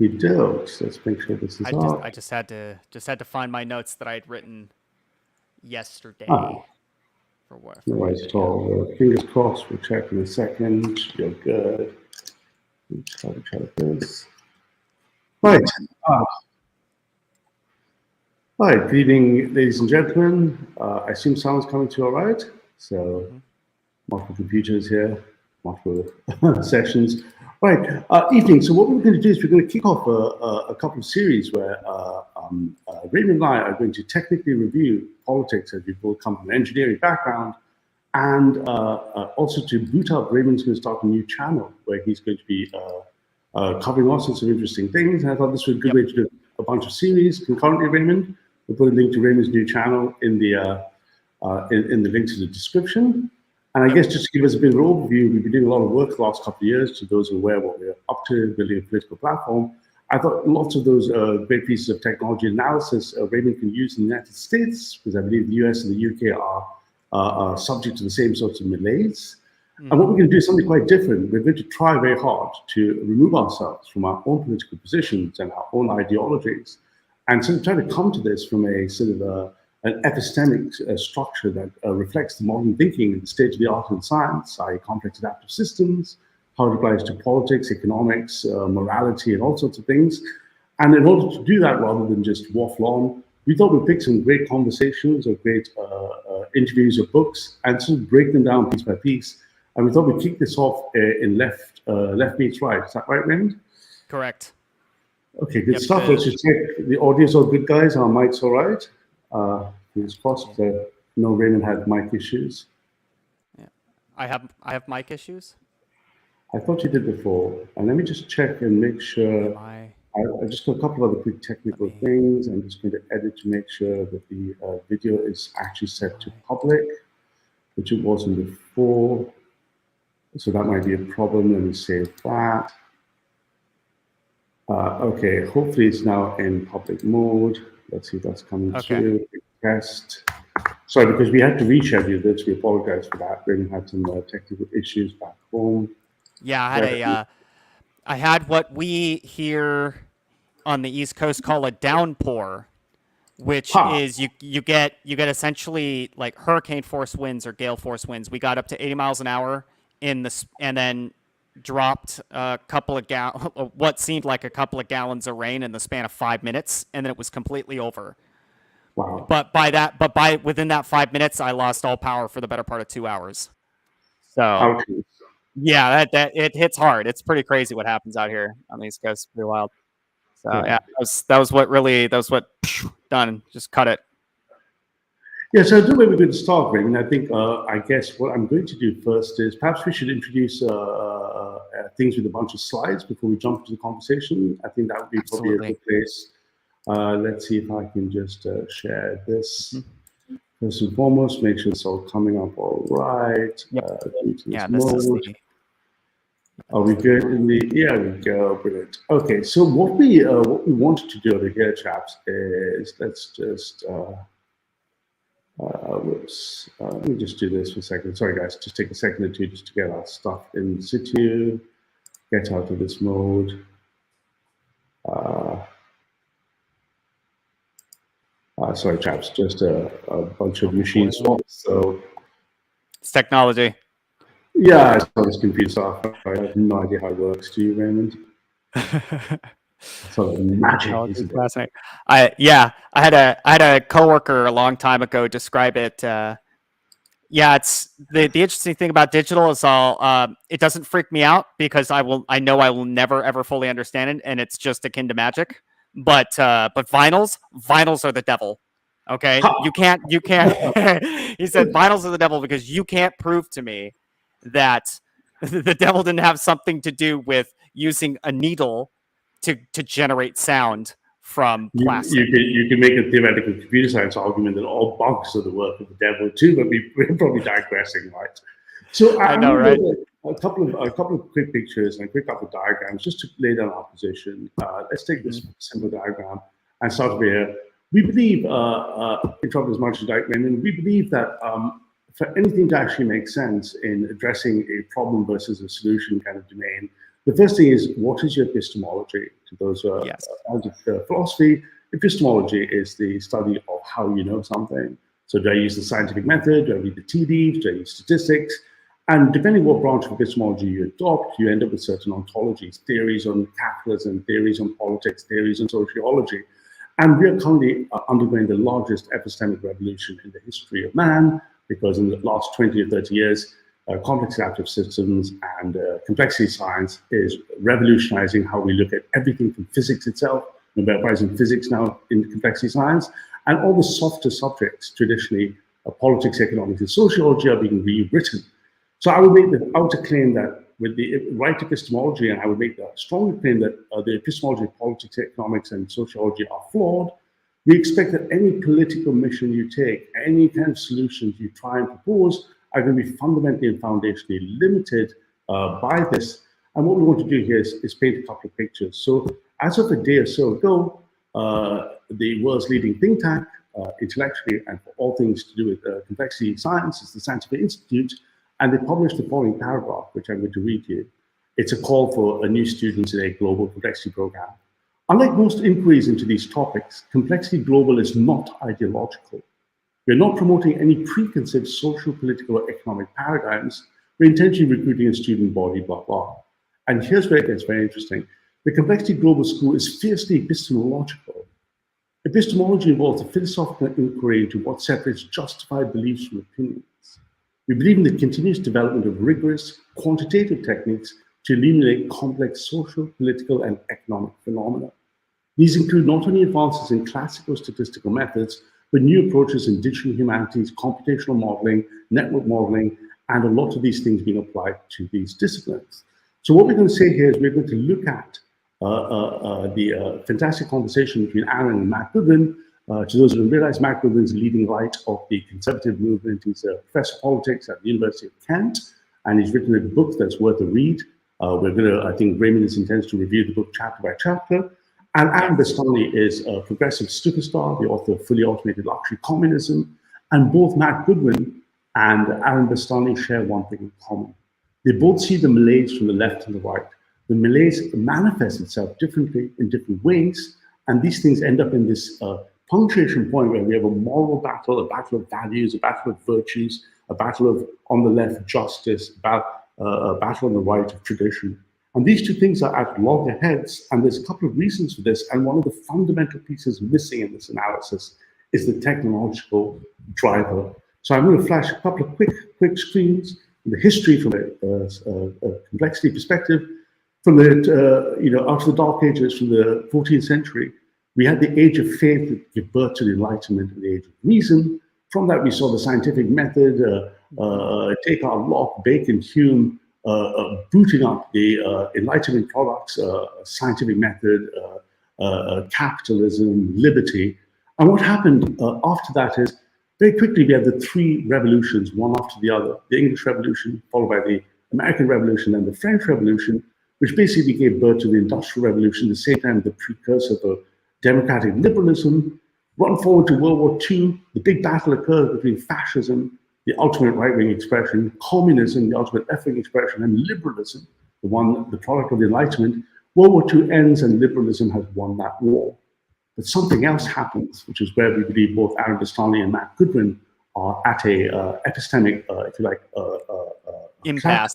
We don't. Let's make sure this is up. I just had to find my notes that I had written yesterday. Ah, For what? no worries at all. Fingers crossed. We'll check in a second. You're good. Let's try to check this. Right. Hi, good evening, ladies and gentlemen. I assume sound's coming to all right. So, multiple computers here, multiple sessions. Right, evening. So what we're going to do is we're going to kick off a couple of series where Raymond and I are going to technically review politics, as we both come from an engineering background, and also to boot up, Raymond's going to start a new channel where he's going to be covering all sorts of interesting things. And I thought this was a good way to do a bunch of series concurrently, Raymond. We'll put a link to Raymond's new channel in the link to the description. And I guess just to give us a bit of an overview, we've been doing a lot of work the last couple of years, to those who are aware what we're up to, building a political platform. I thought lots of those great pieces of technology analysis Raymond can use in the United States, because I believe the US and the UK are subject to the same sorts of malaise. And what we're going to do is something quite different. We're going to try very hard to remove ourselves from our own political positions and our own ideologies, and sort of try to come to this from a sort of an epistemic structure that reflects the modern thinking and the state of the art and science, i.e. complex adaptive systems, how it applies to politics, economics, morality, and all sorts of things. And in order to do that, rather than just waffle on, we thought we'd pick some great conversations or great interviews or books and sort of break them down piece by piece. And we thought we'd kick this off in left meets right. Is that right, Raymond? Correct. Okay, good stuff. Let's just check the audio's all good, guys. Our mic's all right. It's possible that no Raymond had mic issues. Yeah, I have mic issues. I thought you did before, and let me just check and make sure. I just got a couple of other quick technical things. I'm just going to edit to make sure that the video is actually set to public, which it wasn't before. So that might be a problem. Let me save that. Okay, hopefully it's now in public mode. Let's see if that's coming through. Test. Sorry, because we had to reschedule this. We apologize for that. We had some technical issues back home. Yeah, I had what we here on the East Coast call a downpour, which is you get essentially like hurricane force winds or gale force winds. We got up to 80 miles an hour and then dropped a couple of what seemed like a couple of gallons of rain in the span of 5 minutes, and then it was completely over. Wow. But within that 5 minutes, I lost all power for the better part of 2 hours. So yeah, that it hits hard. It's pretty crazy what happens out here on the East Coast. Pretty wild. So yeah, that was what done. Just cut it. Yeah, so I do where we're going to start, Raymond. I think, I guess what I'm going to do first is perhaps we should introduce things with a bunch of slides before we jump into the conversation. I think that would be probably a good place. Let's see if I can just share this. First and foremost, make sure it's all coming up all right. Yeah, this is the... Are we good in the? Yeah, we go. Brilliant. Okay, so what we wanted to do over here, chaps, is let's just whoops. Let me just do this for a second. Sorry, guys. Just take a second or two just to get our stuff in situ. Get out of this mode. Sorry, chaps. Just a bunch of machine swaps. So it's technology. Yeah, I saw this computer software. I have no idea how it works. Do you, Raymond? So magic. Fascinating. I had a coworker a long time ago describe it. It's the interesting thing about digital is it doesn't freak me out because I know I will never ever fully understand it, and it's just akin to magic. But vinyls are the devil. Okay, you can't. He said vinyls are the devil because you can't prove to me that the devil didn't have something to do with using a needle to generate sound from plastic. You can make a theoretical computer science argument that all bugs are the work of the devil too, but we're probably digressing, right? So I know, right? A couple of quick pictures and a quick couple of diagrams just to lay down our position. Let's take this simple diagram and start over here. We believe, in trouble as much as Raymond, we believe that for anything to actually make sense in addressing a problem versus a solution kind of domain, The first thing is, what is your epistemology? To those who are philosophy, epistemology is the study of how you know something. So do I use the scientific method? Do I read the tea leaves? Do I use statistics? And depending what branch of epistemology you adopt, you end up with certain ontologies, theories on capitalism, theories on politics, theories on sociology. And we are currently undergoing the largest epistemic revolution in the history of man, because in the last 20 or 30 years, complex adaptive systems and complexity science is revolutionizing how we look at everything from physics itself. Nobel Prize in physics now in complexity science, and all the softer subjects, traditionally politics, economics, and sociology, are being rewritten. So I would make the outer claim that with the right epistemology, and I would make the stronger claim that the epistemology of politics, economics, and sociology are flawed. We expect that any political mission you take, any kind of solutions you try and propose, are going to be fundamentally and foundationally limited by this. And what we want to do here is paint a couple of pictures. So as of a day or so ago, the world's leading think tank, intellectually and for all things to do with complexity science, is the Scientific Institute, and they published the following paragraph, which I'm going to read you. It's a call for new students in a global complexity program. Unlike most inquiries into these topics, Complexity Global is not ideological. We're not promoting any preconceived social, political, or economic paradigms. We're intentionally recruiting a student body, blah, blah. And here's where it gets very interesting. The Complexity Global School is fiercely epistemological. Epistemology involves a philosophical inquiry into what separates justified beliefs from opinions. We believe in the continuous development of rigorous, quantitative techniques to illuminate complex social, political, and economic phenomena. These include not only advances in classical statistical methods, but new approaches in digital humanities, computational modeling, network modeling, and a lot of these things being applied to these disciplines. So what we're going to say here is we're going to look at the fantastic conversation between Aaron and Matt Goodwin. To those who don't realize, Matt Goodwin is the leading light of the conservative movement. He's a professor of politics at the University of Kent, and he's written a book that's worth a read. We're going to, I think Raymond intends to review the book chapter by chapter. And Aaron Bastani is a progressive superstar, the author of Fully Automated Luxury Communism. And both Matt Goodwin and Aaron Bastani share one thing in common. They both see the malaise from the left and the right. The malaise manifests itself differently in different ways, and these things end up in this punctuation point where we have a moral battle, a battle of values, a battle of virtues, a battle of, on the left, justice, a battle on the right of tradition. And these two things are at loggerheads, and there's a couple of reasons for this, and one of the fundamental pieces missing in this analysis is the technological driver. So I'm going to flash a couple of quick screens, the history from a complexity perspective. From the, out of the Dark Ages, from the 14th century, we had the age of faith that gave birth to the Enlightenment and the age of reason. From that, we saw the scientific method, Descartes, Locke, Bacon, Hume, booting up the Enlightenment products, scientific method, capitalism, liberty. And what happened after that is, very quickly, we had the three revolutions, one after the other. The English Revolution, followed by the American Revolution and the French Revolution, which basically gave birth to the Industrial Revolution, at the same time the precursor to democratic liberalism. Run forward to World War II, the big battle occurs between fascism, the ultimate right-wing expression, communism, the ultimate left-wing expression, and liberalism, the product of the Enlightenment. World War II ends and liberalism has won that war. But something else happens, which is where we believe both Aaron Bastani and Matt Goodwin are at a epistemic, if you like, impasse.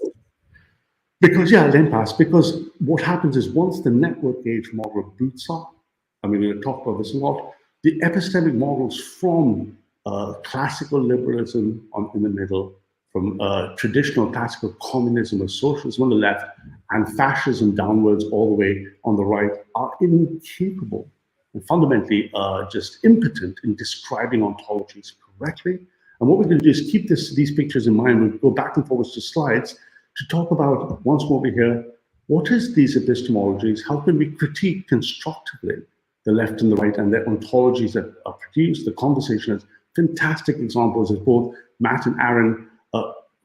Because, yeah, an impasse, because what happens is once the network gauge model boots up, and we're going to talk about this a lot, the epistemic models from classical liberalism in the middle, from traditional classical communism or socialism on the left, and fascism downwards all the way on the right, are incapable and fundamentally just impotent in describing ontologies correctly. And what we're going to do is keep these pictures in mind. We'll go back and forwards to slides to talk about, once more over here, what is these epistemologies? How can we critique constructively the left and the right and their ontologies that are produced? The conversation has fantastic examples as both Matt and Aaron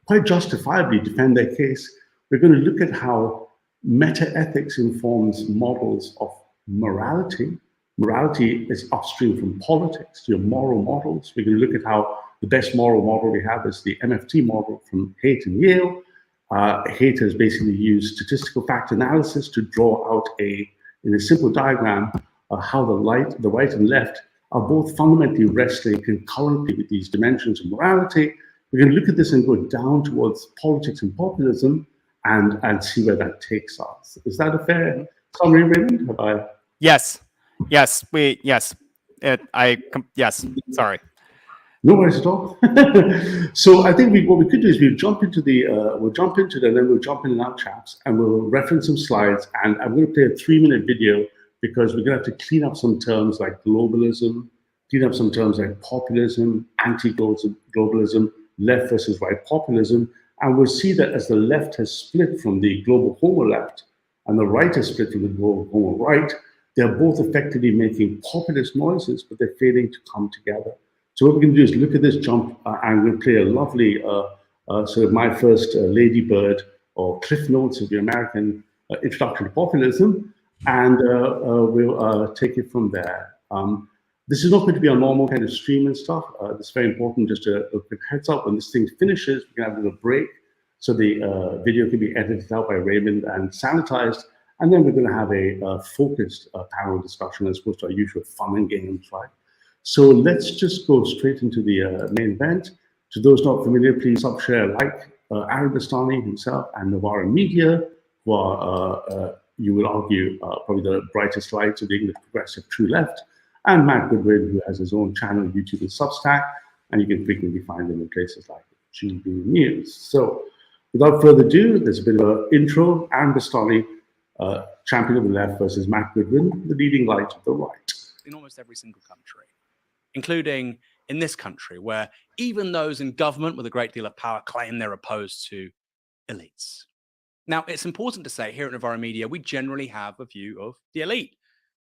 quite justifiably defend their case. We're going to look at how meta-ethics informs models of morality. Morality is upstream from politics, your moral models. We're going to look at how the best moral model we have is the MFT model from Haidt and Yale. haters basically use statistical fact analysis to draw out in a simple diagram, how the right and left are both fundamentally wrestling concurrently with these dimensions of morality. We're going to look at this and go down towards politics and populism and see where that takes us. Is that a fair summary, Raymond? Have I... Yes. Yes. Yes. Yes. Sorry. No worries at all. So I think what we could do is we'll jump into it, and then we'll jump in our chats, and we'll reference some slides. And I'm going to play a 3-minute video because we're going to have to clean up some terms like globalism, clean up some terms like populism, anti-globalism, left versus right populism. And we'll see that as the left has split from the global homo left and the right has split from the global homo right, they're both effectively making populist noises, but they're failing to come together. So what we're going to do is look at this jump, and we'll play a lovely sort of my first ladybird or cliff notes of the American introduction to populism, and we'll take it from there. This is not going to be a normal kind of stream and stuff. This is very important, just a quick heads up. When this thing finishes, we're going to have a little break, so the video can be edited out by Raymond and sanitized, and then we're going to have a focused panel discussion as opposed to our usual fun and games, right? So let's just go straight into the main event. To those not familiar, please share, like Aaron Bastani himself and Novara Media, who are, you will argue, probably the brightest lights of the English progressive true left, and Matt Goodwin, who has his own channel, YouTube, and Substack, and you can frequently find them in places like GB News. So without further ado, there's a bit of an intro. Aaron Bastani, champion of the left, versus Matt Goodwin, the leading light of the right. In almost every single country, including in this country, where even those in government with a great deal of power claim they're opposed to elites. Now, it's important to say here at Novara Media, we generally have a view of the elite.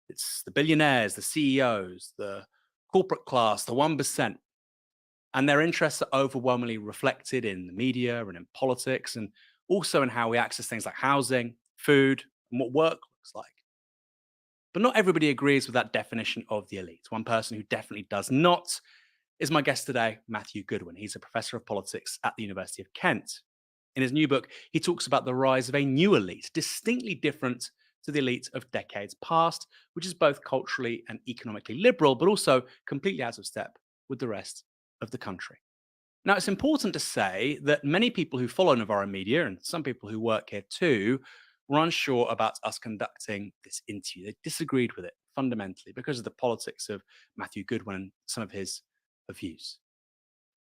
It's the billionaires, the CEOs, the corporate class, the 1%. And their interests are overwhelmingly reflected in the media and in politics, and also in how we access things like housing, food, and what work looks like. But not everybody agrees with that definition of the elite. One person who definitely does not is my guest today, Matthew Goodwin. He's a professor of politics at the University of Kent. In his new book, he talks about the rise of a new elite, distinctly different to the elite of decades past, which is both culturally and economically liberal, but also completely out of step with the rest of the country. Now, it's important to say that many people who follow Novara Media, and some people who work here too, were unsure about us conducting this interview. They disagreed with it fundamentally because of the politics of Matthew Goodwin and some of his views.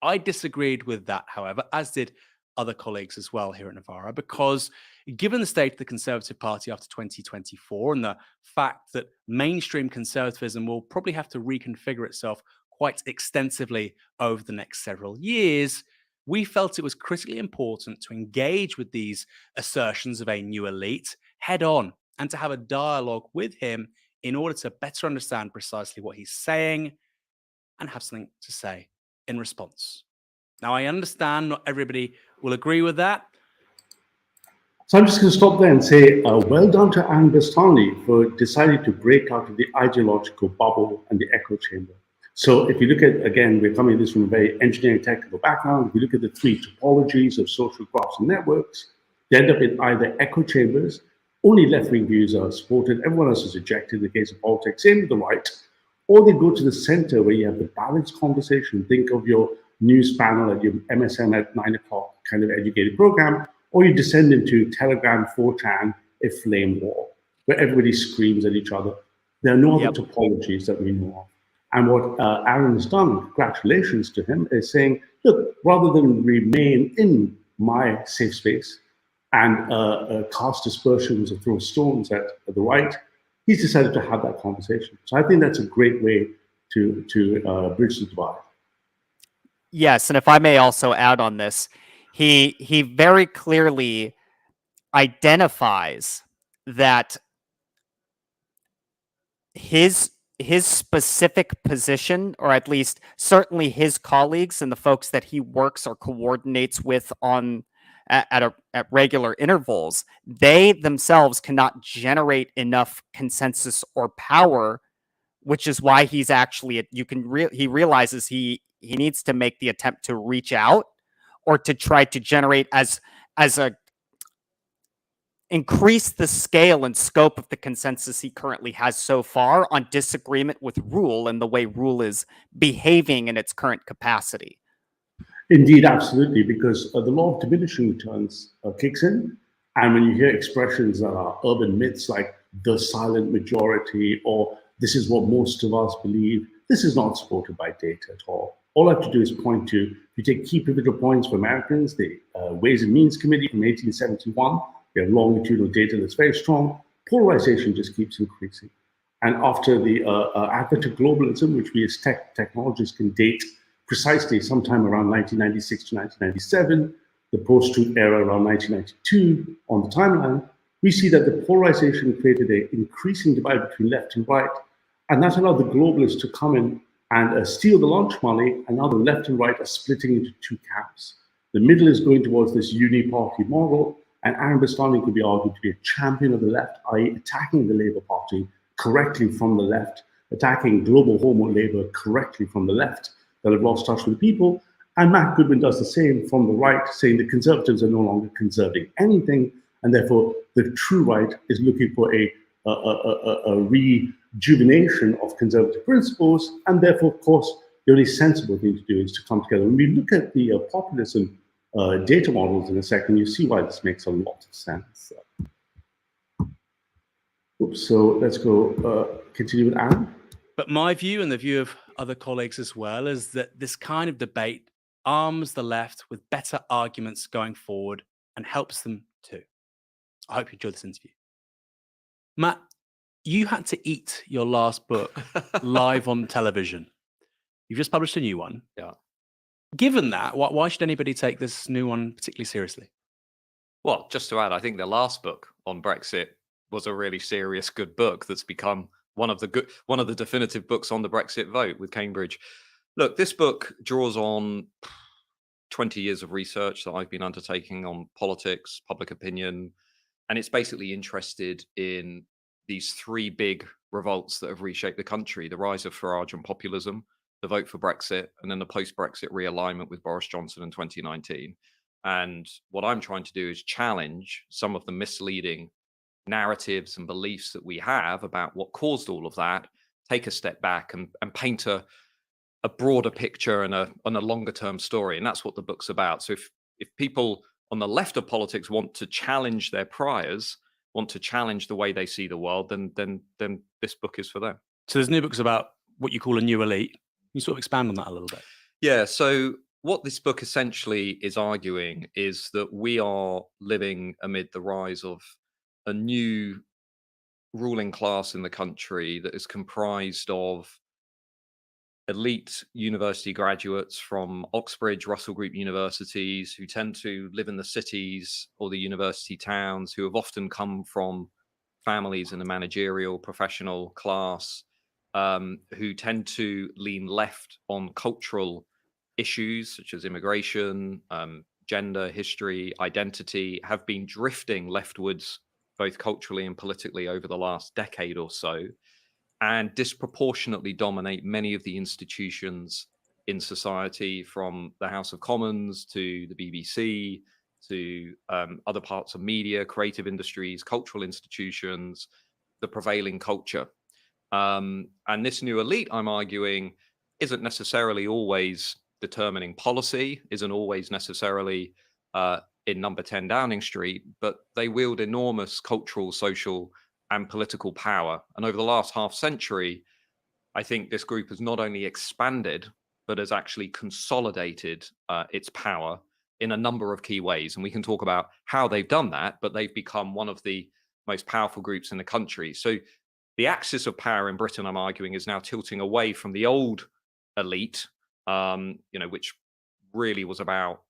I disagreed with that, however, as did other colleagues as well here at Novara, because given the state of the Conservative Party after 2024 and the fact that mainstream conservatism will probably have to reconfigure itself quite extensively over the next several years, we felt it was critically important to engage with these assertions of a new elite head on and to have a dialogue with him in order to better understand precisely what he's saying and have something to say in response. Now, I understand not everybody will agree with that. So I'm just going to stop there and say, well done to Aaron Bastani for deciding to break out of the ideological bubble and the echo chamber. So if you look at, again, we're coming at this from a very engineering technical background. If you look at the three topologies of social graphs and networks, they end up in either echo chambers, only left-wing views are supported, everyone else is ejected in the case of politics, same with the right, or they go to the center where you have the balanced conversation. Think of your news panel at your MSN at 9 o'clock kind of educated program, or you descend into Telegram, 4chan, a flame war, where everybody screams at each other. There are no other topologies that we know of. And what Aaron has done, congratulations to him, is saying, look, rather than remain in my safe space and cast aspersions or throw stones at the right, he's decided to have that conversation. So I think that's a great way to bridge the divide. Yes, and if I may also add on this, he very clearly identifies that his specific position, or at least certainly his colleagues and the folks that he works or coordinates with at regular intervals, they themselves cannot generate enough consensus or power, which is why he's actually he realizes he needs to make the attempt to reach out or to try to generate as increase the scale and scope of the consensus he currently has so far on disagreement with rule and the way rule is behaving in its current capacity. Indeed, absolutely, because the law of diminishing returns kicks in. And when you hear expressions that are urban myths like the silent majority or this is what most of us believe, this is not supported by data at all. All I have to do is point to, if you take key pivotal points for Americans, the Ways and Means Committee from 1871, we have longitudinal data that's very strong. Polarization just keeps increasing. And after the advent of globalism, which we as technologists can date precisely sometime around 1996 to 1997, the post-truth era around 1992 on the timeline, we see that the polarization created an increasing divide between left and right. And that allowed the globalists to come in and steal the lunch money, and now the left and right are splitting into two camps. The middle is going towards this uni-party model, and Bastani could be argued to be a champion of the left, i.e. attacking the Labour Party correctly from the left, attacking global homo Labour correctly from the left that have lost touch with the people. And Matt Goodwin does the same from the right, saying the conservatives are no longer conserving anything, and therefore the true right is looking for a rejuvenation of conservative principles, and therefore, of course, the only sensible thing to do is to come together. When we look at the populism data models in a second, you see why this makes a lot of sense. Oops, so let's go continue with Aaron. But my view, and the view of other colleagues as well, is that this kind of debate arms the left with better arguments going forward and helps them too. I hope you enjoyed this interview. Matt, you had to eat your last book live on television. You've just published a new one. Yeah. Given that, why should anybody take this new one particularly seriously? Well, just to add, I think the last book on Brexit was a really serious, good book that's become one of the definitive books on the Brexit vote with Cambridge. Look, this book draws on 20 years of research that I've been undertaking on politics, public opinion, and it's basically interested in these three big revolts that have reshaped the country: the rise of Farage and populism, the vote for Brexit, and then the post-Brexit realignment with Boris Johnson in 2019. And what I'm trying to do is challenge some of the misleading narratives and beliefs that we have about what caused all of that, take a step back and paint a broader picture and a longer term story. And that's what the book's about. So if people on the left of politics want to challenge their priors, want to challenge the way they see the world, then this book is for them. So there's new books about what you call a new elite. Can you sort of expand on that a little bit? Yeah, so what this book essentially is arguing is that we are living amid the rise of a new ruling class in the country that is comprised of elite university graduates from Oxbridge, Russell Group universities who tend to live in the cities or the university towns, who have often come from families in the managerial, professional class, who tend to lean left on cultural issues such as immigration, gender, history, identity, have been drifting leftwards both culturally and politically over the last decade or so, and disproportionately dominate many of the institutions in society, from the House of Commons to the BBC to other parts of media, creative industries, cultural institutions, the prevailing culture. And this new elite, I'm arguing, isn't necessarily always determining policy, isn't always necessarily in number 10 Downing Street, but they wield enormous cultural, social, and political power. And over the last half century, I think this group has not only expanded, but has actually consolidated its power in a number of key ways. And we can talk about how they've done that, but they've become one of the most powerful groups in the country. So the axis of power in Britain, I'm arguing, is now tilting away from the old elite, which really was about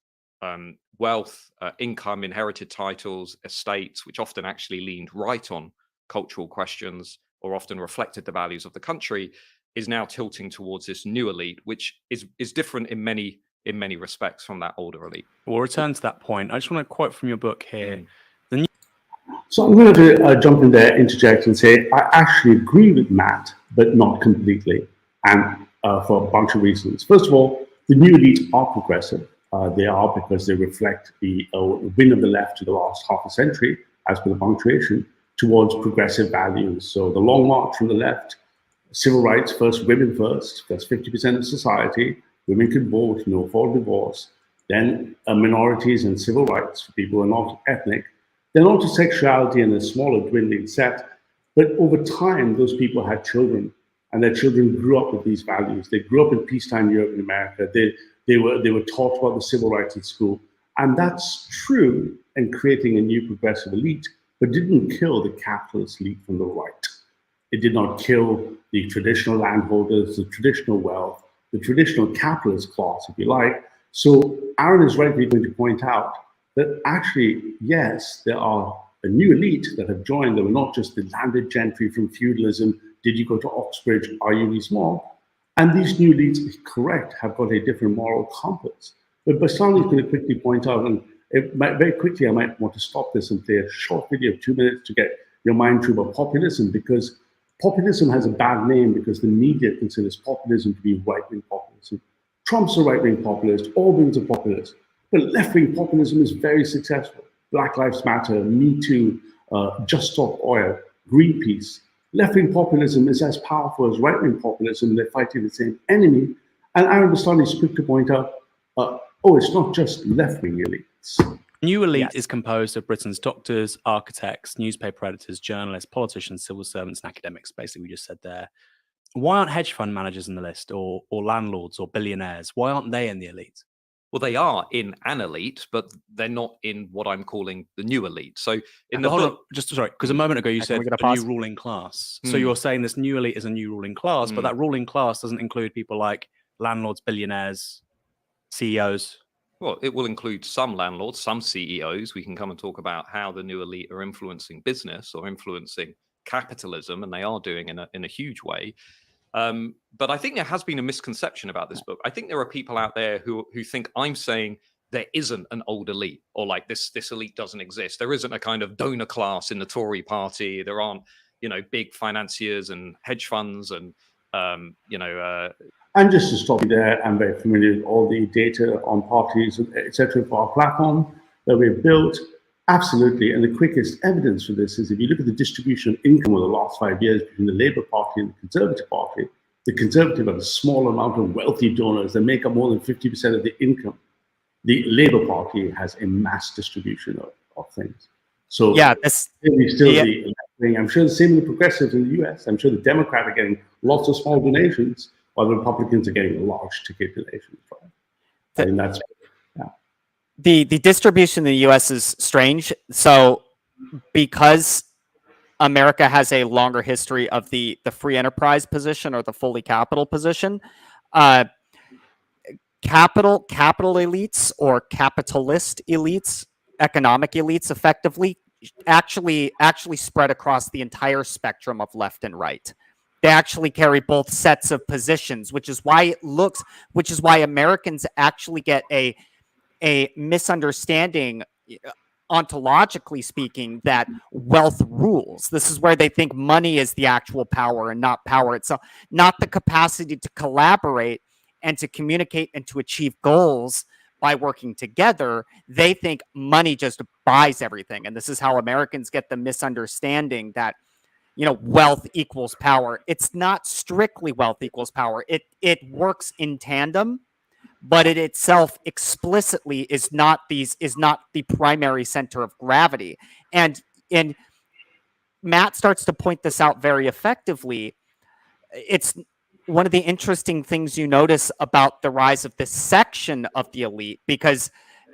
wealth, income, inherited titles, estates, which often actually leaned right on cultural questions or often reflected the values of the country, is now tilting towards this new elite, which is different in many respects from that older elite. We'll return to that point. I just want to quote from your book here. So I'm going to jump in there, interject and say, I actually agree with Matt, but not completely, and for a bunch of reasons. First of all, the new elite are progressive. They are because they reflect the win of the left to the last half a century. as per the punctuation, towards progressive values. So the long march from the left, civil rights first, women first, that's 50% of society. Women could vote, no fault divorce. Then minorities and civil rights for people who are not ethnic. Then on to sexuality and a smaller dwindling set. But over time, those people had children, and their children grew up with these values. They grew up in peacetime Europe and America. They were taught about the civil rights at school. And that's true in creating a new progressive elite, but didn't kill the capitalist elite from the right. It did not kill the traditional landholders, the traditional wealth, the traditional capitalist class, if you like. So Aaron is rightly going to point out that actually, yes, there are a new elite that have joined. They were not just the landed gentry from feudalism. Did you go to Oxbridge? Are you really small? And these new elites, correct, have got a different moral compass. But Bastani is going to quickly point out, and very quickly I might want to stop this and play a short video of 2 minutes to get your mind through about populism, because populism has a bad name because the media considers populism to be right-wing populism. Trump's a right-wing populist, Orban's a populist, but left-wing populism is very successful. Black Lives Matter, Me Too, Just Stop Oil, Greenpeace. Left-wing populism is as powerful as right-wing populism. They're fighting the same enemy. And Aaron Bastani is quick to point out, it's not just left-wing elites. New elite is composed of Britain's doctors, architects, newspaper editors, journalists, politicians, civil servants, and academics. Basically, we just said there. Why aren't hedge fund managers in the list, or landlords, or billionaires? Why aren't they in the elite? Well, they are in an elite, but they're not in what I'm calling the new elite. So in the hold book, on, just sorry, because a moment ago you said a new ruling class. So you're saying this new elite is a new ruling class, but that ruling class doesn't include people like landlords, billionaires, CEOs. Well, it will include some landlords, some CEOs. We can come and talk about how the new elite are influencing business or influencing capitalism, and they are doing in a huge way. But I think there has been a misconception about this book. I think there are people out there who think I'm saying there isn't an old elite, or like this elite doesn't exist. There isn't a kind of donor class in the Tory party. There aren't, big financiers and hedge funds and, And just to stop you there, I'm very familiar with all the data on parties, etc., for our platform that we've built. Absolutely. And the quickest evidence for this is if you look at the distribution of income over the last 5 years between the Labour Party and the Conservative Party, the Conservative have a small amount of wealthy donors that make up more than 50% of the income. The Labour Party has a mass distribution of things. So I'm sure the same with the progressives in the US. I'm sure the Democrats are getting lots of small donations, while the Republicans are getting large ticket donations. I think that's the distribution in the U.S. is strange. So because America has a longer history of the free enterprise position or the fully capital position, capital elites or capitalist elites, economic elites, effectively actually spread across the entire spectrum of left and right. They actually carry both sets of positions, which is why Americans actually get a misunderstanding, ontologically speaking, that wealth rules. This is where they think money is the actual power and not power itself, not the capacity to collaborate and to communicate and to achieve goals by working together. They think money just buys everything. And this is how Americans get the misunderstanding that wealth equals power. It's not strictly wealth equals power. It works in tandem, but it itself explicitly is not the primary center of gravity. And Matt starts to point this out very effectively. It's one of the interesting things you notice about the rise of this section of the elite, because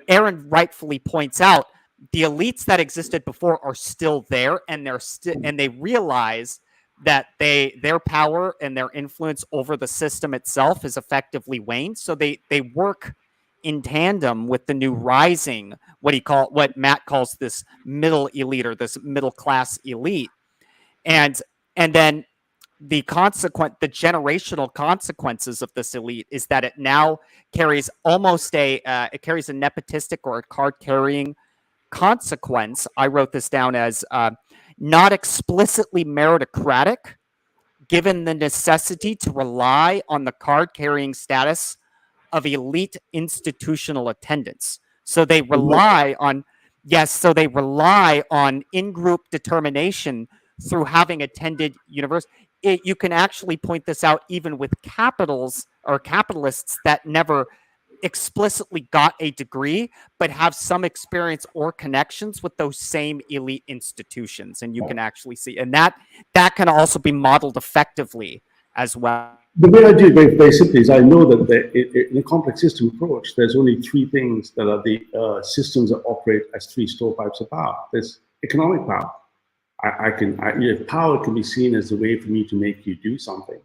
Aaron rightfully points out the elites that existed before are still there, and they realize that their power and their influence over the system itself is effectively waned. So they work in tandem with the new rising, what Matt calls this middle elite or this middle class elite, and then the generational consequences of this elite is that it now carries it carries a nepotistic or a card carrying consequence. I wrote this down as not explicitly meritocratic, given the necessity to rely on the card-carrying status of elite institutional attendance. So they rely on Yes, so they rely on in-group determination through having attended university. You can actually point this out even with capitals or capitalists that never explicitly got a degree, but have some experience or connections with those same elite institutions. And you can actually see, and that can also be modeled effectively as well. The way I do it very simply is I know that in a complex system approach, there's only three things that are the systems that operate as three stovepipes of power. There's economic power. Power can be seen as a way for me to make you do something.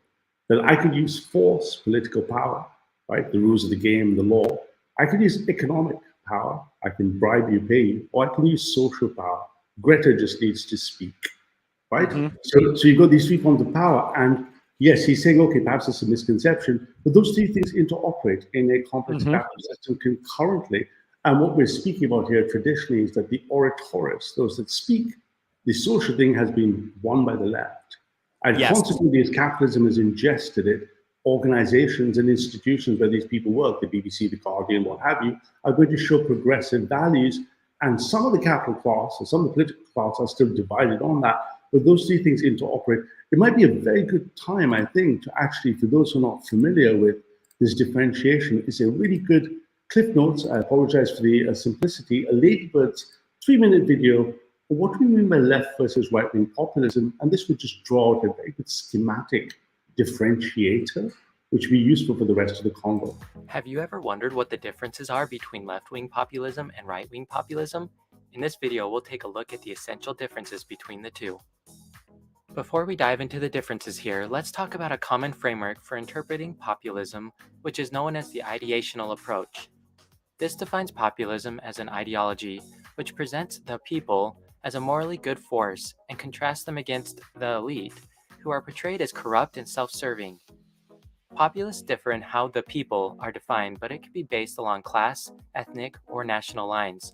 That I could use force, political power, right? The rules of the game, the law. I could use economic power. I can bribe you, pay you, or I can use social power. Greta just needs to speak, right? So you've got these three forms of power, and yes, he's saying, okay, perhaps it's a misconception, but those three things interoperate in a complex capital system concurrently. And what we're speaking about here traditionally is that the oratorists, those that speak, the social thing has been won by the left. And consequently, as capitalism has ingested it, organizations and institutions where these people work, the BBC, the Guardian, what have you, are going to show progressive values. And some of the capital class or some of the political class are still divided on that. But those three things interoperate. It might be a very good time, I think, to actually, for those who are not familiar with this differentiation, it's a really good Cliff Notes. I apologize for the simplicity. A Ladybird's 3-minute video. What do we mean by left versus right-wing populism? And this would just draw out a very good schematic differentiator, which would be useful for the rest of the convo. Have you ever wondered what the differences are between left-wing populism and right-wing populism? In this video, we'll take a look at the essential differences between the two. Before we dive into the differences here, let's talk about a common framework for interpreting populism, which is known as the ideational approach. This defines populism as an ideology, which presents the people as a morally good force and contrasts them against the elite, who are portrayed as corrupt and self-serving. Populists differ in how the people are defined, but it can be based along class, ethnic, or national lines.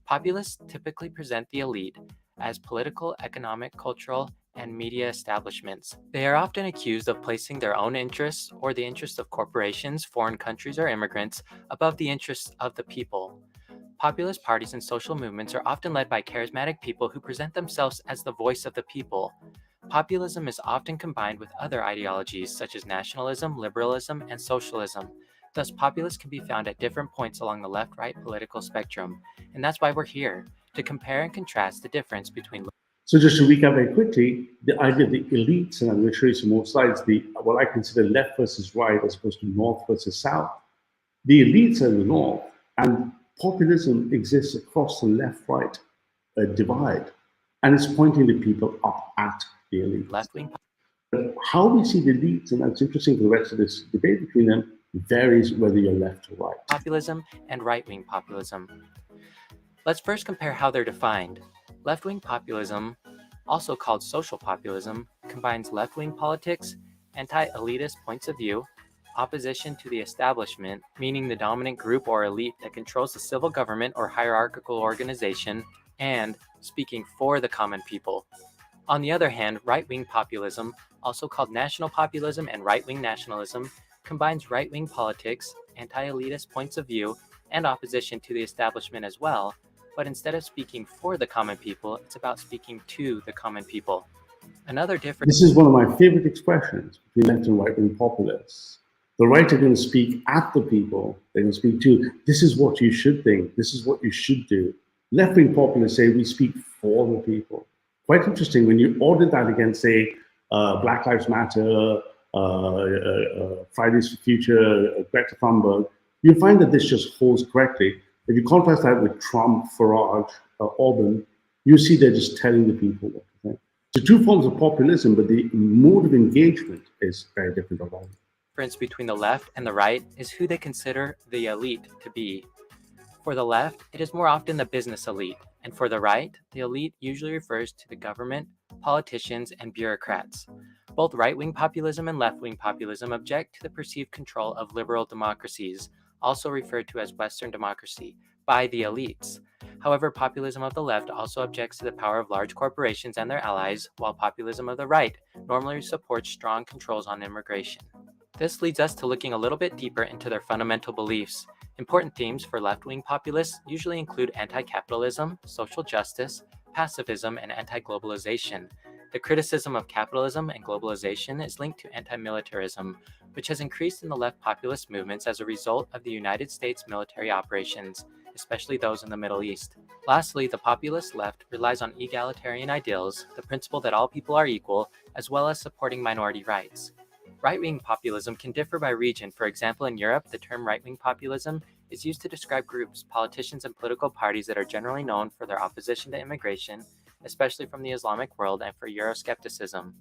Populists typically present the elite as political, economic, cultural, and media establishments. They are often accused of placing their own interests or the interests of corporations, foreign countries, or immigrants above the interests of the people. Populist parties and social movements are often led by charismatic people who present themselves as the voice of the people. Populism is often combined with other ideologies such as nationalism, liberalism, and socialism. Thus, populists can be found at different points along the left-right political spectrum, and that's why we're here, to compare and contrast the difference between. So just to recap very quickly, the idea of the elites, and I'm going to show you some more slides, what I consider left versus right as opposed to north versus south. The elites are in the north, and populism exists across the left-right divide, and it's pointing the people up at the elite. Left-wing. How we see the elites, and that's interesting for the rest of this debate between them, varies whether you're left or right. Populism and right-wing populism. Let's first compare how they're defined. Left-wing populism, also called social populism, combines left-wing politics, anti-elitist points of view, opposition to the establishment, meaning the dominant group or elite that controls the civil government or hierarchical organization, and speaking for the common people. On the other hand, right-wing populism, also called national populism and right-wing nationalism, combines right-wing politics, anti-elitist points of view, and opposition to the establishment as well, but instead of speaking for the common people, it's about speaking to the common people. Another difference. This is one of my favorite expressions between left and right-wing populists. The right are going to speak at the people. They're going to speak to, this is what you should think. This is what you should do. Left-wing populists say we speak for the people. Quite interesting when you audit that against, say, Black Lives Matter, Fridays for Future, Greta Thunberg, you'll find that this just holds correctly. If you contrast that with Trump, Farage, Orban, you see they're just telling the people what to think. So two forms of populism, but the mode of engagement is very different about it. The difference between the left and the right is who they consider the elite to be. For the left, it is more often the business elite, and for the right, the elite usually refers to the government, politicians, and bureaucrats. Both right-wing populism and left-wing populism object to the perceived control of liberal democracies, also referred to as Western democracy, by the elites. However, populism of the left also objects to the power of large corporations and their allies, while populism of the right normally supports strong controls on immigration. This leads us to looking a little bit deeper into their fundamental beliefs. Important themes for left-wing populists usually include anti-capitalism, social justice, pacifism, and anti-globalization. The criticism of capitalism and globalization is linked to anti-militarism, which has increased in the left populist movements as a result of the United States military operations, especially those in the Middle East. Lastly, the populist left relies on egalitarian ideals, the principle that all people are equal, as well as supporting minority rights. Right-wing populism can differ by region. For example, in Europe, the term right-wing populism is used to describe groups, politicians, and political parties that are generally known for their opposition to immigration, especially from the Islamic world, and for Euroscepticism.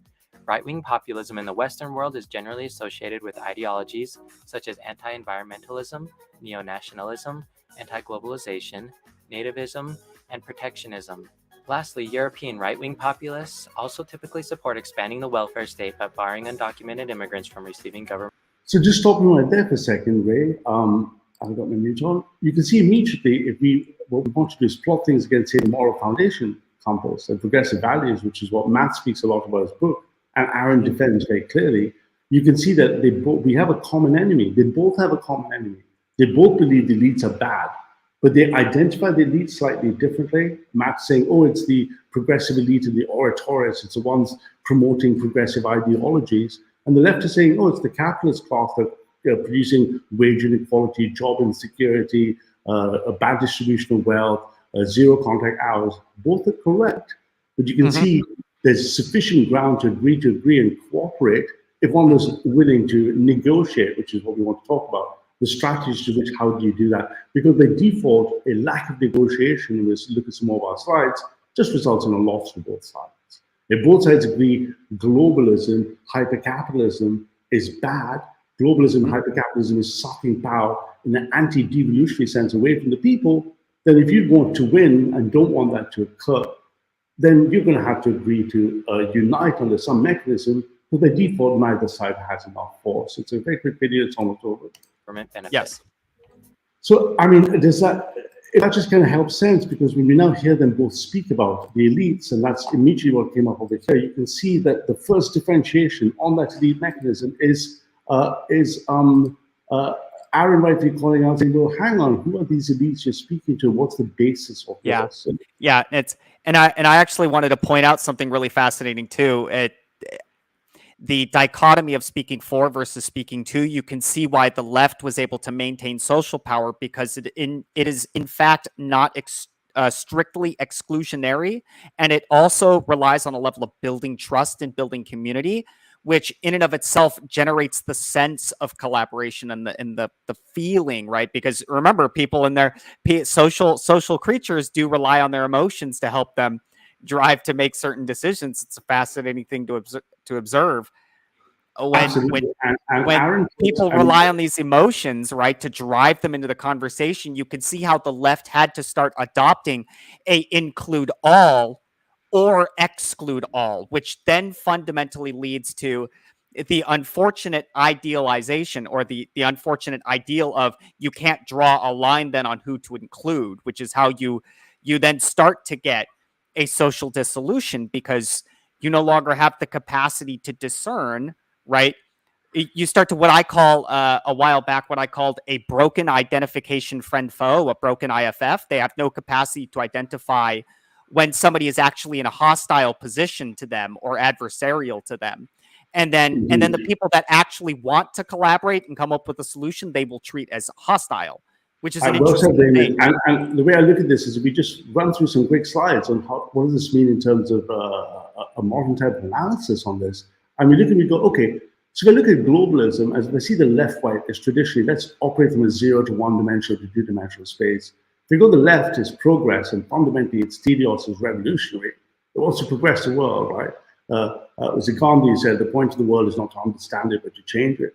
Right-wing populism in the Western world is generally associated with ideologies such as anti-environmentalism, neo-nationalism, anti-globalization, nativism, and protectionism. Lastly, European right-wing populists also typically support expanding the welfare state by barring undocumented immigrants from receiving government. So just stopping right there for a second, Ray. I've got my mute on. You can see immediately what we want to do is plot things against, say, the moral foundation compass and progressive values, which is what Matt speaks a lot about in his book, and Aaron defends very clearly. You can see that we have a common enemy. They both have a common enemy. They both believe the elites are bad, but they identify the elite slightly differently. Matt's saying, oh, it's the progressive elite and the oratorists, it's the ones promoting progressive ideologies. And the left is saying, oh, it's the capitalist class that producing wage inequality, job insecurity, a bad distribution of wealth, zero contact hours. Both are correct. But you can see there's sufficient ground to agree and cooperate if one was willing to negotiate, which is what we want to talk about. The strategies to which, how do you do that? Because by default, a lack of negotiation, and let's look at some more of our slides, just results in a loss for both sides. If both sides agree globalism, hypercapitalism is bad, globalism, hypercapitalism is sucking power in an anti-devolutionary sense away from the people, then if you want to win and don't want that to occur, then you're going to have to agree to unite under some mechanism, but by default, neither side has enough force. It's a very quick video, it's almost over. Yes. So, I mean, that just kind of helps sense, because when we now hear them both speak about the elites, and that's immediately what came up over here, you can see that the first differentiation on that elite mechanism is Aaron rightly calling out, saying, well, hang on, who are these elites you're speaking to? What's the basis of this? Yeah, and I actually wanted to point out something really fascinating too. The dichotomy of speaking for versus speaking to, you can see why the left was able to maintain social power, because it is in fact not strictly exclusionary, and it also relies on a level of building trust and building community, which in and of itself generates the sense of collaboration and the feeling, right? Because remember, people in their social creatures do rely on their emotions to help them drive to make certain decisions. It's a fascinating thing to observe. When people rely on these emotions, right, to drive them into the conversation, you can see how the left had to start adopting a include all or exclude all, which then fundamentally leads to the unfortunate idealization, or the unfortunate ideal of you can't draw a line then on who to include, which is how you then start to get a social dissolution, because you no longer have the capacity to discern, right? You start to what I call a while back, what I called a broken identification friend foe, a broken IFF. They have no capacity to identify when somebody is actually in a hostile position to them or adversarial to them. And then the people that actually want to collaborate and come up with a solution, they will treat as hostile, which is an interesting thing. And the way I look at this is, if we just run through some quick slides on what does this mean in terms of a modern type of analysis on this, and we look and we go, okay, so if I look at globalism, as I see the left-right is traditionally, let's operate from a 0 to 1 dimensional to 2 dimensional space. If we go to the left, is progress, and fundamentally its teleos is revolutionary. It wants to progress the world, right? As Gandhi said, the point of the world is not to understand it, but to change it.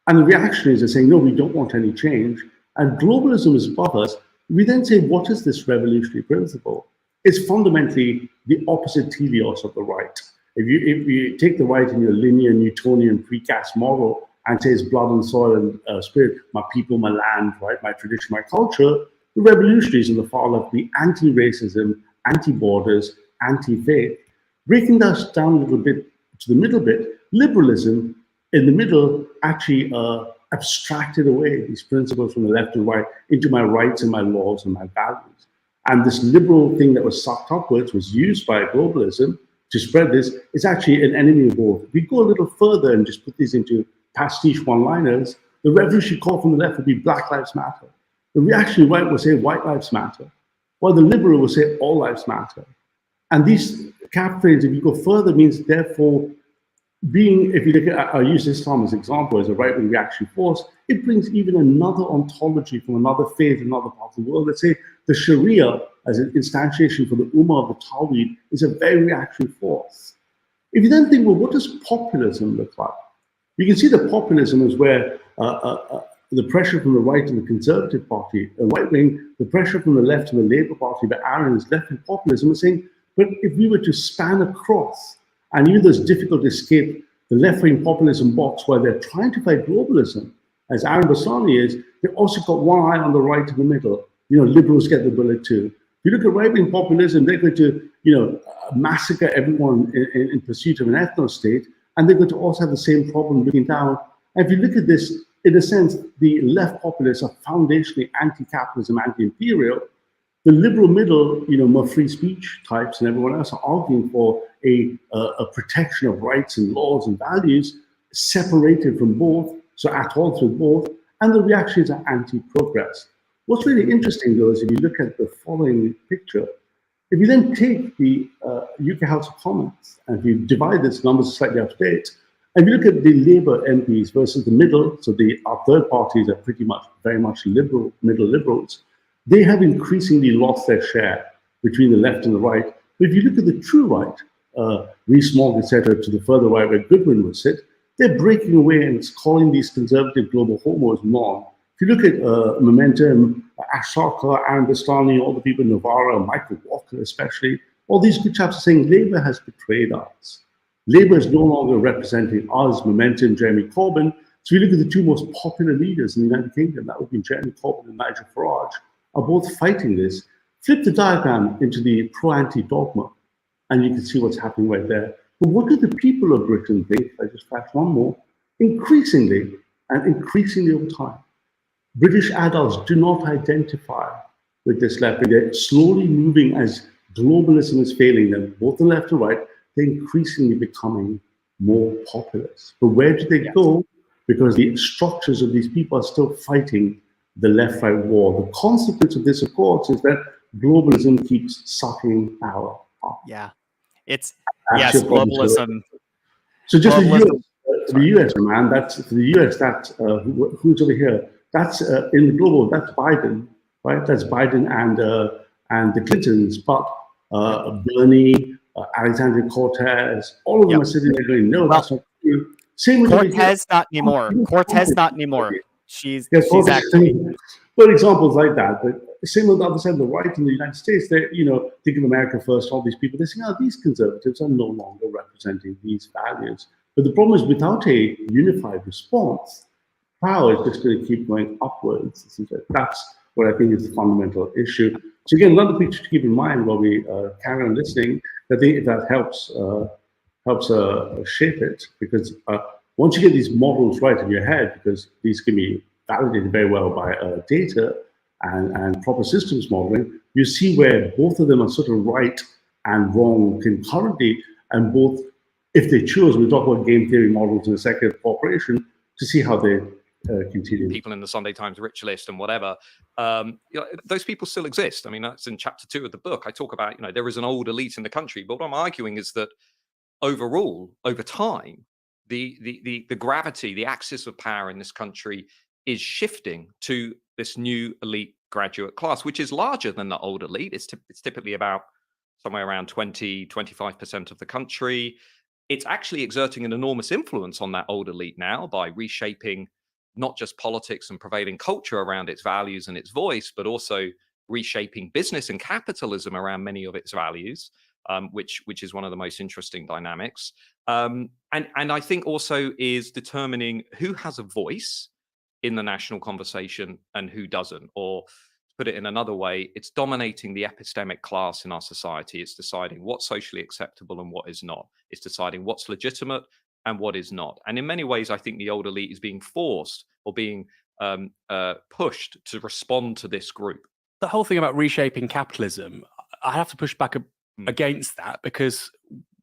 And the reactionaries are saying, no, we don't want any change. And globalism is above us. We then say, what is this revolutionary principle? It's fundamentally the opposite teleos of the right. If you take the right in your linear Newtonian precast model and say it's blood and soil and spirit, my people, my land, right, my tradition, my culture, the revolutionaries on the far left, the anti-racism, anti-borders, anti-faith. Breaking that down a little bit to the middle bit, liberalism in the middle actually abstracted away these principles from the left and right into my rights and my laws and my values. And this liberal thing that was sucked upwards was used by globalism to spread this. It's actually an enemy of both. If we go a little further and just put these into pastiche one-liners, the revolutionary call from the left would be Black Lives Matter. The reactionary right will say White Lives Matter, while the liberal will say All Lives Matter. And these cap frames, if you go further, means therefore being, if you look at, I use Islam as an example, as a right-wing reactionary force, it brings even another ontology from another faith, another part of the world. Let's say the Sharia as an instantiation for the Ummah of the Tawhid is a very reactionary force. If you then think, well, what does populism look like? You can see that populism is where the pressure from the right and the Conservative Party, the right wing, the pressure from the left and the Labour Party, but Aaron's left in populism is saying, but if we were to span across, and even though it's difficult to escape the left-wing populism box where they're trying to fight globalism, as Aaron Bastani is, they've also got one eye on the right in the middle. Liberals get the bullet too. If you look at right-wing populism, they're going to, massacre everyone in pursuit of an ethno-state, and they're going to also have the same problem looking down. And if you look at this, in a sense, the left populists are foundationally anti-capitalism, anti-imperial. The liberal middle, more free speech types and everyone else are arguing for a protection of rights and laws and values separated from both, so at odds with both, and the reactions are anti-progress. What's really interesting, though, is if you look at the following picture, if you then take the UK House of Commons, and if you divide this, numbers are slightly up to date, and you look at the Labour MPs versus the middle, so our third parties are pretty much, very much liberal, middle liberals, they have increasingly lost their share between the left and the right. But if you look at the true right, Rees-Mogg, etc., to the further right where Goodwin would sit, they're breaking away and it's calling these conservative global homos non. If you look at Momentum, Ash Sarkar, Aaron Bastani, all the people in Novara, Michael Walker especially, all these good chaps are saying Labour has betrayed us. Labour is no longer representing us, Momentum, Jeremy Corbyn. So if you look at the two most popular leaders in the United Kingdom, that would be Jeremy Corbyn and Nigel Farage, are both fighting this. Flip the diagram into the pro-anti dogma, and you can see what's happening right there. But what do the people of Britain think? I just flash one more. Increasingly, and increasingly over time, British adults do not identify with this left. They're slowly moving as globalism is failing them, both the left and right, they're increasingly becoming more populist. But where do they go? Because the structures of these people are still fighting the left-right war. The consequence of this, of course, is that globalism keeps sucking power up. Yeah, globalism. So just the US, man. That's for the US. That's who's over here. That's in the global. That's Biden, right? That's Biden and the Clintons. But Bernie, Alexandria Cortez, all of them are sitting there going, "No, that's not true." Same with Cortez, not anymore. Cortez, not anymore. She's actually. Well, examples like that. But same with the other side, the right in the United States. They, think of America first. All these people, they say, these conservatives are no longer representing these values. But the problem is, without a unified response, power is just going to keep going upwards. That's what I think is the fundamental issue. So again, another picture to keep in mind while we carry on listening. I think that helps shape it, because once you get these models right in your head, because these can be validated very well by data and proper systems modeling, you see where both of them are sort of right and wrong concurrently, and both, if they choose, we'll talk about game theory models in a second, cooperation, to see how they continue. People in the Sunday Times Rich List and whatever, those people still exist. I mean, that's in chapter 2 of the book. I talk about, there is an old elite in the country, but what I'm arguing is that overall, over time, the gravity, the axis of power in this country is shifting to this new elite graduate class, which is larger than the old elite. It's typically about somewhere around 25% of the country. It's actually exerting an enormous influence on that old elite now by reshaping not just politics and prevailing culture around its values and its voice, but also reshaping business and capitalism around many of its values, which is one of the most interesting dynamics. And I think also is determining who has a voice in the national conversation and who doesn't. Or to put it in another way, it's dominating the epistemic class in our society. It's deciding what's socially acceptable and what is not. It's deciding what's legitimate and what is not. And in many ways, I think the old elite is being forced or being pushed to respond to this group. The whole thing about reshaping capitalism, I have to push back against that, because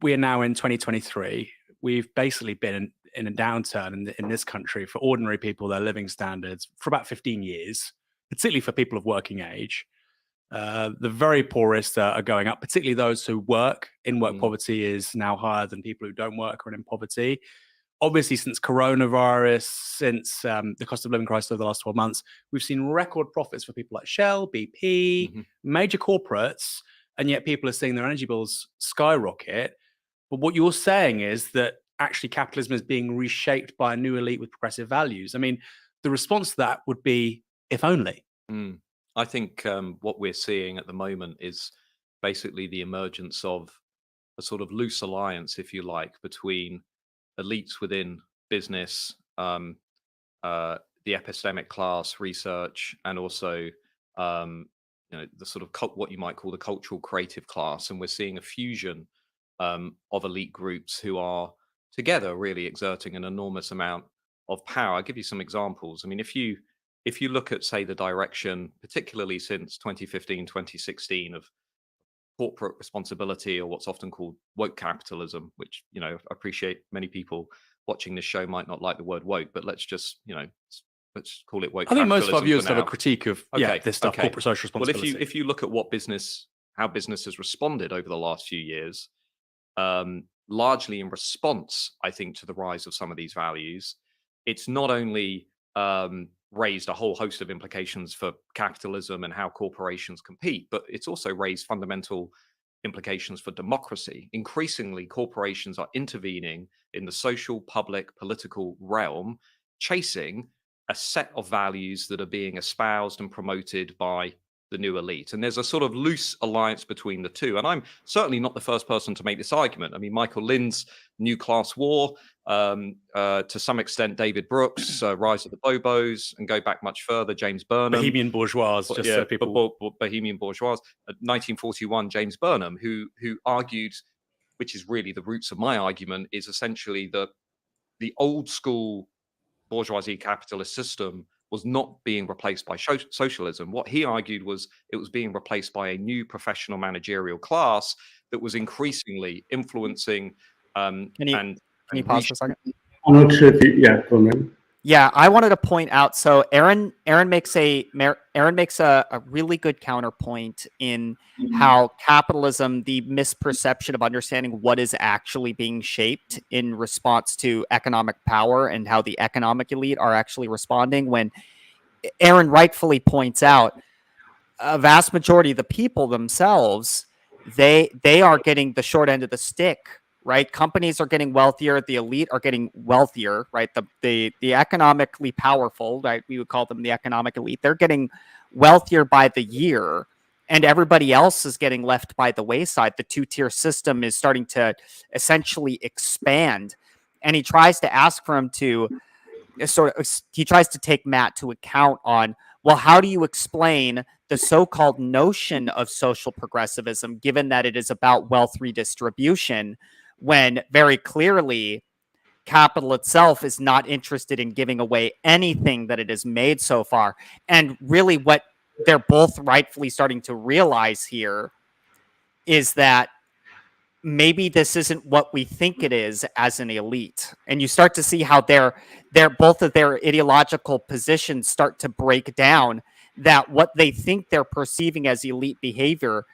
we are now in 2023. We've basically been in a downturn in this country for ordinary people, their living standards, for about 15 years, particularly for people of working age. The very poorest are going up, particularly those who work. In-work poverty is now higher than people who don't work or are in poverty. Obviously, since coronavirus, since the cost of living crisis over the last 12 months, we've seen record profits for people like Shell, BP, major corporates, and yet people are seeing their energy bills skyrocket. But what you're saying is that actually capitalism is being reshaped by a new elite with progressive values. I mean, the response to that would be, if only. I think what we're seeing at the moment is basically the emergence of a sort of loose alliance, if you like, between elites within business, the epistemic class, research, and also the sort of what you might call the cultural creative class. And we're seeing a fusion of elite groups who are together really exerting an enormous amount of power. I'll give you some examples. I mean, if you look at, say, the direction, particularly since 2015, 2016, of corporate responsibility, or what's often called woke capitalism, which, I appreciate many people watching this show might not like the word woke, but let's just, let's call it woke. I think most of our viewers have a critique of this stuff, corporate social responsibility. Well, if you look at how business has responded over the last few years, largely in response, I think, to the rise of some of these values, it's not only raised a whole host of implications for capitalism and how corporations compete, but it's also raised fundamental implications for democracy. Increasingly, corporations are intervening in the social, public, political realm, chasing a set of values that are being espoused and promoted by the new elite. And there's a sort of loose alliance between the two. And I'm certainly not the first person to make this argument. I mean, Michael Lind's New Class War, to some extent, David Brooks, Rise of the Bobos, and go back much further, James Burnham. Bohemian Bourgeois, just so people... Bohemian Bourgeois, 1941, James Burnham, who argued, which is really the roots of my argument, is essentially the old school bourgeoisie capitalist system was not being replaced by socialism. What he argued was it was being replaced by a new professional managerial class that was increasingly influencing. Can you pause for a second? I'm not sure if go on. Yeah, I wanted to point out. So Aaron makes a really good counterpoint in how capitalism, the misperception of understanding what is actually being shaped in response to economic power, and how the economic elite are actually responding. When Aaron rightfully points out, a vast majority of the people themselves, they are getting the short end of the stick. Right, companies are getting wealthier. The elite are getting wealthier. Right, the economically powerful, right, we would call them the economic elite. They're getting wealthier by the year, and everybody else is getting left by the wayside. The two-tier system is starting to essentially expand, and he tries to ask for him to he tries to take Matt to account on, well, how do you explain the so-called notion of social progressivism, given that it is about wealth redistribution, when very clearly capital itself is not interested in giving away anything that it has made so far? And really what they're both rightfully starting to realize here is that maybe this isn't what we think it is as an elite. And you start to see how both of their ideological positions start to break down, that what they think they're perceiving as elite behavior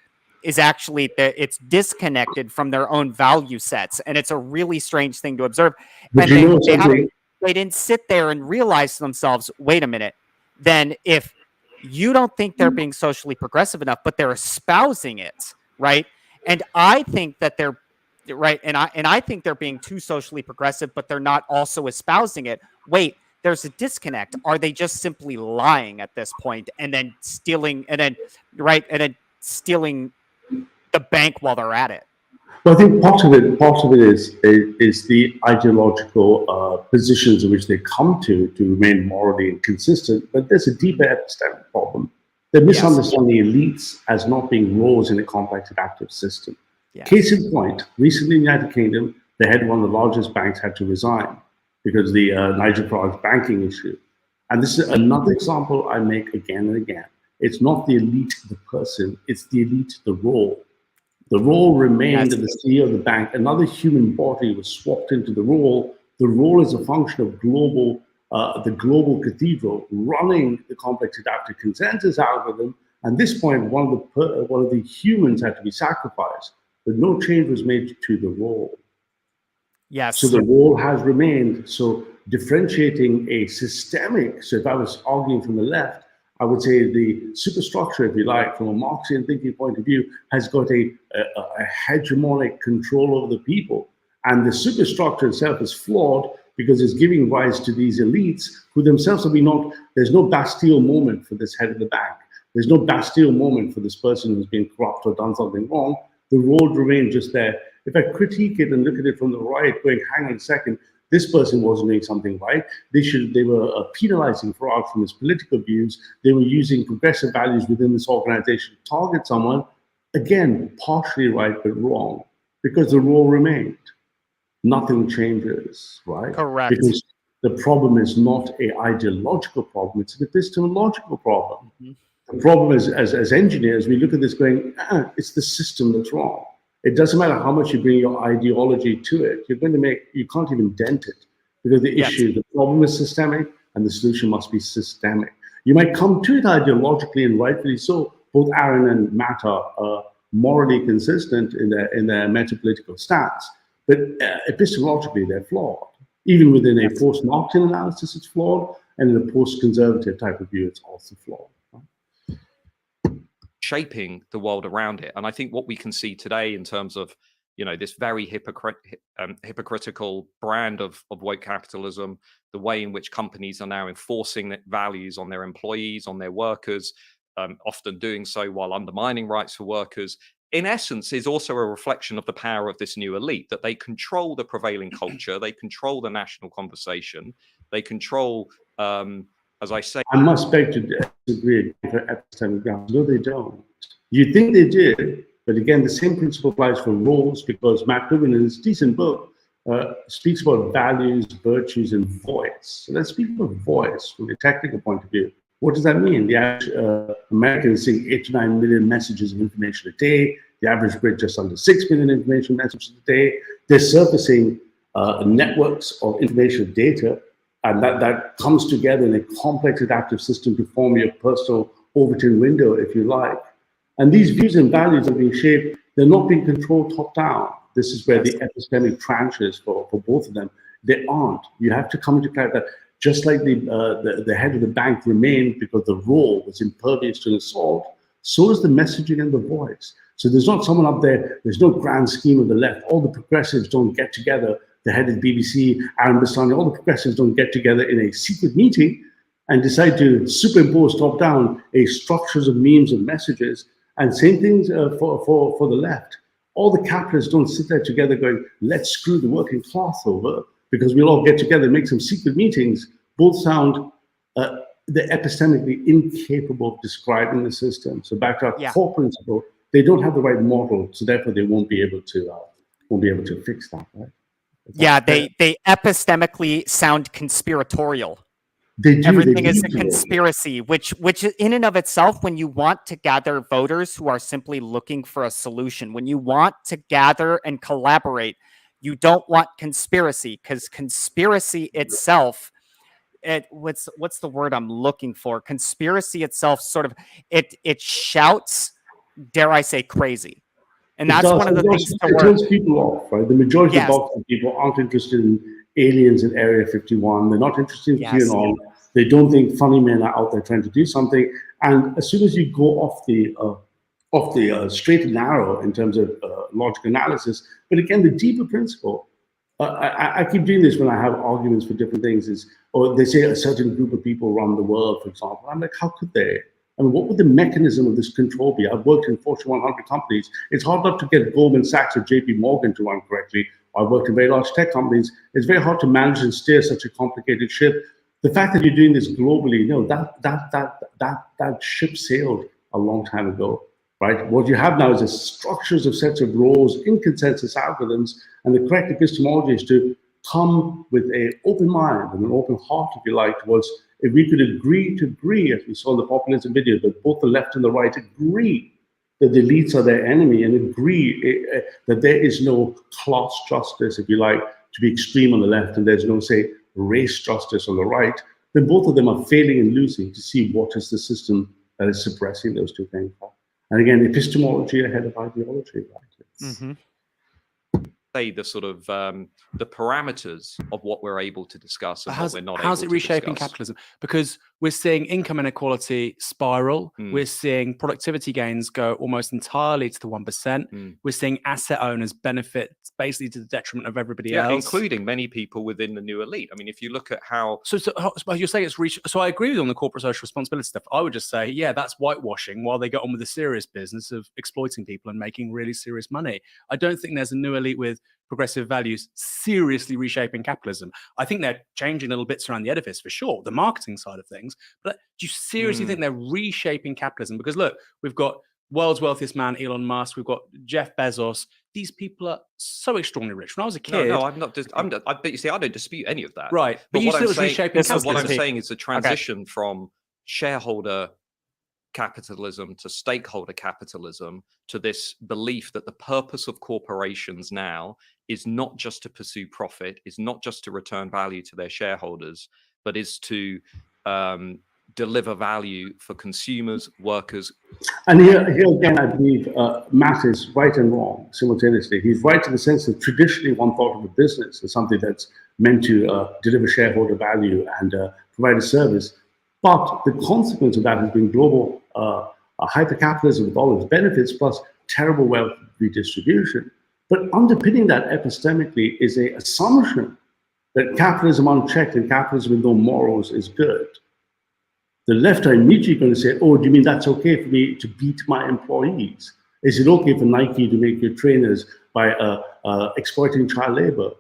is actually it's disconnected from their own value sets. And it's a really strange thing to observe. But and they didn't sit there and realize to themselves, wait a minute, then if you don't think they're being socially progressive enough, but they're espousing it, right? And I think that they're right, and I think they're being too socially progressive, but they're not also espousing it. Wait, there's a disconnect. Are they just simply lying at this point, and then stealing, and then stealing the bank while they're at it? Well, I think part of it is the ideological positions in which they come to remain morally consistent. But there's a deeper epistemic problem. They misunderstand the elites as not being roles in a complex adaptive system. Yes. Case in point, recently in the United Kingdom, the head of one of the largest banks had to resign because of the Niger Farage banking issue. And this is another example I make again and again. It's not the elite, the person, it's the elite, the role. The role remained at the CEO of the bank. Another human body was swapped into the role. The role is a function of the global cathedral running the complex adaptive consensus algorithm. At this point, one of the humans had to be sacrificed, but no change was made to the role. Yes. So the role has remained. So differentiating a systemic, so if I was arguing from the left, I would say the superstructure, if you like, from a Marxian thinking point of view, has got a hegemonic control over the people. And the superstructure itself is flawed because it's giving rise to these elites who themselves have been not, there's no Bastille moment for this head of the bank. There's no Bastille moment for this person who's been corrupt or done something wrong. The road remains just there. If I critique it and look at it from the right, going, hang on a second, this person wasn't doing something right. They were penalizing Farage from his political views. They were using progressive values within this organization to target someone. Again, partially right, but wrong, because the role remained. Nothing changes, right? Correct. Because the problem is not an ideological problem, it's an epistemological problem. The problem is, as engineers, we look at this going, it's the system that's wrong. It doesn't matter how much you bring your ideology to it. You can't even dent it, because the issue, the problem is systemic and the solution must be systemic. You might come to it ideologically, and rightfully so. Both Aaron and Matt are morally consistent in their metapolitical stance, but epistemologically they're flawed. Even within a post-Marxian analysis, it's flawed, and in a post-conservative type of view, it's also flawed. Shaping the world around it. And I think what we can see today in terms of, this very hypocritical brand of woke capitalism, the way in which companies are now enforcing values on their employees, on their workers, often doing so while undermining rights for workers, in essence, is also a reflection of the power of this new elite, that they control the prevailing culture, they control the national conversation, they control, as I say... I must beg to disagree for epistemic grounds. No, they don't. You think they did, but again, the same principle applies for roles, because Matt Goodwin, in his decent book, speaks about values, virtues, and voice. So let's speak about voice from a technical point of view. What does that mean? The average American is seeing 8 to 9 million messages of information a day. The average Brit just under 6 million information messages a day. They're surfacing networks of information data, and that comes together in a complex adaptive system to form your personal Overton window, if you like. And these views and values are being shaped. They're not being controlled top-down. This is where the epistemic tranches for both of them, they aren't. You have to come into clarity that just like the head of the bank remained because the role was impervious to an assault, so is the messaging and the voice. So there's not someone up there, there's no grand scheme of the left. All the progressives don't get together. The head of the BBC, Aaron Bastani, all the progressives don't get together in a secret meeting and decide to superimpose top-down a structures of memes and messages. And same things for the left. All the capitalists don't sit there together going, let's screw the working class over, because we'll all get together and make some secret meetings. Both sound they're epistemically incapable of describing the system. So back to our core principle, they don't have the right model, so therefore they won't be able to fix that, right? They epistemically sound conspiratorial. They do. Everything is a conspiracy, which in and of itself, when you want to gather voters who are simply looking for a solution, when you want to gather and collaborate, you don't want conspiracy, because conspiracy itself, what's the word I'm looking for? Conspiracy itself sort of, it shouts, dare I say, crazy. And that's one of the things it turns people off, right? The majority of people aren't interested in aliens in Area 51. They're not interested in QAnon. They don't think funny men are out there trying to do something. And as soon as you go off the straight and narrow in terms of logical analysis, but again, the deeper principle, I keep doing this when I have arguments for different things, or they say a certain group of people run the world, for example. I'm like, how could they? I mean, what would the mechanism of this control be? I've worked in Fortune 100 companies. It's hard enough to get Goldman Sachs or JP Morgan to run correctly. I've worked in very large tech companies. It's very hard to manage and steer such a complicated ship. The fact that you're doing this globally, that ship sailed a long time ago, right? What you have now is a structures of sets of roles in consensus algorithms, and the correct epistemology is to come with an open mind and an open heart, if you like, towards if we could agree to agree, as we saw in the populism video, that both the left and the right agree that the elites are their enemy and agree that there is no class justice, if you like, to be extreme on the left, and there's no, say, race justice on the right, then both of them are failing and losing to see what is the system that is suppressing those two things. And again, epistemology ahead of ideology. Right? Say the sort of the parameters of what we're able to discuss and what we're not able to discuss. How's it reshaping capitalism? Because we're seeing income inequality spiral. We're seeing productivity gains go almost entirely to the 1%. We're seeing asset owners benefit basically to the detriment of everybody else, including many people within the new elite. I mean, if you look at how so you're saying it's so I agree with you on the corporate social responsibility stuff. I would just say, yeah, that's whitewashing while they get on with the serious business of exploiting people and making really serious money. I don't think there's a new elite with progressive values seriously reshaping capitalism. I think they're changing little bits around the edifice for sure, the marketing side of things. But do you seriously think they're reshaping capitalism? Because look, we've got world's wealthiest man, Elon Musk. We've got Jeff Bezos. These people are so extraordinarily rich. When I was a kid, no, I'm not. But you see, I don't dispute any of that. Right, but you what still I'm saying, reshaping what I'm capitalism. saying is the transition from shareholder capitalism to stakeholder capitalism to this belief that the purpose of corporations now is not just to pursue profit, is not just to return value to their shareholders, but is to deliver value for consumers, workers. And here again, I believe Matt is right and wrong simultaneously. He's right in the sense that traditionally one thought of a business as something that's meant to deliver shareholder value and provide a service. But the consequence of that has been global hypercapitalism with all its benefits plus terrible wealth redistribution. But underpinning that epistemically is an assumption that capitalism unchecked and capitalism with no morals is good. The left are immediately going to say, oh, do you mean that's okay for me to beat my employees? Is it okay for Nike to make your trainers by exploiting child labor?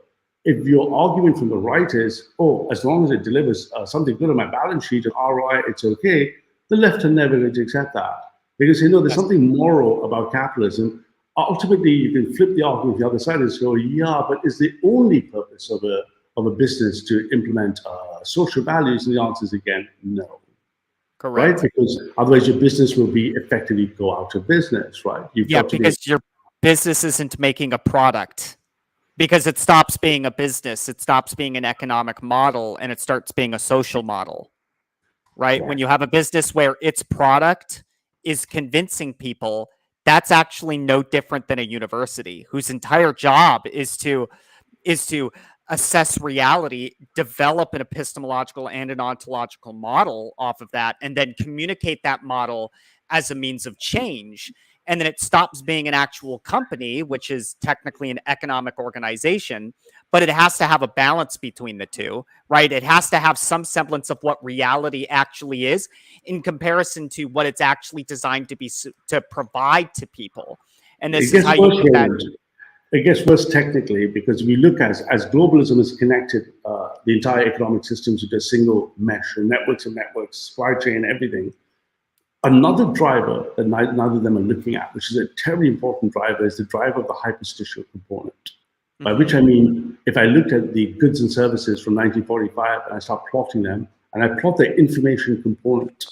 If your argument from the right is, oh, as long as it delivers something good on my balance sheet and ROI, it's okay, the left are never going to accept that. Because they know there's something moral about capitalism. Ultimately, you can flip the argument to the other side and say, oh, yeah, but is the only purpose of a business to implement social values? And the answer is, again, no. Correct. Right? Because otherwise your business will be effectively go out of business, right? Because your business isn't making a product. Because it stops being a business, it stops being an economic model, and it starts being a social model, right? Yeah. When you have a business where its product is convincing people, that's actually no different than a university whose entire job is to assess reality, develop an epistemological and an ontological model off of that, and then communicate that model as a means of change. And then it stops being an actual company, which is technically an economic organization, but it has to have a balance between the two, right? It has to have some semblance of what reality actually is in comparison to what it's actually designed to be, to provide to people. And this is how you do that. It gets worse technically because we look as globalism has connected the entire economic systems into a single mesh, and networks, supply chain, everything. Another driver that neither of them are looking at, which is a terribly important driver, is the driver of the hyperstitial component. By which I mean, if I looked at the goods and services from 1945 and I start plotting them, and I plot the information component,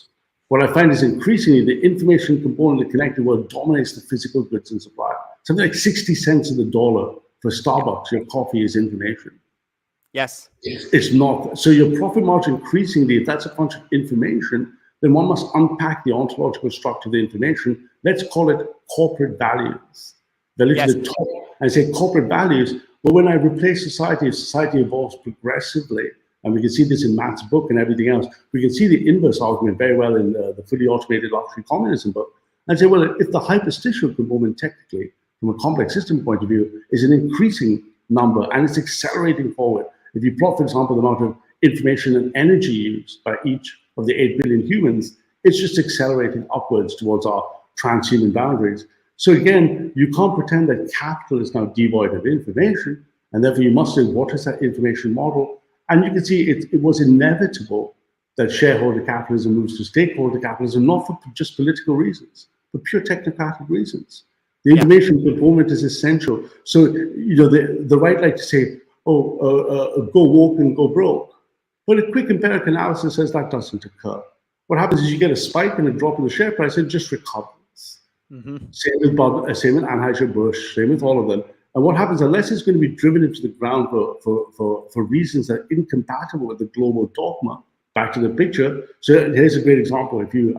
what I find is increasingly the information component, the connected world, dominates the physical goods and supply. Something like 60 cents of the dollar for Starbucks, your coffee is information. Yes. It's not. So your profit margin increasingly, if that's a bunch of information, then one must unpack the ontological structure of the information. Let's call it corporate values. They look at the top and say corporate values. Well, when I replace society, if society evolves progressively, and we can see this in Matt's book and everything else, we can see the inverse argument very well in the fully automated luxury communism book, and say, well, if the hyperstitial component technically, from a complex system point of view, is an increasing number and it's accelerating forward. If you plot, for example, the amount of information and energy used by each of the 8 billion humans, it's just accelerating upwards towards our transhuman boundaries. So again, you can't pretend that capital is now devoid of information, and therefore you must say, what is that information model? And you can see it was inevitable that shareholder capitalism moves to stakeholder capitalism, not for just political reasons, for pure technocratic reasons. The information component is essential. So, the right like to say, go woke and go broke. But a quick empirical analysis says that doesn't occur. What happens is you get a spike and a drop in the share price, it just recovers. Same with Anheuser-Busch, same with all of them. And what happens, unless it's going to be driven into the ground for reasons that are incompatible with the global dogma, back to the picture. So here's a great example. If you,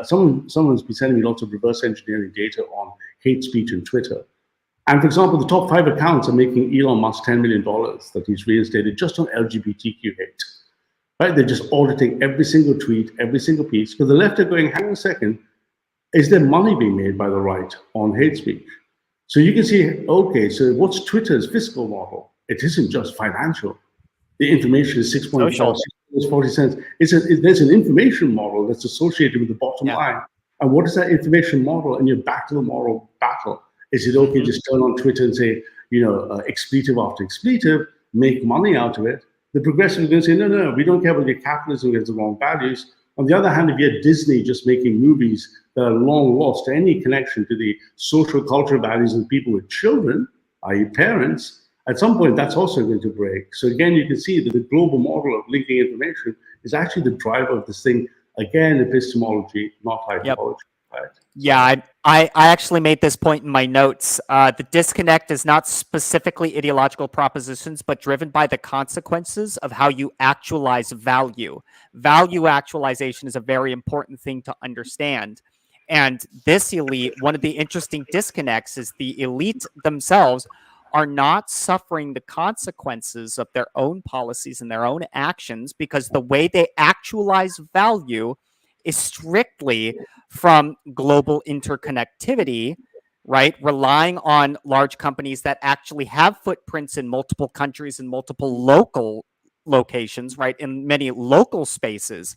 someone's been sending me lots of reverse engineering data on hate speech on Twitter. And for example, the top 5 accounts are making Elon Musk $10 million that he's reinstated just on LGBTQ hate. Right? They're just auditing every single tweet, every single piece, because the left are going, hang on a second, is there money being made by the right on hate speech? So you can see, okay, so what's Twitter's fiscal model? It isn't just financial. The information is 6.40 cents. There's an information model that's associated with the bottom line. And what is that information model? And you're back to the moral battle. Is it okay just turn on Twitter and say, expletive after expletive, make money out of it? The progressives are going to say, no, we don't care about your capitalism, it has the wrong values. On the other hand, if you had Disney just making movies that are long lost to any connection to the social cultural values of people with children, i.e. parents, at some point that's also going to break. So again, you can see that the global model of linking information is actually the driver of this thing. Again, epistemology, not ideology. Right? Yeah, I actually made this point in my notes. The disconnect is not specifically ideological propositions, but driven by the consequences of how you actualize value. Value actualization is a very important thing to understand. And this elite, one of the interesting disconnects is the elite themselves are not suffering the consequences of their own policies and their own actions, because the way they actualize value is strictly from global interconnectivity, right? Relying on large companies that actually have footprints in multiple countries and multiple local locations, right? In many local spaces.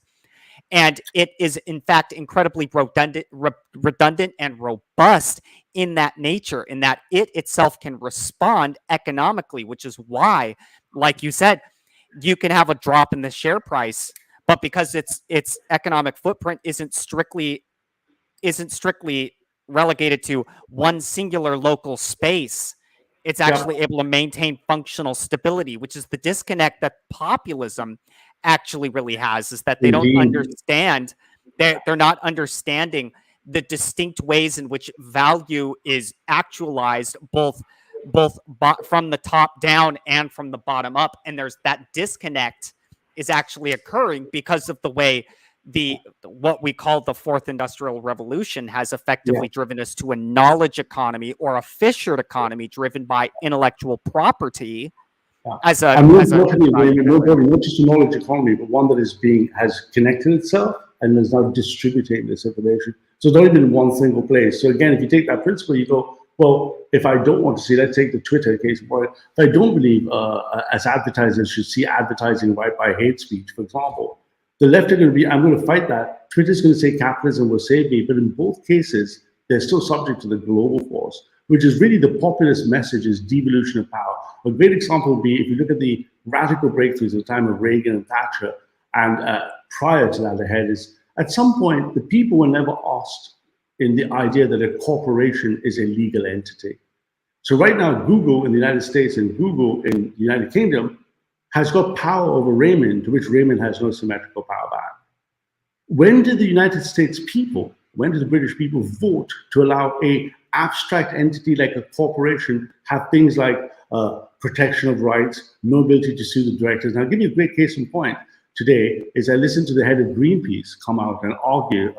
And it is, in fact, incredibly redundant and robust in that nature, in that it itself can respond economically, which is why, like you said, you can have a drop in the share price, but because its economic footprint isn't strictly relegated to one singular local space, it's actually able to maintain functional stability, which is the disconnect that populism actually really has, is that they don't understand, they're not understanding the distinct ways in which value is actualized both from the top down and from the bottom up. And there's that disconnect is actually occurring because of the way what we call the fourth industrial revolution has effectively driven us to a knowledge economy, or a fissured economy driven by intellectual property. Not just a knowledge economy, but one that has connected itself and is now distributing this information. So it's not even in one single place. So again, if you take that principle, you go, well, if I don't want to see, let's take the Twitter case for it. If I don't believe as advertisers should see advertising right by hate speech, for example, the left are going to be, I'm going to fight that. Twitter's going to say capitalism will save me. But in both cases, they're still subject to the global force, which is really the populist message, is devolution of power. A great example would be if you look at the radical breakthroughs at the time of Reagan and Thatcher, and prior to that ahead, is at some point, the people were never asked in the idea that a corporation is a legal entity. So right now, Google in the United States and Google in the United Kingdom has got power over Raymond, to which Raymond has no symmetrical power back. When did the United States people, when did the British people vote to allow a abstract entity like a corporation have things like protection of rights, no ability to sue the directors? And I'll give you a great case in point today is I listened to the head of Greenpeace come out and argue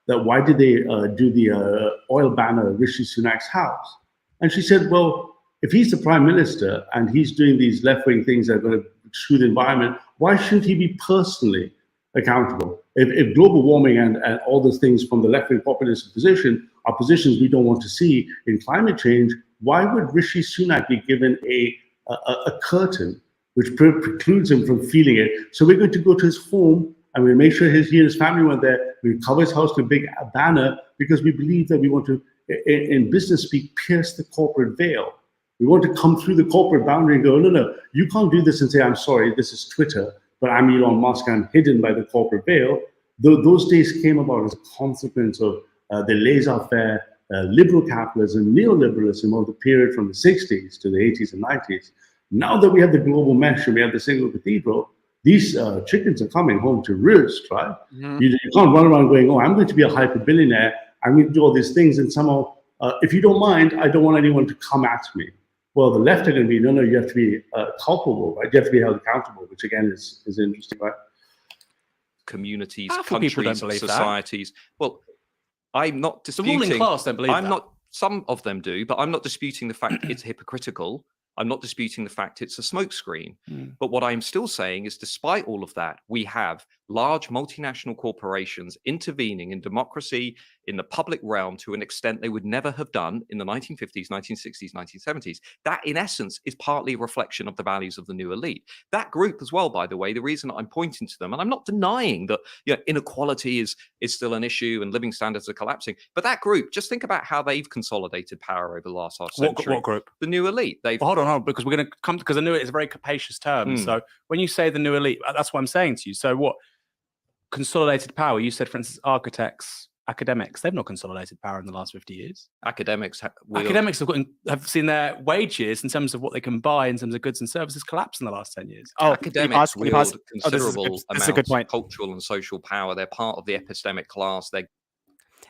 that why did they do the oil ban at Rishi Sunak's house? And she said, well, if he's the prime minister and he's doing these left-wing things that are going to screw the environment, why shouldn't he be personally accountable? If global warming and all those things from the left-wing populist position are positions we don't want to see in climate change, why would Rishi Sunak be given a curtain which precludes him from feeling it? So we're going to go to his home and we'll make sure he and his family went there. We'll cover his house with a big banner because we believe that we want to, in business speak, pierce the corporate veil. We want to come through the corporate boundary and go, no, you can't do this and say, I'm sorry, this is Twitter, but I'm Elon Musk, I'm hidden by the corporate veil. Those days came about as a consequence of the laissez-faire liberal capitalism, neoliberalism of the period from the 60s to the 80s and 90s. Now that we have the global mesh and we have the single cathedral, these chickens are coming home to roost, right? You can't run around going, oh, I'm going to be a hyper billionaire, I'm going to do all these things, and somehow, if you don't mind, I don't want anyone to come at me. Well, the left are going to be, no, you have to be culpable, right? You have to be held accountable, which again is interesting, right? Communities, Half people don't countries, believe societies. Well, I'm not disputing. The ruling class don't believe that. Some of them do, but I'm not disputing the fact it's hypocritical. I'm not disputing the fact it's a smokescreen. But what I'm still saying is, despite all of that, we have large multinational corporations intervening in democracy, in the public realm, to an extent they would never have done in the 1950s, 1960s, 1970s. That, in essence, is partly a reflection of the values of the new elite. That group as well, by the way, the reason I'm pointing to them, and I'm not denying that inequality is still an issue and living standards are collapsing, but that group, just think about how they've consolidated power over the last half century. What group? The new elite. Well, hold on, because we're going to come, because I knew it is a very capacious term. So when you say the new elite, that's what I'm saying to you. So what? Consolidated power. You said, for instance, architects, academics. They've not consolidated power in the last 50 years. Academics have seen their wages in terms of what they can buy in terms of goods and services collapse in the last 10 years. Academics wield considerable amounts of cultural and social power. They're part of the epistemic class.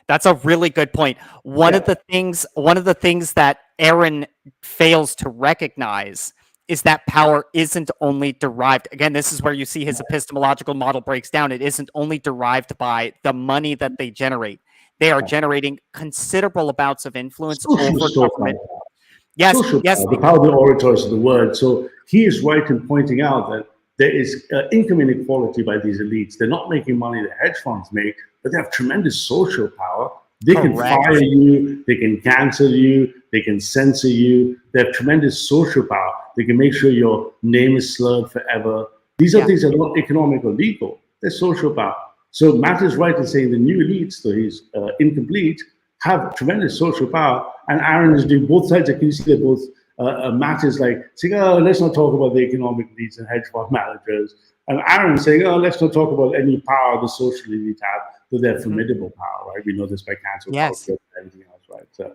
That's a really good point. One of the things that Aaron fails to recognize is that power isn't only derived. Again, this is where you see his epistemological model breaks down. It isn't only derived by the money that they generate. They are generating considerable amounts of influence over government. Yes, the power of the orators of the word. So he is right in pointing out that there is income inequality by these elites. They're not making money that hedge funds make, but they have tremendous social power. They can fire you, they can cancel you, they can censor you. They have tremendous social power. They can make sure your name is slurred forever. These are things that are not economic or legal. They're social power. So Matt is right in saying the new elites, though he's incomplete, have tremendous social power. And Aaron is doing both sides. Can you see that both Matt is like saying, oh, let's not talk about the economic elites and hedge fund managers. And Aaron saying, oh, let's not talk about any power the social elite have, though they're formidable power, right? We know this by cancel culture and everything else, right? So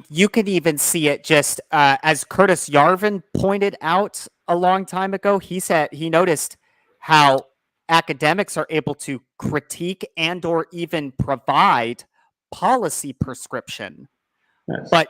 you can even see it just as Curtis Yarvin pointed out a long time ago. He said he noticed how academics are able to critique and or even provide policy prescription, but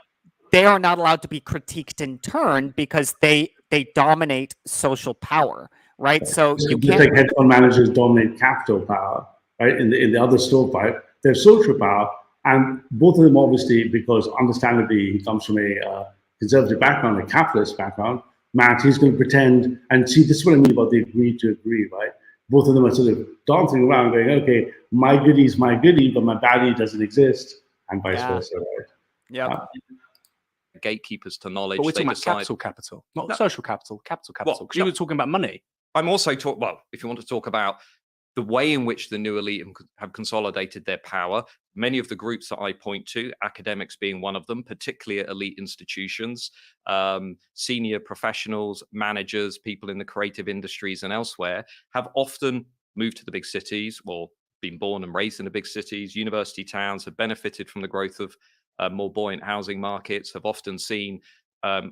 they are not allowed to be critiqued in turn because they dominate social power, right? So you can't, like hedge fund managers dominate capital power, right? In the other stovepipe, there's social power, and both of them obviously, because understandably he comes from a conservative background, a capitalist background. Matt, he's going to pretend, and see, this is what I mean about the agree to agree, right? Both of them are sort of dancing around going, okay, my goodie's my goodie, but my baddie doesn't exist, and vice versa, right? Yeah. Gatekeepers to knowledge. But we're talking about capital, not social capital, capital. Because you were talking about money. I'm also if you want to talk about the way in which the new elite have consolidated their power, many of the groups that I point to, academics being one of them, particularly at elite institutions, senior professionals, managers, people in the creative industries and elsewhere, have often moved to the big cities, or been born and raised in the big cities. University towns have benefited from the growth of more buoyant housing markets, have often seen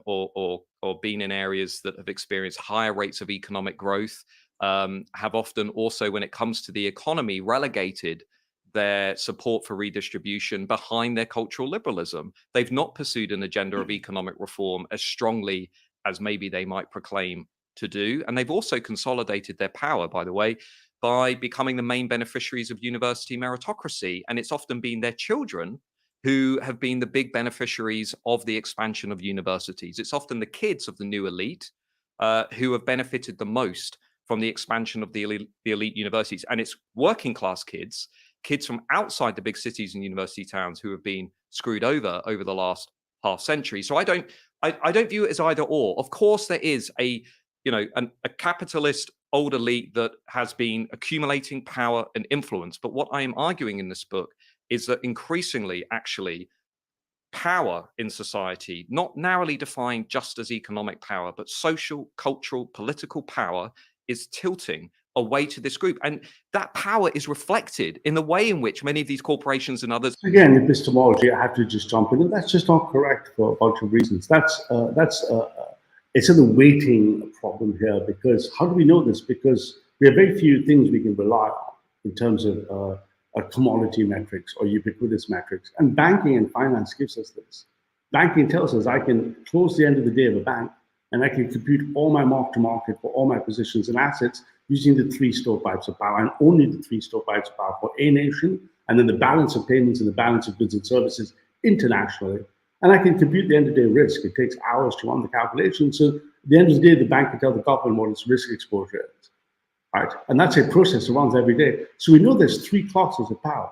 or been in areas that have experienced higher rates of economic growth, have often also, when it comes to the economy, relegated their support for redistribution behind their cultural liberalism. They've not pursued an agenda of economic reform as strongly as maybe they might proclaim to do. And they've also consolidated their power, by the way, by becoming the main beneficiaries of university meritocracy. And it's often been their children who have been the big beneficiaries of the expansion of universities. It's often the kids of the new elite who have benefited the most from the expansion of the elite universities. And it's working class kids from outside the big cities and university towns who have been screwed over the last half century. So I don't view it as either or. Of course, there is a capitalist old elite that has been accumulating power and influence. But what I am arguing in this book is that increasingly, actually, power in society, not narrowly defined just as economic power, but social, cultural, political power, is tilting away to this group. And that power is reflected in the way in which many of these corporations and others. Again, epistemology, I have to just jump in. That's just not correct for a bunch of reasons. It's a weighting problem here, because how do we know this? Because we have very few things we can rely on in terms of commodity metrics or ubiquitous metrics. And banking and finance gives us this. Banking tells us I can close the end of the day of a bank and I can compute all my mark-to-market for all my positions and assets using the 3 stovepipes of power, and only the 3 stovepipes of power for a nation, and then the balance of payments and the balance of goods and services internationally. And I can compute the end-of-day risk. It takes hours to run the calculation. So at the end of the day, the bank can tell the government what its risk exposure is, right? And that's a process that runs every day. So we know there's 3 classes of power,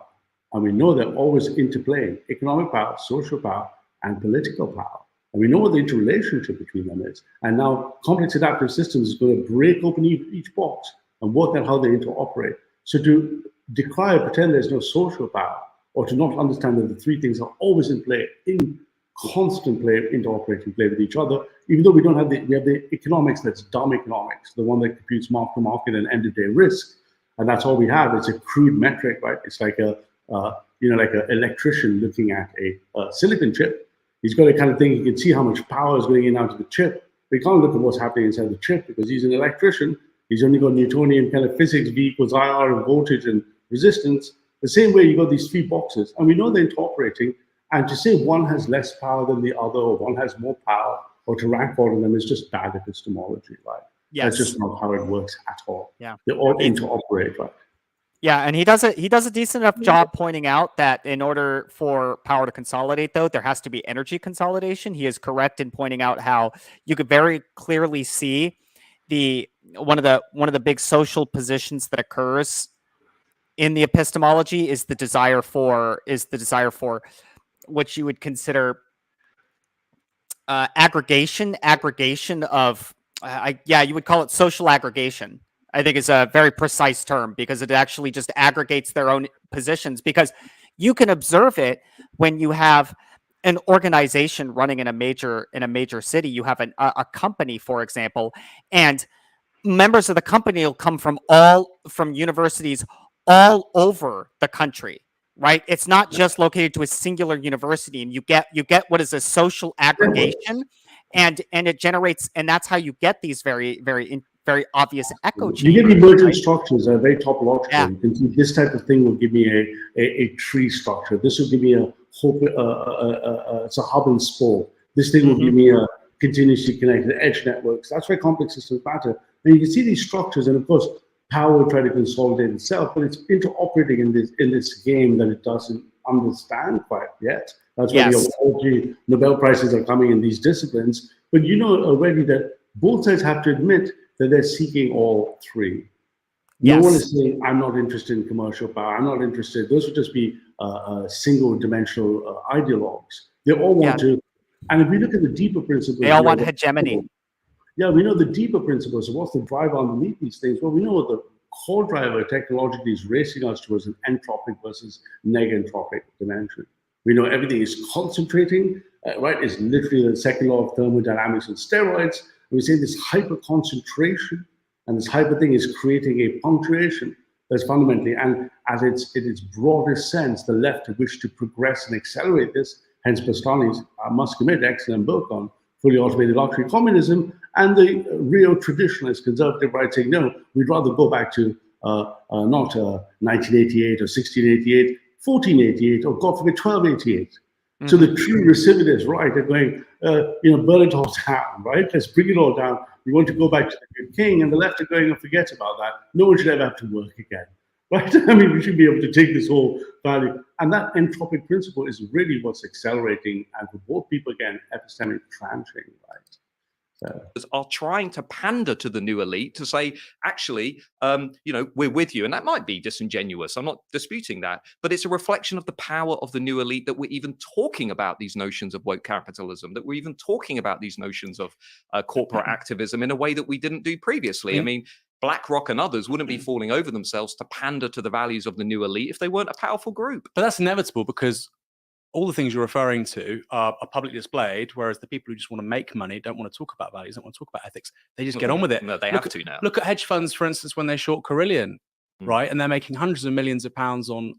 and we know they're always interplaying: economic power, social power, and political power. And we know what the interrelationship between them is. And now complex adaptive systems is going to break open each box and work out how they interoperate. So to decry or pretend there's no social power, or to not understand that the 3 things are always in play, in constant play, interoperating play with each other, even though we don't have we have the economics that's dumb economics, the one that computes mark-to-market and end-of-day risk. And that's all we have. It's a crude metric, right? It's like like an electrician looking at a silicon chip. He's got a kind of thing, he can see how much power is going in and out of the chip. But he can't look at what's happening inside the chip because he's an electrician. He's only got Newtonian kind of physics, V equals IR, and voltage and resistance. The same way you got these 3 boxes, and we know they're interoperating. And to say one has less power than the other, or one has more power, or to rank order them is just bad epistemology, right? Yes. That's just not how it works at all. Yeah. They all interoperate, right? Yeah, and he does a decent enough job pointing out that in order for power to consolidate, though, there has to be energy consolidation. He is correct in pointing out how you could very clearly see one of the big social positions that occurs in the epistemology is the desire for what you would consider aggregation of you would call it social aggregation. I think is a very precise term, because it actually just aggregates their own positions, because you can observe it when you have an organization running in a major city. You have a company, for example, and members of the company will come from universities all over the country, right? It's not just located to a singular university, and you get what is a social aggregation, and it generates, and that's how you get these very obvious echo chambers. You get emergent structures that are very topological. Yeah. You can see this type of thing will give me a tree structure. This will give me it's a hub and spoke. This thing will give me a continuously connected edge networks. That's why complex systems matter. And you can see these structures, and of course, power will try to consolidate itself, but it's interoperating in this game that it doesn't understand quite yet. That's why the Nobel Prizes are coming in these disciplines. But you know already that both sides have to admit that they're seeking all 3. No one is saying, I'm not interested in commercial power, I'm not interested. Those would just be single-dimensional ideologues. They all want to, and if we look at the deeper principles, they all want hegemony. Yeah, we know the deeper principles. So what's the driver underneath these things? Well, we know what the core driver technologically is racing us towards an entropic versus negentropic dimension. We know everything is concentrating, right? It's literally the second law of thermodynamics on steroids. And we say this hyper concentration and this hyper thing is creating a punctuation that's fundamentally, and at its broadest sense, the left wish to progress and accelerate this. Hence Bastani's, I must commit, excellent book on fully automated luxury communism, and the real traditionalist conservative right saying, no, we'd rather go back to not 1988 or 1688, 1488, or God forbid, 1288. So the true recidivist right are going, burn it all down, right? Let's bring it all down. We want to go back to the good king, and the left are going, forget about that. No one should ever have to work again, right? I mean, we should be able to take this whole value. And that entropic principle is really what's accelerating, and for both people, again, epistemic tranching, right? Are trying to pander to the new elite to say, actually, we're with you. And that might be disingenuous. I'm not disputing that. But it's a reflection of the power of the new elite that we're even talking about these notions of woke capitalism, that we're even talking about these notions of corporate activism in a way that we didn't do previously. I mean, BlackRock and others wouldn't be falling over themselves to pander to the values of the new elite if they weren't a powerful group. But that's inevitable, because all the things you're referring to are publicly displayed, whereas the people who just want to make money don't want to talk about values, don't want to talk about ethics. They just get on with it. No, they have to now. Look at hedge funds, for instance, when they short Carillion, right? And they're making hundreds of millions of pounds on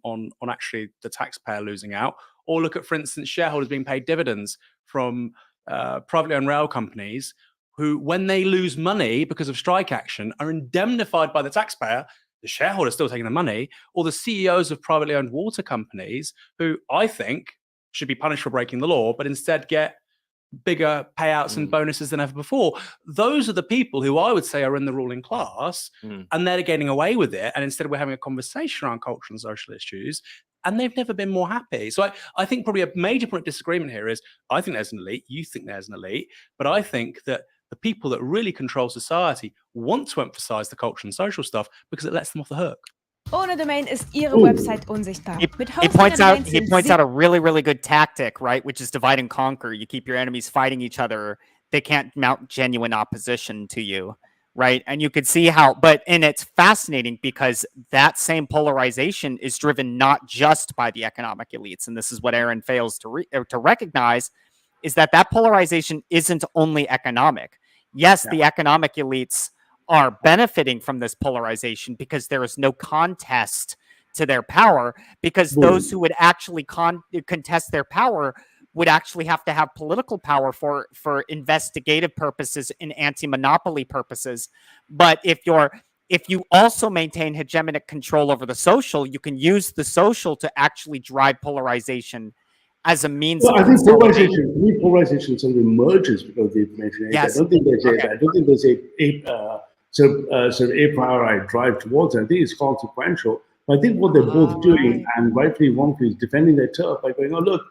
actually the taxpayer losing out. Or look at, for instance, shareholders being paid dividends from privately owned rail companies who, when they lose money because of strike action, are indemnified by the taxpayer. The shareholder's still taking the money. Or the CEOs of privately owned water companies who I think should be punished for breaking the law, but instead get bigger payouts and bonuses than ever before. Those are the people who I would say are in the ruling class, and they're getting away with it. And instead we're having a conversation around cultural and social issues, and they've never been more happy. So I think probably a major point of disagreement here is, I think there's an elite, you think there's an elite, but I think that the people that really control society want to emphasize the cultural and social stuff because it lets them off the hook. Ohne Domain ist Ihre Website unsichtbar. He points out a really, really good tactic, right? Which is divide and conquer. You keep your enemies fighting each other. They can't mount genuine opposition to you, right? And you could see how, and it's fascinating because that same polarization is driven not just by the economic elites. And this is what Aaron fails to recognize, is that polarization isn't only economic. Yes, the economic elites are benefiting from this polarization because there is no contest to their power, because those who would actually contest their power would actually have to have political power for investigative purposes and anti-monopoly purposes. But if you also maintain hegemonic control over the social, you can use the social to actually drive polarization as a means of I think polarization sort of emerges because of the information age. Yes. I don't think there's sort of a priori drive towards it. I think it's consequential. But I think what they're both doing, and rightfully wrongfully, is defending their turf by going, oh, look,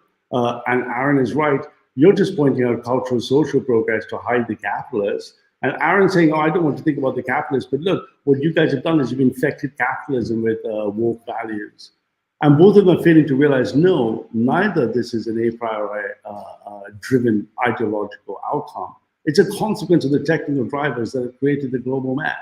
and Aaron is right, you're just pointing out cultural social progress to hide the capitalists. And Aaron's saying, oh, I don't want to think about the capitalists, but look, what you guys have done is you've infected capitalism with woke values. And both of them are failing to realize, no, neither this is an a priori driven ideological outcome. It's a consequence of the technical drivers that have created the global match.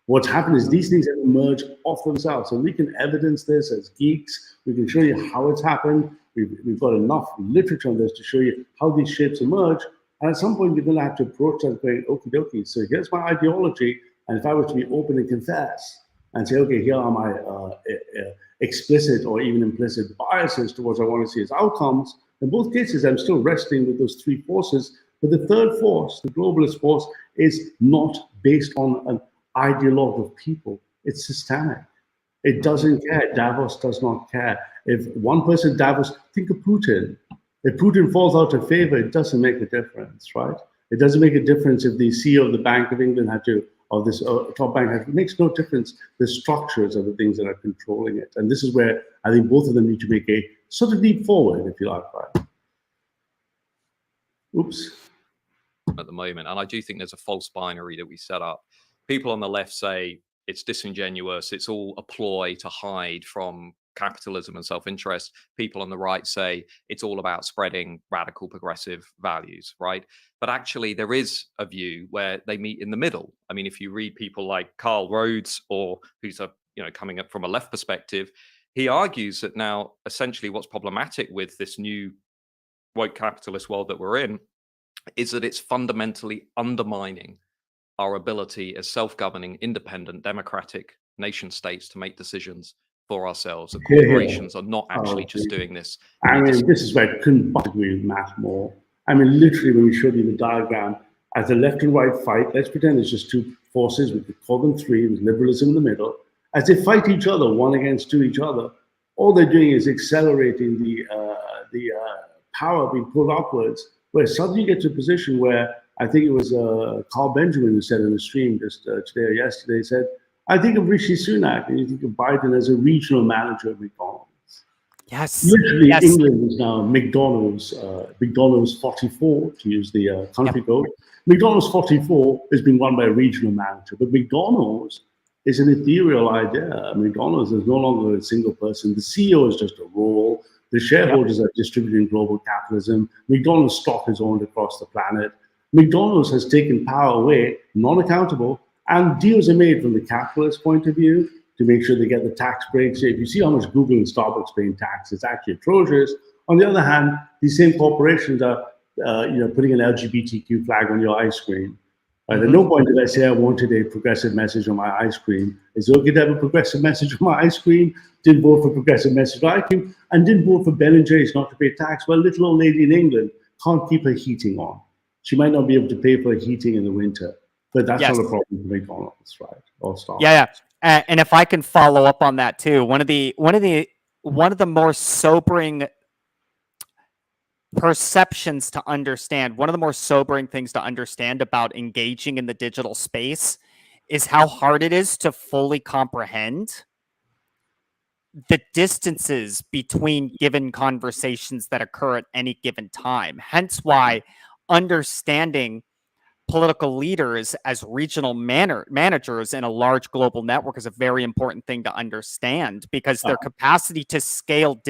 What's happened is these things have emerged off themselves. So we can evidence this as geeks. We can show you how it's happened. We've got enough literature on this to show you how these shapes emerge. And at some point, you're going to have to approach that going, okie dokie, so here's my ideology. And if I were to be open and confess and say, okay, here are my explicit or even implicit biases towards what I want to see as outcomes, in both cases, I'm still wrestling with those three forces. But the third force, the globalist force, is not based on an ideologue of people. It's systemic. It doesn't care. Davos does not care. If one person Davos, think of Putin. If Putin falls out of favor, it doesn't make a difference, right? It doesn't make a difference if the CEO of the Bank of England had to, or this top bank had to. It makes no difference. The structures are the things that are controlling it. And this is where I think both of them need to make a sort of leap forward, if you like, right? Oops. At the moment, and I do think there's a false binary that we set up. People on the left say it's disingenuous, it's all a ploy to hide from capitalism and self-interest. People on the right say it's all about spreading radical progressive values, right? But actually there is a view where they meet in the middle. I mean, if you read people like Carl Rhodes, or who's coming up from a left perspective, he argues that now essentially what's problematic with this new woke capitalist world that we're in is that it's fundamentally undermining our ability as self-governing, independent, democratic nation states to make decisions for ourselves. The corporations are not actually just doing this. I mean, this is where I couldn't agree with Matt more. I mean, literally, when we showed you the diagram, as the left and right fight, let's pretend there's just two forces, we could call them three, with liberalism in the middle. As they fight each other, one against each other, all they're doing is accelerating the power being pulled upwards, where suddenly you get to a position where I think it was Carl Benjamin who said in the stream just today or yesterday, said, I think of Rishi Sunak and you think of Biden as a regional manager of McDonald's. Yes. Literally, yes. England is now McDonald's 44, to use the country code. McDonald's 44 is being run by a regional manager, but McDonald's is an ethereal idea. McDonald's is no longer a single person. The CEO is just a role. The shareholders are distributing global capitalism. McDonald's stock is owned across the planet. McDonald's has taken power away, non-accountable, and deals are made from the capitalist point of view to make sure they get the tax breaks. If you see how much Google and Starbucks pay in tax, it's actually atrocious. On the other hand, these same corporations are, putting an LGBTQ flag on your ice cream. Right? At no point did I say I wanted a progressive message on my ice cream. Is it okay to have a progressive message on my ice cream? Didn't vote for progressive message on ice cream, and didn't vote for Ben & Jerry's not to pay tax. Well, little old lady in England can't keep her heating on. She might not be able to pay for her heating in the winter, but that's not a problem for McDonald's, right? Or Starbucks. Yeah. And if I can follow up on that too, one of the more sobering perceptions to understand, one of the more sobering things to understand about engaging in the digital space is how hard it is to fully comprehend the distances between given conversations that occur at any given time. Hence why understanding political leaders as regional managers in a large global network is a very important thing to understand, because their capacity to scale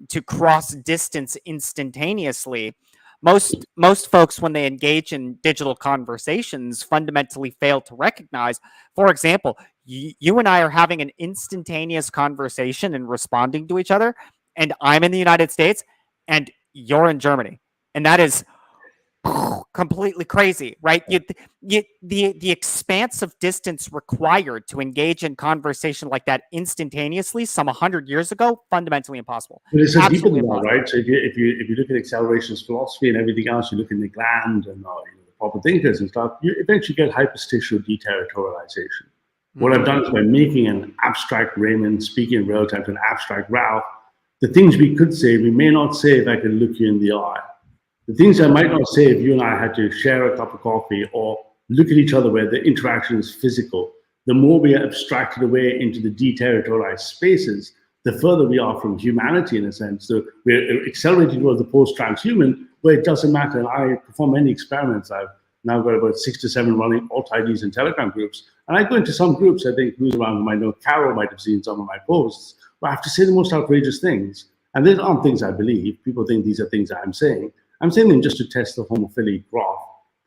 to cross distance instantaneously. Most folks, when they engage in digital conversations, fundamentally fail to recognize. For example, you and I are having an instantaneous conversation and responding to each other, and I'm in the United States and you're in Germany, and that is completely crazy, right? The expanse of distance required to engage in conversation like that instantaneously, some 100 years ago, fundamentally impossible. But it's a deeper than that, right? So if you look at accelerationist philosophy and everything else, you look at Nick Land and the proper thinkers and stuff, you eventually get hyperstitial deterritorialization. What I've done is, by making an abstract Raymond speaking in real time to an abstract Ralph, the things we could say, we may not say if I could look you in the eye. The things I might not say if you and I had to share a cup of coffee or look at each other where the interaction is physical, the more we are abstracted away into the deterritorialized spaces, the further we are from humanity, in a sense. So we're accelerating towards the post-transhuman, where it doesn't matter. And I perform many experiments. I've now got about 6 to 7 running alt-IDs and Telegram groups. And I go into some groups, I think who's around whom I know Carol might have seen some of my posts, where I have to say the most outrageous things. And these aren't things I believe. People think these are things I'm saying. I'm saying them just to test the homophilic graph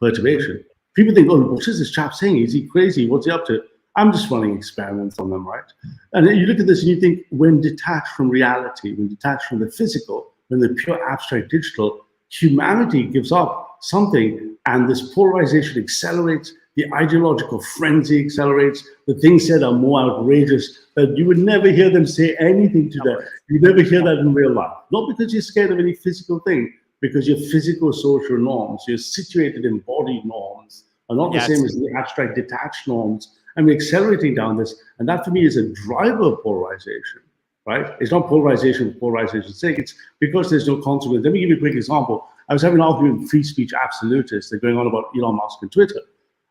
perturbation. People think, oh, what is this chap saying? Is he crazy? What's he up to? I'm just running experiments on them, right? And you look at this and you think, when detached from reality, when detached from the physical, when the pure abstract digital, humanity gives up something, and this polarization accelerates, the ideological frenzy accelerates, the things said are more outrageous, that you would never hear them say anything to that. You never hear that in real life. Not because you're scared of any physical thing, because your physical social norms, your situated embodied norms, are not the same as the abstract detached norms. And we're accelerating down this. And that, for me, is a driver of polarization, right? It's not polarization for polarization's sake. It's because there's no consequence. Let me give you a quick example. I was having an argument with free speech absolutists. They're going on about Elon Musk and Twitter.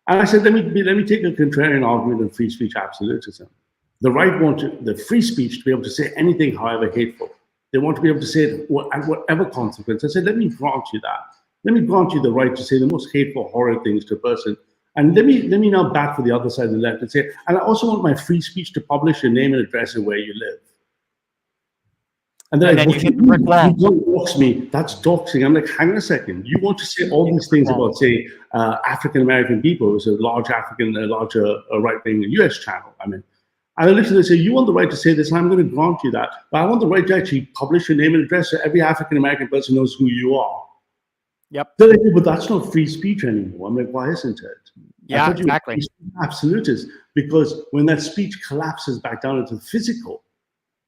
And I said, let me take a contrarian argument on free speech absolutism. The right want the free speech to be able to say anything, however hateful. They want to be able to say it at whatever consequence. I said, let me grant you that. Let me grant you the right to say the most hateful, horrid things to a person. And let me now back for the other side of the left and say, and I also want my free speech to publish your name and address and where you live. And then you don't dox me. That's doxing. I'm like, hang on a second. You want to say all these things about, say, African-American people. It's a large right-wing US channel. I mean, and I literally say, you want the right to say this, and I'm going to grant you that. But I want the right to actually publish your name and address so every African-American person knows who you are. Yep. But that's not free speech anymore. I'm like, why isn't it? Yeah, exactly. Absolutist, because when that speech collapses back down into the physical,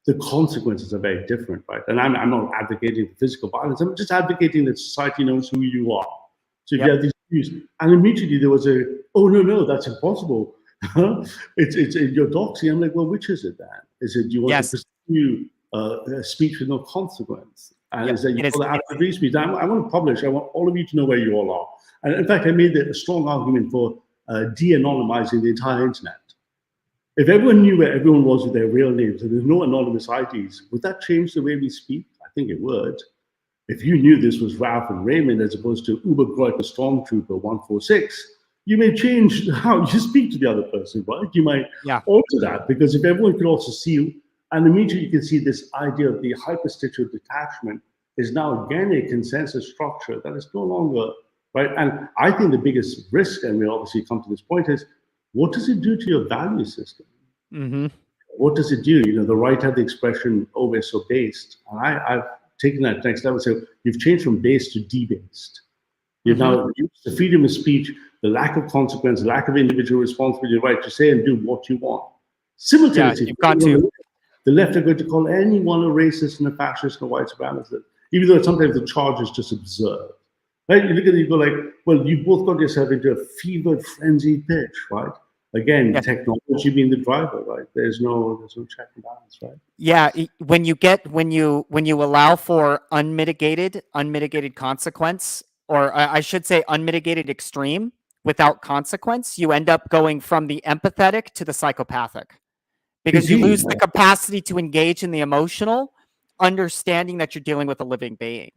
the consequences are very different, right? And I'm not advocating for physical violence. I'm just advocating that society knows who you are. So if you have these views, and immediately there was oh no, that's impossible. it's you're doxing. I'm like, well, which is it then? Is it you want to pursue a speech with no consequence? And is that you call it free speech? I want to publish. I want all of you to know where you all are. And in fact, I made a strong argument for de-anonymizing the entire internet. If everyone knew where everyone was with their real names and there's no anonymous IDs, would that change the way we speak? I think it would. If you knew this was Ralph and Raymond as opposed to Uberkreuter Stormtrooper 146, you may change how you speak to the other person, right? You might alter that, because if everyone could also see you, and immediately you can see this idea of the hyperstitial detachment is now again a consensus structure that is no longer, right? And I think the biggest risk, and we'll obviously come to this point, is what does it do to your value system? What does it do? The right had the expression, oh, we're so based. And taken that next level. So you've changed from based to debased. You've now used the freedom of speech, the lack of consequence, the lack of individual responsibility, the right to say and do what you want. Simultaneously, you've gone to the left are going to call anyone a racist and a fascist and a white supremacist, even though sometimes the charge is just absurd. Right? You look at it, you go like, well, you both got yourself into a fevered, frenzied pitch, right? Again, technology being the driver, right? There's no check and balance, right? Yeah, when you allow for unmitigated consequence, or I should say unmitigated extreme without consequence, you end up going from the empathetic to the psychopathic, because you lose the capacity to engage in the emotional, understanding that you're dealing with a living being.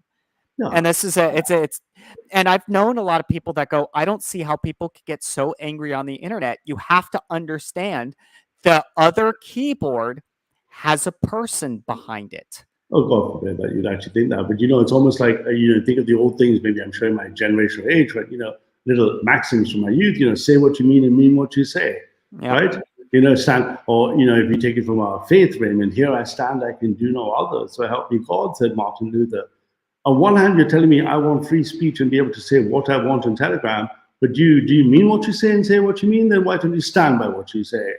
Yeah. And this is and I've known a lot of people that go, I don't see how people could get so angry on the internet. You have to understand the other keyboard has a person behind it. Oh, God forbid that you'd actually think that. But, it's almost like, think of the old things, maybe I'm showing my generational age, right? Little maxims from my youth, say what you mean and mean what you say, right? Stand, or, if you take it from our faith realm, and here I stand, I can do no other. So help me God, said Martin Luther. On one hand, you're telling me I want free speech and be able to say what I want on Telegram, but do you mean what you say and say what you mean? Then why don't you stand by what you say?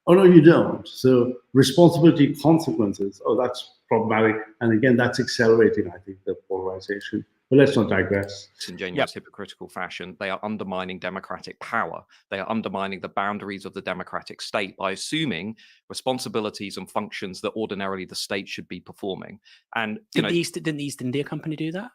Oh, no, you don't. So responsibility, consequences, that's problematic. And again, that's accelerating, I think, the polarization. But let's not digress. Disingenuous, hypocritical fashion. They are undermining democratic power. They are undermining the boundaries of the democratic state by assuming responsibilities and functions that ordinarily the state should be performing. And didn't the East India Company do that?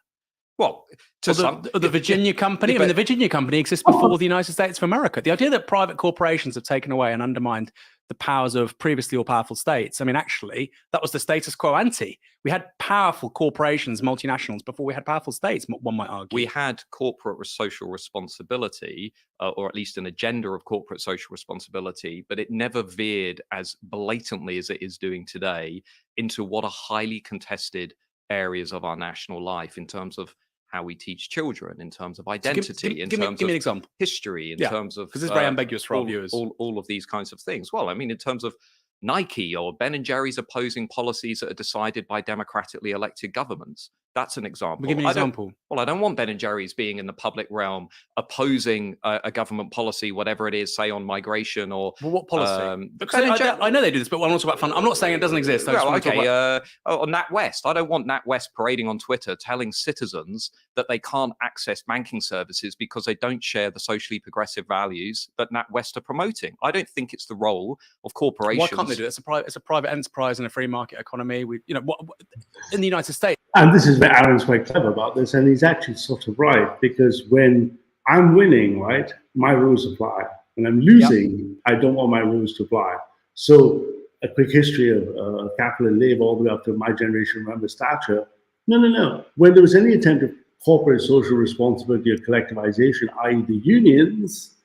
Well, the Virginia Company. I mean, the Virginia Company exists before the United States of America. The idea that private corporations have taken away and undermined the powers of previously all-powerful states. I mean, actually, that was the status quo ante. We had powerful corporations, multinationals, before we had powerful states, one might argue. We had corporate social responsibility, or at least an agenda of corporate social responsibility, but it never veered as blatantly as it is doing today into what are highly contested areas of our national life in terms of how we teach children, in terms of identity, in terms of an example. History, in terms of because it's very ambiguous for our viewers. All of these kinds of things. Well, I mean, in terms of Nike or Ben & Jerry's opposing policies that are decided by democratically elected governments. That's an example. Give me an example. I don't want Ben & Jerry's being in the public realm opposing a government policy, whatever it is, say on migration or... Well, what policy? I know they do this, but I'm not talking about fun. I'm not saying it doesn't exist. On NatWest. I don't want NatWest parading on Twitter telling citizens that they can't access banking services because they don't share the socially progressive values that NatWest are promoting. I don't think it's the role of corporations. Why can't they do it? It's a private enterprise in a free market economy. In the United States. And this is where Aaron's quite clever about this, and he's actually sort of right, because when I'm winning, right, my rules apply. When I'm losing, I don't want my rules to apply. So a quick history of capital and labor all the way up to my generation, remembers Thatcher. No. When there was any attempt of corporate social responsibility or collectivization, i.e. the unions,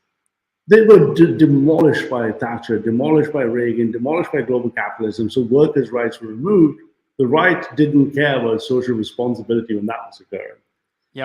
they were demolished by Thatcher, demolished by Reagan, demolished by global capitalism. So workers' rights were removed. The right didn't care about social responsibility when that was occurring.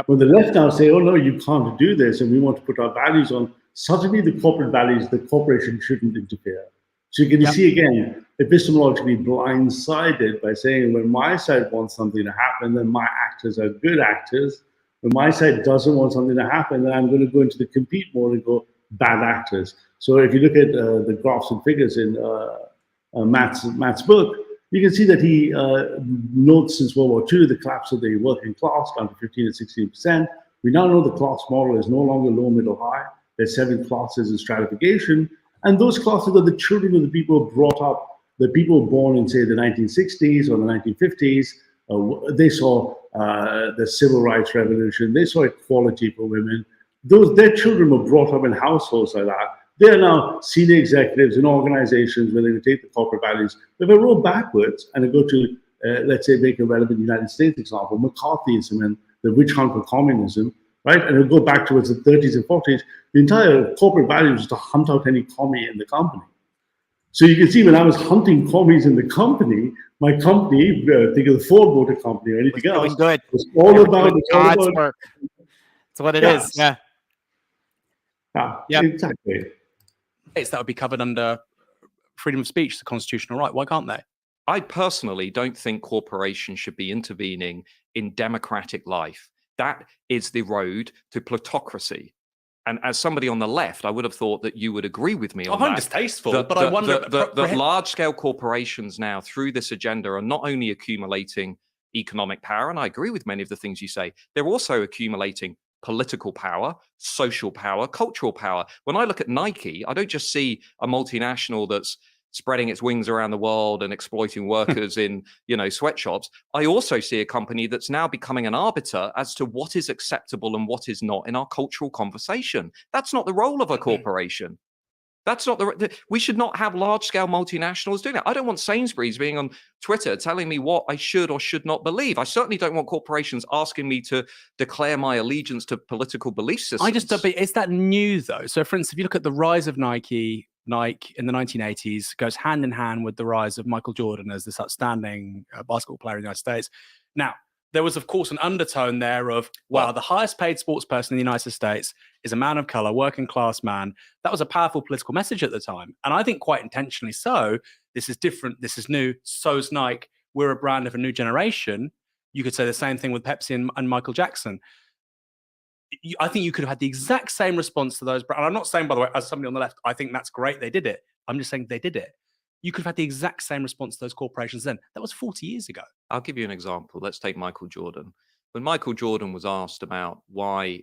When the left now say, oh no, you can't do this, and we want to put our values on, suddenly the corporate values, the corporation shouldn't interfere. So you can see again, epistemologically blindsided by saying when my side wants something to happen, then my actors are good actors. When my side doesn't want something to happen, then I'm going to go into the compete mode and go bad actors. So if you look at the graphs and figures in Matt's book, you can see that he notes since World War II the collapse of the working class down to 15 and 16%. We now know the class model is no longer low, middle, high. There's 7 classes in stratification. And those classes are the children of the people brought up, the people born in, say, the 1960s or the 1950s. They saw the civil rights revolution. They saw equality for women. Their children were brought up in households like that. They are now senior executives in organizations where they would take the corporate values. If I roll backwards and I go to, let's say, make a relevant United States example, McCarthyism and the witch hunt for communism, right? And I go back towards the 30s and 40s, the entire corporate value was to hunt out any commie in the company. So you can see when I was hunting commies in the company, my company, think of the Ford Motor Company or anything else, good. was all about God's work. That's what it is. Yeah. Yeah, exactly. That would be covered under freedom of speech, the constitutional right. Why can't they? I personally don't think corporations should be intervening in democratic life. That is the road to plutocracy. And as somebody on the left, I would have thought that you would agree with me on I'm that. distasteful, but I wonder that large-scale corporations now, through this agenda, are not only accumulating economic power, and I agree with many of the things you say, they're also accumulating political power, social power, cultural power. When I look at Nike, I don't just see a multinational that's spreading its wings around the world and exploiting workers in, sweatshops. I also see a company that's now becoming an arbiter as to what is acceptable and what is not in our cultural conversation. That's not the role of a corporation. That's not we should not have large-scale multinationals doing that. I don't want Sainsbury's being on Twitter telling me what I should or should not believe. I certainly don't want corporations asking me to declare my allegiance to political belief systems. I just don't. Is that new though? So, for instance, if you look at the rise of Nike in the 1980s, goes hand in hand with the rise of Michael Jordan as this outstanding basketball player in the United States. Now, there was, of course, an undertone there of, wow, the highest paid sports person in the United States is a man of color, working class man. That was a powerful political message at the time. And I think quite intentionally so. This is different. This is new. So's Nike. We're a brand of a new generation. You could say the same thing with Pepsi and Michael Jackson. I think you could have had the exact same response to those. And I'm not saying, by the way, as somebody on the left, I think that's great. They did it. I'm just saying they did it. You could have had the exact same response to those corporations then. That was 40 years ago. I'll give you an example. Let's take Michael Jordan. When Michael Jordan was asked about why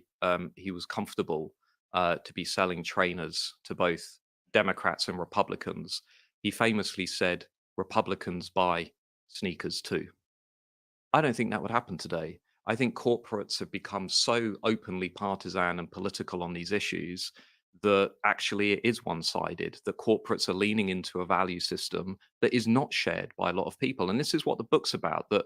he was comfortable to be selling trainers to both Democrats and Republicans, he famously said, Republicans buy sneakers too. I don't think that would happen today. I think corporates have become so openly partisan and political on these issues that actually it is one-sided, that corporates are leaning into a value system that is not shared by a lot of people. And this is what the book's about, that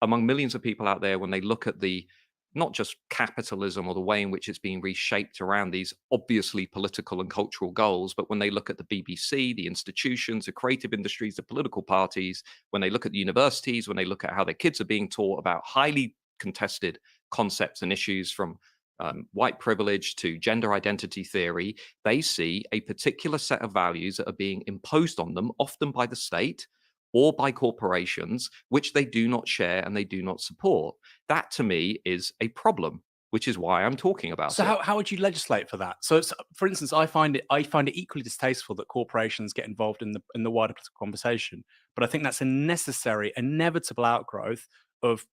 among millions of people out there, when they look at the, not just capitalism or the way in which it's being reshaped around these obviously political and cultural goals, but when they look at the BBC, the institutions, the creative industries, the political parties, when they look at the universities, when they look at how their kids are being taught about highly contested concepts and issues from white privilege to gender identity theory, they see a particular set of values that are being imposed on them, often by the state or by corporations, which they do not share and they do not support. That, to me, is a problem, which is why I'm talking about it. So how would you legislate for that? So, for instance, I find it equally distasteful that corporations get involved in the wider political conversation, but I think that's a necessary, inevitable outgrowth of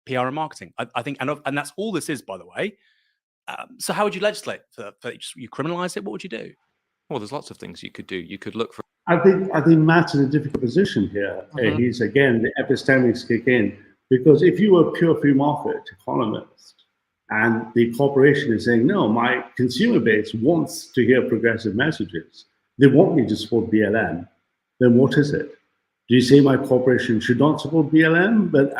PR and marketing. I think, and that's all this is, by the way. So how would you legislate for you criminalize it? What would you do? Well, there's lots of things you could do. You could look for. I think Matt's in a difficult position here. He's again the epistemics kick in, because if you were a pure free market economist and the corporation is saying, no, my consumer base wants to hear progressive messages, they want me to support BLM, then what is it? Do you say my corporation should not support BLM? But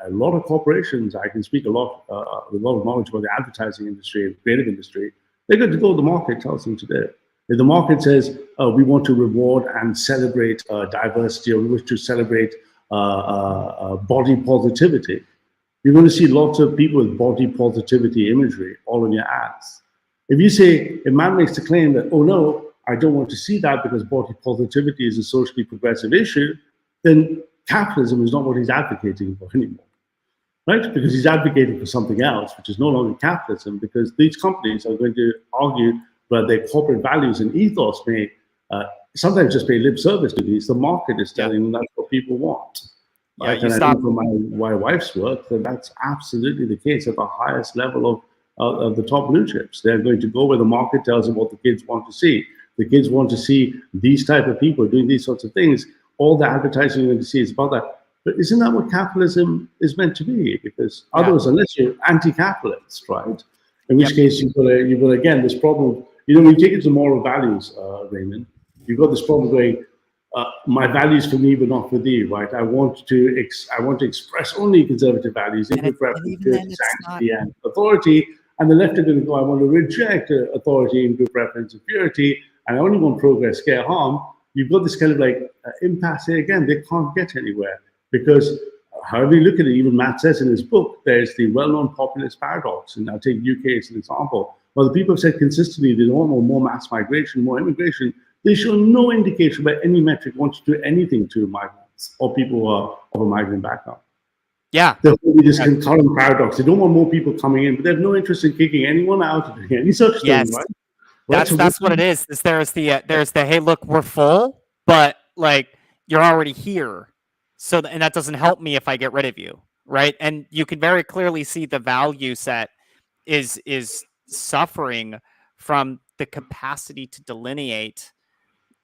a lot of corporations, I can speak with a lot of knowledge about the advertising industry and creative industry, they're going to go the market tells them to do. If the market says we want to reward and celebrate diversity, or we wish to celebrate body positivity, you're going to see lots of people with body positivity imagery all in your ads. If you say, a man makes the claim that, oh no, I don't want to see that because body positivity is a socially progressive issue, then capitalism is not what he's advocating for anymore, right? Because he's advocating for something else, which is no longer capitalism, because these companies are going to argue that their corporate values and ethos may sometimes just pay lip service to these. The market is telling them that's what people want. Yeah, right? And I think from my wife's work, that's absolutely the case at the highest level of the top blue chips. They're going to go where the market tells them what the kids want to see. The kids want to see these type of people doing these sorts of things. All the advertising you're going to see is about that. But isn't that what capitalism is meant to be? Because otherwise, unless you're anti-capitalist, right? In which case you've got again this problem. When you take it to moral values, Raymond, you've got this problem going. My values for me, but not for thee, right? I want to express only conservative values, equal preference, sanctity, and authority. And the left are going to go, I want to reject authority, equal preference, and purity, and I only want progress, scare harm. You've got this kind of impasse here again. They can't get anywhere because, however you look at it, even Matt says in his book, there's the well-known populist paradox. And I'll take UK as an example. Well, the people have said consistently they don't want more mass migration, more immigration. They show no indication by any metric want to do anything to migrants. migrants or people who are of a migrant background. Yeah. There'll be this current paradox. They don't want more people coming in, but they have no interest in kicking anyone out or doing any such thing, right? That's what it is. There's the hey, look, we're full, but like you're already here, so and that doesn't help me if I get rid of you, right? And you can very clearly see the value set is suffering from the capacity to delineate,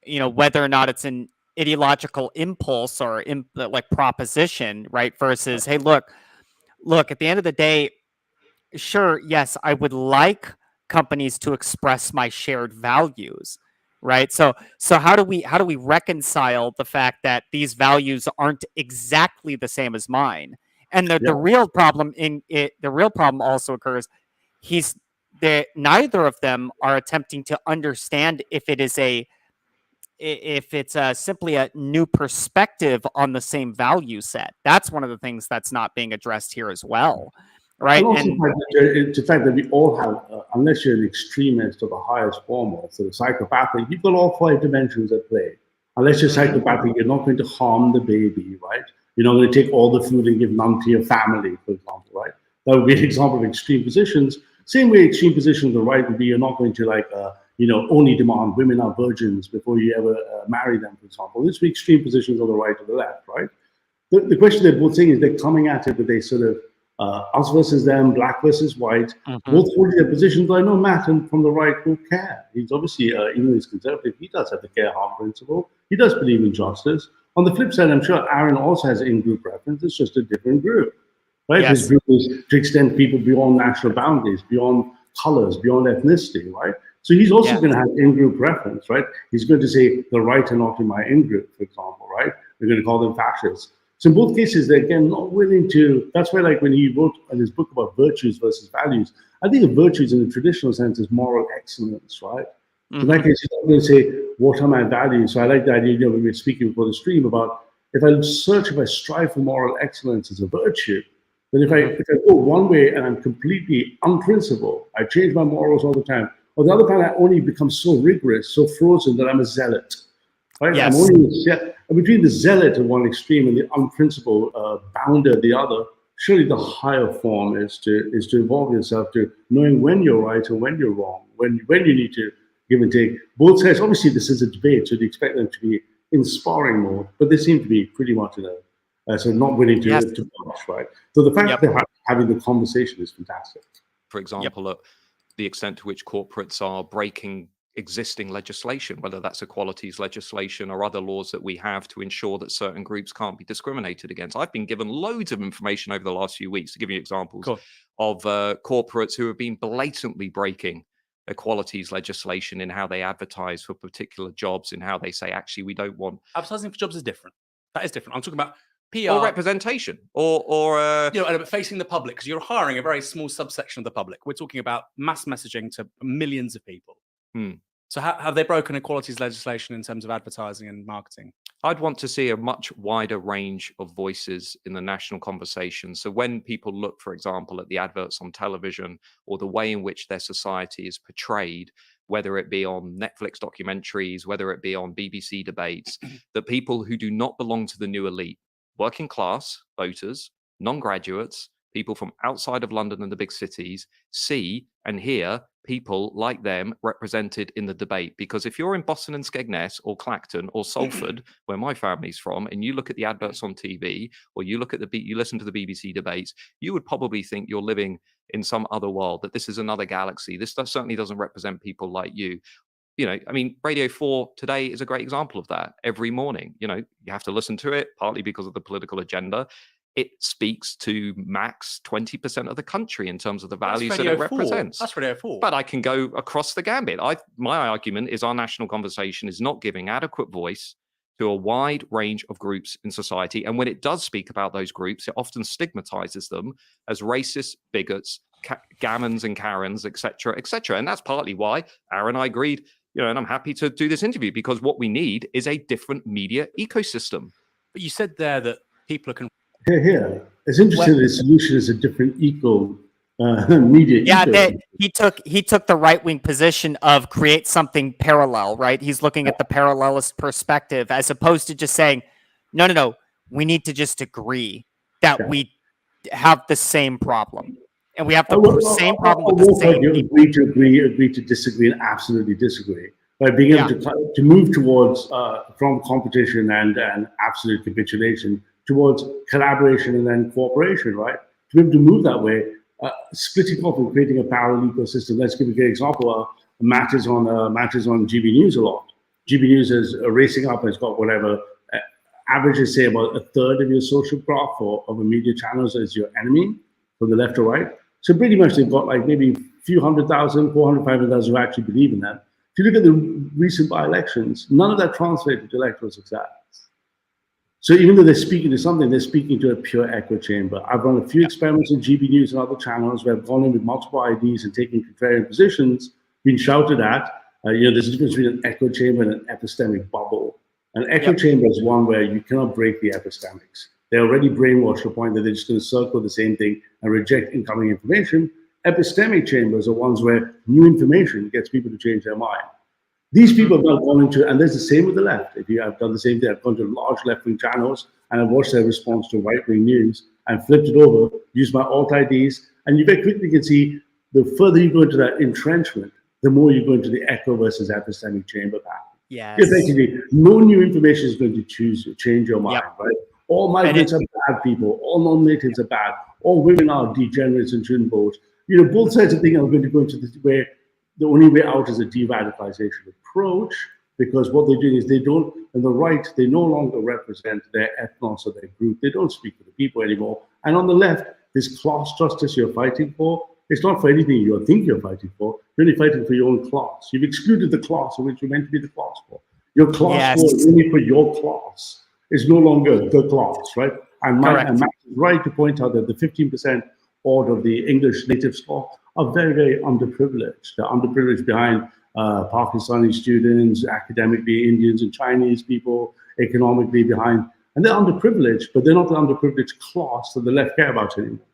whether or not it's an ideological impulse or like proposition, right? Versus, hey, look, at the end of the day, sure, yes, I would like companies to express my shared values, right? So how do we reconcile the fact that these values aren't exactly the same as mine? And the real problem also occurs. Neither of them are attempting to understand if it's simply a new perspective on the same value set. That's one of the things that's not being addressed here as well, right? And also the fact that we all have, unless you're an extremist of the highest form, or sort of psychopathic, you've got all 5 dimensions at play. Unless you're psychopathic, you're not going to harm the baby, right? You're not going to take all the food and give none to your family, for example, right? That would be an example of extreme positions. Same way extreme positions on the right would be you're not going to only demand women are virgins before you ever marry them, for example. This would be extreme positions on the right or the left, right? The question they're both saying is they're coming at it with a sort of us versus them, black versus white, both holding their positions. But I know Matt from the right will care. He's obviously, even though he's conservative, he does have the care harm principle. He does believe in justice. On the flip side, I'm sure Aaron also has in-group preference. It's just a different group, right? Yes. His group is to extend people beyond national boundaries, beyond colors, beyond ethnicity, right? So he's also going to have in-group preference, right? He's going to say the right are not in my in-group, for example, right? We're going to call them fascists. So in both cases, they're again not willing to. That's why, like when he wrote in his book about virtues versus values, I think of virtues in the traditional sense is moral excellence, right? In that case, he's not going to say what are my values. So I like the idea when we were speaking before the stream about if I strive for moral excellence as a virtue, then if I go one way and I'm completely unprincipled, I change my morals all the time. On the other hand, I only become so rigorous, so frozen that I'm a zealot. Right? Yes. I'm only between the zealot at one extreme and the unprincipled bounder at the other. Surely the higher form is to evolve yourself to knowing when you're right and when you're wrong, when you need to give and take. Both sides, obviously, this is a debate, so you'd expect them to be in sparring mode, but they seem to be pretty much so not willing to push, right? So the fact that they're having the conversation is fantastic. For example, look, the extent to which corporates are breaking existing legislation, whether that's equalities legislation or other laws that we have to ensure that certain groups can't be discriminated against. I've been given loads of information over the last few weeks to give you examples of corporates who have been blatantly breaking equalities legislation in how they advertise for particular jobs, in how they say, actually, we don't want... Advertising for jobs is different. That is different. I'm talking about PR. Or representation, or facing the public, because you're hiring a very small subsection of the public. We're talking about mass messaging to millions of people. So have they broken equalities legislation in terms of advertising and marketing? I'd want to see a much wider range of voices in the national conversation. So when people look, for example, at the adverts on television or the way in which their society is portrayed, whether it be on Netflix documentaries, whether it be on BBC debates, that people who do not belong to the new elite, working class voters, non-graduates, people from outside of London and the big cities, see and hear people like them represented in the debate. Because if you're in Boston and Skegness or Clacton or Salford, where my family's from, and you look at the adverts on TV, or you listen to the BBC debates, you would probably think you're living in some other world, that this is another galaxy. This certainly doesn't represent people like you. Radio 4 today is a great example of that. Every morning, you have to listen to it, partly because of the political agenda. It speaks to max 20% of the country in terms of the values that it represents. That's Radio 4. But I can go across the gambit. My argument is our national conversation is not giving adequate voice to a wide range of groups in society. And when it does speak about those groups, it often stigmatizes them as racist, bigots, gammons and Karens, etc., etc. And that's partly why Aaron and I agreed, and I'm happy to do this interview, because what we need is a different media ecosystem. But you said there that people are... Here. It's interesting that the solution is a different media. Yeah, he took the right-wing position of create something parallel, right? He's looking at the parallelist perspective as opposed to just saying, no, We need to just agree that Yeah. we have the same problem. And we have the same Or problem with the same you people. agree to agree, agree to disagree, and absolutely disagree. By being able to move towards from competition and absolute capitulation towards collaboration and then cooperation, right? To be able to move that way, splitting off and creating a parallel ecosystem. Let's give a great example. Matters on GB News a lot. GB News is racing up and it's got whatever averages say about a third of your social graph or of a media channels as your enemy from the left or right. So pretty much they've got like maybe a few 100,000, 400, 500,000 who actually believe in that. If you look at the recent by-elections, none of that translated to electoral success. So even though they're speaking to something, they're speaking to a pure echo chamber. I've run a few experiments in GB News and other channels where I've gone in with multiple IDs and taken contrarian positions, been shouted at. There's a difference between an echo chamber and an epistemic bubble. An echo chamber is one where you cannot break the epistemics. They're already brainwashed to the point that they're just going to circle the same thing and reject incoming information. Epistemic chambers are ones where new information gets people to change their mind. These people have not gone into, and there's the same with the left. If you have done the same thing, I've gone to large left-wing channels and I've watched their response to right-wing news and flipped it over, used my alt IDs, and you very quickly can see the further you go into that entrenchment, the more you go into the echo versus epistemic chamber pattern. Yes. Effectively, no new information is going to change your mind, right? All migrants are bad people. All non-natives are bad. All women are degenerates and shouldn't vote. Both sides of things are going to go into this where the only way out is a de-radicalization approach, because what they're doing is on the right, they no longer represent their ethnos or their group. They don't speak for the people anymore. And on the left, this class justice you're fighting for, it's not for anything you think you're fighting for. You're only fighting for your own class. You've excluded the class in which you're meant to be the class for. Your class is only for your class. It's no longer the class, right? And Matt is right to point out that the 15% odd of the English native stock are very, very underprivileged. They're underprivileged behind Pakistani students, academically Indians and Chinese people, economically behind. And they're underprivileged, but they're not the underprivileged class that the left care about anymore.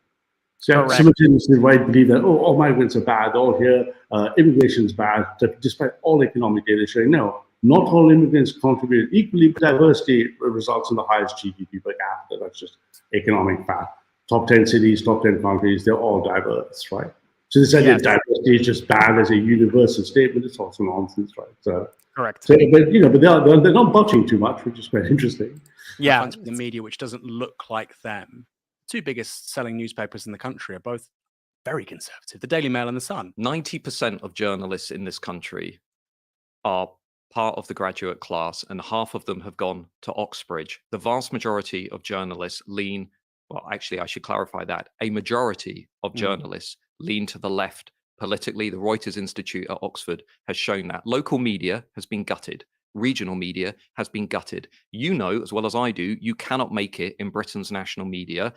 So simultaneously, the right believe that, all migrants are bad, all here, immigration's bad, despite all economic data showing no. Not all immigrants contribute equally, but diversity results in the highest GDP per capita. That's just economic fact. Top 10 cities, top 10 countries, they're all diverse, right? So this idea of diversity is just bad as a universal statement. It's also nonsense, right? So, correct. So, but they're not budging too much, which is quite interesting. Yeah, the media, which doesn't look like them. Two biggest selling newspapers in the country are both very conservative. The Daily Mail and the Sun. 90% of journalists in this country are part of the graduate class, and half of them have gone to Oxbridge. The vast majority of journalists lean, well, actually, I should clarify that. A majority of journalists lean to the left politically. The Reuters Institute at Oxford has shown that. Local media has been gutted. Regional media has been gutted. You know, as well as I do, you cannot make it in Britain's national media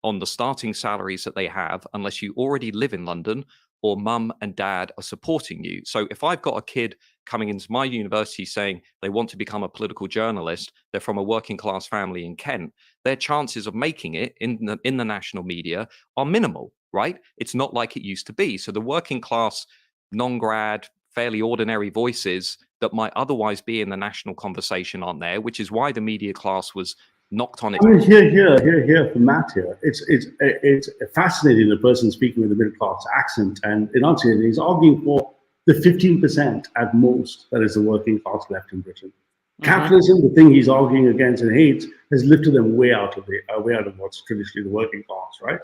on the starting salaries that they have unless you already live in London or mum and dad are supporting you. So if I've got a kid coming into my university saying they want to become a political journalist, they're from a working class family in Kent, their chances of making it in the national media are minimal, right? It's not like it used to be. So the working class, non-grad, fairly ordinary voices that might otherwise be in the national conversation aren't there, which is why the media class was knocked on it. I mean, here for Matt here, it's fascinating, the person speaking with a middle class accent, and in answer, he's arguing for the 15% at most that is the working class left in Britain. Capitalism, the thing he's arguing against and hates, has lifted them way out of what's traditionally the working class, right?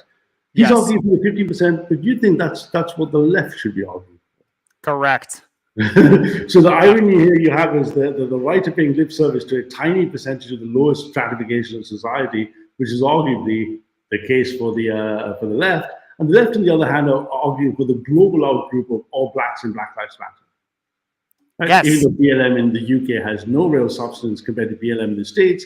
He's arguing for the 15%, but you think that's what the left should be arguing for. Correct. So the irony here you have is the right of paying lip service to a tiny percentage of the lowest stratification of society, which is arguably the case for the left. And the left, on the other hand, are arguing for the global outgroup of all blacks and Black Lives Matter. Right? Even though BLM in the UK has no real substance compared to BLM in the States,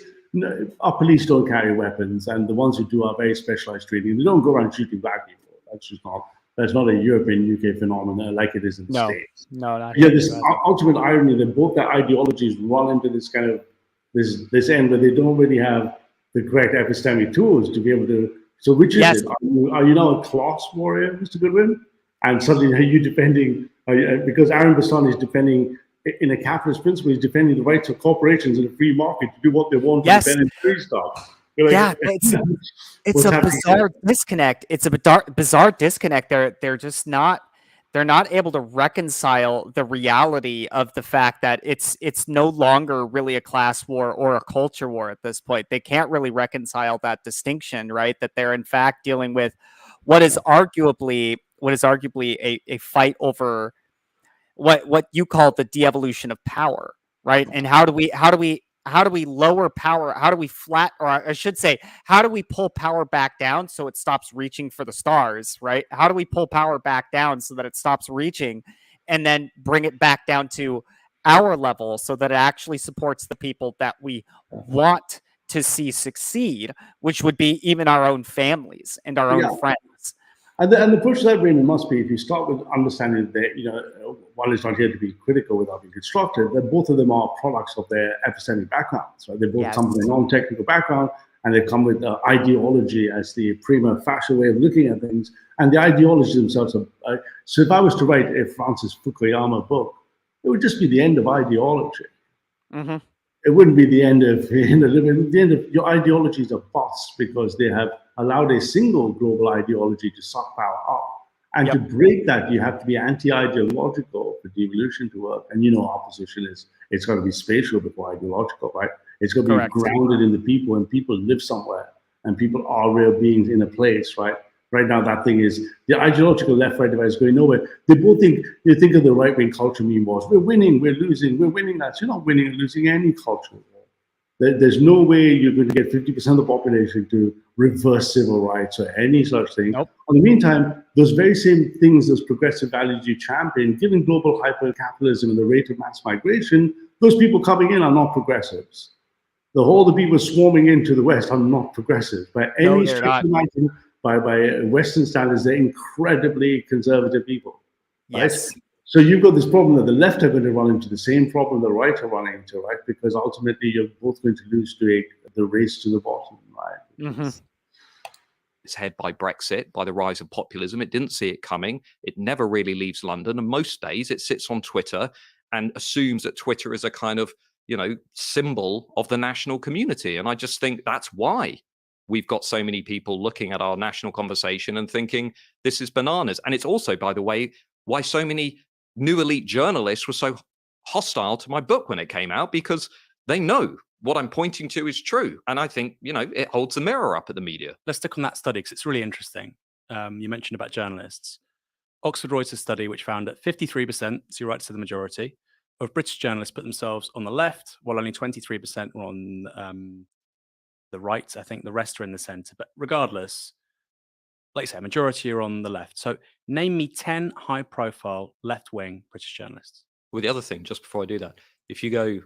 our police don't carry weapons, and the ones who do are very specialized training. They don't go around shooting black people. That's not a European UK phenomenon like it is in the States. No, not this ultimate irony that both their ideologies run into this kind of this end where they don't really have the correct epistemic tools to be able to. So which is it? Are you now a class warrior, Mr. Goodwin? And suddenly are you defending, because Aaron Bastani is defending, in a capitalist principle, he's defending the rights of corporations in a free market to do what they want to defend free stuff. You're like, Yeah, it's what's a happening bizarre disconnect. It's a bizarre disconnect. They're just not able to reconcile the reality of the fact that it's no longer really a class war or a culture war at this point. They can't really reconcile that distinction, right? That they're in fact dealing with what is arguably a fight over what you call the de-evolution of power, right? And how do we lower power? How do we or I should say, how do we pull power back down so it stops reaching for the stars, right? How do we pull power back down so that it stops reaching, and then bring it back down to our level so that it actually supports the people that we want to see succeed, which would be even our own families and our own friends. And the approach to that really must be, if you start with understanding that, one is not here to be critical without being constructive, that both of them are products of their epistemic backgrounds, right? They both come from a non-technical background, and they come with ideology as the prima facie way of looking at things, and the ideologies themselves are, so if I was to write a Francis Fukuyama book, it would just be the end of ideology. Mm-hmm. It wouldn't be the end of, the end of your ideologies are bust because they have allowed a single global ideology to suck power up. And to break that, you have to be anti-ideological for devolution to work. And our position is it's got to be spatial before ideological, right? It's got to be grounded in the people, and people live somewhere, and people are real beings in a place, right? Right now, that thing is the ideological left-right divide is going nowhere. They both think, you think of the right-wing culture meme wars. We're winning, we're losing, we're winning that. You're not winning and losing any culture war. There's no way you're going to get 50% of the population to reverse civil rights or any such thing. Nope. In the meantime, those very same things, those progressive values you champion, given global hyper-capitalism and the rate of mass migration, those people coming in are not progressives. The people swarming into the West are not progressive by any stretch of imagination. By Western standards, they're incredibly conservative people. Right? Yes. So you've got this problem that the left are going to run into the same problem the right are running into, right? Because ultimately you're both going to lose to the race to the bottom, right? Mm-hmm. It's head by Brexit, by the rise of populism. It didn't see it coming. It never really leaves London. And most days it sits on Twitter and assumes that Twitter is a kind of, symbol of the national community. And I just think that's why we've got so many people looking at our national conversation and thinking this is bananas. And it's also, by the way, why so many new elite journalists were so hostile to my book when it came out, because they know what I'm pointing to is true. And I think, it holds the mirror up at the media. Let's stick on that study because it's really interesting. You mentioned about journalists. Oxford Reuters study, which found that 53%, so you're right to say the majority, of British journalists put themselves on the left, while only 23% were on the right. I think the rest are in the center. But regardless, like you say, a majority are on the left. So name me 10 high-profile left-wing British journalists. Well, the other thing, just before I do that, if you go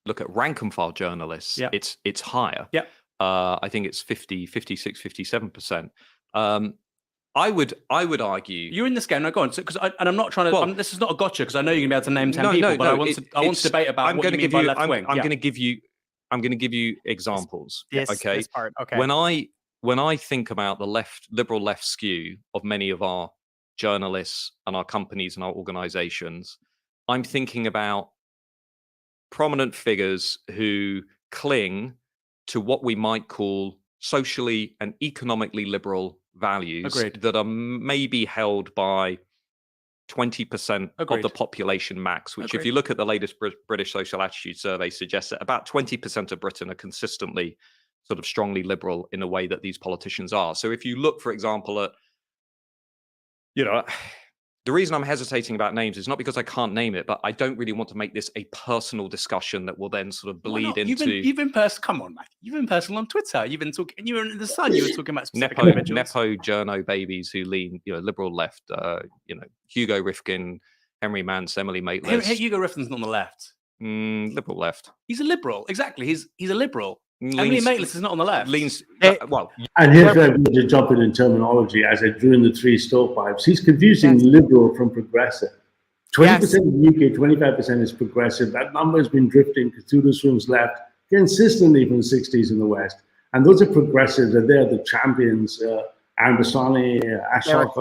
look at rank and file journalists, it's higher. Yeah. I think it's 50, 56, 57%. I would argue you're in this game. No, go on. I'm not trying to. this is not a gotcha because I know you're gonna be able to name 10 people. But I want to debate about what you mean by left wing. I'm going to give you examples. Okay. This part. Okay. When I think about the liberal left skew of many of our journalists and our companies and our organizations, I'm thinking about prominent figures who cling to what we might call socially and economically liberal values that are maybe held by 20% of the population max, which if you look at the latest British Social Attitude Survey suggests that about 20% of Britain are consistently sort of strongly liberal in a way that these politicians are. So if you look, for example, at, the reason I'm hesitating about names is not because I can't name it, but I don't really want to make this a personal discussion that will then sort of bleed into. You've been personal. Come on, Matthew. You've been personal on Twitter. You've been talking, and you were in the Sun. You were talking about specific individuals. Nepo journo babies who lean, liberal left. Hugo Rifkin, Henry Mance, Emily Maitlis. Hugo Rifkin's not on the left. Liberal left. He's a liberal. Exactly. He's a liberal. Emily Maitlis is not on the left. And here's where we need to jump in terminology, as I drew in the three stovepipes. He's confusing liberal from progressive. 20% in the UK, 25% is progressive. That number has been drifting through the swings left consistently from the 60s in the West. And those are progressives, and they're the champions. Bastani, Ashok,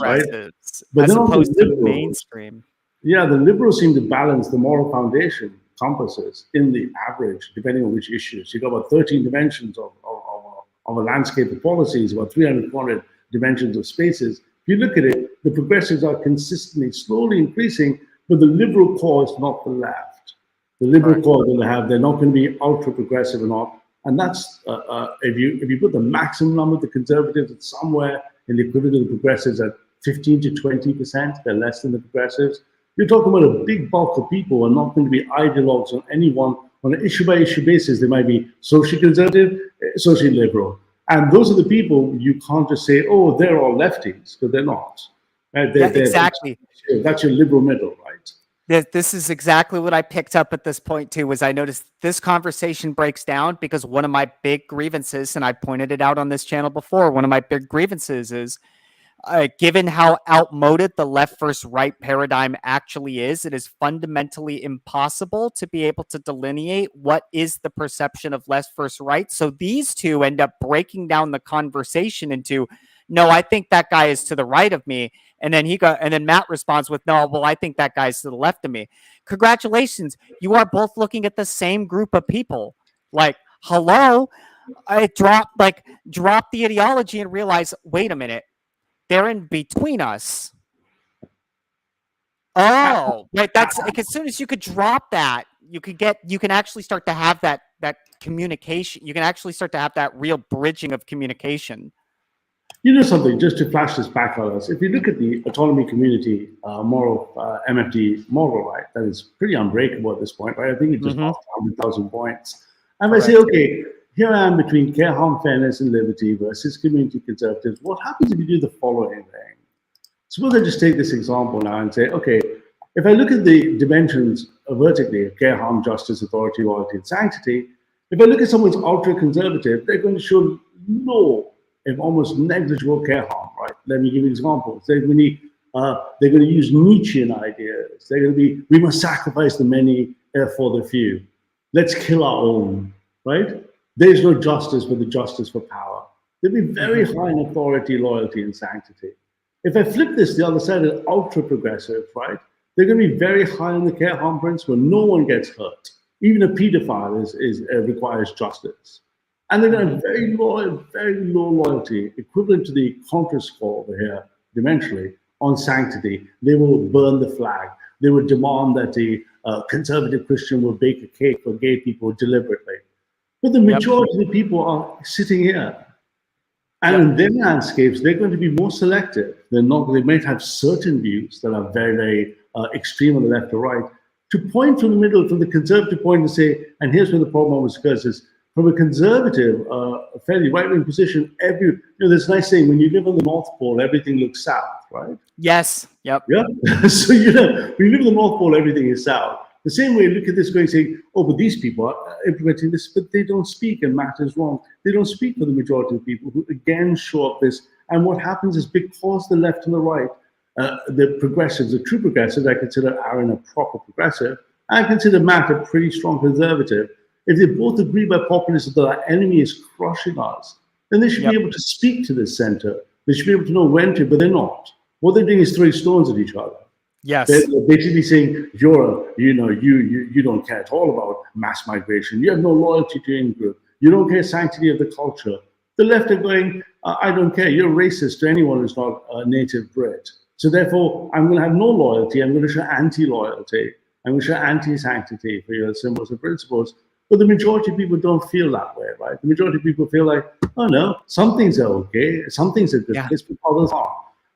right? But as opposed to mainstream. Yeah, the liberals seem to balance the moral foundation compasses in the average, depending on which issues. You've got about 13 dimensions of a landscape of policies, about 300, 400 dimensions of spaces. If you look at it, the progressives are consistently, slowly increasing, but the liberal core is not the left. The liberal core are going to have, they're not going to be ultra progressive or not. And that's, if you put the maximum number of the conservatives, it's somewhere in the equivalent of the progressives at 15 to 20%, they're less than the progressives. You're talking about a big bulk of people who are not going to be ideologues on anyone on an issue by issue basis. They might be socially conservative, socially liberal. And those are the people you can't just say, oh, they're all lefties, because they're not. Exactly. That's your liberal middle, right? This is exactly what I picked up at this point too, was I noticed this conversation breaks down because one of my big grievances, and I pointed it out on this channel before, one of my big grievances is, given how outmoded the left versus right paradigm actually is, it is fundamentally impossible to be able to delineate what is the perception of left versus right. So these two end up breaking down the conversation into, no, I think that guy is to the right of me. And then Matt responds with, no, well, I think that guy's to the left of me. Congratulations. You are both looking at the same group of people. Like, hello, drop the ideology and realize, wait a minute. They're in between us. Oh, right. That's like, as soon as you could drop that, you can actually start to have that communication. You can actually start to have that real bridging of communication. You know something, just to flash this back on us, if you look at the autonomy community moral, MFD model, right, that is pretty unbreakable at this point, right? I think it just passed 100,000 points. And I say, okay, here I am between care, harm, fairness, and liberty versus community conservatives. What happens if you do the following thing? Suppose I just take this example now and say, okay, if I look at the dimensions vertically of care, harm, justice, authority, loyalty, and sanctity, if I look at someone's ultra-conservative, they're going to show low and almost negligible care harm, right? Let me give you examples. They're going to use Nietzschean ideas. They're going to be, we must sacrifice the many for the few. Let's kill our own, right? There's no justice but the justice for power. They'll be very high in authority, loyalty, and sanctity. If I flip this the other side, of ultra-progressive, right? They're going to be very high in the care harm principle. No one gets hurt. Even a pedophile requires justice. And they're going to have very low loyalty, equivalent to the contra score over here, dimensionally, on sanctity. They will burn the flag. They would demand that the conservative Christian will bake a cake for gay people deliberately. But the majority of the people are sitting here. And in their landscapes, they're going to be more selective. They might have certain views that are very, very extreme on the left or right. To point from the middle, from the conservative point and say, and here's where the problem always occurs, is from a conservative, fairly right-wing position, there's a nice saying, when you live on the North Pole, everything looks south, right? Yes. Yep. Yeah. So, when you live on the North Pole, everything is south. The same way, look at this going saying, oh, but these people are implementing this, but they don't speak and math is wrong. They don't speak for the majority of people who again show up this. And what happens is because the left and the right, the progressives, the true progressives, I consider Aaron a proper progressive, I consider Matt a pretty strong conservative. If they both agree by populism that our enemy is crushing us, then they should be able to speak to the center. They should be able to know when to, but they're not. What they're doing is throwing stones at each other. Yes. They're basically saying, you don't care at all about mass migration. You have no loyalty to any group. You don't care sanctity of the culture. The left are going, I don't care. You're racist to anyone who's not a native Brit. So therefore, I'm going to have no loyalty. I'm going to show anti-loyalty. I'm going to show anti-sanctity for your symbols and principles. But the majority of people don't feel that way, right? The majority of people feel like, oh no, some things are okay. Some things are good. This, but others aren't.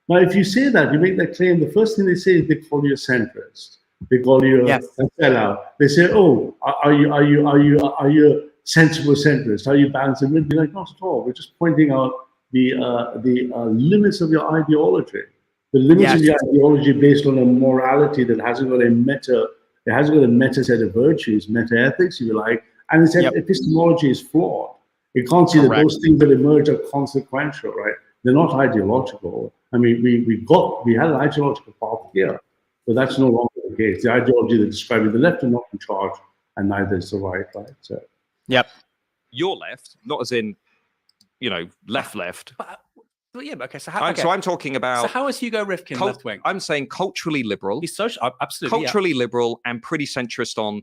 Now, if you say that, you make that claim, the first thing they say is they call you a centrist. They call you a sellout. They say, oh, are you a sensible centrist? Are you balanced? And we'd be like, not at all. We're just pointing out the limits of your ideology. The limits of your ideology based on a morality that hasn't got a meta set of virtues, meta ethics, if you like, and its epistemology is flawed. You can't see that those things that emerge are consequential, right? They're not ideological. I mean, we had an ideological path here, but that's no longer the case. The ideology that describes the left are not in charge, and neither is the right, right? So, your left, not as in, left. But yeah, okay. So So I'm talking about. So how is Hugo Rifkin left wing? I'm saying culturally liberal. He's social, absolutely. Culturally liberal and pretty centrist on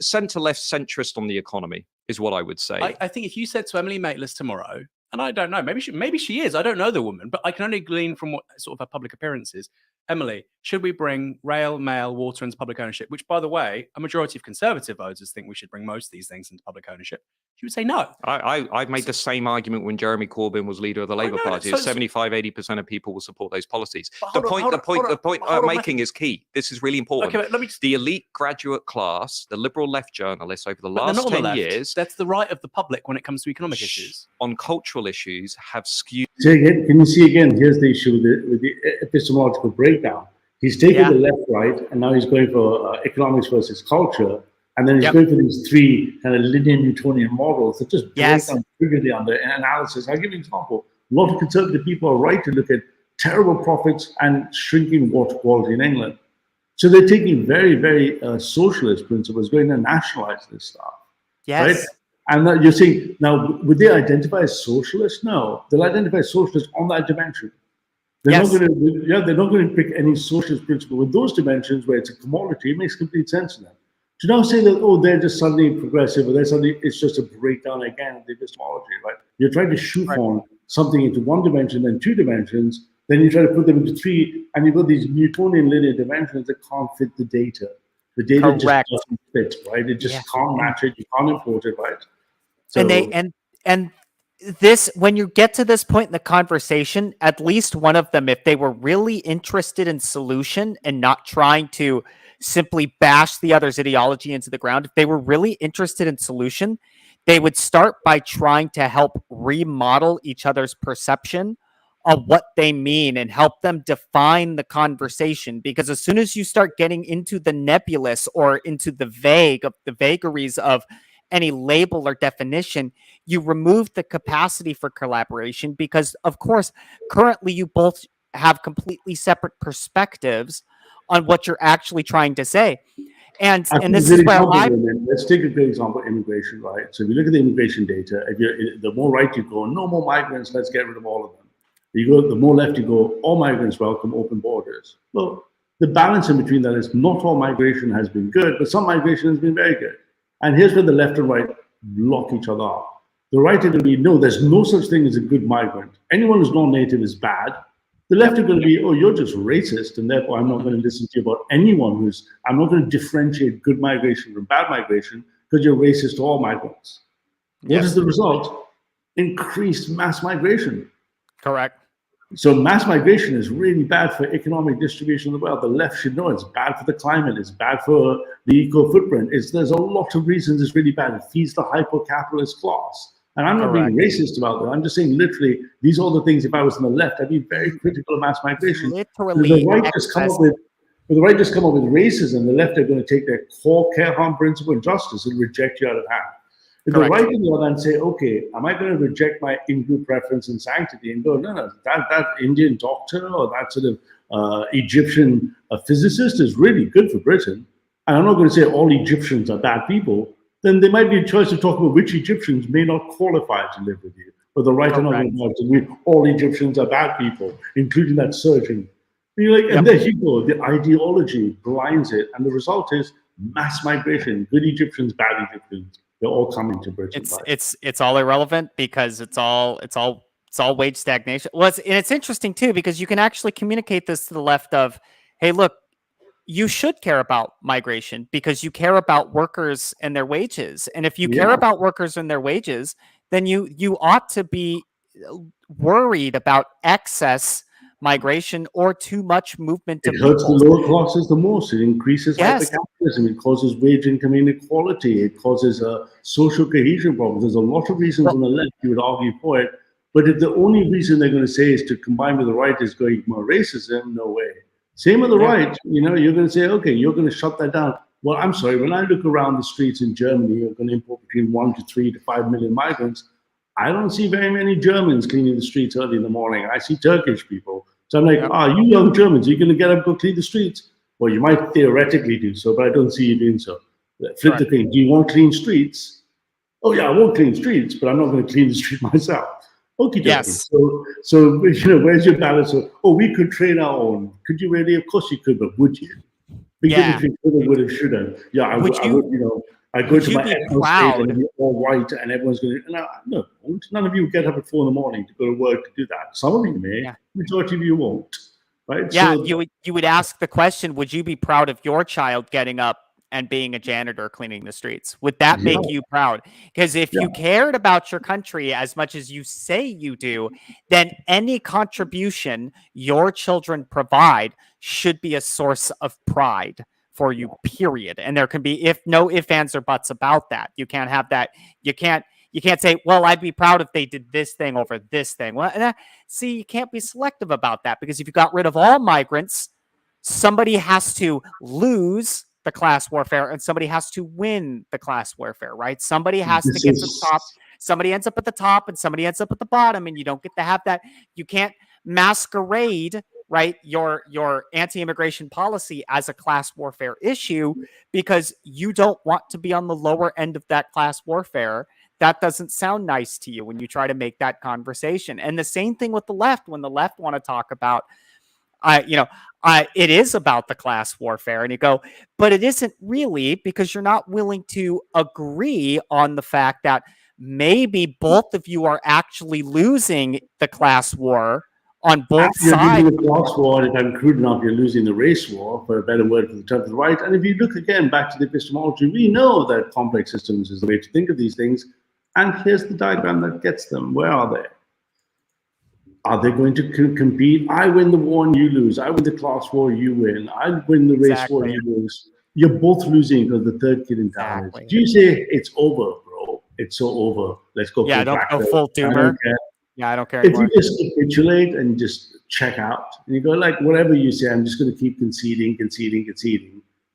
centre left centrist on the economy is what I would say. I think if you said to Emily Maitlis tomorrow, and I don't know, maybe she is. I don't know the woman, but I can only glean from what sort of her public appearances. Emily, should we bring rail, mail, water into public ownership? Which, by the way, a majority of conservative voters think we should bring most of these things into public ownership. She would say no. I've made the same argument when Jeremy Corbyn was leader of the Labour Party. 75-80% of people will support those policies. The point I'm making is key. This is really important. Okay, let me the elite graduate class, the liberal left journalists over the last 10 years. That's the right of the public when it comes to economic issues. On cultural issues have skewed. So again, can you see again? Here's the issue with the epistemological breakdown. He's taken the left, right, and now he's going for economics versus culture. And then he's going for these three kind of linear Newtonian models that just break down trivially under analysis. I'll give you an example. A lot of conservative people are right to look at terrible profits and shrinking water quality in England. So they're taking very, very socialist principles, going to nationalize this stuff. Yes. Right? And you're saying, now, would they identify as socialists? No. They'll identify as socialists on that dimension. They're not going to pick any socialist principle with those dimensions where it's a commodity. It makes complete sense to them. To now say that, oh, they're just suddenly progressive, or it's just a breakdown again of the epistemology, right? You're trying to shoehorn something into one dimension, then two dimensions, then you try to put them into three, and you've got these Newtonian linear dimensions that can't fit the data. The data just doesn't fit, right? It just can't match it. You can't import it, right? So, and this, when you get to this point in the conversation, at least one of them, if they were really interested in solution and not trying to simply bash the other's ideology into the ground, if they were really interested in solution, they would start by trying to help remodel each other's perception of what they mean and help them define the conversation. Because as soon as you start getting into the nebulous or into the vague, of the vagaries of any label or definition, you remove the capacity for collaboration because, of course, currently you both have completely separate perspectives on what you're actually trying to say. And this is where let's take a good example, immigration, right? So if you look at the immigration data, the more right you go, no more migrants, let's get rid of all of them. You go, the more left you go, all migrants welcome, open borders. Well, the balance in between that is not all migration has been good, but some migration has been very good. And here's where the left and right block each other up. The right are going to be, no, there's no such thing as a good migrant. Anyone who's non-native is bad. The left are going to be, oh, you're just racist, and therefore I'm not going to listen to you about anyone I'm not going to differentiate good migration from bad migration because you're racist to all migrants. What is the result? Increased mass migration. Correct. So mass migration is really bad for economic distribution of the wealth. The left should know it's bad for the climate. It's bad for the eco footprint. There's a lot of reasons it's really bad. It feeds the hyper-capitalist class. And I'm not being racist about that. I'm just saying literally, these are all the things, if I was on the left, I'd be very critical of mass migration. Literally. The right just come up with racism. The left are going to take their core care, harm principle and justice and reject you out of hand. If the right on the other hand say, okay, am I going to reject my in-group preference and sanctity and go, no, that Indian doctor or that sort of Egyptian physicist is really good for Britain. And I'm not going to say all Egyptians are bad people. Then there might be a choice to talk about which Egyptians may not qualify to live with you. But the right and all Egyptians are bad people, including that surgeon. And you're like, and there you go. The ideology blinds it, and the result is mass migration. Good Egyptians, bad Egyptians. They're all coming to Britain. It's all irrelevant because it's all wage stagnation. Well, it's interesting too because you can actually communicate this to the left of, hey, look, you should care about migration because you care about workers and their wages. And if you care about workers and their wages, then you ought to be worried about excess migration or too much movement of people. It hurts the lower classes the most. It increases hypercapitalism. It causes wage income inequality. It causes social cohesion problems. There's a lot of reasons on the left you would argue for it. But if the only reason they're going to say is to combine with the right is going more racism, no way. Same with the right. You're going to say, okay, you're going to shut that down. Well, I'm sorry. When I look around the streets in Germany, you're going to import between 1 to 3 to 5 million migrants. I don't see very many Germans cleaning the streets early in the morning. I see Turkish people. So I'm like, you young Germans, are you going to get up and go clean the streets? Well, you might theoretically do so, but I don't see you doing so. Flip the thing. Do you want clean streets? Oh, yeah, I want clean streets, but I'm not going to clean the street myself. Okie dokie. Yes. So where's your balance of, we could train our own? Could you really? Of course you could, but would you? Because if you could have, would have, should have. Yeah, I would, I go to my ethno state and be all white and everyone's going to, no, none of you would get up at 4 a.m. to go to work to do that. Some of you may, majority of you won't. Right? Yeah, so, you would ask the question, would you be proud of your child getting up and being a janitor cleaning the streets? Would that make you proud? Because if you cared about your country as much as you say you do, then any contribution your children provide should be a source of pride for you, period. And there can be no ifs, ands, or buts about that. You can't have that. You can't say, well, I'd be proud if they did this thing over this thing. Well, see, you can't be selective about that, because if you got rid of all migrants, somebody has to lose the class warfare and somebody has to win the class warfare, right? Somebody has to get to the top. Somebody ends up at the top and somebody ends up at the bottom, and you don't get to have that. You can't masquerade, right, your anti-immigration policy as a class warfare issue because you don't want to be on the lower end of that class warfare. That doesn't sound nice to you when you try to make that conversation. And the same thing with the left. When the left want to talk about, it is about the class warfare, and you go, but it isn't really, because you're not willing to agree on the fact that maybe both of you are actually losing the class war on both sides. You're losing the class war, and if I'm crude enough, you're losing the race war, for a better word for the term of the right. And if you look again back to the epistemology, we know that complex systems is the way to think of these things. And here's the diagram that gets them. Where are they? Are they going to compete? I win the war and you lose. I win the class war, you win. I win the race war, you lose. You're both losing because the third kid in town is. Do you say it's over, bro? It's so over. Let's go. Yeah, don't go full doomer. I don't care anymore. If you just capitulate and just check out, and you go like, whatever you say, I'm just going to keep conceding.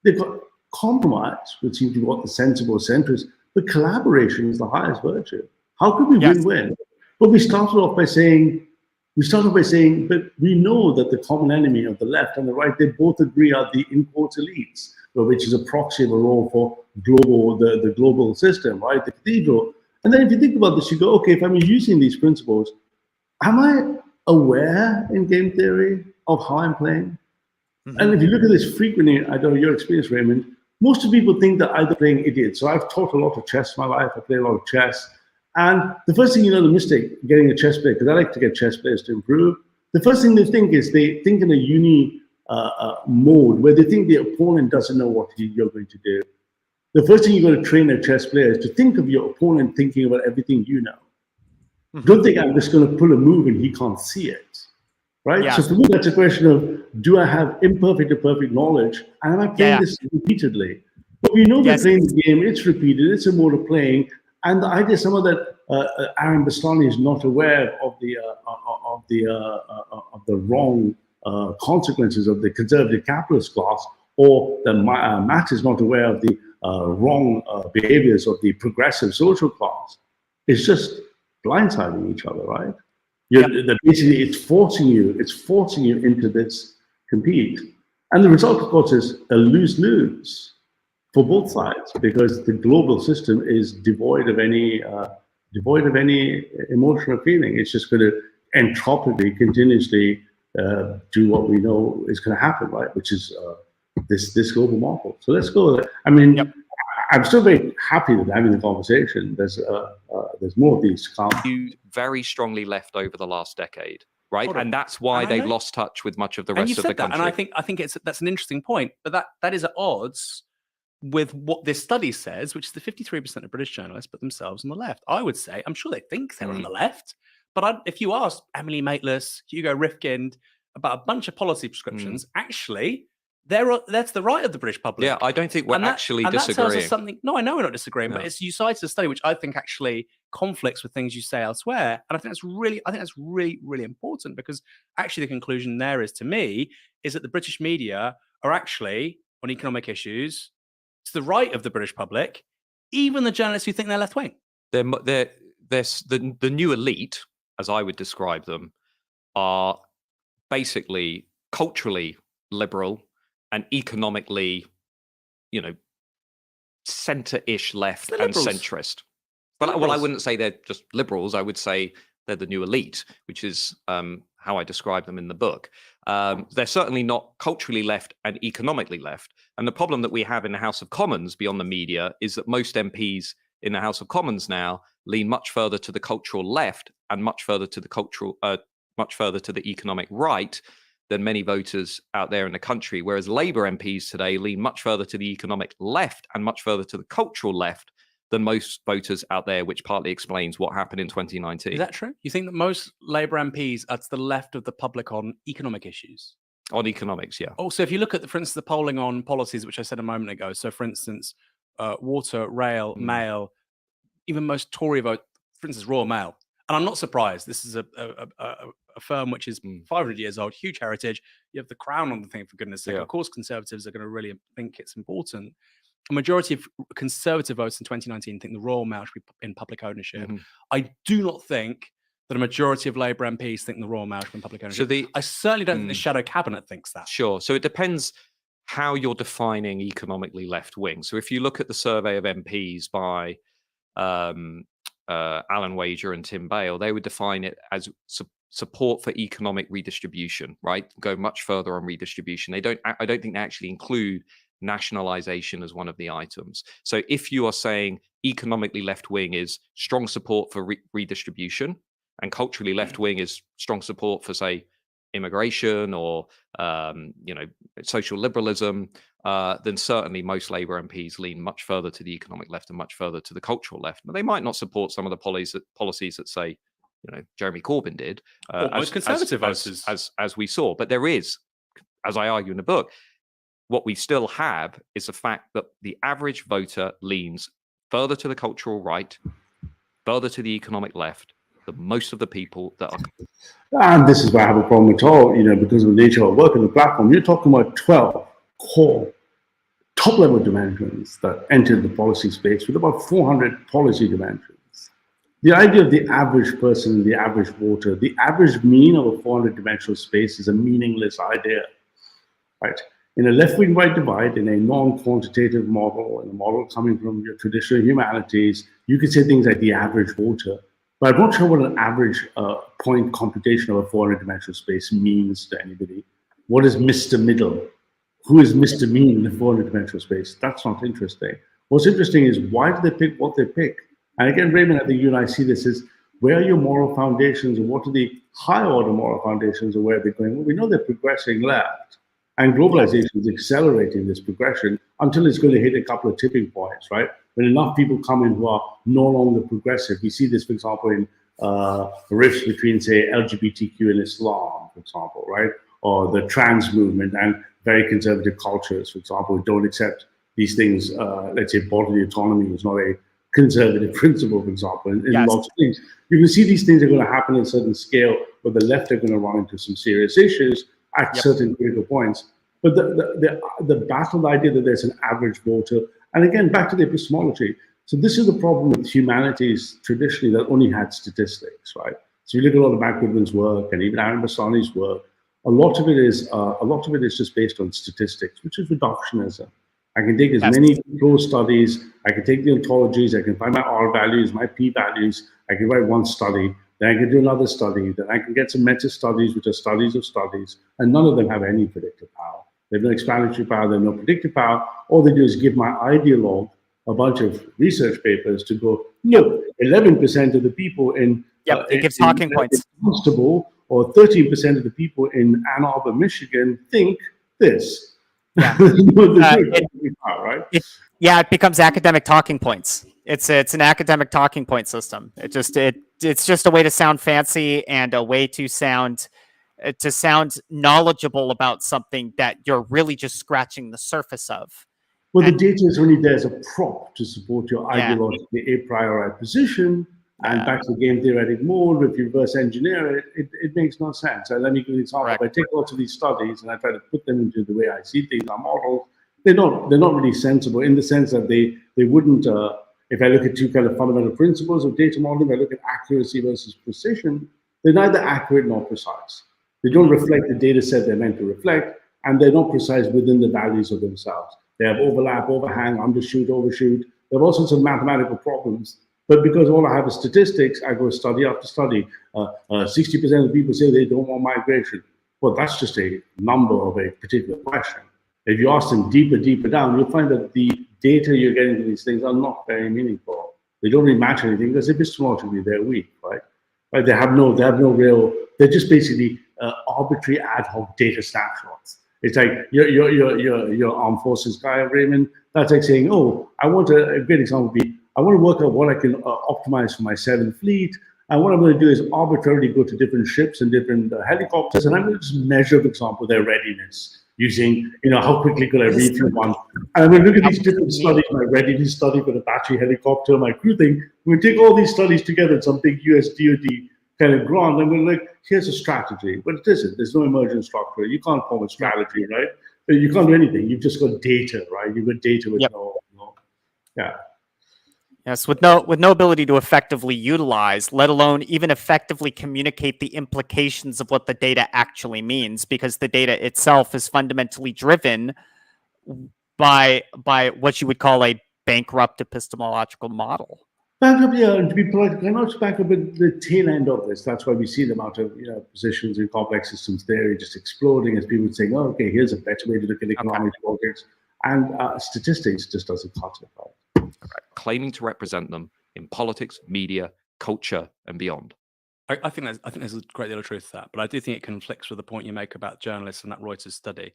They've got compromise, which seems to be what the sensible centrist. But collaboration is the highest virtue. How could we win-win? But we started off by saying, but we know that the common enemy of the left and the right, they both agree are the in-quotes elites, which is a proxy of a role for the global system, right? The cathedral. And then if you think about this, you go, okay, if I'm using these principles, am I aware in game theory of how I'm playing? Mm-hmm. And if you look at this frequently, I don't know your experience, Raymond, most of the people think that either playing idiots. So I've taught a lot of chess in my life. I play a lot of chess. And the first thing the mistake getting a chess player, because I like to get chess players to improve, the first thing they think is they think in a uni mode where they think the opponent doesn't know what you're going to do. The first thing you've got to train a chess player is to think of your opponent thinking about everything you know. Mm-hmm. Don't think I'm just going to pull a move and he can't see it. Right? Yeah. So for me, that's a question of, do I have imperfect or perfect knowledge? And am I playing this repeatedly? But we know they're playing the game, it's repeated, it's a mode of playing. And the idea somehow that Aaron Bastani is not aware of the wrong consequences of the conservative capitalist class, or that Matt is not aware of the wrong behaviors of the progressive social class. It's just blindsiding each other, right? Basically, it's forcing you into this compete. And the result, of course, is a lose-lose for both sides, because the global system is devoid of any emotional feeling. It's just going to entropically, continuously do what we know is going to happen, right? Which is this global model. So let's go. I mean, I'm still very happy that I'm having the conversation. There's more of these to come. You very strongly left over the last decade, right? And that's why they've lost touch with much of the rest of the country. And I think that's an interesting point, but that is at odds with what this study says, which is that 53% of British journalists put themselves on the left. I would say, I'm sure they think they're on the left, but if you ask Emily Maitlis, Hugo Rifkind about a bunch of policy prescriptions, actually, that's the right of the British public. Yeah, I don't think we're actually disagreeing. That tells us something. No, I know we're not disagreeing, but you cited a study which I think actually conflicts with things you say elsewhere, and I think that's really, really important, because actually the conclusion there is, to me, is that the British media are actually on economic issues to the right of the British public, even the journalists who think they're left wing. The new elite, as I would describe them, are basically culturally liberal and economically, centre-ish left and centrist. But I wouldn't say they're just liberals. I would say They're the new elite, which is how I describe them in the book. They're certainly not culturally left and economically left. And the problem that we have in the House of Commons beyond the media is that most MPs in the House of Commons now lean much further to the cultural left and much further to the economic right than many voters out there in the country. Whereas Labour MPs today lean much further to the economic left and much further to the cultural left than most voters out there, which partly explains what happened in 2019. Is that true? You think that most Labour MPs are to the left of the public on economic issues? On economics, yeah. Also, if you look at, for instance, the polling on policies, which I said a moment ago, so for instance, water, rail, mail, even most Tory vote, for instance, Royal Mail. And I'm not surprised. This is a firm which is 500 years old, huge heritage. You have the crown on the thing, for goodness sake. Of course, Conservatives are going to really think it's important. A majority of Conservative votes in 2019 think the Royal Mail should be in public ownership. I do not think that a majority of Labour MPs think the Royal Mail should be in public ownership. So I certainly don't think the shadow cabinet thinks that. Sure. So it depends how you're defining economically left wing. So if you look at the survey of MPs by Alan Wager and Tim Bale, they would define it as support for economic redistribution, right? Go much further on redistribution. I don't think they actually include nationalization as one of the items. So if you are saying economically left wing is strong support for redistribution, and culturally left wing is strong support for, say, immigration or social liberalism, then certainly most Labour MPs lean much further to the economic left and much further to the cultural left. But they might not support some of the policies that say, Jeremy Corbyn did, most Conservative voters, as we saw. But there is, as I argue in the book, what we still have is the fact that the average voter leans further to the cultural right, further to the economic left than most of the people that are. And this is why I have a problem at all, because of the nature of work on the platform. You're talking about 12 core top-level dimensions that entered the policy space with about 400 policy dimensions. The idea of the average person, the average voter, the average mean of a 400-dimensional space is a meaningless idea, right? In a left-wing right divide, in a non-quantitative model, in a model coming from your traditional humanities, you could say things like the average voter. But I'm not sure what an average point computation of a 400-dimensional space means to anybody. What is Mr. Middle? Who is Mr. Mean in a 400-dimensional space? That's not interesting. What's interesting is why do they pick what they pick? And again, Raymond, I think you and I see this is where are your moral foundations and what are the higher order moral foundations and where they're going? Well, we know they're progressing left. And globalization is accelerating this progression until it's going to hit a couple of tipping points, right? When enough people come in who are no longer progressive. We see this, for example, in rifts between, say, LGBTQ and Islam, for example, right? Or the trans movement and very conservative cultures, for example, who don't accept these things. Let's say bodily autonomy is not a conservative principle, for example, in lots of things. You can see these things are going to happen at a certain scale, but the left are going to run into some serious issues at certain critical points. But the battle, the idea that there's an average voter, and again, back to the epistemology. So this is the problem with humanities traditionally that only had statistics, right? So you look at a lot of Matt Goodwin's work and even Aaron Bastani's work, a lot of it is just based on statistics, which is reductionism. I can take as many close studies, I can take the ontologies, I can find my R values, my P values, I can write one study, then I can do another study, then I can get some meta-studies, which are studies of studies, and none of them have any predictive power. They have no explanatory power, they have no predictive power. All they do is give my ideologue a bunch of research papers to go, look, 11% of the people in it gives talking points. Constable, or 13% of the people in Ann Arbor, Michigan think this. Yeah. It becomes academic talking points. It's an academic talking point system. It's just a way to sound fancy and a way to sound knowledgeable about something that you're really just scratching the surface of. Well, the data is only there as a prop to support your ideologically a priori position. And back to the game theoretic mode, if you reverse engineer it, it makes no sense. And let me give you an example. If I take lots of these studies and I try to put them into the way I see things, our models, they're not really sensible in the sense that they wouldn't, if I look at two kind of fundamental principles of data modeling, if I look at accuracy versus precision, they're neither accurate nor precise. They don't reflect the data set they're meant to reflect, and they're not precise within the values of themselves. They have overlap, overhang, undershoot, overshoot. They have all sorts of mathematical problems But because all I have is statistics, I go study after study. 60% of the people say they don't want migration. Well, that's just a number of a particular question. If you ask them deeper down, you'll find that the data you're getting from these things are not very meaningful. They don't really match anything because epistemologically they're weak, right? They have no real. They're just basically arbitrary ad hoc data snapshots. It's like your armed forces guy, Raymond. That's like saying, oh, I want a great example would be, I want to work out what I can optimize for my 7th fleet. And what I'm going to do is arbitrarily go to different ships and different helicopters, and I'm going to just measure, for example, their readiness using, how quickly could I refuel one. And I'm going to look at these different studies, my readiness study for the battery helicopter, my crew thing. We take all these studies together in some big US DoD kind of grant, and we're like, here's a strategy. But it isn't. There's no emergent structure. You can't form a strategy, right? You can't do anything. You've just got data, right? You've got data with yeah. Yes, with no ability to effectively utilize, let alone even effectively communicate the implications of what the data actually means, because the data itself is fundamentally driven by what you would call a bankrupt epistemological model. Bankrupt, yeah, and to be polite, I'm not bankrupt at the tail end of this. That's why we see the amount of positions in complex systems theory just exploding as people saying, oh, okay, here's a better way to look at economic politics. And statistics just doesn't cut it, right? Claiming to represent them in politics, media, culture, and beyond. I think there's a great deal of truth to that, but I do think it conflicts with the point you make about journalists and that Reuters study.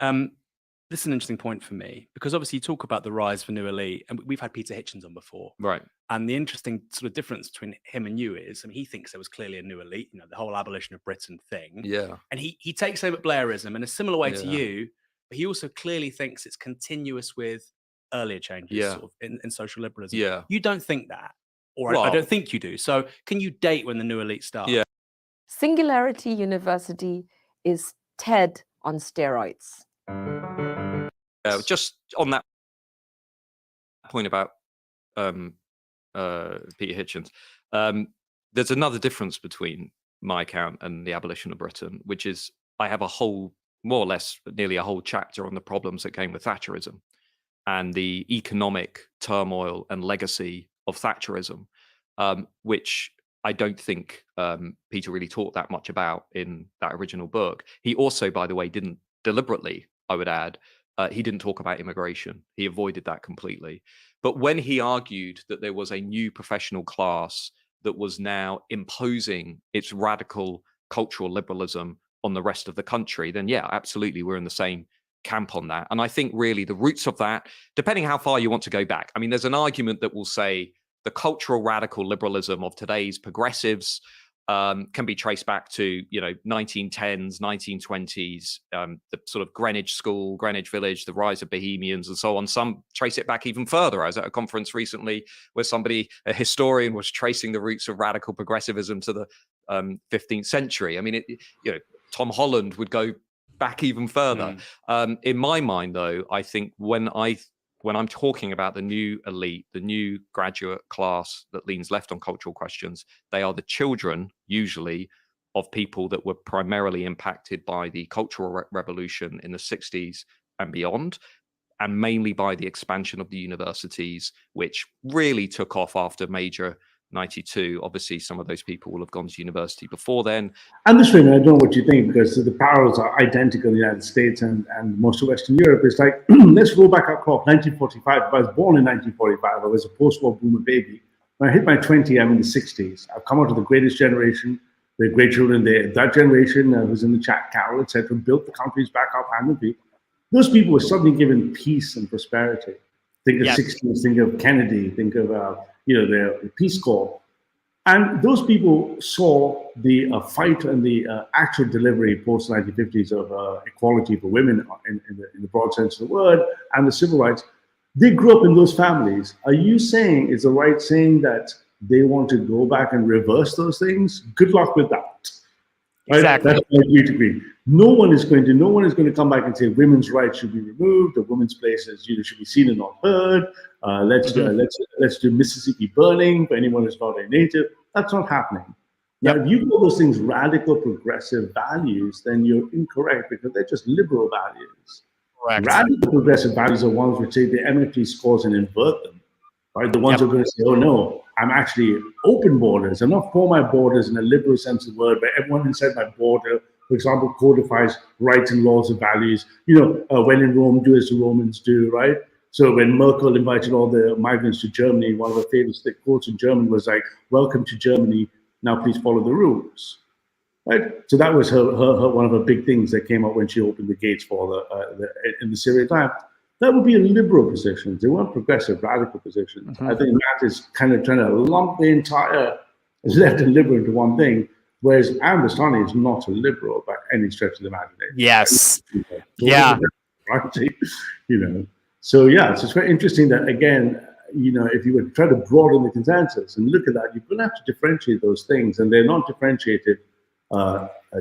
This is an interesting point for me, because obviously you talk about the rise of a new elite, and we've had Peter Hitchens on before. Right. And the interesting sort of difference between him and you is, he thinks there was clearly a new elite, the whole abolition of Britain thing. Yeah. And he takes over Blairism in a similar way to you, but he also clearly thinks it's continuous with earlier changes sort of in social liberalism. Yeah. You don't think that, or I don't think you do. So can you date when the new elite started? Yeah. Singularity University is TED on steroids. Just on that point about Peter Hitchens, there's another difference between my account and the abolition of Britain, which is I have a whole, more or less, nearly a whole chapter on the problems that came with Thatcherism and the economic turmoil and legacy of Thatcherism, which I don't think Peter really talked that much about in that original book. He also, by the way, didn't deliberately, I would add, he didn't talk about immigration. He avoided that completely. But when he argued that there was a new professional class that was now imposing its radical cultural liberalism on the rest of the country, then yeah, absolutely, we're in the same camp on that. And I think really the roots of that, depending how far you want to go back, I mean, there's an argument that will say the cultural radical liberalism of today's progressives can be traced back to 1910s, 1920s, the sort of Greenwich School, Greenwich Village, the rise of Bohemians, and so on. Some trace it back even further. I was at a conference recently where a historian, was tracing the roots of radical progressivism to the 15th century. I mean, Tom Holland would go back even further. In my mind, though, I think when I'm talking about the new elite, the new graduate class that leans left on cultural questions, they are the children, usually, of people that were primarily impacted by the Cultural Revolution in the 60s and beyond, and mainly by the expansion of the universities, which really took off after Major 92. Obviously, some of those people will have gone to university before then. And this way, I don't know what you think, because the parallels are identical in the United States and most of Western Europe. It's like, let's roll back our clock, 1945. If I was born in 1945, I was a post-war boomer baby. When I hit my 20, I'm in the 60s. I've come out of the greatest generation, the great children there. That generation who's in the chat, Carol, etc., built the countries back up hand in feet. Those people were suddenly given peace and prosperity. Think of 60s, think of Kennedy, think of the Peace Corps. And those people saw the fight and the actual delivery post-1950s of equality for women in the broad sense of the word, and the civil rights. They grew up in those families. Are you saying, is the right saying that they want to go back and reverse those things? Good luck with that. Right? Exactly. That's my agree to agree. No one is going to come back and say women's rights should be removed, or women's places should be seen and not heard. Let's do Mississippi burning for anyone who's not a native. That's not happening. Now, if you call those things radical progressive values, then you're incorrect, because they're just liberal values. Correct. Radical progressive values are ones which take the MFT scores and invert them. Right? The ones who are going to say, oh no, I'm actually open borders. I'm not for my borders in a liberal sense of the word, but everyone inside my border, for example, codifies rights and laws and values. When in Rome, do as the Romans do, right? So when Merkel invited all the migrants to Germany, one of her famous quotes in German was like, "Welcome to Germany. Now please follow the rules." Right. So that was her one of her big things that came up when she opened the gates for in the Syrian time. That would be a liberal position. They weren't progressive, radical positions. I think Matt is kind of trying to lump the entire left and liberal into one thing, whereas Bastani is not a liberal by any stretch of the imagination. Yes. Yeah. So yeah, so it's very interesting that again, if you were to try to broaden the consensus and look at that, you're going to have to differentiate those things, and they're not differentiated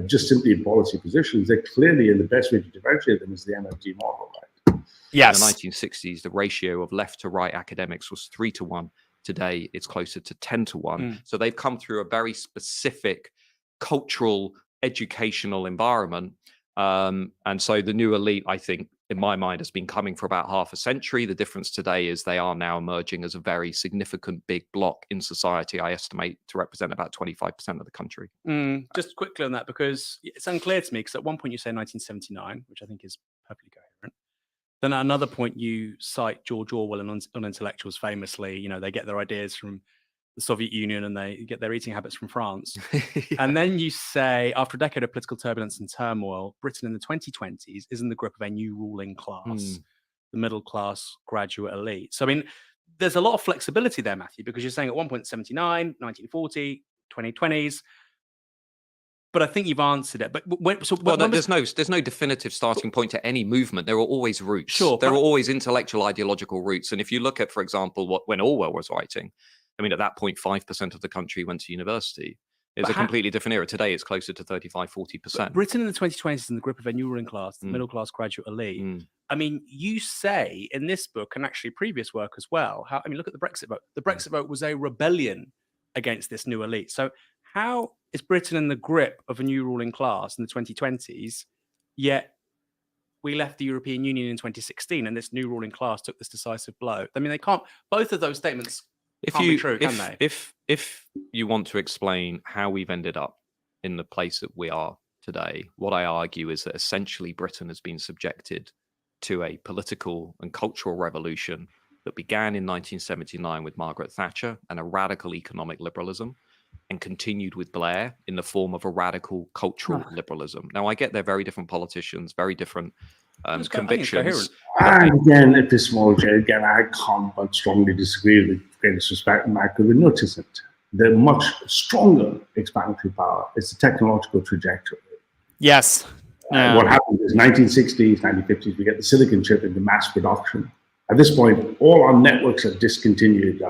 just simply in policy positions. They're clearly, and the best way to differentiate them is the MFD model, right? Yes. In the 1960s, the ratio of left to right academics was 3-1. Today, it's closer to 10-1. So they've come through a very specific cultural, educational environment. And so the new elite, I think, in my mind, has been coming for about half a century. The difference today is they are now emerging as a very significant big block in society. I estimate to represent about 25% of the country. Just quickly on that, because it's unclear to me, because at one point you say 1979, which I think is perfectly coherent. Then at another point you cite George Orwell and on intellectuals famously, they get their ideas from the Soviet Union and they get their eating habits from France. And then you say, after a decade of political turbulence and turmoil, Britain in the 2020s is in the grip of a new ruling class, the middle class graduate elite. So, I mean, there's a lot of flexibility there, Matthew, because you're saying at one point 79, 1940, 2020s. But I think you've answered it. But there's no definitive starting point to any movement. There are always roots. Sure, there are always intellectual, ideological roots. And if you look at, for example, when Orwell was writing, I mean, at that point, 5% of the country went to university. It's a completely different era. Today, it's closer to 35-40%. Britain in the 2020s is in the grip of a new ruling class, the middle class graduate elite. I mean, you say in this book and actually previous work as well, look at the Brexit vote. The Brexit vote was a rebellion against this new elite. So how is Britain in the grip of a new ruling class in the 2020s, yet we left the European Union in 2016 and this new ruling class took this decisive blow? I mean, they can't, both of those statements can't be true, can they? If you want to explain how we've ended up in the place that we are today, what I argue is that essentially Britain has been subjected to a political and cultural revolution that began in 1979 with Margaret Thatcher and a radical economic liberalism, and continued with Blair in the form of a radical cultural liberalism. Now, I get they're very different politicians, very different convictions. Again, epistemology, I can't but strongly disagree with greatest respect. Michael would notice it. The much stronger explanatory power is the technological trajectory. Yes. What happened is 1960s, 1950s, we get the silicon chip into mass production. At this point, all our networks are discontinued.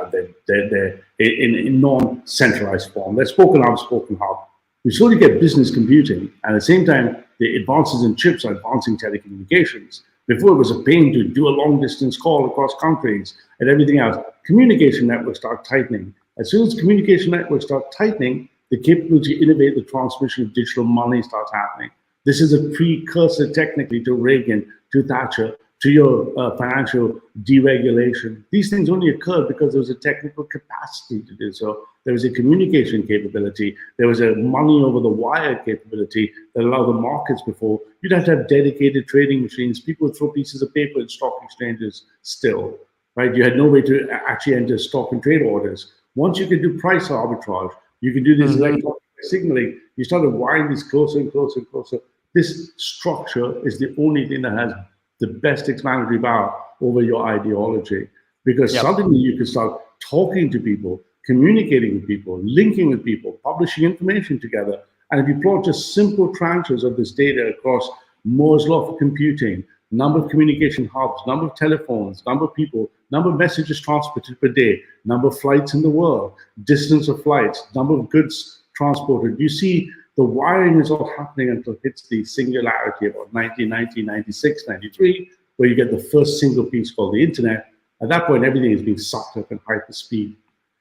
They're in non-centralized form. They're spoken hub, spoken hub. We slowly get business computing. And at the same time, the advances in chips are advancing telecommunications. Before, it was a pain to do a long-distance call across countries and everything else. Communication networks start tightening. As soon as communication networks start tightening, the capability to innovate the transmission of digital money starts happening. This is a precursor, technically, to Reagan, to Thatcher, to your financial deregulation. These things only occurred because there was a technical capacity to do so. There was a communication capability. There was a money over the wire capability that allowed the markets before. You'd have to have dedicated trading machines. People would throw pieces of paper in stock exchanges still, right? You had no way to actually enter stock and trade orders. Once you could do price arbitrage, you could do this electronic signaling. You started wiring this closer and closer and closer. This structure is the only thing that has the best explanatory power over your ideology, because suddenly you can start talking to people, communicating with people, linking with people, publishing information together. And if you plot just simple tranches of this data across Moore's law for computing, number of communication hubs, number of telephones, number of people, number of messages transmitted per day, number of flights in the world, distance of flights, number of goods transported, you see the wiring is all happening until it hits the singularity about 1990, 96, 93, where you get the first single piece called the internet. At that point, everything is being sucked up in hyperspeed.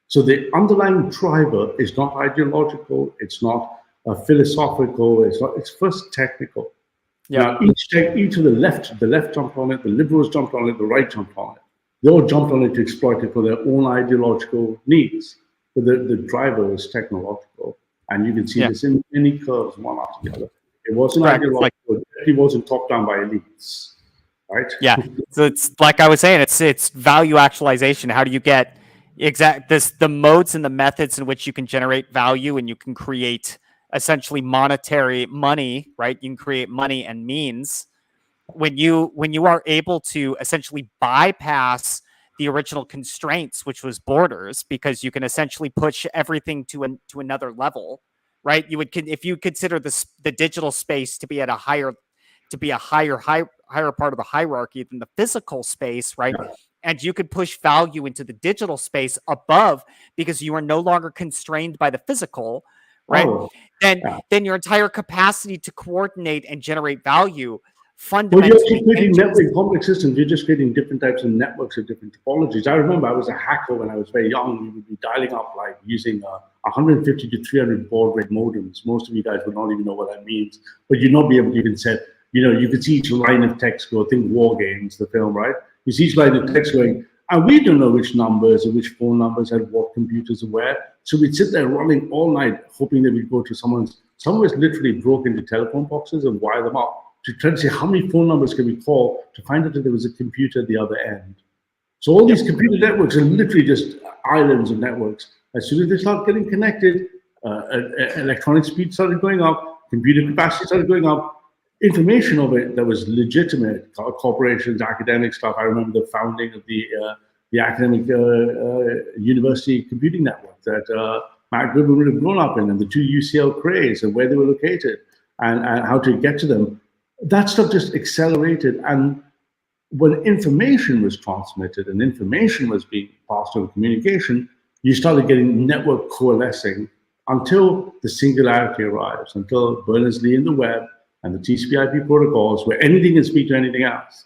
So the underlying driver is not ideological, it's not philosophical, it's first technical. Now, each of the left jumped on it, the liberals jumped on it, the right jumped on it. They all jumped on it to exploit it for their own ideological needs. but the driver is technological. And you can see this in many curves, one after the other. It wasn't ideological, it wasn't top down by elites, right? Yeah. So it's like I was saying, it's value actualization. How do you get the modes and the methods in which you can generate value and you can create essentially monetary money, right? You can create money and means when you are able to essentially bypass the original constraints, which was borders, because you can essentially push everything to another level, right? If you consider the digital space to be at a higher part of the hierarchy than the physical space, right? Yeah. And you could push value into the digital space above because you are no longer constrained by the physical, right? Then your entire capacity to coordinate and generate value fundamentally you're also creating changes. network complex systems. You're just creating different types of networks of different topologies. I remember I was a hacker when I was very young. We would be dialing up like using 150 to 300 baud rate modems. Most of you guys would not even know what that means, but you'd not be able to even say, you could see each line of text go. Think War Games, the film, right? You see each line of text going, and we don't know which numbers or which phone numbers had what computers and where. So we'd sit there running all night, hoping that we'd go to someone was literally broke into telephone boxes and wire them up to try to see how many phone numbers can we call to find out that there was a computer at the other end. So all these computer networks are literally just islands of networks. As soon as they start getting connected, electronic speed started going up, computer capacity started going up, information of it that was legitimate, corporations, academic stuff. I remember the founding of the academic university computing network that Matt Goodwin would have grown up in, and the two UCL craze and where they were located and how to get to them. That stuff just accelerated. And when information was transmitted and information was being passed on communication, you started getting network coalescing until the singularity arrives, until Berners-Lee in the web and the TCP/IP protocols, where anything can speak to anything else.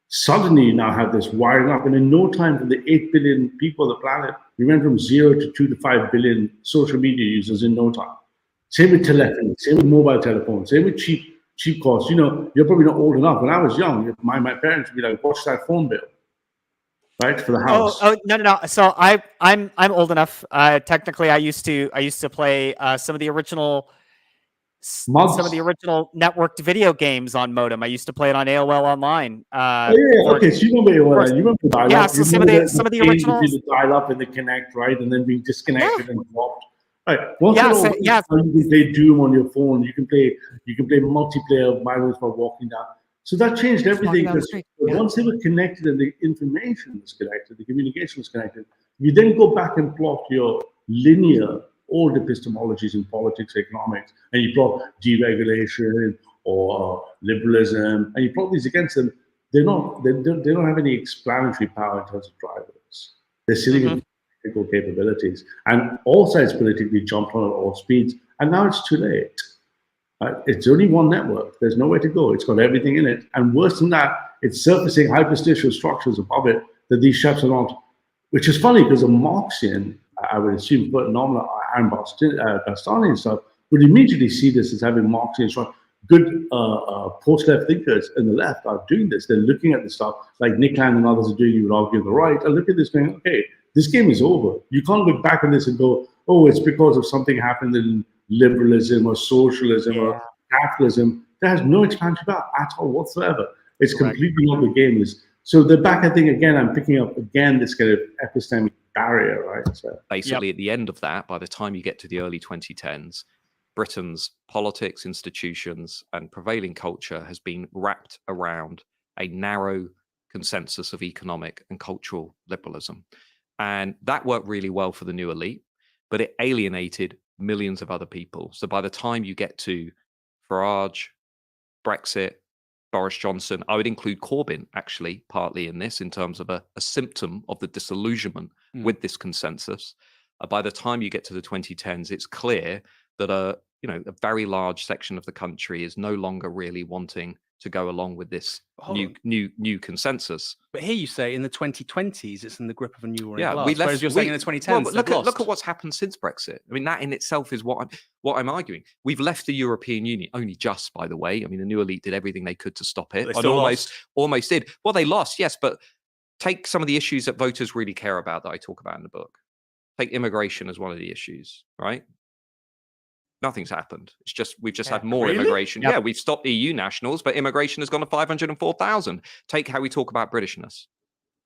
Suddenly you now have this wiring up, and in no time from the 8 billion people on the planet, we went from 0 to 2 to 5 billion social media users in no time. Same with telephony, same with mobile telephones, same with cheap costs. You're probably not old enough. When I was young, my parents would be like, "What's that phone bill?" Right, for the house. Oh no. So I'm old enough. Technically, I used to play some of the original networked video games on modem. I used to play it on AOL Online. Okay, so you remember AOL, you remember dial-up. Yeah, so some of the original dial-up and the connect, right, and then being disconnected and dropped. Right. You can play Doom on your phone. You can play multiplayer violence while walking down. So that changed everything. Once they were connected and the information was connected, the communication was connected, you then go back and plot your linear old epistemologies in politics, economics, and you plot deregulation or liberalism, and you plot these against them. They don't have any explanatory power in terms of drivers. They're sitting in technical capabilities, and all sides politically jumped on at all speeds, and now it's too late. It's only one network. There's nowhere to go. It's got everything in it, and worse than that, it's surfacing hyperstitial structures above it that these chefs are not. Which is funny because a Marxian, I would assume, phenomenal and Bastani and stuff, would immediately see this as having Marxian structure. Good post-left thinkers in the left are doing this. They're looking at this stuff like Nick Land and others are doing. You would argue on the right. I look at this going, okay, this game is over. You can't look back on this and go, oh, it's because of something happened in liberalism or socialism or capitalism. That has no expansion power at all whatsoever. It's completely what the game is. So the back, I think, again, I'm picking up again this kind of epistemic barrier, right? So basically, at the end of that, by the time you get to the early 2010s, Britain's politics, institutions, and prevailing culture has been wrapped around a narrow consensus of economic and cultural liberalism. And that worked really well for the new elite, but it alienated millions of other people. So by the time you get to Farage, Brexit, Boris Johnson, I would include Corbyn actually partly in this in terms of a symptom of the disillusionment with this consensus. By the time you get to the 2010s, it's clear that a very large section of the country is no longer really wanting to go along with this new consensus. But here you say in the 2020s, it's in the grip of a new ruling class. Whereas you're saying in the 2010s, look at what's happened since Brexit. I mean, that in itself is what I'm arguing. We've left the European Union, only just, by the way. I mean, the new elite did everything they could to stop it, and almost did. Well, they lost, yes, but take some of the issues that voters really care about that I talk about in the book. Take immigration as one of the issues, right? Nothing's happened. It's just we've just had more immigration. Yep. Yeah, we've stopped EU nationals, but immigration has gone to 504,000. Take how we talk about Britishness.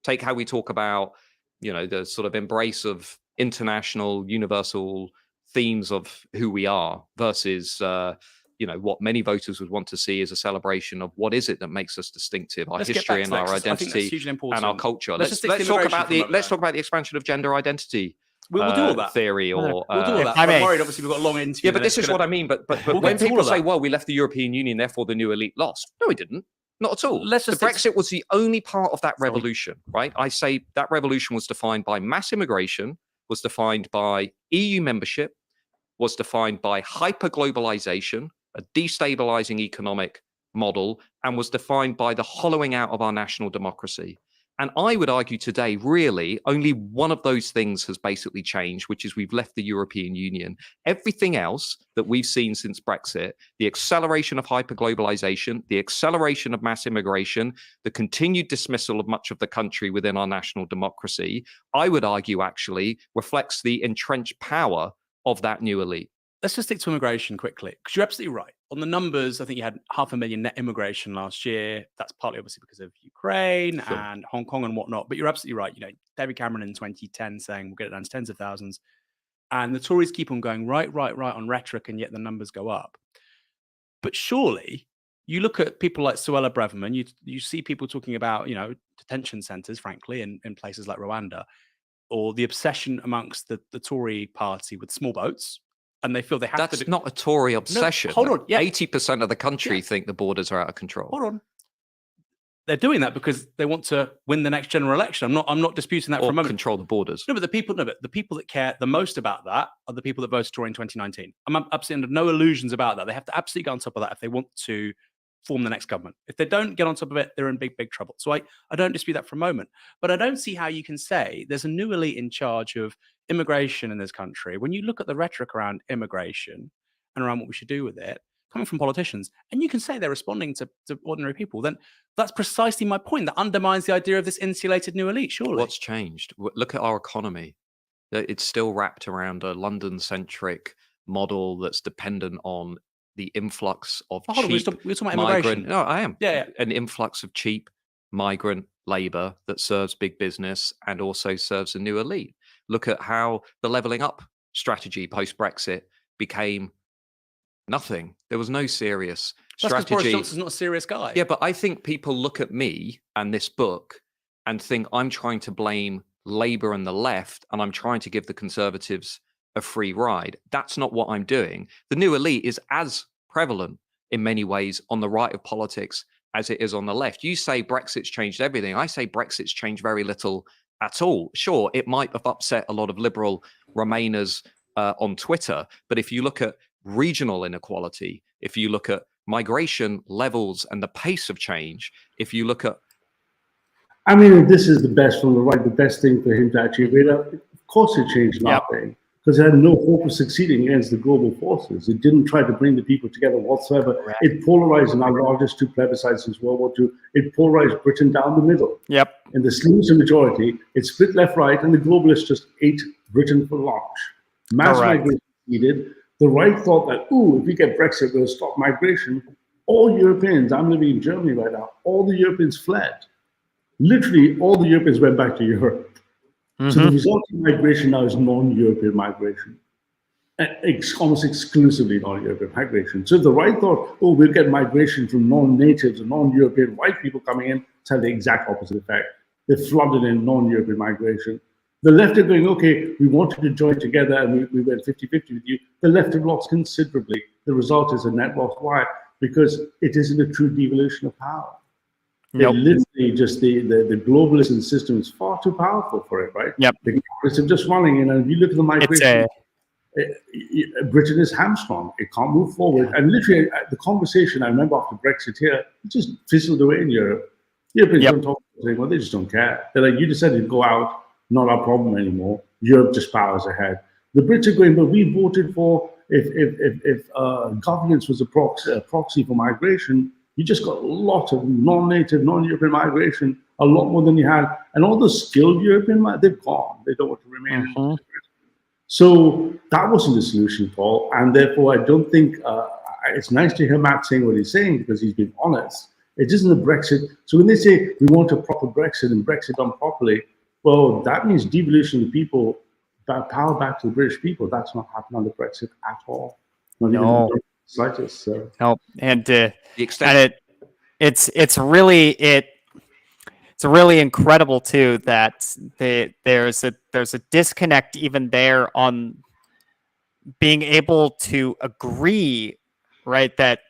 Take how we talk about, you know, the sort of embrace of international, universal themes of who we are versus, you know, what many voters would want to see is a celebration of what is it that makes us distinctive, our history and our identity and our culture. Let's talk about the expansion of gender identity. We'll do all that. Theory or we'll do all that. I'm worried. Obviously, we've got a long interview. Yeah, but this is what I mean. But when people say, "Well, we left the European Union, therefore the new elite lost," no, we didn't. Not at all. Brexit was the only part of that revolution, right? I say that revolution was defined by mass immigration, was defined by EU membership, was defined by hyper-globalization, a destabilizing economic model, and was defined by the hollowing out of our national democracy. And I would argue today, really, only one of those things has basically changed, which is we've left the European Union. Everything else that we've seen since Brexit, the acceleration of hyperglobalization, the acceleration of mass immigration, the continued dismissal of much of the country within our national democracy, I would argue actually reflects the entrenched power of that new elite. Let's just stick to immigration quickly, because you're absolutely right. On the numbers, I think you had 500,000 net immigration last year. That's partly obviously because of Ukraine and Hong Kong and whatnot. But you're absolutely right. You know, David Cameron in 2010 saying we'll get it down to tens of thousands. And the Tories keep on going right on rhetoric, and yet the numbers go up. But surely, you look at people like Suella Braverman, you see people talking about, you know, detention centres, frankly, in places like Rwanda, or the obsession amongst the Tory party with small boats. And they feel they have to. That's not a Tory obsession. No, hold on. Yeah. 80% of the country think the borders are out of control. Hold on. They're doing that because they want to win the next general election. I'm not disputing that for a moment. Control the borders. No, but the people that care the most about that are the people that voted Tory in 2019. I'm absolutely under no illusions about that. They have to absolutely get on top of that if they want to form the next government. If they don't get on top of it, they're in big trouble. So I don't dispute that for a moment. But I don't see how you can say there's a new elite in charge of immigration in this country. When you look at the rhetoric around immigration and around what we should do with it, coming from politicians, and you can say they're responding to ordinary people, then that's precisely my point. That undermines the idea of this insulated new elite, surely. What's changed? Look at our economy. It's still wrapped around a London-centric model that's dependent on the influx of cheap we're talking about migrant. immigration. No, I am. Yeah. An influx of cheap migrant labor that serves big business and also serves a new elite. Look at how the levelling up strategy post-Brexit became nothing. There was no serious strategy. Boris Johnson's not a serious guy. Yeah, but I think people look at me and this book and think I'm trying to blame Labour and the left, and I'm trying to give the Conservatives a free ride. That's not what I'm doing. The new elite is as prevalent in many ways on the right of politics as it is on the left. You say Brexit's changed everything. I say Brexit's changed very little at all. Sure, it might have upset a lot of liberal Remainers on Twitter, but if you look at regional inequality, if you look at migration levels and the pace of change, if you look at... I mean, if this is the best from the right, the best thing for him to achieve, of course it changed nothing. Because it had no hope of succeeding against the global forces. It didn't try to bring the people together whatsoever. Right. It polarized in our largest two plebiscites since World War II. It polarized Britain down the middle. Yep. In the slimmer majority, it split left-right, and the globalists just ate Britain for lunch. Mass migration needed. The right thought that, if we get Brexit, we'll stop migration. All Europeans, I'm living in Germany right now, all the Europeans fled. Literally, all the Europeans went back to Europe. So the resulting migration now is non-European migration, almost exclusively non-European migration. So the right thought, we'll get migration from non-natives and non-European white people coming in. It's had the exact opposite effect. They flooded in non-European migration. The left are going, okay, we wanted to join together and we went 50-50 with you. The left have lost considerably. The result is a net loss. Why? Because it isn't a true devolution of power. Nope. Literally just the globalist system is far too powerful for it, right? Yep. The capitalists are just running in, and if you look at the migration, Britain is hamstrung. It can't move forward. And literally, the conversation I remember after Brexit here, it just fizzled away in Europe. Europeans don't talk about it, well, they just don't care. They're like, you decided to go out, not our problem anymore. Europe just powers ahead. The Brits are going, but we voted for, if governance was a proxy for migration, you just got a lot of non-native, non-European migration, a lot more than you had. And all the skilled European, they've gone. They don't want to remain. So that wasn't the solution, Paul. And therefore, I don't think it's nice to hear Matt saying what he's saying because he's been honest. It isn't a Brexit. So when they say we want a proper Brexit and Brexit done properly, well, that means devolution of the people, power back to the British people. That's not happened under Brexit at all. Not even the slightest. So. No, and The extent it's really incredible too that there's a disconnect even there on being able to agree, right, that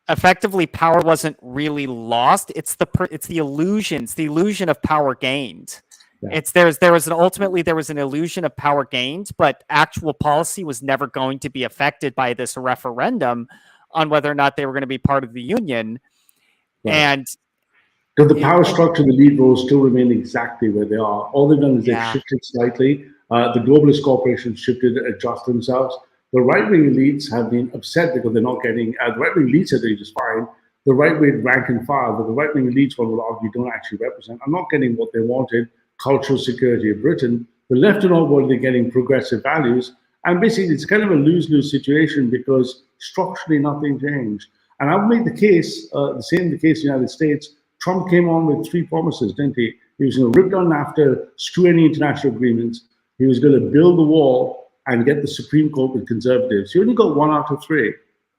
effectively power wasn't really lost. It's the illusion of power gained. Yeah. There was an illusion of power gained, but actual policy was never going to be affected by this referendum on whether or not they were going to be part of the union. Right. And because the power structure, the lead roles still remain exactly where they are. All they've done is they've shifted slightly. The globalist corporations shifted, adjust themselves. The right-wing elites have been upset because they're not getting, the right-wing elites are doing just fine. The right-wing rank and file, but the right-wing elites, one would argue, don't actually represent, are not getting what they wanted, cultural security of Britain. The left and all world, they're getting progressive values. And basically, it's kind of a lose-lose situation because structurally nothing changed. And I would make the case, the same in the case of the United States. Trump came on with 3 promises, didn't he? He was going to rip down NAFTA, screw any international agreements. He was going to build the wall and get the Supreme Court with conservatives. He only got 1 out of 3.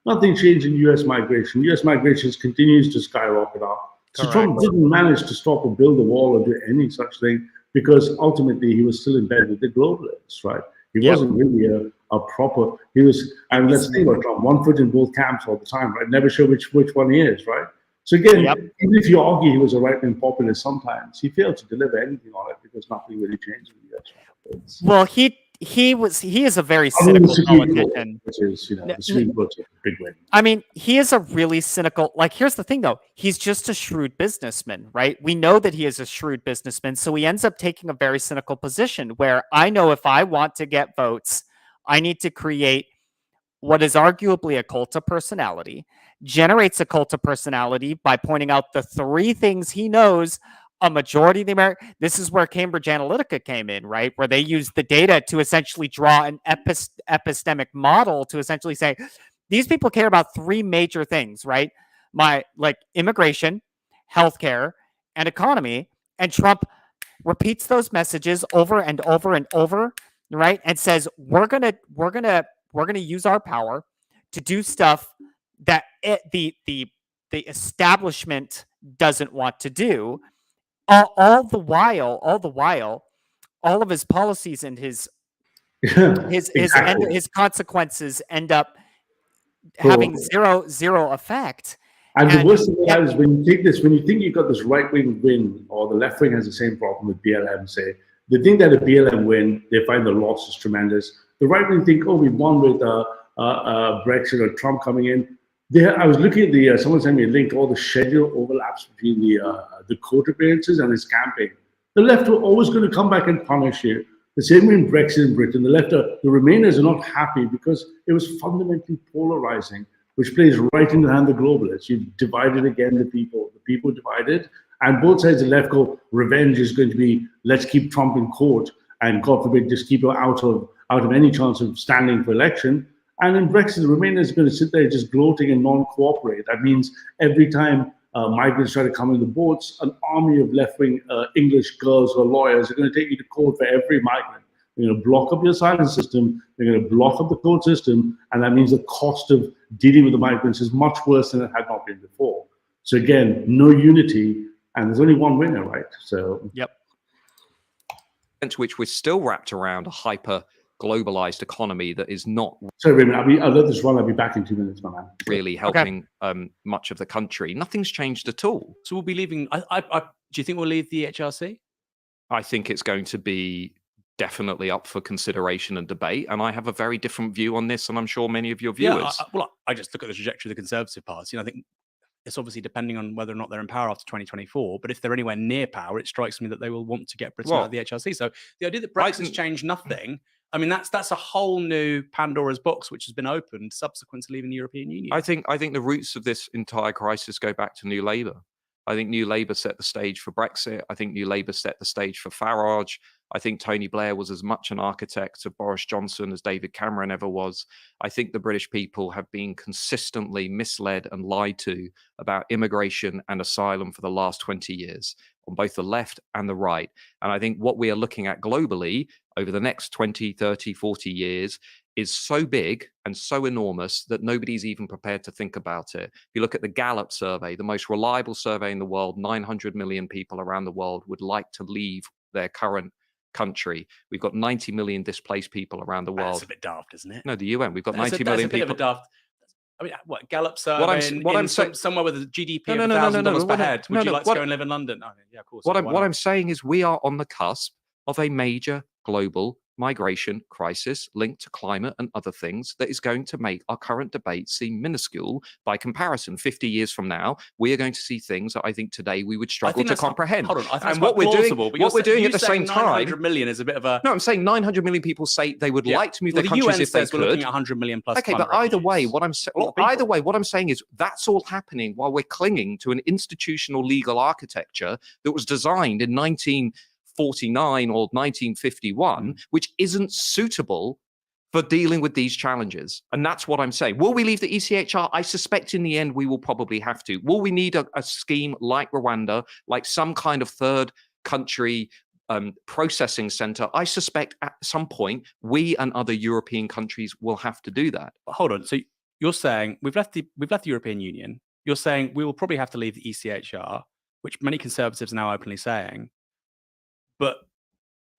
Nothing changed in U.S. migration. U.S. migration continues to skyrocket up. So Trump didn't manage to stop or build the wall or do any such thing because ultimately he was still in bed with the globalists, right? He wasn't really a proper, he was, and let's think about Trump, 1 foot in both camps all the time, right? Never sure which one he is, right? So again, even if you argue he was a right-wing populist sometimes, he failed to deliver anything on it because nothing really changed in the US. Well, he is a very cynical politician. Which is, the Supreme Court's a big win. I mean, he is a really cynical, here's the thing though, he's just a shrewd businessman, right? We know that he is a shrewd businessman, so he ends up taking a very cynical position where I know if I want to get votes, I need to create what is arguably a cult of personality, generates a cult of personality by pointing out the 3 things he knows a majority of the American. This is where Cambridge Analytica came in, right? Where they used the data to essentially draw an epistemic model to essentially say, these people care about 3 major things, right? Immigration, healthcare, and economy. And Trump repeats those messages over and over and over, right? And says, we're gonna use our power to do stuff that the establishment doesn't want to do. All the while, all of his policies and his consequences end up having zero effect. And the worst thing is when you take this, when you think you've got this right-wing win, or the left wing has the same problem with BLM, say, they think that a BLM win, they find the loss is tremendous. The right wing think, oh, we won with Brexit or Trump coming in. I was looking at the, someone sent me a link, all the schedule overlaps between the court appearances and his campaign. The left are always going to come back and punish you. The same way in Brexit in Britain, the Remainers are not happy because it was fundamentally polarizing, which plays right in the hand of the globalists. You've divided again the people divided, and both sides of the left go, revenge is going to be, let's keep Trump in court, and God forbid, just keep him out of any chance of standing for election. And in Brexit, the Remainers are going to sit there just gloating and non-cooperate. That means every time migrants try to come in the boats, an army of left-wing English girls or lawyers are going to take you to court for every migrant. They're going to block up your asylum system. They're going to block up the court system. And that means the cost of dealing with the migrants is much worse than it had not been before. So again, no unity, and there's only one winner, right? So which we're still wrapped around a hyper globalized economy that is not sorry, I'll let this run. I'll be back in 2 minutes, my man. Really helping much of the country. Nothing's changed at all. So we'll be leaving. Do you think we'll leave the HRC? I think it's going to be definitely up for consideration and debate, and I have a very different view on this, and I'm sure many of your viewers. I just look at the trajectory of the Conservative Party, and I think it's obviously depending on whether or not they're in power after 2024. But if they're anywhere near power, it strikes me that they will want to get Britain out of the HRC. So the idea that Brexit's changed nothing. I mean, that's a whole new Pandora's box which has been opened subsequent to leaving the European Union. I think the roots of this entire crisis go back to New Labour. I think New Labour set the stage for Brexit. I think New Labour set the stage for Farage. I think Tony Blair was as much an architect of Boris Johnson as David Cameron ever was. I think the British people have been consistently misled and lied to about immigration and asylum for the last 20 years on both the left and the right. And I think what we are looking at globally over the next 20, 30, 40 years is so big and so enormous that nobody's even prepared to think about it. If you look at the Gallup survey, the most reliable survey in the world, 900 million people around the world would like to leave their current country. We've got 90 million displaced people around the world. That's a bit daft, isn't it? No, the UN. We've got 90 that's million a bit people. Of a daft. I mean, what Gallup survey somewhere with a GDP of $1,000 per head? Would you like to go and live in London? Oh, yeah, of course. What I'm saying is we are on the cusp of a major global migration crisis linked to climate and other things that is going to make our current debate seem minuscule by comparison. 50 years from now, we are going to see things that I think today we would struggle to comprehend. Hold on, I think and what we're doing at the same time, 900 million is a bit of a. No, I'm saying 900 million people say they would like to move their countries if they could. We're looking at 100 million plus. Okay, but either way, what I'm saying is that's all happening while we're clinging to an institutional legal architecture that was designed in 1949 or 1951, which isn't suitable for dealing with these challenges. And that's what I'm saying. Will we leave the ECHR? I suspect in the end we will probably have to. Will we need a scheme like Rwanda, like some kind of third country processing center? I suspect at some point we and other European countries will have to do that. But hold on. So you're saying we've left the European Union. You're saying we will probably have to leave the ECHR, which many conservatives are now openly saying. But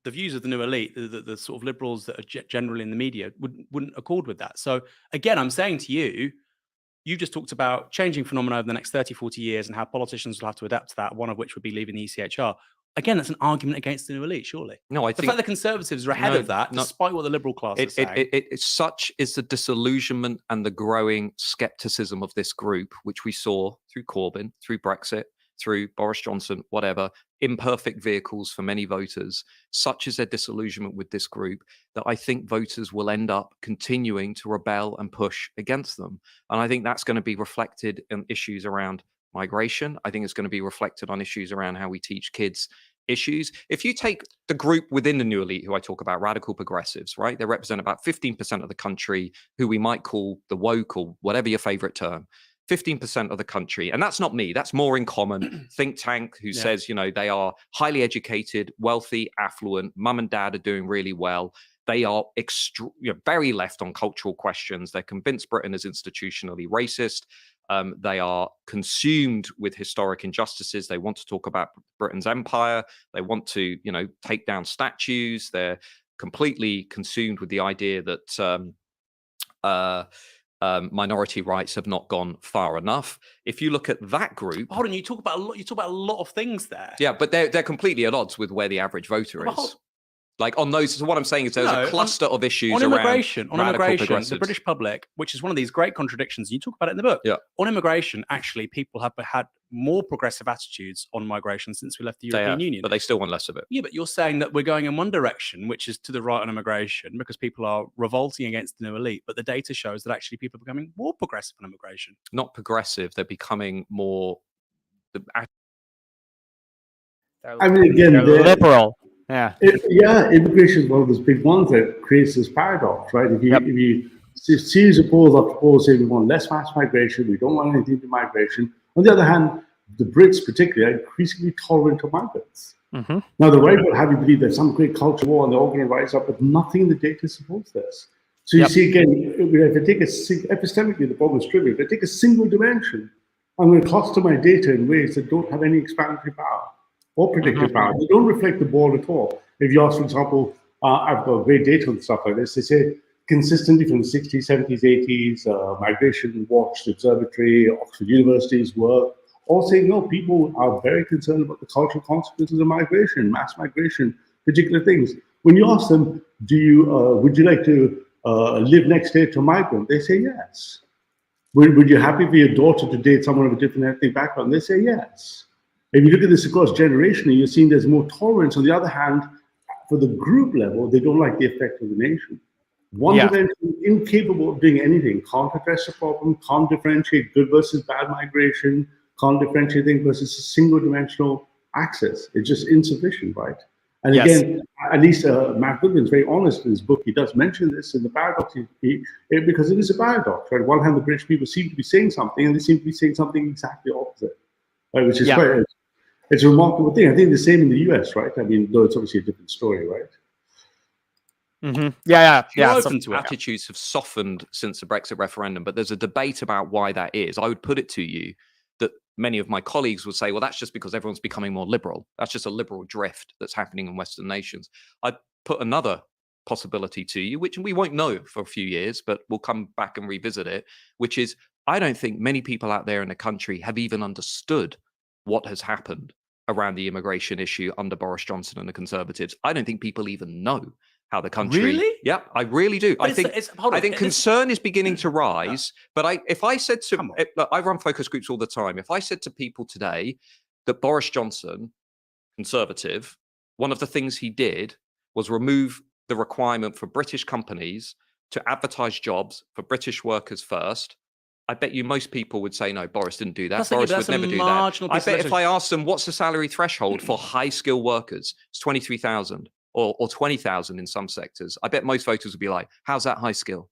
the views of the new elite, the sort of liberals that are generally in the media, wouldn't accord with that. So again, I'm saying to you, you just talked about changing phenomena over the next 30, 40 years and how politicians will have to adapt to that, one of which would be leaving the ECHR. Again, that's an argument against the new elite, surely. No, I think the fact that conservatives are ahead of that, despite what the liberal class is saying. Such is the disillusionment and the growing skepticism of this group, which we saw through Corbyn, through Brexit, through Boris Johnson, whatever, imperfect vehicles for many voters. Such is their disillusionment with this group that I think voters will end up continuing to rebel and push against them. And I think that's going to be reflected in issues around migration. I think it's going to be reflected on issues around how we teach kids issues. If you take the group within the new elite who I talk about, radical progressives, right? They represent about 15% of the country, who we might call the woke or whatever your favorite term. 15% of the country. And that's not me. That's More in Common, think tank who says, you know, they are highly educated, wealthy, affluent, mum and dad are doing really well. They are very left on cultural questions. They're convinced Britain is institutionally racist. They are consumed with historic injustices. They want to talk about Britain's empire. They want to, you know, take down statues. They're completely consumed with the idea that minority rights have not gone far enough. If you look at that group, hold on, you talk about a lot of things there. Yeah, but they're completely at odds with where the average voter is. Like on those, so what I'm saying is there's a cluster of issues on immigration, the British public, which is one of these great contradictions. You talk about it in the book. Yeah. On immigration, actually, people have had more progressive attitudes on migration since we left the European Union. But they still want less of it. Yeah, but you're saying that we're going in one direction, which is to the right on immigration, because people are revolting against the new elite. But the data shows that actually people are becoming more progressive on immigration. Not progressive, they're becoming more. I mean, again, they're liberal. Yeah. Immigration is one of those big ones that creates this paradox, right? If you series of polls after polls saying we want less mass migration, we don't want anything to migration. On the other hand, the Brits particularly are increasingly tolerant of migrants. Mm-hmm. Now, the right will have you believe there's some great culture war and they're all going to rise up, but nothing in the data supports this. So you see, again, if I take epistemically, the problem is trivial. If I take a single dimension, I'm going to cluster my data in ways that don't have any explanatory power or predictive power. They don't reflect the ball at all. If you ask, for example, I've got great data on stuff like this. They say consistently from the 60s, 70s, 80s, Migration Watch, the Observatory, Oxford University's work, all saying, no, people are very concerned about the cultural consequences of migration, mass migration, particular things. When you ask them, would you like to live next door to a migrant? They say yes. Would you happy for your daughter to date someone of a different ethnic background? They say yes. If you look at this across generationally, you're seeing there's more tolerance. On the other hand, for the group level, they don't like the effect of the nation. One dimension, incapable of doing anything, can't address the problem, can't differentiate good versus bad migration, can't differentiate things because it's a single dimensional access. It's just insufficient, right? And Yes. again, at least Matt Goodwin's very honest in his book. He does mention this in the paradox, because it is a paradox. Right? On one hand, the British people seem to be saying something, and they seem to be saying something exactly opposite, right? Which is quite it's a remarkable thing. I think the same in the US, right? I mean, though it's obviously a different story, right? Mm-hmm. Yeah. Open to it. Attitudes have softened since the Brexit referendum, but there's a debate about why that is. I would put it to you that many of my colleagues would say, well, that's just because everyone's becoming more liberal. That's just a liberal drift that's happening in Western nations. I'd put another possibility to you, which we won't know for a few years, but we'll come back and revisit it, which is I don't think many people out there in the country have even understood what has happened around the immigration issue under Boris Johnson and the Conservatives. I don't think people even know how the country. Really? Yeah, I really do. But I think concern is beginning to rise. But if I said to, I run focus groups all the time. If I said to people today that Boris Johnson, Conservative, one of the things he did was remove the requirement for British companies to advertise jobs for British workers first, I bet you most people would say, no, Boris didn't do that. Boris would never do that. I bet if I asked them, what's the salary threshold for high-skilled workers? It's 23,000 or 20,000 in some sectors. I bet most voters would be like, how's that high skill?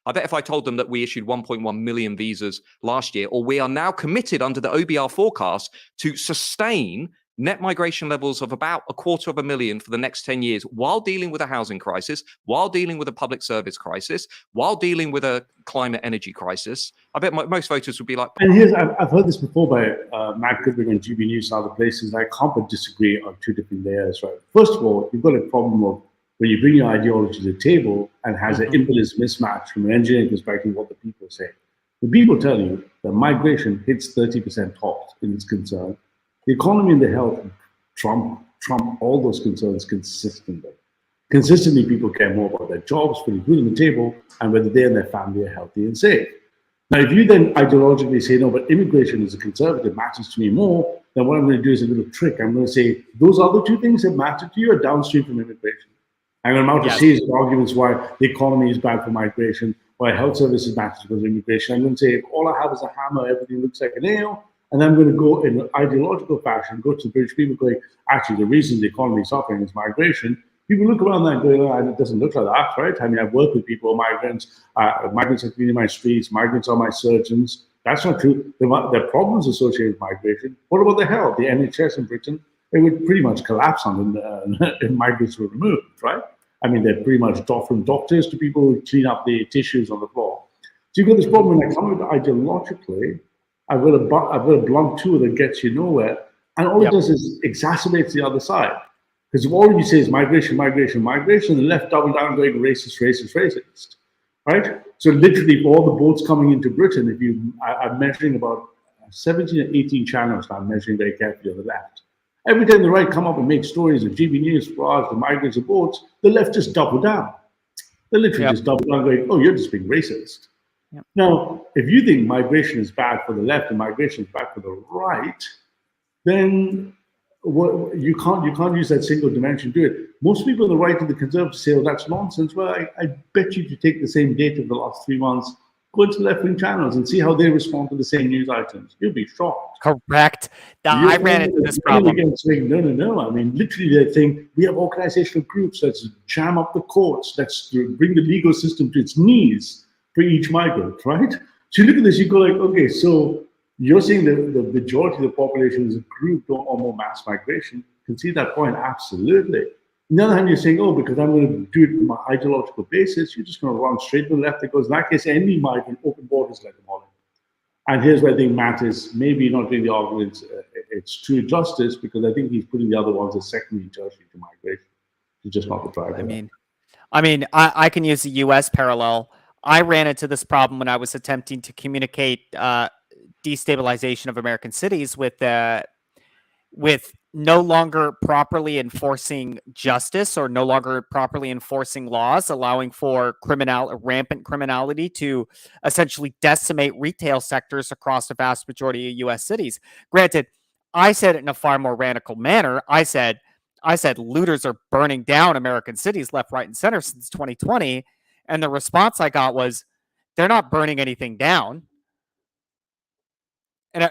I bet if I told them that we issued 1.1 million visas last year, or we are now committed under the OBR forecast to sustain net migration levels of about 250,000 for the next 10 years, while dealing with a housing crisis, while dealing with a public service crisis, while dealing with a climate energy crisis, I bet most voters would be like... And here's, I've heard this before by Matt Goodwin on GB News and other places. I can't but disagree on two different layers, right? First of all, you've got a problem of when you bring your ideology to the table and has an impetus mismatch from an engineering perspective, what the people say. The people tell you that migration hits 30% tops in its concern. The economy and the health trump all those concerns consistently. Consistently, people care more about their jobs, putting food on the table, and whether they and their family are healthy and safe. Now, if you then ideologically say, no, but immigration as a conservative matters to me more, then what I'm going to do is a little trick. I'm going to say, those other two things that matter to you are downstream from immigration. I'm going to say arguments why the economy is bad for migration, why health services matter because of immigration. I'm going to say, if all I have is a hammer, everything looks like a nail. And I'm going to go in an ideological fashion, go to the British people going, actually, the reason the economy is suffering is migration. People look around that and go, oh, it doesn't look like that, right? I mean, I've worked with people, migrants are cleaning my streets, migrants are my surgeons. That's not true. There are problems associated with migration. What about the health? The NHS in Britain, it would pretty much collapse on if migrants were removed, right? I mean, they're pretty much from doctors to people who clean up the tissues on the floor. So you've got this problem when I come with ideologically, I've got a blunt tool that gets you nowhere, and all it does is exacerbates the other side. Because if all you say is migration, the left double down going racist, right? So literally, for all the boats coming into Britain, I'm measuring about 17 or 18 channels now, I'm measuring very carefully on the left. Every time the right come up and make stories of GB News, Farage, the migrants and boats, the left just double down. They literally just double down going, oh, you're just being racist. Now, if you think migration is bad for the left and migration is bad for the right, then you can't use that single dimension to do it. Most people on the right and the conservatives say, oh, that's nonsense. Well, I bet you to take the same data of the last 3 months, go into left-wing channels and see how they respond to the same news items. You'll be shocked. Correct. I ran into this problem. Saying, no. I mean, literally, they're saying we have organizational groups. Let's jam up the courts. Let's bring the legal system to its knees for each migrant, right? So you look at this, you go like, okay, so you're saying that the majority of the population is a group or more mass migration. You can see that point, absolutely. On the other hand, you're saying, oh, because I'm going to do it from an ideological basis, you're just going to run straight to the left, because in that case, any migrant, open borders, let them all in. And here's where I think Matt is maybe not doing the argument, it's true justice, because I think he's putting the other ones as secondary, tertiary to migration. It's just not the driver. I mean, I can use the U.S. parallel. I ran into this problem when I was attempting to communicate destabilization of American cities with no longer properly enforcing justice or no longer properly enforcing laws, allowing for rampant criminality to essentially decimate retail sectors across the vast majority of U.S. cities. Granted, I said it in a far more radical manner. I said looters are burning down American cities left, right, and center since 2020. And the response I got was, they're not burning anything down. And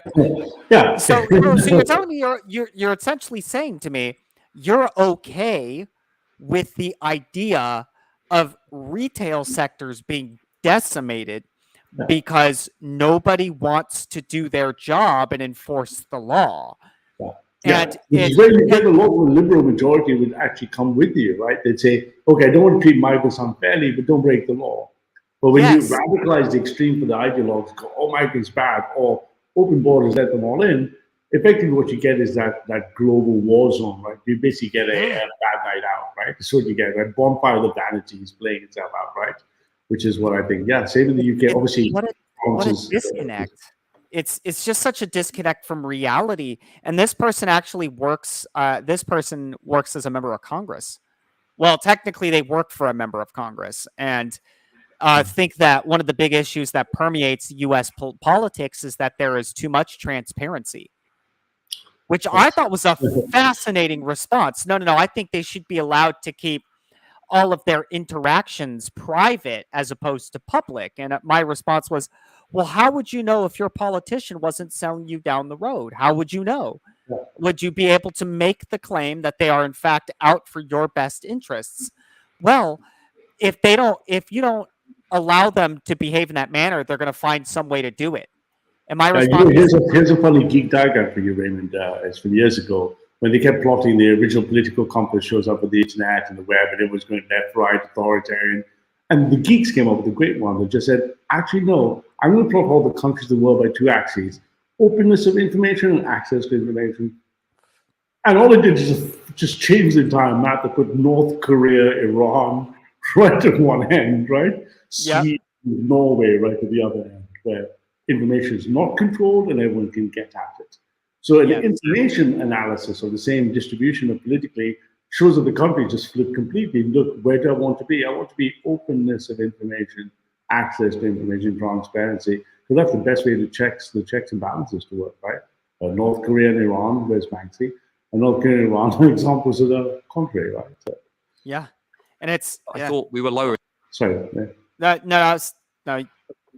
Yeah. so you're telling me you're essentially saying to me you're okay with the idea of retail sectors being decimated because nobody wants to do their job and enforce the law. Yeah, which is where you get a local liberal majority would actually come with you, right? They'd say, okay, I don't want to treat migrants unfairly, but don't break the law. But when you radicalize the extreme for the ideologues, go, oh, migrants bad, or open borders, let them all in, effectively what you get is that global war zone, right? You basically get a bad night out, right? That's what you get, right? Bonfire of the vanities playing itself out, right? Which is what I think. Yeah, same in the UK. Obviously, what a disconnect. It's just such a disconnect from reality. And this person actually works. This person works as a member of Congress. Well, technically, they work for a member of Congress, and think that one of the big issues that permeates U.S. politics is that there is too much transparency, which I thought was a fascinating response. No, I think they should be allowed to keep all of their interactions private as opposed to public. And my response was, well, how would you know if your politician wasn't selling you down the road? How would you know? Would you be able to make the claim that they are in fact out for your best interests? Well, if you don't allow them to behave in that manner, they're going to find some way to do it. And my response here's a funny geek diagram for you, Raymond. It's from years ago when they kept plotting the original political compass shows up with the internet and the web, and it was going left, right, authoritarian. And the geeks came up with a great one that just said, actually, no, I'm going to plot all the countries of the world by two axes: openness of information and access to information. And all it did is just change the entire map. They put North Korea, Iran right at one end, right? Sweden, Norway right at the other end, where information is not controlled and everyone can get at it. So an information analysis of the same distribution of politically shows that the country just flipped completely. Look, where do I want to be? I want to be openness of information, access to information, transparency. So that's the best way to the checks and balances to work, right? North Korea and Iran, where's Banksy? And North Korea and Iran are examples of the contrary, right? So, and it's. I thought we were lower. Sorry.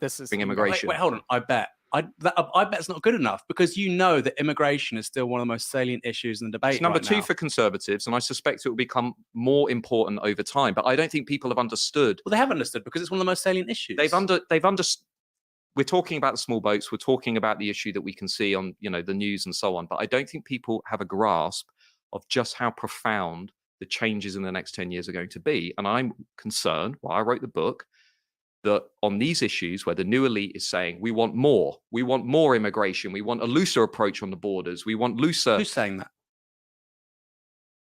This is immigration. Wait, hold on. I bet it's not good enough because you know that immigration is still one of the most salient issues in the debate. It's number right two now. for conservatives, and I suspect it will become more important over time. But I don't think people have understood. Well, they have understood because it's one of the most salient issues. They've understood. We're talking about the small boats. We're talking about the issue that we can see on the news and so on. But I don't think people have a grasp of just how profound the changes in the next 10 years are going to be. And I'm concerned, while I wrote the book, that on these issues where the new elite is saying, we want more immigration, we want a looser approach on the borders, we want looser. Who's saying that?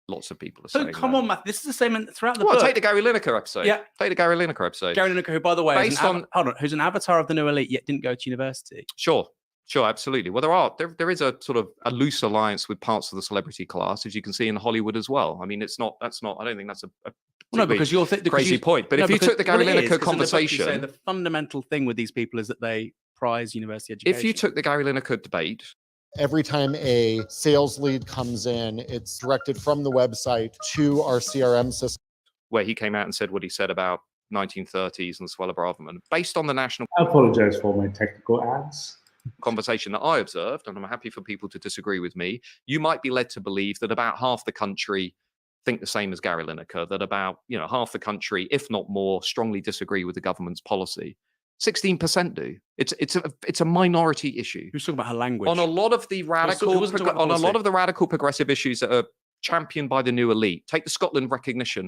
Lots of people are saying that. Come on, Matt. This is the same throughout the book. Take the Gary Lineker episode. Yeah. Take the Gary Lineker episode. Gary Lineker, who, by the way, who's an avatar of the new elite, yet didn't go to university. Sure, absolutely. Well, there is a sort of a loose alliance with parts of the celebrity class, as you can see in Hollywood as well. I mean, I don't think that's a no, because you're crazy point. But if you took the Gary Lineker conversation, the fundamental thing with these people is that they prize university education. If you took the Gary Lineker debate, every time a sales lead comes in, it's directed from the website to our CRM system. Where he came out and said what he said about 1930s and the swell of Braverman, based on the national. I apologize for my technical ads. Conversation that I observed, and I'm happy for people to disagree with me, you might be led to believe that about half the country think the same as Gary Lineker, that about half the country, if not more, strongly disagree with the government's policy. 16% do. It's a minority issue. Who's talking about her language? On a lot of the radical progressive issues that are championed by the new elite. Take the Scotland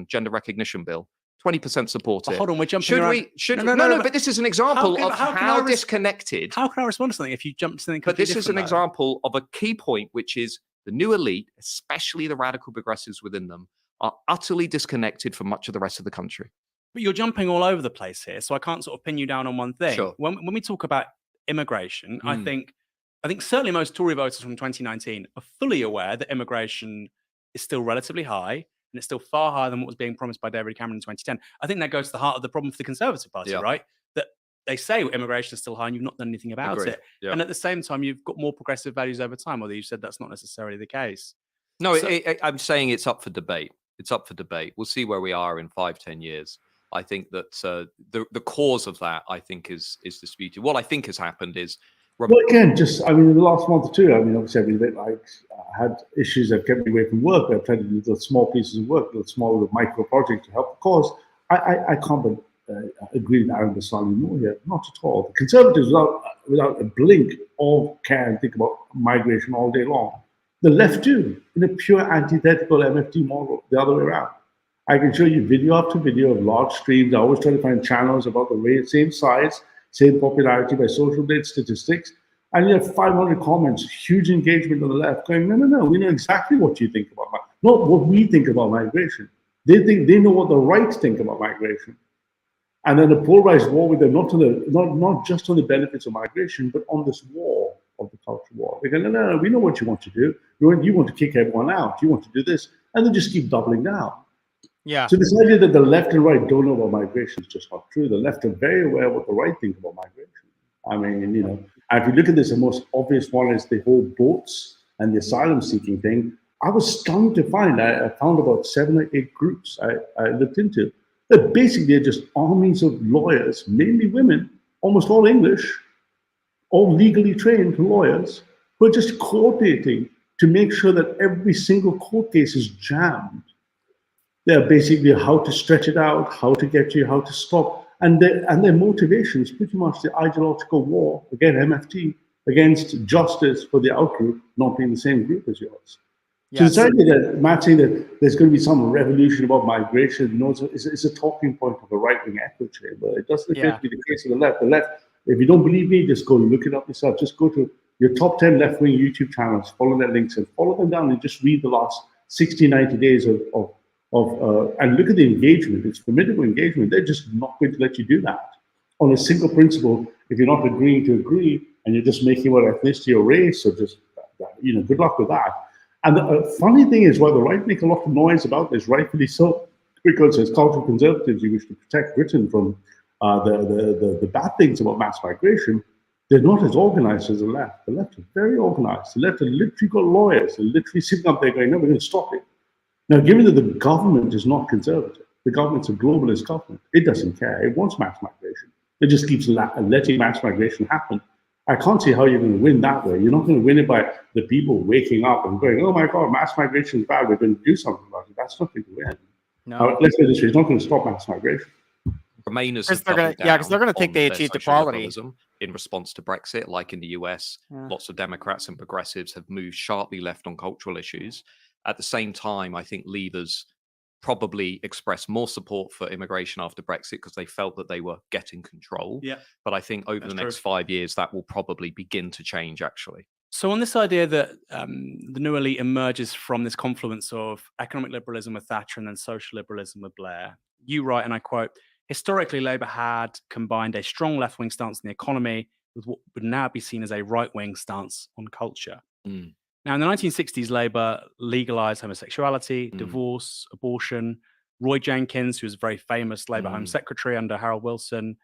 gender recognition bill. 20% support it. Hold on, we're jumping around. No, but this is an example of how disconnected. How can I respond to something if you jump to something But this is an example of a key point, which is the new elite, especially the radical progressives within them, are utterly disconnected from much of the rest of the country. But you're jumping all over the place here, so I can't sort of pin you down on one thing. Sure. When we talk about immigration, I think certainly most Tory voters from 2019 are fully aware that immigration is still relatively high, and it's still far higher than what was being promised by David Cameron in 2010. I think that goes to the heart of the problem for the Conservative Party, right? That they say immigration is still high and you've not done anything about it. Yeah. And at the same time, you've got more progressive values over time, although you said that's not necessarily the case. No, I'm saying it's up for debate. It's up for debate. We'll see where we are in 5-10 years. I think that the cause of that, I think, is disputed. What I think has happened is Well, again, I mean, in the last month or two, I mean, obviously I've been a bit like, I had issues that kept me away from work. I've tried to do little small pieces of work, little small little micro projects to help the cause. I can't but agree with Aaron Bastani more here. Not at all. The Conservatives, without a blink, all care and think about migration all day long. The left do, in a pure antithetical MFT model, the other way around. I can show you video after video of large streams. I always try to find channels about the same size, same popularity by social data statistics. And you have 500 comments, huge engagement on the left going, no, we know exactly what you think about migration. Not what we think about migration. They know what the right think about migration. And then a polarized war with them, not just on the benefits of migration, but on this war of the culture war. They go, no, we know what you want to do. You want to kick everyone out. You want to do this. And they just keep doubling down. Yeah. So this idea that the left and right don't know about migration is just not true. The left are very aware of what the right think about migration. I mean, and if you look at this, the most obvious one is the whole boats and the asylum seeking thing. I was stunned to find, I found about 7 or 8 groups I looked into. That basically are just armies of lawyers, mainly women, almost all English, all legally trained lawyers, who are just coordinating to make sure that every single court case is jammed. They're basically how to stretch it out, how to get you, how to stop. And their motivation is pretty much the ideological war, again, MFT, against justice for the outgroup not being the same group as yours. Yes. So it's idea that Matt saying that there's going to be some revolution about migration, is a talking point of a right-wing echo chamber. It doesn't appear to be the case of the left. The left, if you don't believe me, just go look it up yourself. Just go to your top 10 left-wing YouTube channels, follow their links, and follow them down and just read the last 60, 90 days and look at the engagement. It's formidable engagement. They're just not going to let you do that on a single principle. If you're not agreeing to agree and you're just making about ethnicity or race, or just, good luck with that. And the funny thing is, while the right make a lot of noise about this, rightfully so, because as cultural conservatives, you wish to protect Britain from the bad things about mass migration, they're not as organized as the left. The left are very organized. The left are literally got lawyers. They're literally sitting up there going, no, we're going to stop it. Now, given that the government is not conservative, the government's a globalist government, it doesn't care. It wants mass migration. It just keeps letting mass migration happen. I can't see how you're going to win that way. You're not going to win it by the people waking up and going, oh my God, mass migration is bad. We're going to do something about it. That's not going to win. No. Let's say this way, it's not going to stop mass migration. Remainers because they're going to think they achieved equality in response to Brexit, like in the US. Lots of Democrats and progressives have moved sharply left on cultural issues. At the same time, I think leaders probably expressed more support for immigration after Brexit because they felt that they were getting control. Yeah. But I think over the next 5 years, that will probably begin to change, actually. So on this idea that the new elite emerges from this confluence of economic liberalism with Thatcher and then social liberalism with Blair, you write, and I quote, historically, Labour had combined a strong left-wing stance in the economy with what would now be seen as a right-wing stance on culture. Now, in the 1960s, Labour legalised homosexuality, divorce, abortion. Roy Jenkins, who was a very famous Labour Home Secretary under Harold Wilson,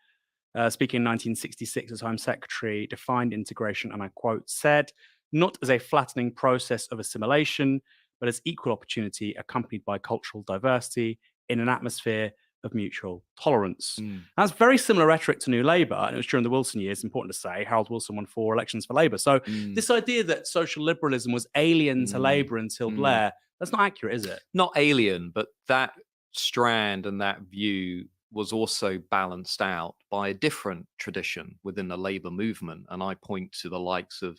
speaking in 1966 as Home Secretary, defined integration, and I quote, said, not as a flattening process of assimilation, but as equal opportunity accompanied by cultural diversity in an atmosphere of mutual tolerance. That's very similar rhetoric to New Labour, and it was during the Wilson years, important to say. Harold Wilson won 4 elections for Labour. So this idea that social liberalism was alien to Labour until Blair, that's not accurate, is it? Not alien, but that strand and that view was also balanced out by a different tradition within the Labour movement. And I point to the likes of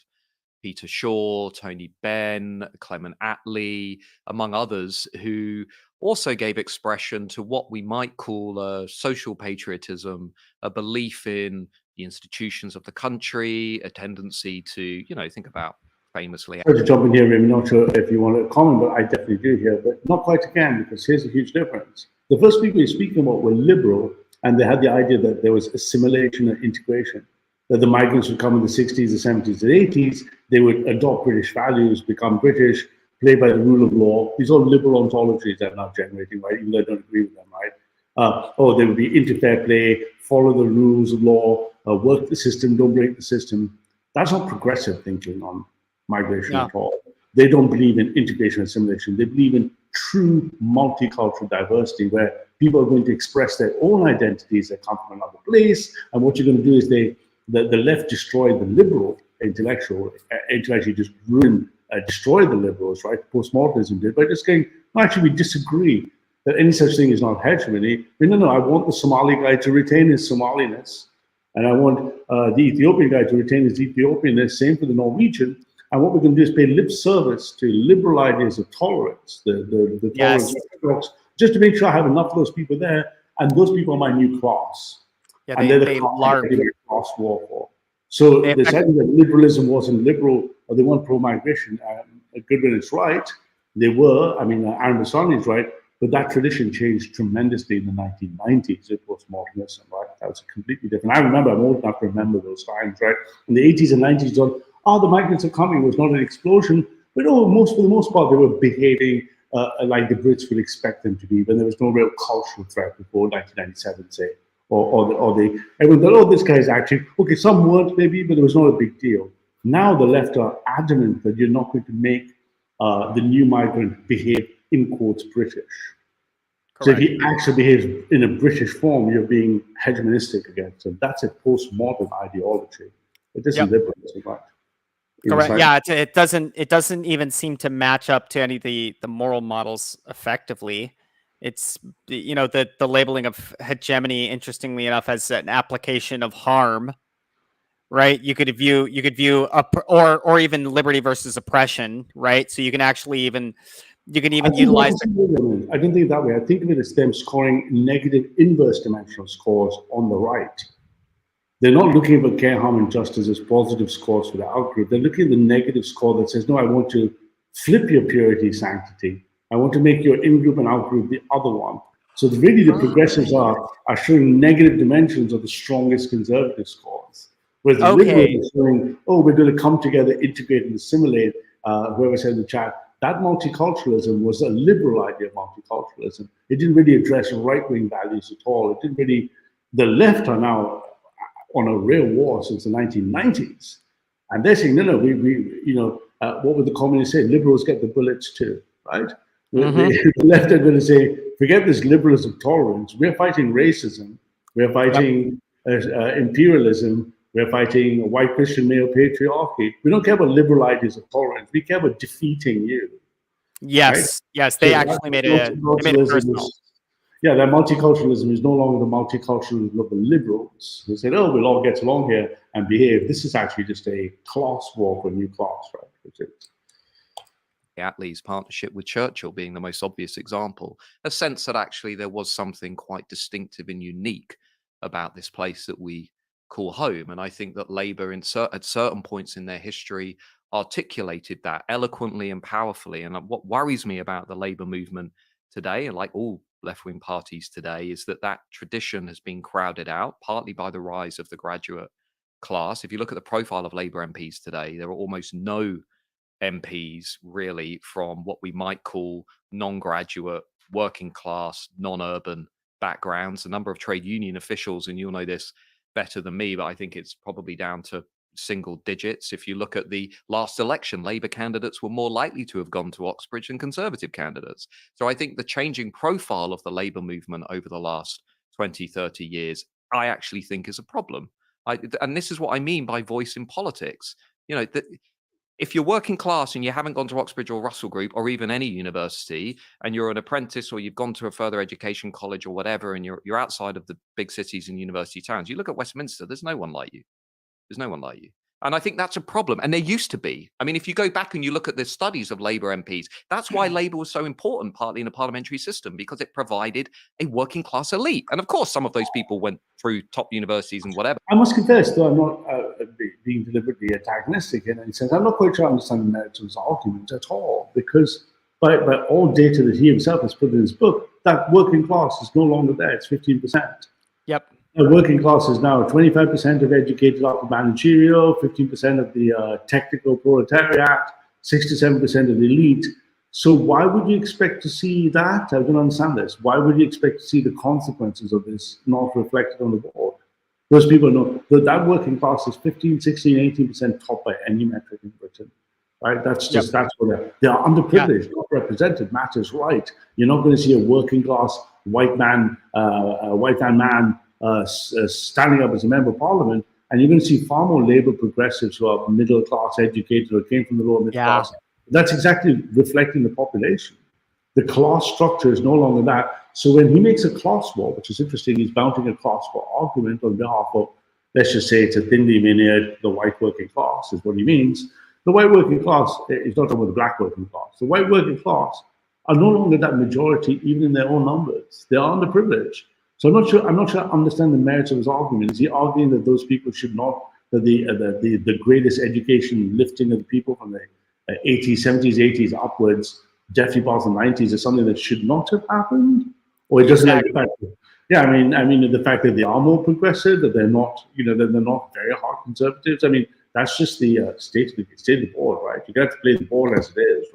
Peter Shaw, Tony Benn, Clement Attlee, among others, who also gave expression to what we might call a social patriotism, a belief in the institutions of the country, a tendency to, think about famously. Sorry to jump in here, I'm not sure if you want to comment, but I definitely do here, but not quite again, because here's a huge difference. The first people you're speaking about were liberal, and they had the idea that there was assimilation and integration, that the migrants would come in the 60s, the 70s, the 80s, they would adopt British values, become British, play by the rule of law. These are liberal ontologies that are now generating, right? Even though I don't agree with them, right? They would be into fair play, follow the rules of law, work the system, don't break the system. That's not progressive thinking on migration at all. They don't believe in integration and assimilation. They believe in true multicultural diversity, where people are going to express their own identities that come from another place. And what you're going to do is the left destroyed the liberal intellectual, intellectually just ruined, destroyed the liberals, right? Postmodernism did, by just saying, no, actually, we disagree that any such thing is not hegemony. No, I want the Somali guy to retain his Somaliness, and I want the Ethiopian guy to retain his Ethiopianness, same for the Norwegian. And what we're going to do is pay lip service to liberal ideas of tolerance, the tolerance of orthodox, just to make sure I have enough of those people there, and those people are my new class. Yeah, and they're the class warfare. So this idea that liberalism wasn't liberal, or they weren't pro-migration, Goodwin is right. They were, I mean, Aaron Bastani is right, but that tradition changed tremendously in the 1990s with postmodernism, right? That was completely different. I remember, I'm old enough to remember those times, right? In the 80s and 90s, the migrants are coming, was not an explosion, but for the most part, they were behaving like the Brits would expect them to be, when there was no real cultural threat before 1997, say. Everyone thought, this guy's actually, okay, some weren't maybe, but it was not a big deal. Now the left are adamant that you're not going to make the new migrant behave, in quotes, British. Correct. So if he actually behaves in a British form, you're being hegemonistic against him. That's a postmodern ideology. It isn't liberalism, right? Correct. Yeah, it doesn't even seem to match up to any of the moral models effectively. It's, you know, the labeling of hegemony, interestingly enough, as an application of harm, right? You could view or even liberty versus oppression, right? So you can actually even utilize. I don't think that way. I think of it as them scoring negative inverse dimensional scores on the right. They're not looking for care, harm, and justice as positive scores for the outgroup. They're looking at the negative score that says, no, I want to flip your purity, sanctity. I want to make your in-group and out-group the other one. So really the progressives are showing negative dimensions of the strongest conservative scores. Whereas the liberals are showing, we're going to come together, integrate and assimilate, whoever said in the chat. That multiculturalism was a liberal idea of multiculturalism. It didn't really address right-wing values at all. It didn't really, the left are now on a real war since the 1990s. And they're saying, no, what would the communists say? Liberals get the bullets too, right? The left are going to say, forget this liberalism tolerance. We're fighting racism. We're fighting imperialism. We're fighting white Christian male patriarchy. We don't care about liberal ideas of tolerance. We care about defeating you. Yes, right? yes, they actually made it personal. Yeah, that multiculturalism is no longer the multiculturalism of the liberals. They said, we'll all get along here and behave. This is actually just a class war for a new class, right? Attlee's partnership with Churchill being the most obvious example, a sense that actually there was something quite distinctive and unique about this place that we call home. And I think that Labour at certain points in their history articulated that eloquently and powerfully. And what worries me about the Labour movement today, and like all left-wing parties today, is that tradition has been crowded out, partly by the rise of the graduate class. If you look at the profile of Labour MPs today, there are almost no MPs really from what we might call non-graduate, working class, non-urban backgrounds. A number of trade union officials, and you'll know this better than me, but I think it's probably down to single digits. If you look at the last election, Labour candidates were more likely to have gone to Oxbridge than Conservative candidates. So I think the changing profile of the Labour movement over the last 20, 30 years, I actually think is a problem. And this is what I mean by voice in politics. You know, if you're working class and you haven't gone to Oxbridge or Russell Group or even any university, and you're an apprentice or you've gone to a further education college or whatever, and you're outside of the big cities and university towns, you look at Westminster, there's no one like you. There's no one like you. And I think that's a problem. And there used to be. I mean, if you go back and you look at the studies of Labour MPs, that's why Labour was so important, partly in a parliamentary system, because it provided a working class elite. And of course, some of those people went through top universities and whatever. I must confess, though I'm not being deliberately antagonistic in any sense, I'm not quite sure I understand the merits of his argument at all, because by all data that he himself has put in his book, that working class is no longer there. It's 15%. Yep. The working class is now 25% of educated upper managerial, 15% of the technical proletariat, 67% of the elite. So why would you expect to see that? I don't understand this. Why would you expect to see the consequences of this not reflected on the board? Those people know that working class is 15, 16, 18% top by any metric in Britain. Right? That's just, that's what they are underprivileged, not represented. Matters right. You're not going to see a working class white man, standing up as a member of parliament And you're going to see far more labor progressives who are middle class educated or came from the lower middle class. That's exactly reflecting the population. The class structure is no longer that. So when he makes a class war, which is interesting, he's mounting a class war argument on behalf of, let's just say it's a thinly veneered, the white working class is what he means. The white working class is not talking about the black working class. The white working class are no longer that majority, even in their own numbers. They are underprivileged. So I'm not sure I understand the merits of his argument. Is he arguing that those people should not, that the greatest education lifting of the people from the 80s, 70s, 80s upwards, definitely past the 90s, is something that should not have happened? Or it doesn't like the fact that, yeah, I mean the fact that they are more progressive, that they're not, that they're not very hard conservatives. I mean, that's just the state of the board, right? You got to play the ball as it is,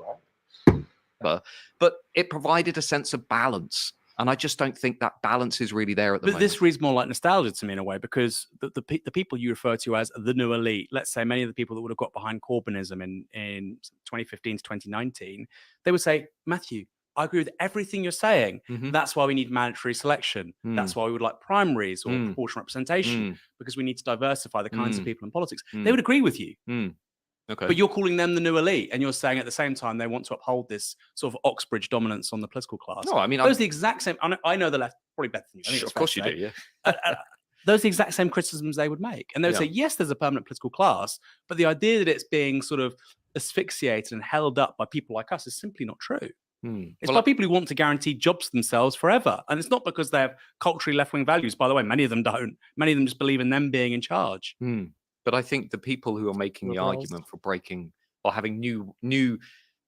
right? But it provided a sense of balance. And I just don't think that balance is really there at the moment. This reads more like nostalgia to me in a way, because the people you refer to as the new elite, let's say many of the people that would have got behind Corbynism in 2015 to 2019, they would say, Matthew, I agree with everything you're saying. That's why we need mandatory selection. That's why we would like primaries or proportional representation, because we need to diversify the kinds of people in politics. They would agree with you. Okay. But you're calling them the new elite, and you're saying at the same time they want to uphold this sort of Oxbridge dominance on the political class. No, I mean, those are the exact same. I know the left probably better than you. I think of course you do, yeah. Those are the exact same criticisms they would make, and they would say, yes, there's a permanent political class, but the idea that it's being sort of asphyxiated and held up by people like us is simply not true. It's by people who want to guarantee jobs themselves forever, and it's not because they have culturally left-wing values. By the way, many of them don't. Many of them just believe in them being in charge. But I think the people who are making the argument for breaking or having new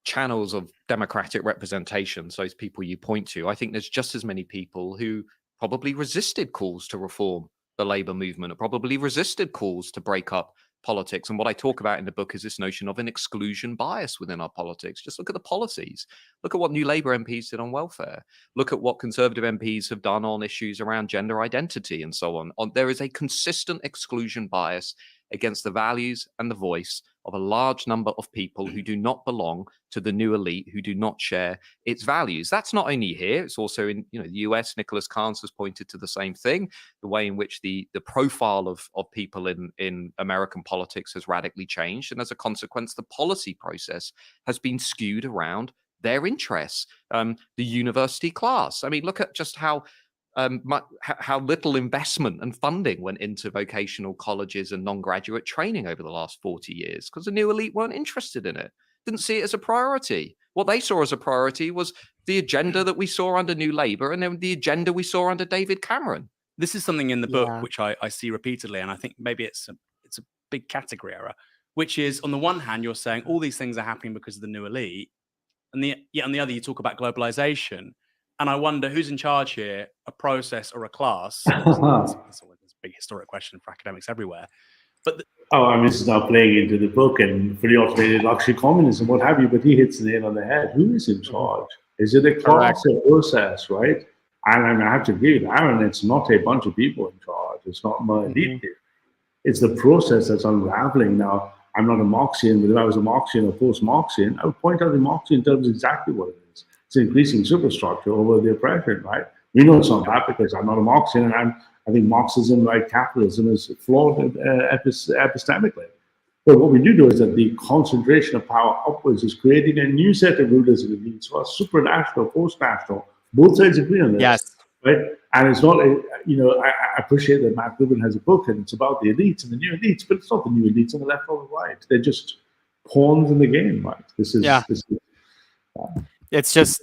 channels of democratic representation, those people you point to, I think there's just as many people who probably resisted calls to reform the labor movement, or probably resisted calls to break up politics. And what I talk about in the book is this notion of an exclusion bias within our politics. Just look at the policies. Look at what new Labour MPs did on welfare. Look at what Conservative MPs have done on issues around gender identity and so on. There is a consistent exclusion bias against the values and the voice of a large number of people who do not belong to the new elite, who do not share its values. That's not only here, it's also in the US. Nicholas Carnes has pointed to the same thing, the way in which the profile of people in American politics has radically changed. And as a consequence, the policy process has been skewed around their interests. The university class. I mean, look at just how little investment and funding went into vocational colleges and non-graduate training over the last 40 years, because the new elite weren't interested in it, didn't see it as a priority. What they saw as a priority was the agenda that we saw under New Labour, and then the agenda we saw under David Cameron. This is something in the book which I see repeatedly, and I think maybe it's a big category error, which is, on the one hand, you're saying all these things are happening because of the new elite, and on the other, you talk about globalization. And I wonder who's in charge here, a process or a class? That's a big historic question for academics everywhere. But this is now playing into the book and fully automated luxury communism, what have you, but he hits the nail on the head. Who is in charge? Is it a class or process, right? And I have to agree with Aaron, it's not a bunch of people in charge. It's not my elite here. It's the process that's unraveling now. I'm not a Marxian, but if I was a Marxian or post-Marxian, I would point out the Marxian terms exactly what it is. It's increasing superstructure over the oppression, right? We know it's not that because I'm not a Marxian, and I think Marxism, like capitalism, is flawed epistemically. But what we do is that the concentration of power upwards is creating a new set of rulers and elites who are supranational, post-national. Both sides agree on this. Yes. Right? And it's not, I appreciate that Matt Goodwin has a book and it's about the elites and the new elites, but it's not the new elites on the left or the right. They're just pawns in the game, right? It's just,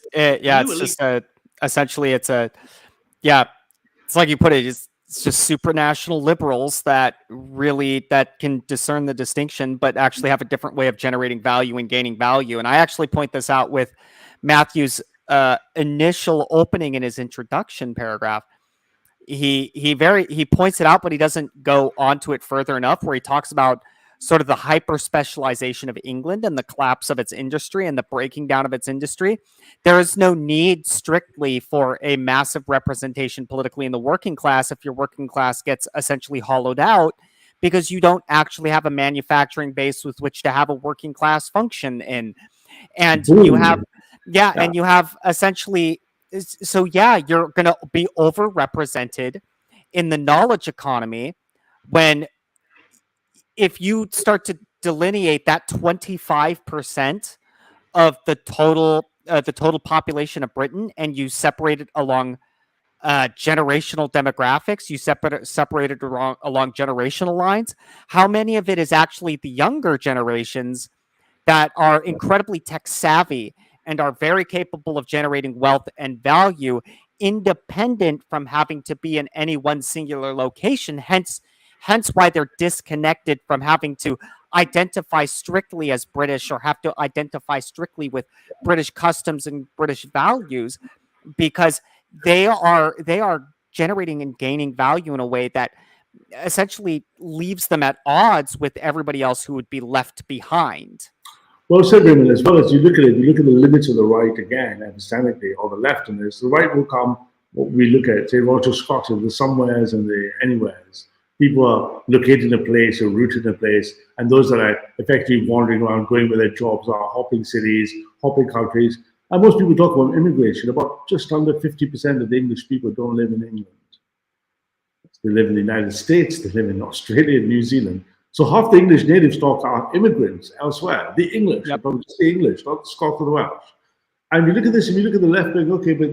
essentially it's like you put it, it's just supranational liberals that can discern the distinction, but actually have a different way of generating value and gaining value. And I actually point this out with Matthew's initial opening in his introduction paragraph. He points it out, but he doesn't go onto it further enough, where he talks about sort of the hyper specialization of England and the collapse of its industry and the breaking down of its industry. There is no need strictly for a massive representation politically in the working class if your working class gets essentially hollowed out, because you don't actually have a manufacturing base with which to have a working class function in. And you have, and you have essentially, you're going to be overrepresented in the knowledge economy when if you start to delineate that 25% of the total population of Britain, and you separate it along generational demographics, you separate it along generational lines, how many of it is actually the younger generations that are incredibly tech savvy and are very capable of generating wealth and value independent from having to be in any one singular location, hence why they're disconnected from having to identify strictly as British or have to identify strictly with British customs and British values, because they are generating and gaining value in a way that essentially leaves them at odds with everybody else who would be left behind. Well said, Raymond. As well as you look at it, you look at the limits of the right again, epistemically, or the left in this. The right will come, what we look at, say, Roger Scott, the somewheres and the anywheres. People are located in a place or rooted in a place, and those that are effectively wandering around, going where their jobs are, hopping cities, hopping countries. And most people talk about immigration. About just under 50% of the English people don't live in England. They live in the United States, they live in Australia and New Zealand. So half the English native stock are immigrants elsewhere. The English, Yep. probably the English, not the Scots or the Welsh. And you look at this, and you look at the left going, okay, but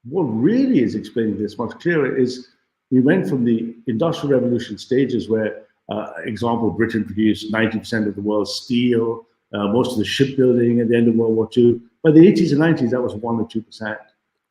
what really is explaining this much clearer is we went from the Industrial Revolution stages where, example, Britain produced 90% of the world's steel, most of the shipbuilding at the end of World War II. By the 80s and 90s, that was 1 or 2%.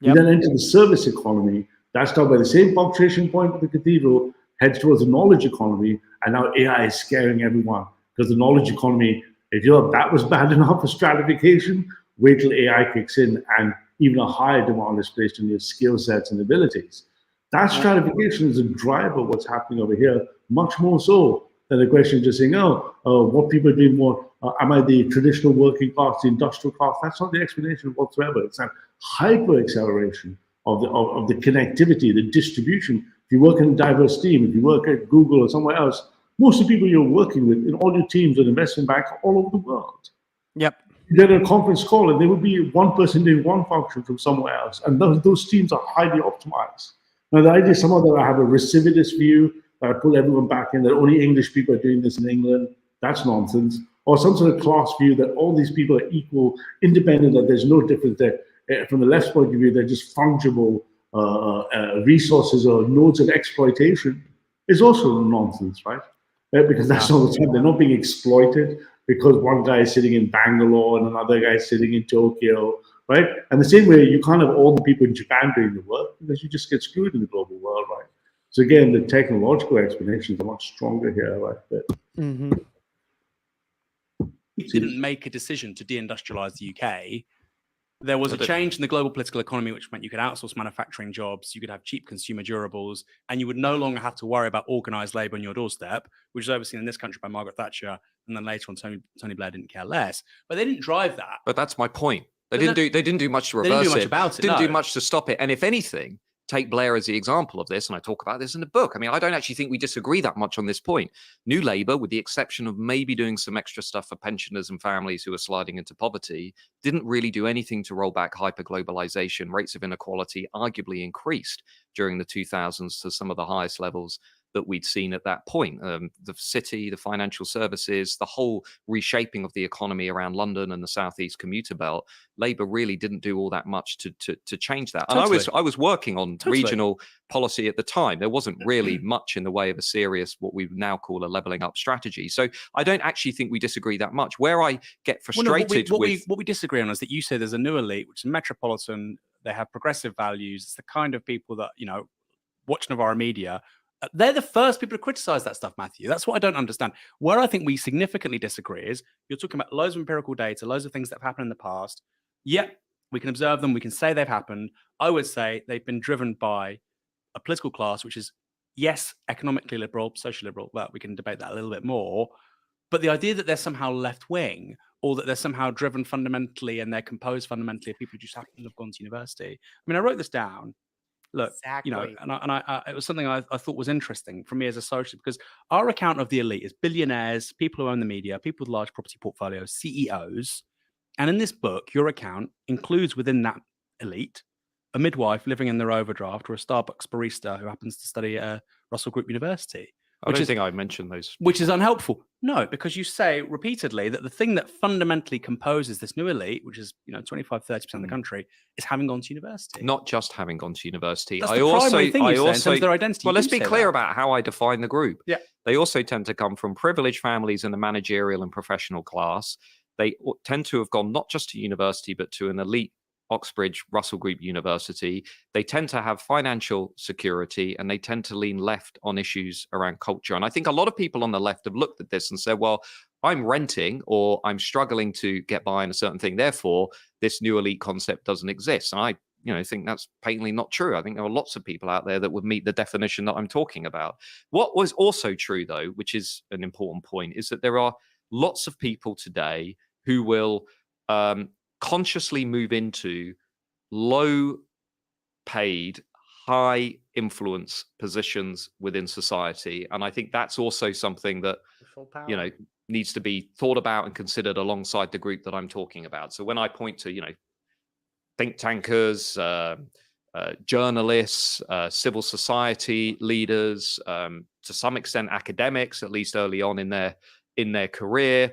We then entered the service economy. That's done by the same punctuation point of the cathedral, heads towards the knowledge economy, and now AI is scaring everyone because the knowledge economy, if you thought that was bad enough for stratification, wait till AI kicks in and even a higher demand is placed on your skill sets and abilities. That stratification is a driver of what's happening over here, much more so than the question of just saying, what people are doing more, am I the traditional working class, the industrial class? That's not the explanation whatsoever. It's that hyper acceleration of the connectivity, the distribution. If you work in a diverse team, if you work at Google or somewhere else, most of the people you're working with in all your teams at investment bank are all over the world. Yep. You get a conference call and there would be one person doing one function from somewhere else. And those teams are highly optimized. Now, the idea somehow that I have a recidivist view, that I pull everyone back in, that only English people are doing this in England, that's nonsense. Or some sort of class view that all these people are equal, independent, that there's no difference there. From the left's point of view, they're just fungible resources or nodes of exploitation, is also nonsense, right? Because that's all the time. They're not being exploited because one guy is sitting in Bangalore and another guy is sitting in Tokyo, right? And the same way, you can't have all the people in Japan doing the work because you just get screwed in the global world, right? So again, the technological explanations are much stronger here, right? But, You didn't make a decision to deindustrialize the UK. There was a change in the global political economy, which meant you could outsource manufacturing jobs, you could have cheap consumer durables, and you would no longer have to worry about organized labor on your doorstep, which was overseen in this country by Margaret Thatcher, and then later on Tony Blair didn't care less. But they didn't drive that. But that's my point. They didn't do much to reverse it. They didn't do much about it. Didn't do much to stop it. And if anything, take Blair as the example of this, and I talk about this in the book. I mean, I don't actually think we disagree that much on this point. New Labour, with the exception of maybe doing some extra stuff for pensioners and families who are sliding into poverty, didn't really do anything to roll back hyperglobalization. Rates of inequality arguably increased during the 2000s to some of the highest levels that we'd seen at that point. The city, the financial services, the whole reshaping of the economy around London and the southeast commuter belt, Labour really didn't do all that much to change that. And I was working on regional policy at the time. There wasn't really much in the way of a serious, what we now call a levelling up strategy. So I don't actually think we disagree that much. Where I get frustrated what we disagree on is that you say there's a new elite, which is metropolitan. They have progressive values. It's the kind of people that, watch Novara media. They're the first people to criticize that stuff, Matthew. That's what I don't understand. Where I think we significantly disagree is you're talking about loads of empirical data, loads of things that have happened in the past. Yep, we can observe them. We can say they've happened. I would say they've been driven by a political class, which is, yes, economically liberal, socially liberal. Well, we can debate that a little bit more. But the idea that they're somehow left-wing or that they're somehow driven fundamentally and they're composed fundamentally of people who just happen to have gone to university. I mean, I wrote this down. Look, Exactly. It was something I thought was interesting for me as a socialist, because our account of the elite is billionaires, people who own the media, people with large property portfolios, CEOs. And in this book, your account includes within that elite a midwife living in their overdraft or a Starbucks barista who happens to study at Russell Group University. I don't think I mentioned those. Which is unhelpful. No, because you say repeatedly that the thing that fundamentally composes this new elite, which is 25-30% of the country, is having gone to university. Not just having gone to university. That's the primary thing you say in terms of their identity. Well, let's be clear about how I define the group. Yeah. They also tend to come from privileged families in the managerial and professional class. They tend to have gone not just to university, but to an elite Oxbridge Russell Group University. They tend to have financial security, and they tend to lean left on issues around culture. And I think a lot of people on the left have looked at this and said, well, I'm renting or I'm struggling to get by on a certain thing. Therefore, this new elite concept doesn't exist. And I think that's patently not true. I think there are lots of people out there that would meet the definition that I'm talking about. What was also true, though, which is an important point, is that there are lots of people today who will consciously move into low-paid, high-influence positions within society. And I think that's also something that, needs to be thought about and considered alongside the group that I'm talking about. So when I point to, think tankers, journalists, civil society leaders, to some extent academics, at least early on in their career,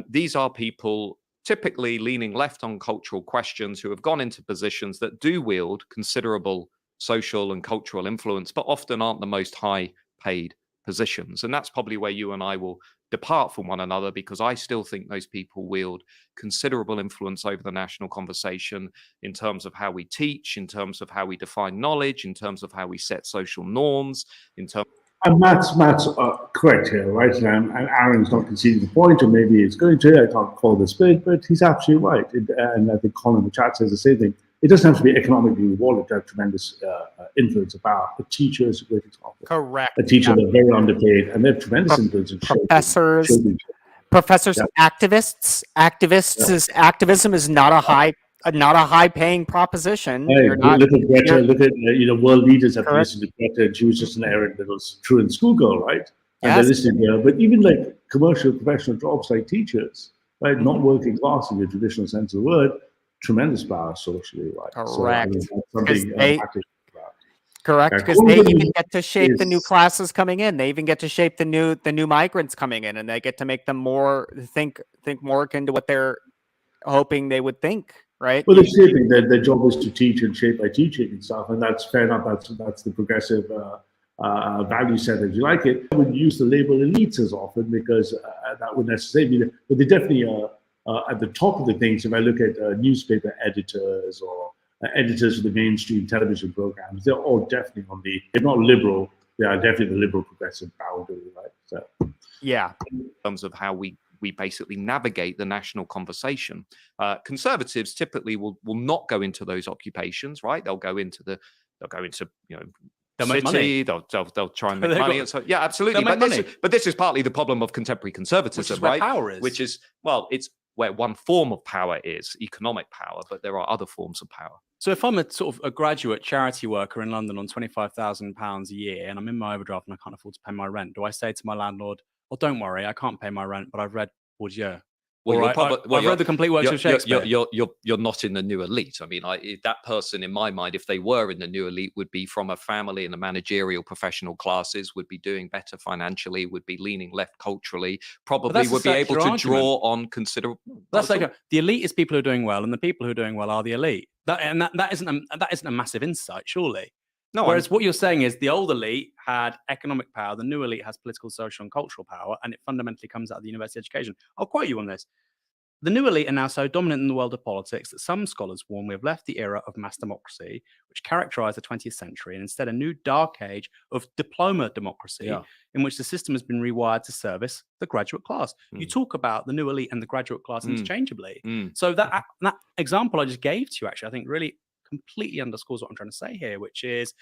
these are people typically leaning left on cultural questions who have gone into positions that do wield considerable social and cultural influence, but often aren't the most high paid positions. And that's probably where you and I will depart from one another, because I still think those people wield considerable influence over the national conversation in terms of how we teach, in terms of how we define knowledge, in terms of how we set social norms, in terms. And Matt's correct here, right? And Aaron's not conceding the point, or maybe it's going to. I can't call this big, but he's absolutely right. And I think Colin in the chat says the same thing. It doesn't have to be economically rewarded to have tremendous influence about. A teacher is a great example. Correct. A teacher that's very underpaid, and they have tremendous influence in professors, activists. Activism is not a high paying proposition. Look at Greta. Look at world leaders have listened to Greta, and she was just an errand little truant schoolgirl, right? And they're listening to her. But even like commercial professional jobs like teachers, right? Not working class in the traditional sense of the word, tremendous power socially, right? Correct. So, because they even get to shape the new classes coming in. They even get to shape the new migrants coming in, and they get to make them more think more akin to what they're hoping they would think. Right. Well, they're shaping. Their job is to teach and shape by teaching and stuff, and that's fair enough. That's the progressive value set, as you like it. I wouldn't use the label elites as often, because that would necessarily be, but they definitely are at the top of the things. If I look at newspaper editors or editors of the mainstream television programs, they're all definitely they're not liberal, they are definitely the liberal progressive boundary, right? So, yeah. In terms of how we basically navigate the national conversation. Conservatives typically will not go into those occupations, right? They'll go into they'll make money. They'll try and make money. And so, yeah, absolutely. But this is partly the problem of contemporary conservatism, right? Power is. Which is, well, it's where one form of power is economic power, but there are other forms of power. So if I'm a sort of a graduate charity worker in London on £25,000 a year, and I'm in my overdraft and I can't afford to pay my rent, do I say to my landlord, "Well, don't worry, I can't pay my rent, but I've read Bourdieu"? Well, I've read the complete works of Shakespeare. You're not in the new elite. I mean, that person, in my mind, if they were in the new elite, would be from a family in the managerial professional classes, would be doing better financially, would be leaning left culturally, probably would be able to draw on considerable. That's like the elite is people who are doing well, and the people who are doing well are the elite. That isn't a massive insight, surely. No. Whereas what you're saying is the old elite had economic power, the new elite has political, social, and cultural power, and it fundamentally comes out of the university education. I'll quote you on this. The new elite are now so dominant in the world of politics that some scholars warn we have left the era of mass democracy, which characterized the 20th century, and instead a new dark age of diploma democracy, in which the system has been rewired to service the graduate class. You talk about the new elite and the graduate class interchangeably. So that example I just gave to you, actually, I think really completely underscores what I'm trying to say here, which is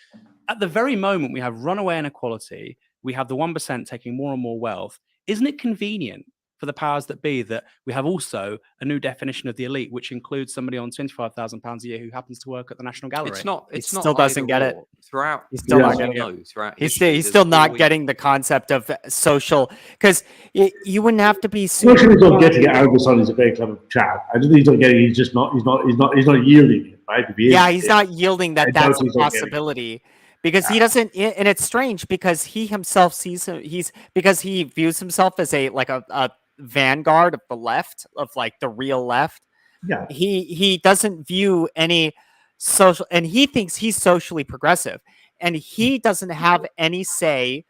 at the very moment we have runaway inequality, we have the 1% taking more and more wealth. Isn't it convenient for the powers that be that we have also a new definition of the elite, which includes somebody on £25,000 a year who happens to work at the National Gallery? It's not. Still doesn't get it throughout. He's still not getting it. He's still not getting the concept of social, because you wouldn't have to be. He's not getting it. Albison is a very clever chap. I don't think he's not getting it. He's not yielding it, right? He's not yielding that. That's a possibility. because he doesn't, and it's strange because he himself because he views himself as a vanguard of the left, of like the real left. Yeah. He doesn't view any social, and he thinks he's socially progressive, and he doesn't have any say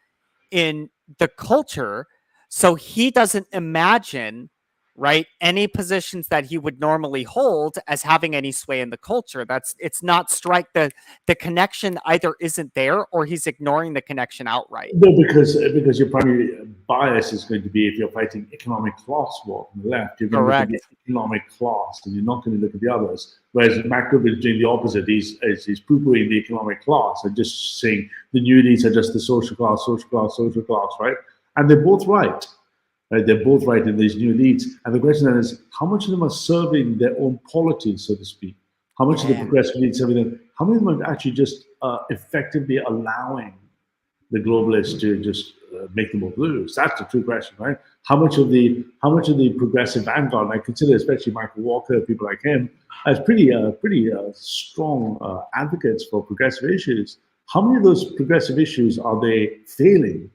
in the culture, so he doesn't imagine, right, any positions that he would normally hold as having any sway in the culture. It's not the connection either isn't there, or he's ignoring the connection outright. No, because your primary bias is going to be, if you're fighting economic class war on the left, you're going to look at the economic class, and you're not going to look at the others. Whereas Mac Goodwin is doing the opposite. He's poo-pooing the economic class and just saying the new elites are just the social class, right? And they're both right. Right? They're both right in these new elites. And the question then is, how much of them are serving their own polity, so to speak? How much of the progressive elites serving them? How many of them are actually just effectively allowing the globalists to just make them all lose? That's the true question, right? How much of the progressive vanguard, and I consider especially Michael Walker, people like him, as pretty strong advocates for progressive issues. How many of those progressive issues are they failing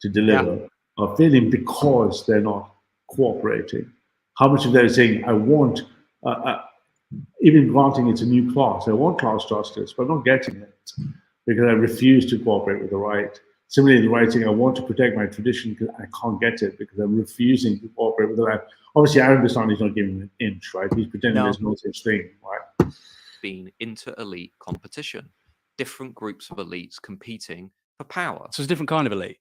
to deliver, or failing because they're not cooperating? How much of that is saying, I want, even granting it's a new class, I want class justice, but I'm not getting it because I refuse to cooperate with the right. Similarly, the right saying, I want to protect my tradition because I can't get it because I'm refusing to cooperate with the right. Obviously, Aaron Bastani is not giving an inch, right? He's pretending there's no such thing, right? Being inter-elite competition, different groups of elites competing for power. So it's a different kind of elite.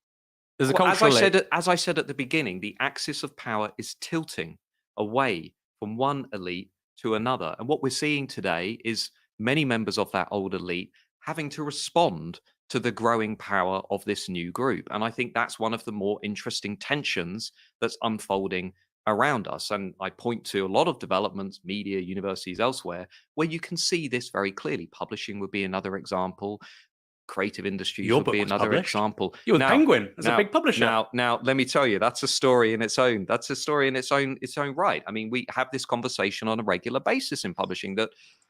There's a cultural elite. As I said at the beginning, the axis of power is tilting away from one elite to another. And what we're seeing today is many members of that old elite having to respond to the growing power of this new group. And I think that's one of the more interesting tensions that's unfolding around us. And I point to a lot of developments, media, universities, elsewhere, where you can see this very clearly. Publishing would be another example. Creative industries would be another example. You were Penguin as a big publisher. Now, let me tell you, that's a story in its own. That's a story in its own right. I mean, we have this conversation on a regular basis in publishing that.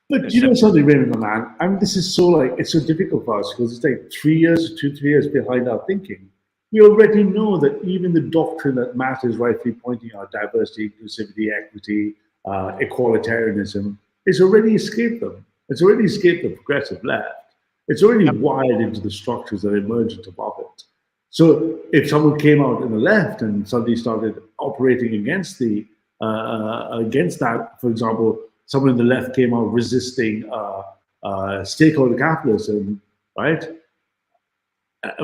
But you know something, Raymond, man? I mean, this is it's so difficult for us because it's like 3 years, 2, 3 years behind our thinking. We already know that even the doctrine that Matt is rightly pointing out, diversity, inclusivity, equity, equalitarianism, it's already escaped them. It's already escaped the progressive left. It's already wired into the structures that are emergent above it. So if someone came out in the left and suddenly started operating against that, for example, someone in the left came out resisting stakeholder capitalism, right?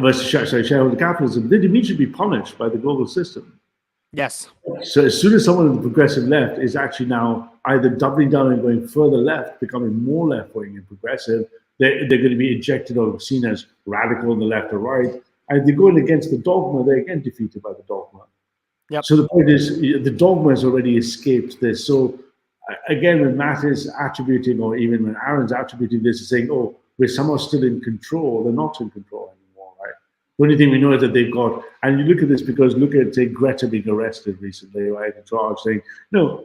Versus shareholder capitalism, they'd immediately be punished by the global system. Yes. So as soon as someone in the progressive left is actually now either doubling down and going further left, becoming more left-wing and progressive, they're going to be ejected or seen as radical on the left or right. And if they're going against the dogma, they're again defeated by the dogma. Yep. So the point is, the dogma has already escaped this. So again, when Matt is attributing, or even when Aaron's attributing this, is saying, oh, we're somehow still in control. They're not in control anymore, right? The only thing we know is that they've got, and you look at this because look at, say, Greta being arrested recently, right, in charge, saying, no,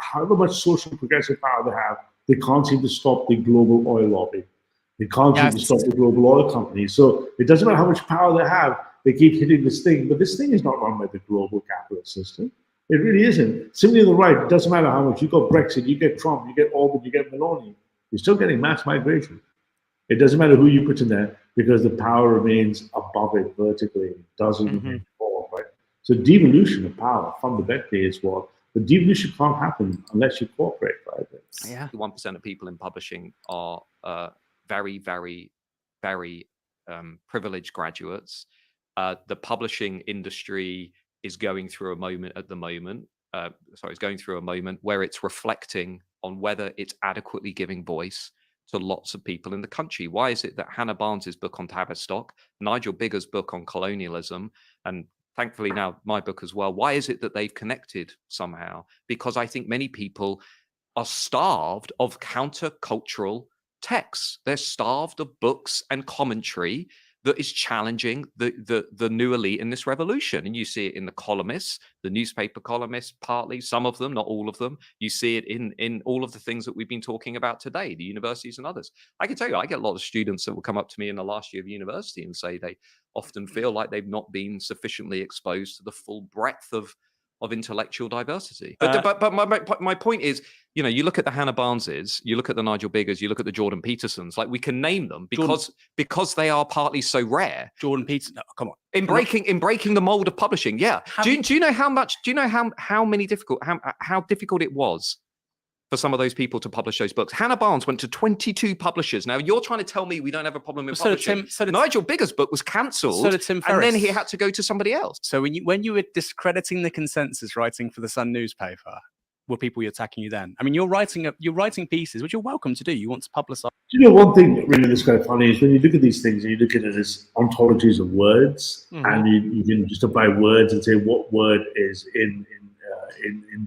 however much social progressive power they have, they can't seem to stop the global oil lobby. They can't seem to stop the global oil companies. So it doesn't matter how much power they have, they keep hitting this thing, but this thing is not run by the global capitalist system. It really isn't. Similarly, on the right, it doesn't matter how much. You got Brexit, you get Trump, you get Orban, you get Meloni. You're still getting mass migration. It doesn't matter who you put in there because the power remains above it vertically. It doesn't remain forward, right? So devolution of power fundamentally is what, but devolution can't happen unless you cooperate, right? Yeah. 1% of people in publishing are very, very, very privileged graduates. The publishing industry is going through a moment at the moment. It's going through a moment where it's reflecting on whether it's adequately giving voice to lots of people in the country. Why is it that Hannah Barnes's book on Tavistock, Nigel Biggar's book on colonialism, and thankfully now my book as well, why is it that they've connected somehow? Because I think many people are starved of countercultural texts. They're starved of books and commentary that is challenging the new elite in this revolution. And you see it in the columnists, the newspaper columnists, partly, some of them, not all of them. You see it in all of the things that we've been talking about today, the universities and others. I can tell you, I get a lot of students that will come up to me in the last year of university and say they often feel like they've not been sufficiently exposed to the full breadth of intellectual diversity. But my point is, you know, you look at the Hannah Barneses, you look at the Nigel Biggers, you look at the Jordan Petersons, like we can name them because they are partly so rare. Jordan Peterson, no, come on. In breaking the mold of publishing, yeah. Do you know how difficult it was for some of those people to publish those books? Hannah Barnes went to 22 publishers. Now you're trying to tell me we don't have a problem with publishing. Nigel Biggers' book was cancelled, so did Tim Ferriss. And then he had to go to somebody else. So when you were discrediting the consensus writing for the Sun newspaper, were people attacking you then? I mean, you're writing pieces, which you're welcome to do. You want to publicize. You know, one thing that really is quite funny is when you look at these things and you look at it as ontologies of words, and you can just apply words and say what word is in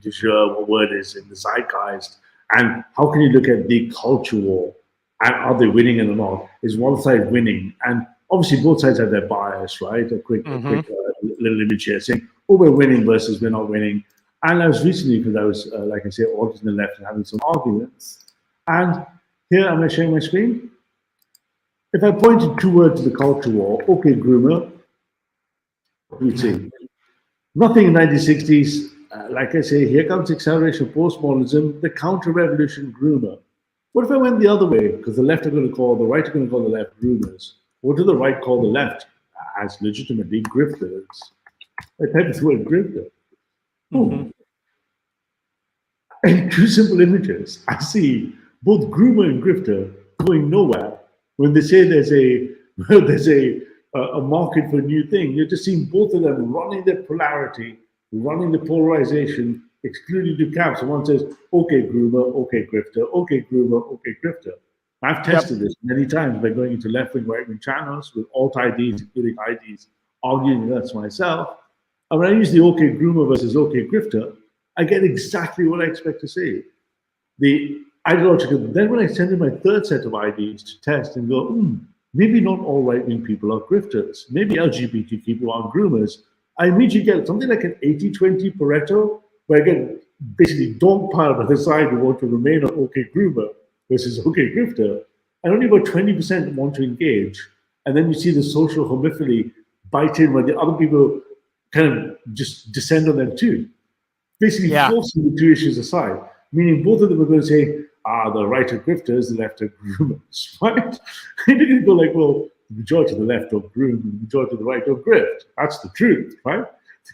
du jour, what word is in the zeitgeist, and how can you look at the culture war and are they winning or not? Is one side winning? And obviously both sides have their bias, right? A quick little image here saying, oh, we're winning versus we're not winning. And I was recently, because I was, like I say, always on the left and having some arguments. And here, I'm going to share my screen. If I pointed two words to the culture war, okay, groomer, you'd see. Nothing in the 1960s. Like I say, here comes acceleration of postmodernism, the counter-revolution groomer. What if I went the other way? Because the left are going to call, the right are going to call the left groomers. What do the right call the left? As legitimately grifters. I type the word grifter. And two simple images. I see both groomer and grifter going nowhere when they say there's a market for a new thing. You're just seeing both of them running their polarity, running the polarization, excluding two camps. And one says, okay, groomer, okay, grifter, okay, groomer, okay, grifter. I've tested this many times by going into left-wing, right-wing channels with alt-IDs, including IDs, arguing against myself. And when I use the okay groomer versus okay grifter, I get exactly what I expect to see. The ideological, then when I send in my third set of IDs to test and go, maybe not all right-wing people are grifters, maybe LGBT people are groomers, I immediately get something like an 80-20 Pareto, where I get basically dogpiled by the side who want to remain on okay groomer versus okay grifter, and only about 20% want to engage. And then you see the social homophily bite in when the other people kind of just descend on them too. Basically forcing the two issues aside, meaning both of them are going to say, the right are grifters, the left are groomers, right? And you're going to go like, well, the majority of the left don't groom, the majority of the right don't grift. That's the truth, right?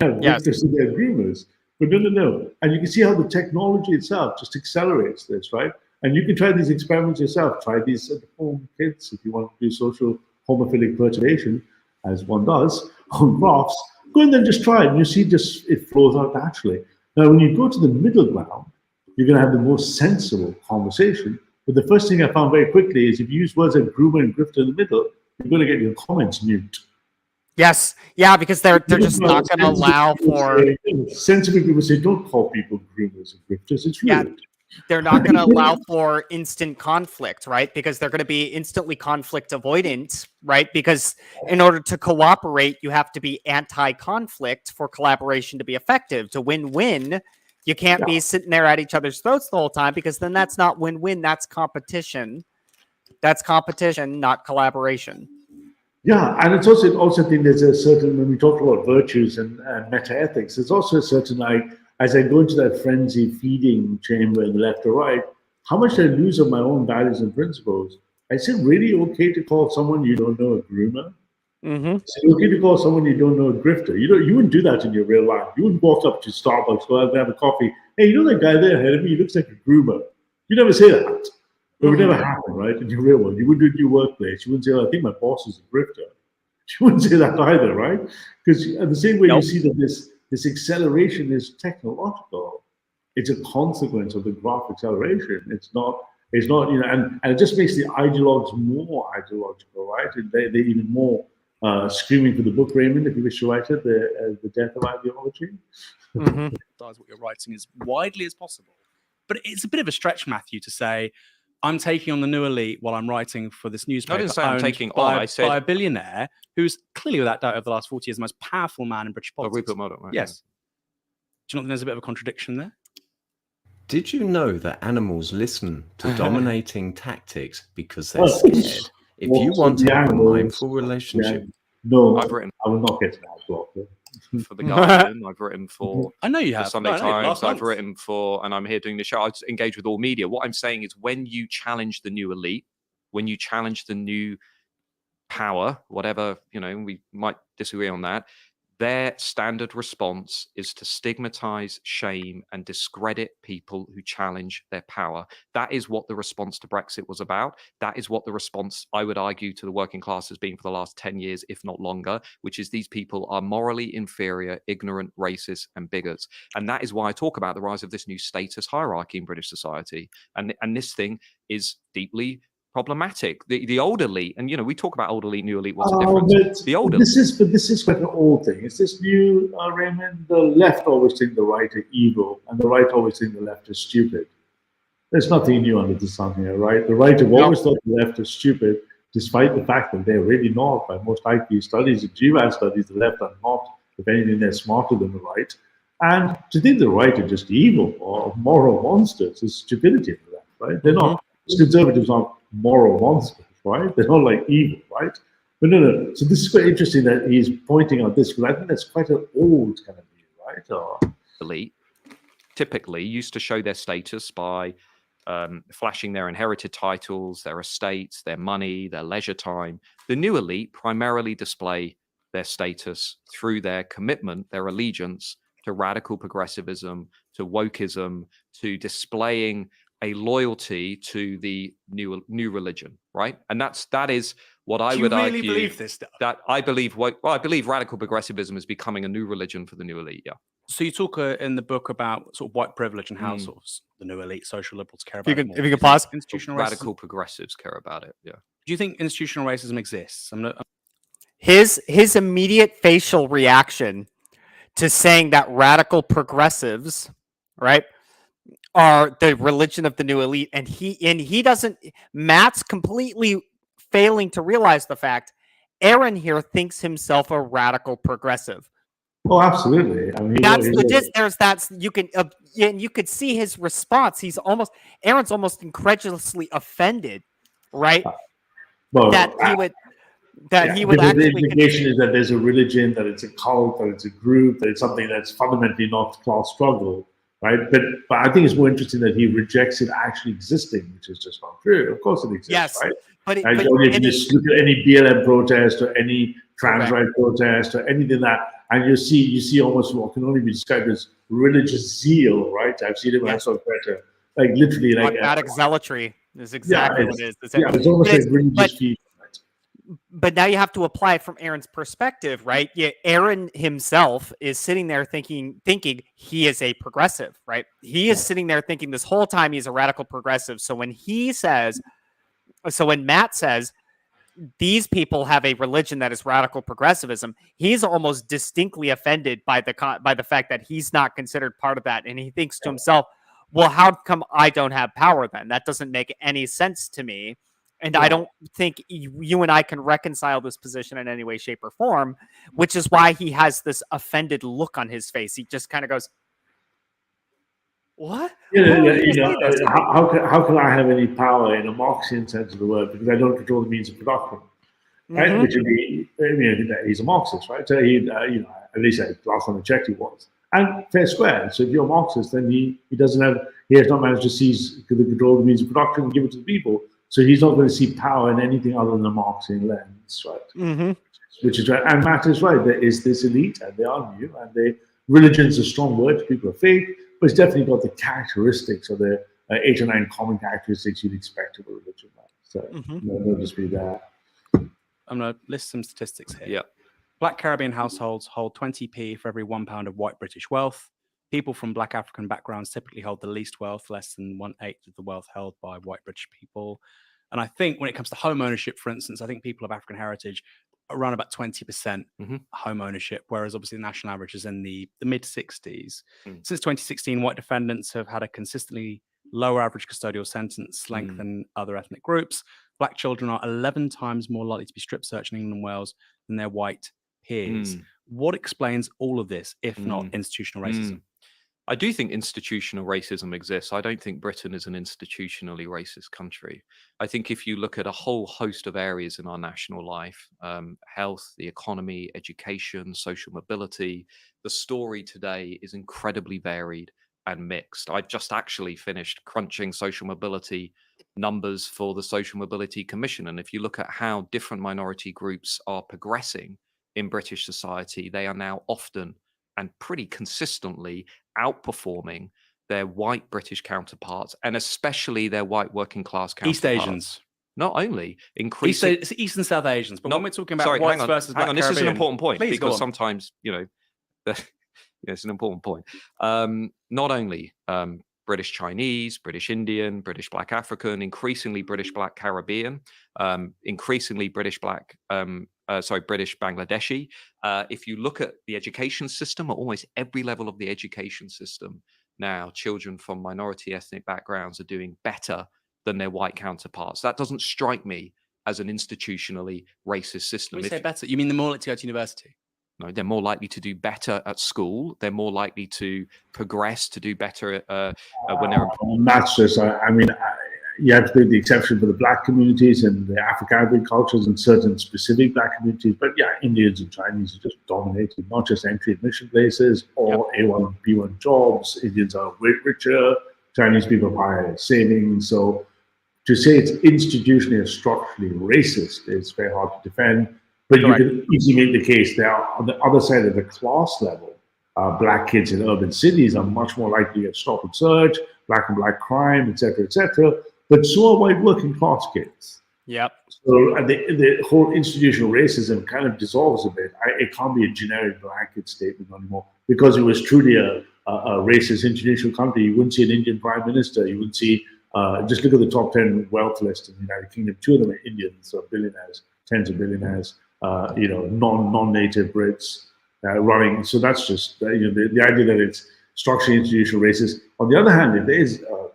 They have grifters and they're groomers. But no. And you can see how the technology itself just accelerates this, right? And you can try these experiments yourself. Try these at home, kids, if you want to do social homophilic perturbation, as one does, on graphs. Go in there and just try it, and you see just it flows out naturally. Now, when you go to the middle ground, you're going to have the most sensible conversation. But the first thing I found very quickly is if you use words like groomer and grifter in the middle, you're going to get your comments mute. Yes, yeah, because they're just not going to allow for sensible people say, don't call people groomers and grifters. It's rude. Yeah, they're not going to allow for instant conflict, right? Because they're going to be instantly conflict avoidant, right? Because in order to cooperate, you have to be anti-conflict for collaboration to be effective. To win-win, you can't be sitting there at each other's throats the whole time, because then that's not win-win, that's competition. That's competition, not collaboration. Yeah, and it's also I think there's a certain, when we talk about virtues and meta-ethics, there's also a certain, like, as I go into that frenzy feeding chamber in the left or right, how much I lose of my own values and principles. Is it really okay to call someone you don't know a groomer? Is it okay to call someone you don't know a grifter? You wouldn't do that in your real life. You wouldn't walk up to Starbucks, go out and have a coffee. Hey, you know that guy there ahead of me? He looks like a groomer. You never say that. It would never happen, right? In your real world, you wouldn't do it in your workplace. You wouldn't say, "Oh, I think my boss is a grifter." You wouldn't say that either, right? Because in the same way you see that this acceleration is technological. It's a consequence of the graph acceleration. It's not, and it just makes the ideologues more ideological, right? And they're even more screaming for the book, Raymond, if you wish to write it, the death of ideology. What you're writing as widely as possible. But it's a bit of a stretch, Matthew, to say, I'm taking on the new elite while I'm writing for this newspaper. I didn't say I'm owned taking on. by, I said by a billionaire who's clearly, without doubt, over the last 40 years, the most powerful man in British politics. Rupert Murdoch, right? Yes. Do you not think there's a bit of a contradiction there? Did you know that animals listen to dominating tactics because they're Well, scared? If you so want the to have a animals- mindful relationship, No, I've written I will not get to that block. for The Guardian. I've written for I know you the have. Sunday No, Times. last I've month. written for, and I'm here doing the show. I engage with all media. What I'm saying is, when you challenge the new elite, when you challenge the new power, whatever, we might disagree on that, their standard response is to stigmatize, shame, and discredit people who challenge their power. That is what the response to Brexit was about. That is what the response, I would argue, to the working class has been for the last 10 years, if not longer, which is these people are morally inferior, ignorant, racist, and bigots. And that is why I talk about the rise of this new status hierarchy in British society. And this thing is deeply problematic. The old elite, and we talk about old elite, new elite. What's the difference? The old elite. This is quite an old thing. It's this new, Raymond. The left always think the right are evil, and the right always think the left is stupid. There's nothing new under the sun here, right? The right have always thought the left is stupid, despite the fact that they're really not. By most IQ studies and GWAS studies, the left are not. If anything, they're smarter than the right. And to think the right are just evil or moral monsters is stupidity for them, right? They're not. Conservatives aren't moral monsters, right? They're not like evil, right? But no. So this is quite interesting that he's pointing out this, because I think that's quite an old kind of view, right? Or... elite typically used to show their status by flashing their inherited titles, their estates, their money, their leisure time. The new elite primarily display their status through their commitment, their allegiance to radical progressivism, to wokeism, to displaying a loyalty to the new religion, right? And that is what I would argue. Do you really believe this stuff? That I believe. I believe radical progressivism is becoming a new religion for the new elite. Yeah. So you talk in the book about sort of white privilege and how sort of the new elite social liberals care about it more. If you could pause. Institutional Radical racism, progressives care about it. Yeah. do you think institutional racism exists? His immediate facial reaction to saying that radical progressives, right, are the religion of the new elite, and he doesn't. Matt's completely failing to realize the fact. Aaron here thinks himself a radical progressive. Oh, absolutely. I mean, you could see his response. Aaron's almost incredulously offended, right? Well, he would actually. The implication is that there's a religion, that it's a cult, that it's a group, that it's something that's fundamentally not class struggle, right? But I think it's more interesting that he rejects it actually existing, which is just not true. Of course, it exists, Yes, right? But if you just look at any BLM protest or any trans right protest or anything and you see almost what can only be described as religious zeal, right? I've seen it when I saw Greta, like literally like dogmatic zealotry is exactly what it is. It's almost like religious people. But now you have to apply it from Aaron's perspective, right? Yeah, Aaron himself is sitting there thinking he is a progressive, right? He is sitting there thinking this whole time he's a radical progressive. So when Matt says these people have a religion that is radical progressivism, he's almost distinctly offended by the fact that he's not considered part of that, and he thinks to himself, "Well, how come I don't have power then? That doesn't make any sense to me." And I don't think you and I can reconcile this position in any way, shape, or form, which is why he has this offended look on his face. He just kind of goes, "What? How can I have any power in a Marxian sense of the word, because I don't control the means of production, right?" Which would be, he's a Marxist, right? So at least last time I checked, he was, and fair square. So if you're a Marxist, then he has not managed to seize the control of the means of production and give it to the people. So he's not going to see power in anything other than a Marxian lens, right? Which is right. And Matt is right. There is this elite, and they are new, and religion is a strong word to people of faith, but it's definitely got the characteristics of the 8 or 9 common characteristics you'd expect of a religion. Right? So no dispute there. I'm going to list some statistics here. Yeah. Black Caribbean households hold 20p for every £1 of white British wealth. People from Black African backgrounds typically hold the least wealth, less than 1/8 of the wealth held by white British people. And I think when it comes to home ownership, for instance, I think people of African heritage are around about 20% home ownership, whereas obviously the national average is in the mid 60s. Since 2016, white defendants have had a consistently lower average custodial sentence length than other ethnic groups. Black children are 11 times more likely to be strip searched in England and Wales than their white peers. What explains all of this, if not institutional racism? I do think institutional racism exists. I don't think Britain is an institutionally racist country. I think if you look at a whole host of areas in our national life, health, the economy, education, social mobility, the story today is incredibly varied and mixed. I've just actually finished crunching social mobility numbers for the Social Mobility Commission. And if you look at how different minority groups are progressing in British society, they are now often and pretty consistently outperforming their white British counterparts, and especially their white working class counterparts. East Asians. Not only increasing East and South Asians, but when we're talking about sorry, whites hang on, versus black this is an Caribbean, important point, please because sometimes, it's an important point. Not only British Chinese, British Indian, British Black African, increasingly British Black Caribbean, increasingly British Black, British Bangladeshi. If you look at the education system, at almost every level of the education system now, children from minority ethnic backgrounds are doing better than their white counterparts. That doesn't strike me as an institutionally racist system. When you say better, you mean they're more likely to go to university? No, they're more likely to do better at school. They're more likely to progress, to do better when they're. That's just, you have to make the exception for the black communities and the Afro-Caribbean cultures and certain specific black communities. But yeah, Indians and Chinese are just dominating, not just entry admission places or A1, B1 jobs. Indians are way richer. Chinese people have higher savings. So to say it's institutionally and structurally racist is very hard to defend. But you can easily make the case that on the other side of the class level, black kids in urban cities are much more likely to get stop and search, black and black crime, et cetera, but so are white working class kids. Yep. So the whole institutional racism kind of dissolves a bit. It can't be a generic blanket statement anymore, because it was truly a racist institutional country. You wouldn't see an Indian prime minister. You wouldn't see, just look at the top 10 wealth list in the United Kingdom. 2 of them are Indians, so billionaires, tens of billionaires. Non-native Brits running. So that's just the idea that it's structurally institutional racist. On the other hand, if there is a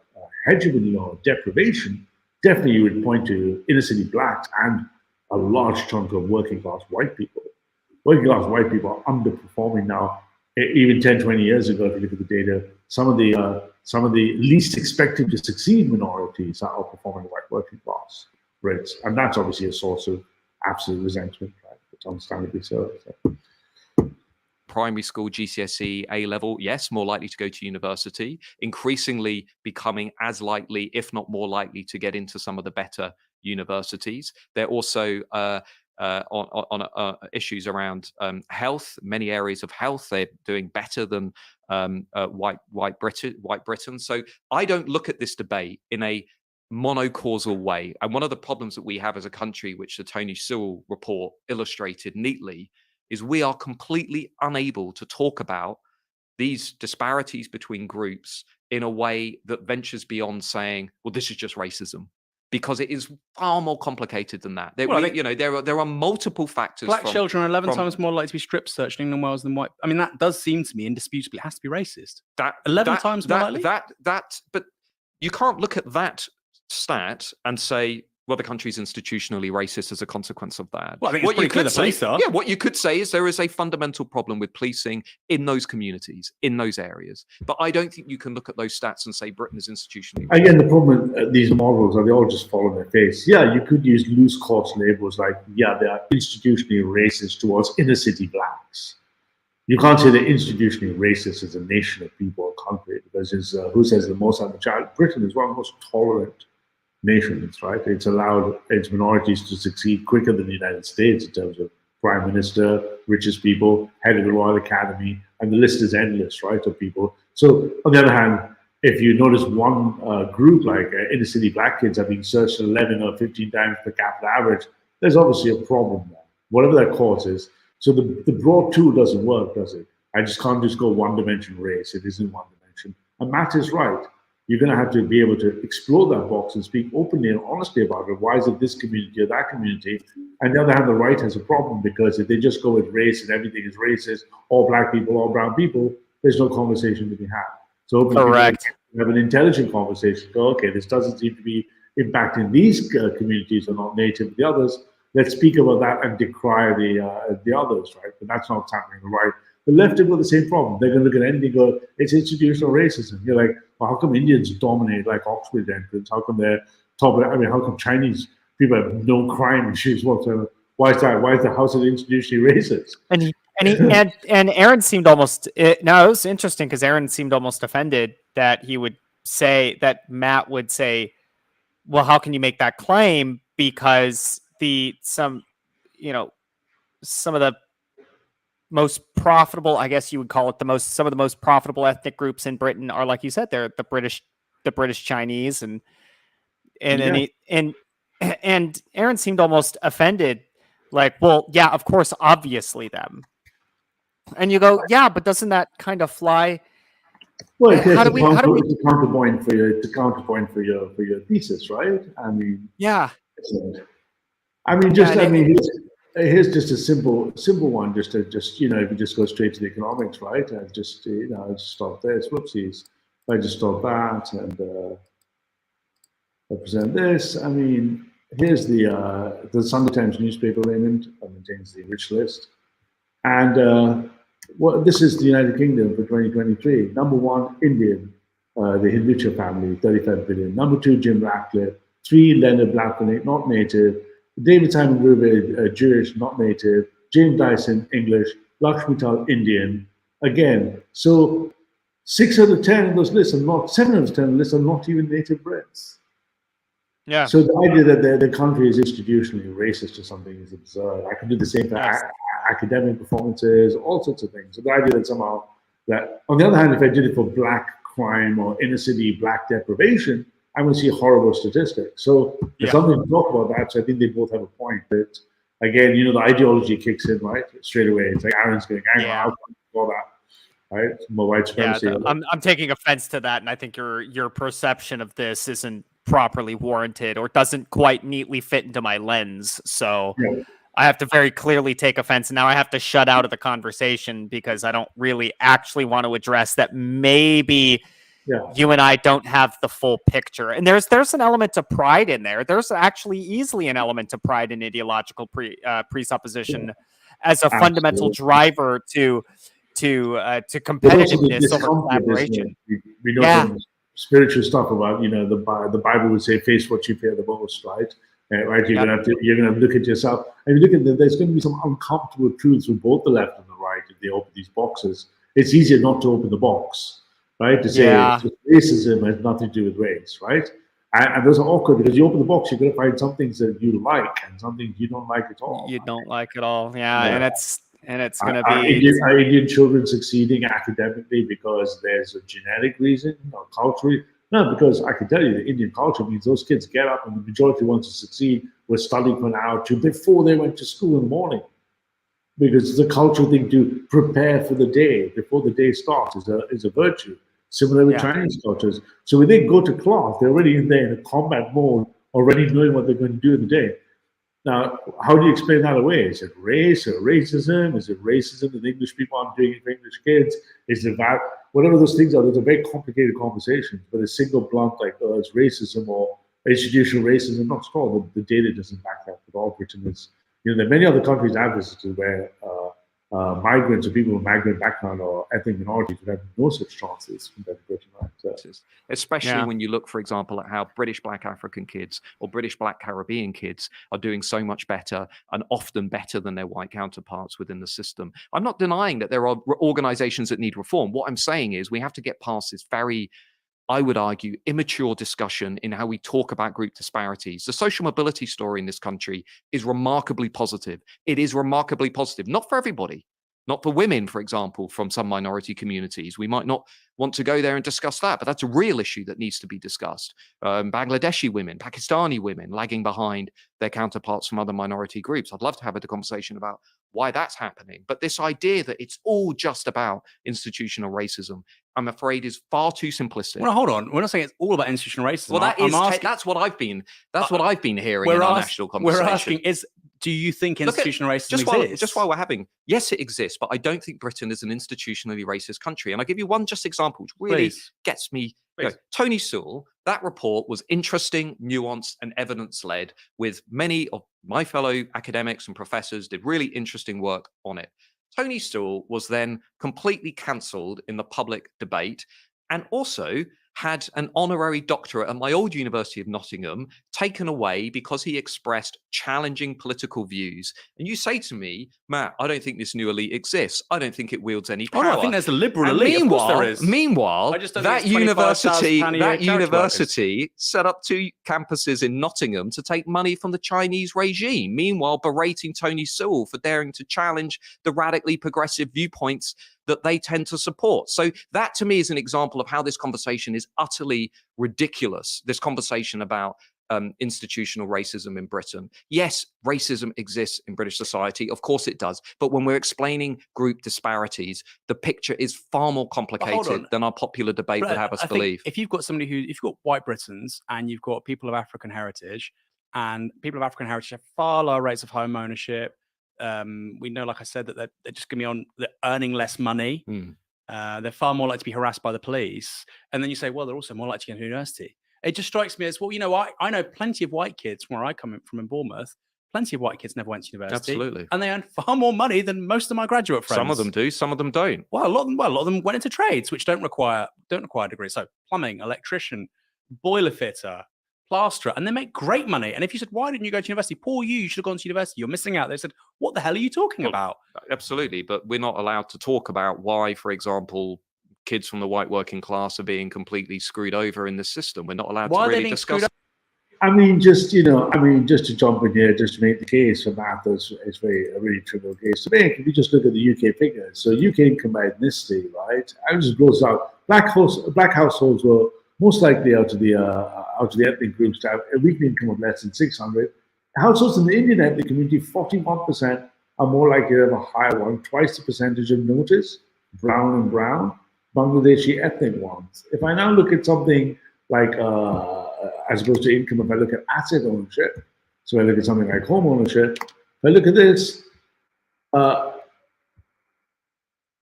hegemony or deprivation, definitely you would point to inner city blacks and a large chunk of working class white people. Working class white people are underperforming now. Even 10, 20 years ago, if you look at the data, some of the least expected to succeed minorities are outperforming white working class Brits, and that's obviously a source of absolute resentment, right? It's understandably so. Primary school, GCSE, A-level, yes, more likely to go to university, increasingly becoming as likely, if not more likely, to get into some of the better universities. They're also on issues around health, many areas of health, they're doing better than white Britain. So I don't look at this debate in a monocausal way. And one of the problems that we have as a country, which the Tony Sewell report illustrated neatly, is we are completely unable to talk about these disparities between groups in a way that ventures beyond saying, well, this is just racism, because it is far more complicated than that. There are multiple factors. Black children are 11 times more likely to be strip searched in England and Wales than white. I mean, that does seem to me indisputably it has to be racist. 11 times more likely? But you can't look at that stat and say, well, the country's institutionally racist as a consequence of that. Well, I think it's pretty clear the police are. Yeah, what you could say is there is a fundamental problem with policing in those communities, in those areas. But I don't think you can look at those stats and say Britain is institutionally racist. Again, the problem with these models are they all just fall on their face. Yeah, you could use loose coarse labels like, yeah, they are institutionally racist towards inner city blacks. You can't say they're institutionally racist as a nation of people or country, because who says the most on the child? Britain is one of the most tolerant nations, right? It's allowed its minorities to succeed quicker than the United States in terms of prime minister, richest people, head of the Royal Academy, and the list is endless, right, of people. So on the other hand, if you notice one group like inner city black kids are being searched 11 or 15 times per capita average, there's obviously a problem there, whatever that cause is. So the broad tool doesn't work, does it? I just can't just go one dimension race. It isn't one dimension. And Matt is right. You're going to have to be able to explore that box and speak openly and honestly about it. Why is it this community or that community? And the other hand, the right has a problem, because if they just go with race and everything is racist, all black people, all brown people, there's no conversation to be had. So hopefully Correct. people have an intelligent conversation. Go, okay, this doesn't seem to be impacting these communities who are not native. The others, let's speak about that and decry the others, right? But that's not what's happening. Right? The left have got the same problem. They're going to look at anything and go, it's institutional racism. You're like, well, how come Indians dominate like Oxford entrants? How come they're top? I mean, how come Chinese people have no crime issues whatsoever? Why is that? Why is the House of institutionally racist? And Aaron seemed almost it was interesting because Aaron seemed almost offended that he would say that Matt would say, well, how can you make that claim? Because some of the most profitable, I guess you would call it some of the most profitable ethnic groups in Britain are, like you said, they're the British Chinese, and Aaron seemed almost offended, like, well, yeah, of course, obviously them. And you go, yeah, but doesn't that kind of fly? Well, it's a counterpoint for your thesis, right? I mean, yeah. Here's just a simple one, just if you just go straight to the economics, right? And just I just stop this. Whoopsies! I just stop that and I present this. I mean, here's the Sunday Times newspaper, Raymond, maintains the rich list, and this is the United Kingdom for 2023. Number 1, Indian, the Hinducha family, 35 billion. Number 2, Jim Ratcliffe. 3, Leonard Blackburn, not native. David Simon Gruber, Jewish, not native. James Dyson, English. Lakshmi Mittal, Indian. Again, so 6 out of 10 of those lists are not, 7 out of 10 lists are not even native Brits. Yeah. So the idea that the country is institutionally racist or something is absurd. I can do the same for academic performances, all sorts of things. So the idea that somehow that, on the other hand, if I did it for black crime or inner city black deprivation, I would see horrible statistics. So there's something to talk about that. So I think they both have a point. But again, the ideology kicks in right straight away. It's like Aaron's going, how can all that, right? More white supremacy. Yeah, I'm taking offense to that, and I think your perception of this isn't properly warranted or doesn't quite neatly fit into my lens. So I have to very clearly take offense, and now I have to shut out of the conversation because I don't really actually want to address that. Maybe you and I don't have the full picture, and there's an element of pride in there. There's actually easily an element of pride in ideological presupposition as a fundamental driver to competitiveness over collaboration. We know some spiritual stuff about the Bible would say face what you fear the most, right? Right, you're gonna look at yourself, and you look at there's going to be some uncomfortable truths from both the left and the right if they open these boxes. It's easier not to open the box, right? To say racism has nothing to do with race, right? And those are awkward because you open the box, you're going to find some things that you like and some things you don't like at all. You don't like at all, and it's going to be are Indian children succeeding academically because there's a genetic reason or culturally? No, because I can tell you the Indian culture means those kids get up and the majority want to succeed were studying for an hour or two before they went to school in the morning. Because it's a cultural thing to prepare for the day before the day starts is a virtue. Similar with Chinese cultures. So when they go to class, they're already in there in a combat mode, already knowing what they're going to do in the day. Now, how do you explain that away? Is it race or racism? Is it racism that English people aren't doing it for English kids? Is it that? Whatever those things are, those are very complicated conversations. But a single blunt like, it's racism or institutional racism, not at all. The data doesn't back that at all. Britain is, there are many other countries I've visited where migrants or people with migrant background or ethnic minorities would have no such chances compared to Britain. Right? Especially when you look, for example, at how British Black African kids or British Black Caribbean kids are doing so much better and often better than their white counterparts within the system. I'm not denying that there are organizations that need reform. What I'm saying is we have to get past this very, I would argue, immature discussion in how we talk about group disparities. The social mobility story in this country is remarkably positive. It is remarkably positive, not for everybody, not for women, for example, from some minority communities. We might not want to go there and discuss that, but that's a real issue that needs to be discussed. Bangladeshi women, Pakistani women lagging behind their counterparts from other minority groups. I'd love to have a conversation about why that's happening. But this idea that it's all just about institutional racism, I'm afraid, is far too simplistic. Well, hold on. We're not saying it's all about institutional racism. Well, that's what I've been hearing in our national conversation. We're asking, do you think Look at- institutional racism exists? Just while we're having, yes, it exists, but I don't think Britain is an institutionally racist country. And I'll give you one just example, which really Please. gets me. Please. Tony Sewell, that report was interesting, nuanced, and evidence-led, with many of my fellow academics and professors did really interesting work on it. Tony Sewell was then completely cancelled in the public debate, and also had an honorary doctorate at my old University of Nottingham taken away because he expressed challenging political views. And you say to me, Matt, I don't think this new elite exists. I don't think it wields any power. Oh, no, I think there's a liberal And elite. Of course there is. Meanwhile, I just don't that think it's £25,000 a year charity university set up 2 campuses in Nottingham to take money from the Chinese regime, meanwhile berating Tony Sewell for daring to challenge the radically progressive viewpoints that they tend to support. So that to me is an example of how this conversation is utterly ridiculous, this conversation about institutional racism in Britain. Yes, racism exists in British society. Of course it does. But when we're explaining group disparities, the picture is far more complicated than our popular debate would have us believe. If you've got somebody if you've got white Britons and you've got people of African heritage, and people of African heritage have far lower rates of home ownership. We know, like I said, that they're just going to be they're earning less money. They're far more likely to be harassed by the police. And then you say, well, they're also more likely to go to university. It just strikes me as, well, you know, I know plenty of white kids from where I come from in Bournemouth. Plenty of white kids never went to university. Absolutely. And they earn far more money than most of my graduate friends. Some of them do, some of them don't. Well, a lot of them went into trades which don't require degrees. So plumbing, electrician, boiler fitter, plasterer, and they make great money. And if you said, why didn't you go to university? Poor you should have gone to university. You're missing out. They said, what the hell are you talking about? Absolutely. But we're not allowed to talk about why, for example, kids from the white working class are being completely screwed over in this system. We're not allowed to really discuss. I mean, just to jump in here, just to make the case for that, it's a really trivial case to make. If you just look at the UK figures, so UK income by ethnicity, right? I just goes out. Black households were most likely out of the ethnic groups to have a weekly income of less than 600. Households in the Indian ethnic community, 41% are more likely to have a higher one, twice the percentage of notice, brown and brown, Bangladeshi ethnic ones. If I now look at something like, as opposed to income, if I look at asset ownership, so I look at something like home ownership, if I look at this,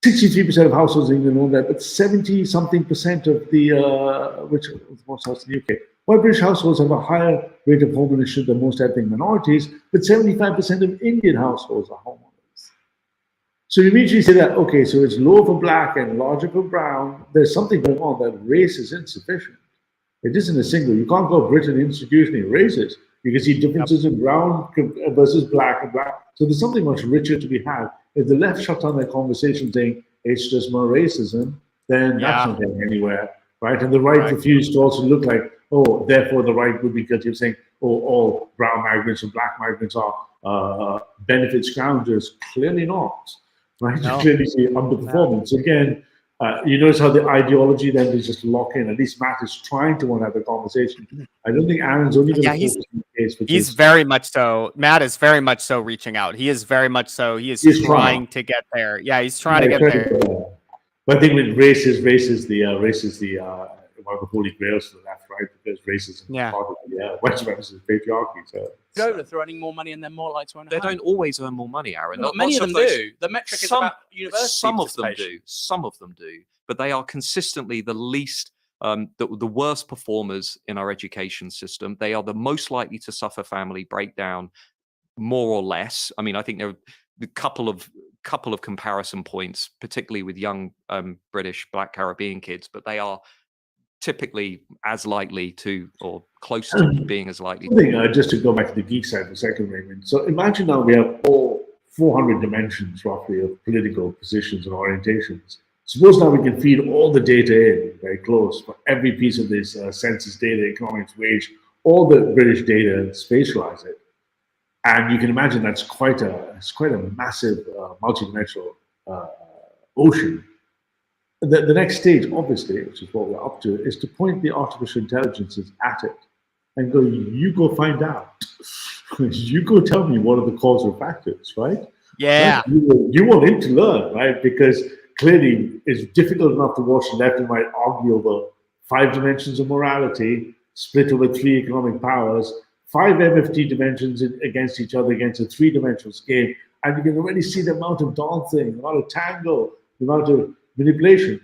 63% of households in England own that, but 70-something% of the, which most houses in the UK. White British households have a higher rate of home ownership than most ethnic minorities, but 75% of Indian households are homeowners. So you immediately say that, okay, so it's lower for black and larger for brown. There's something going on, that race is insufficient. It isn't a single, you can't go Britain institutionally racist. You can see differences in brown versus black and black. So there's something much richer to be had. If the left shut down their conversation saying it's just more racism, then that's not going anywhere, right? And the right refused to also look like, oh, therefore the right would be guilty of saying, oh, all brown migrants and black migrants are benefit scroungers. Clearly not, right? No. You clearly see underperformance. No. Again, you notice how the ideology then is just lock in. At least Matt is trying to want to have a conversation. I don't think Aaron's only going to focus on the case. He's very much so. Matt is very much so reaching out. He is very much so. He's trying to get there. Yeah, he's trying to get there. But I think with race is the one of the holy grails for the left, right? Because racism is part of the white supremacist patriarchy. So if they're earning more money and they're more likely to earn. They don't always earn more money, Aaron. Not many of them do. The metric is about university. Some of them do. Some of them do. But they are consistently the least, the worst performers in our education system. They are the most likely to suffer family breakdown, more or less. I mean, I think there are a couple of comparison points, particularly with young British, Black Caribbean kids, but they are typically as likely to, or close to being as likely. Just to go back to the geek side for a second, Raymond. So imagine now we have all 400 dimensions roughly of political positions and orientations. Suppose now we can feed all the data in, very close, for every piece of this census data, economics, wage, all the British data, and spatialize it. And you can imagine that's quite a massive multidimensional ocean. The next stage, obviously, which is what we're up to, is to point the artificial intelligences at it and go, you go find out. You go tell me what are the causal factors, right? Yeah. Right? You want him to learn, right? Because clearly it's difficult enough to watch the left and right argue over 5 dimensions of morality, split over 3 economic powers, 5 MFT dimensions against each other against a 3-dimensional scale, and you can already see the amount of dancing, the amount of tango, the amount of manipulation.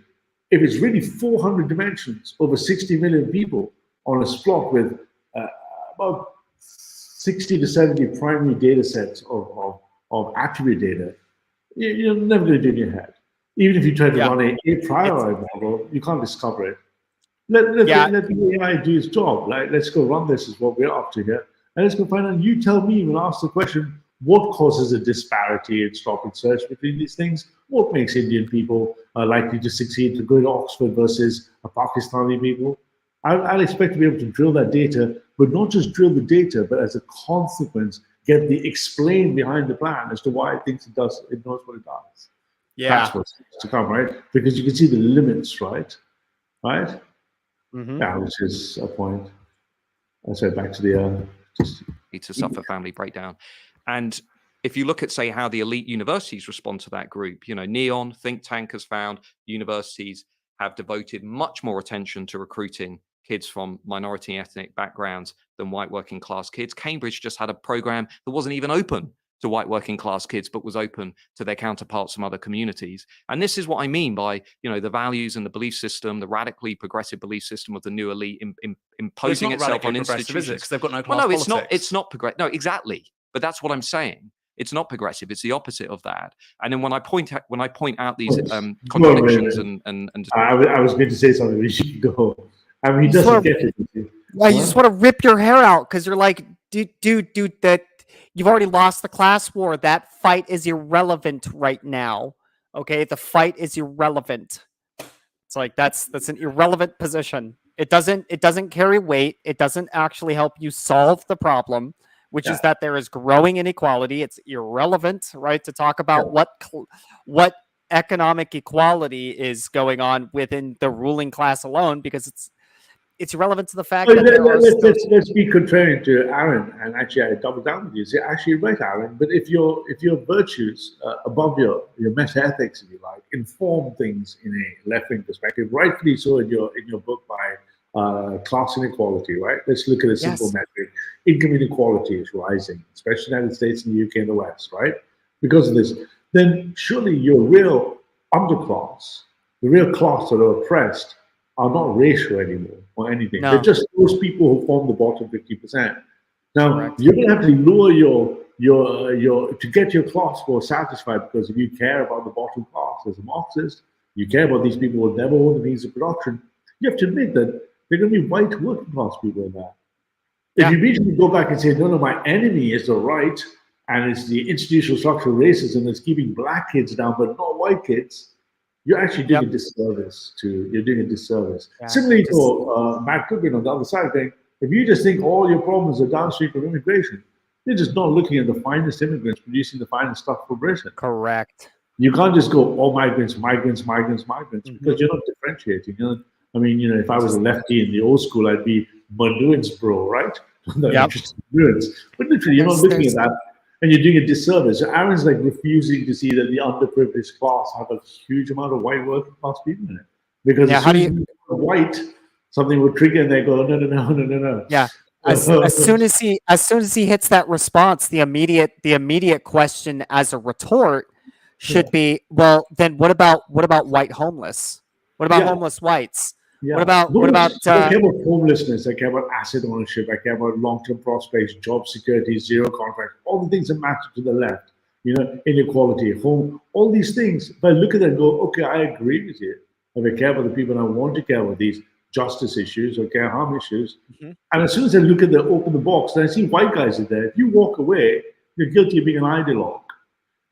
If it's really 400 dimensions over 60 million people on a splot with about 60 to 70 primary data sets of attribute data, you're never going to do it in your head. Even if you try to run a priori model, you can't discover it. Let the AI do its job. Like, let's go run this, is what we're up to here. And let's go find out. You tell me and ask the question, what causes a disparity in stop and search between these things? What makes Indian people likely to succeed to go to Oxford versus a Pakistani people? I'll expect to be able to drill that data, but not just drill the data, but as a consequence, get the explain behind the plan as to why it thinks it does, it knows what it does. Yeah. That's what's to come, right? Because you can see the limits, right? Right? Yeah, which is a point. I said back to the to suffer family breakdown. And if you look at, say, how the elite universities respond to that group, you know, Neon think tank has found universities have devoted much more attention to recruiting kids from minority ethnic backgrounds than white working class kids. Cambridge just had a program that wasn't even open to white working class kids, but was open to their counterparts from other communities. And this is what I mean by, you know, the values and the belief system, the radically progressive belief system of the new elite imposing itself on institutions. Because they've got no class no, politics. It's not progressive. No, exactly. But that's what I'm saying. It's not progressive. It's the opposite of that. And then when I point out these contradictions and I was going to say something. We should go. I mean, he doesn't get it. Yeah, you just want to rip your hair out because you're like, dude, that you've already lost the class war. That fight is irrelevant right now. Okay, the fight is irrelevant. It's like that's an irrelevant position. It doesn't carry weight. It doesn't actually help you solve the problem, which is that there is growing inequality. It's irrelevant, right, to talk about what economic equality is going on within the ruling class alone, because it's irrelevant to the fact that let's be contrarian to Aaron, and actually I double down with you. Say, actually, right, Aaron. But if your virtues above your meta ethics, if you like, inform things in a left wing perspective, rightfully so in your book by class inequality, right? Let's look at a simple metric. Income inequality is rising, especially in the United States and the UK and the West, right? Because of this, then surely your real underclass, the real class that are oppressed, are not racial anymore or anything. No. They're just those people who form the bottom 50%. Now, you're going to have to lower your to get your class score satisfied, because if you care about the bottom class as a Marxist, you care about these people who will never own the means of production, you have to admit that there are going to be white working class people in there. If you immediately go back and say, no, my enemy is the right, and it's the institutional structural racism that's keeping black kids down, but not white kids, you're actually doing a disservice you're doing a disservice. Similarly to Matt Goodwin on the other side, saying, if you just think all your problems are downstream from immigration, you're just not looking at the finest immigrants producing the finest stuff for Britain. Correct. You can't just go, all migrants, because you're not differentiating. You know? I mean, you know, if I was a lefty in the old school, I'd be Manuin's bro, right? Interesting Manuins. But literally, you're not looking at that, and you're doing a disservice. So Aaron's like refusing to see that the underprivileged class have a huge amount of white working class people in it. Because as soon as you go white, something will trigger, and they go, no. Yeah. As soon as he hits that response, the immediate question as a retort should be, well, then what about white homeless? What about homeless whites? Yeah. What about I care about homelessness, I care about asset ownership, I care about long-term prospects, job security, zero contract, all the things that matter to the left, you know, inequality, home, all these things. If I look at that and go, okay, I agree with you. If I care about the people, and I want to care about these justice issues or care harm issues. And as soon as I look at open the box, then I see white guys in there. If you walk away, you're guilty of being an ideologue.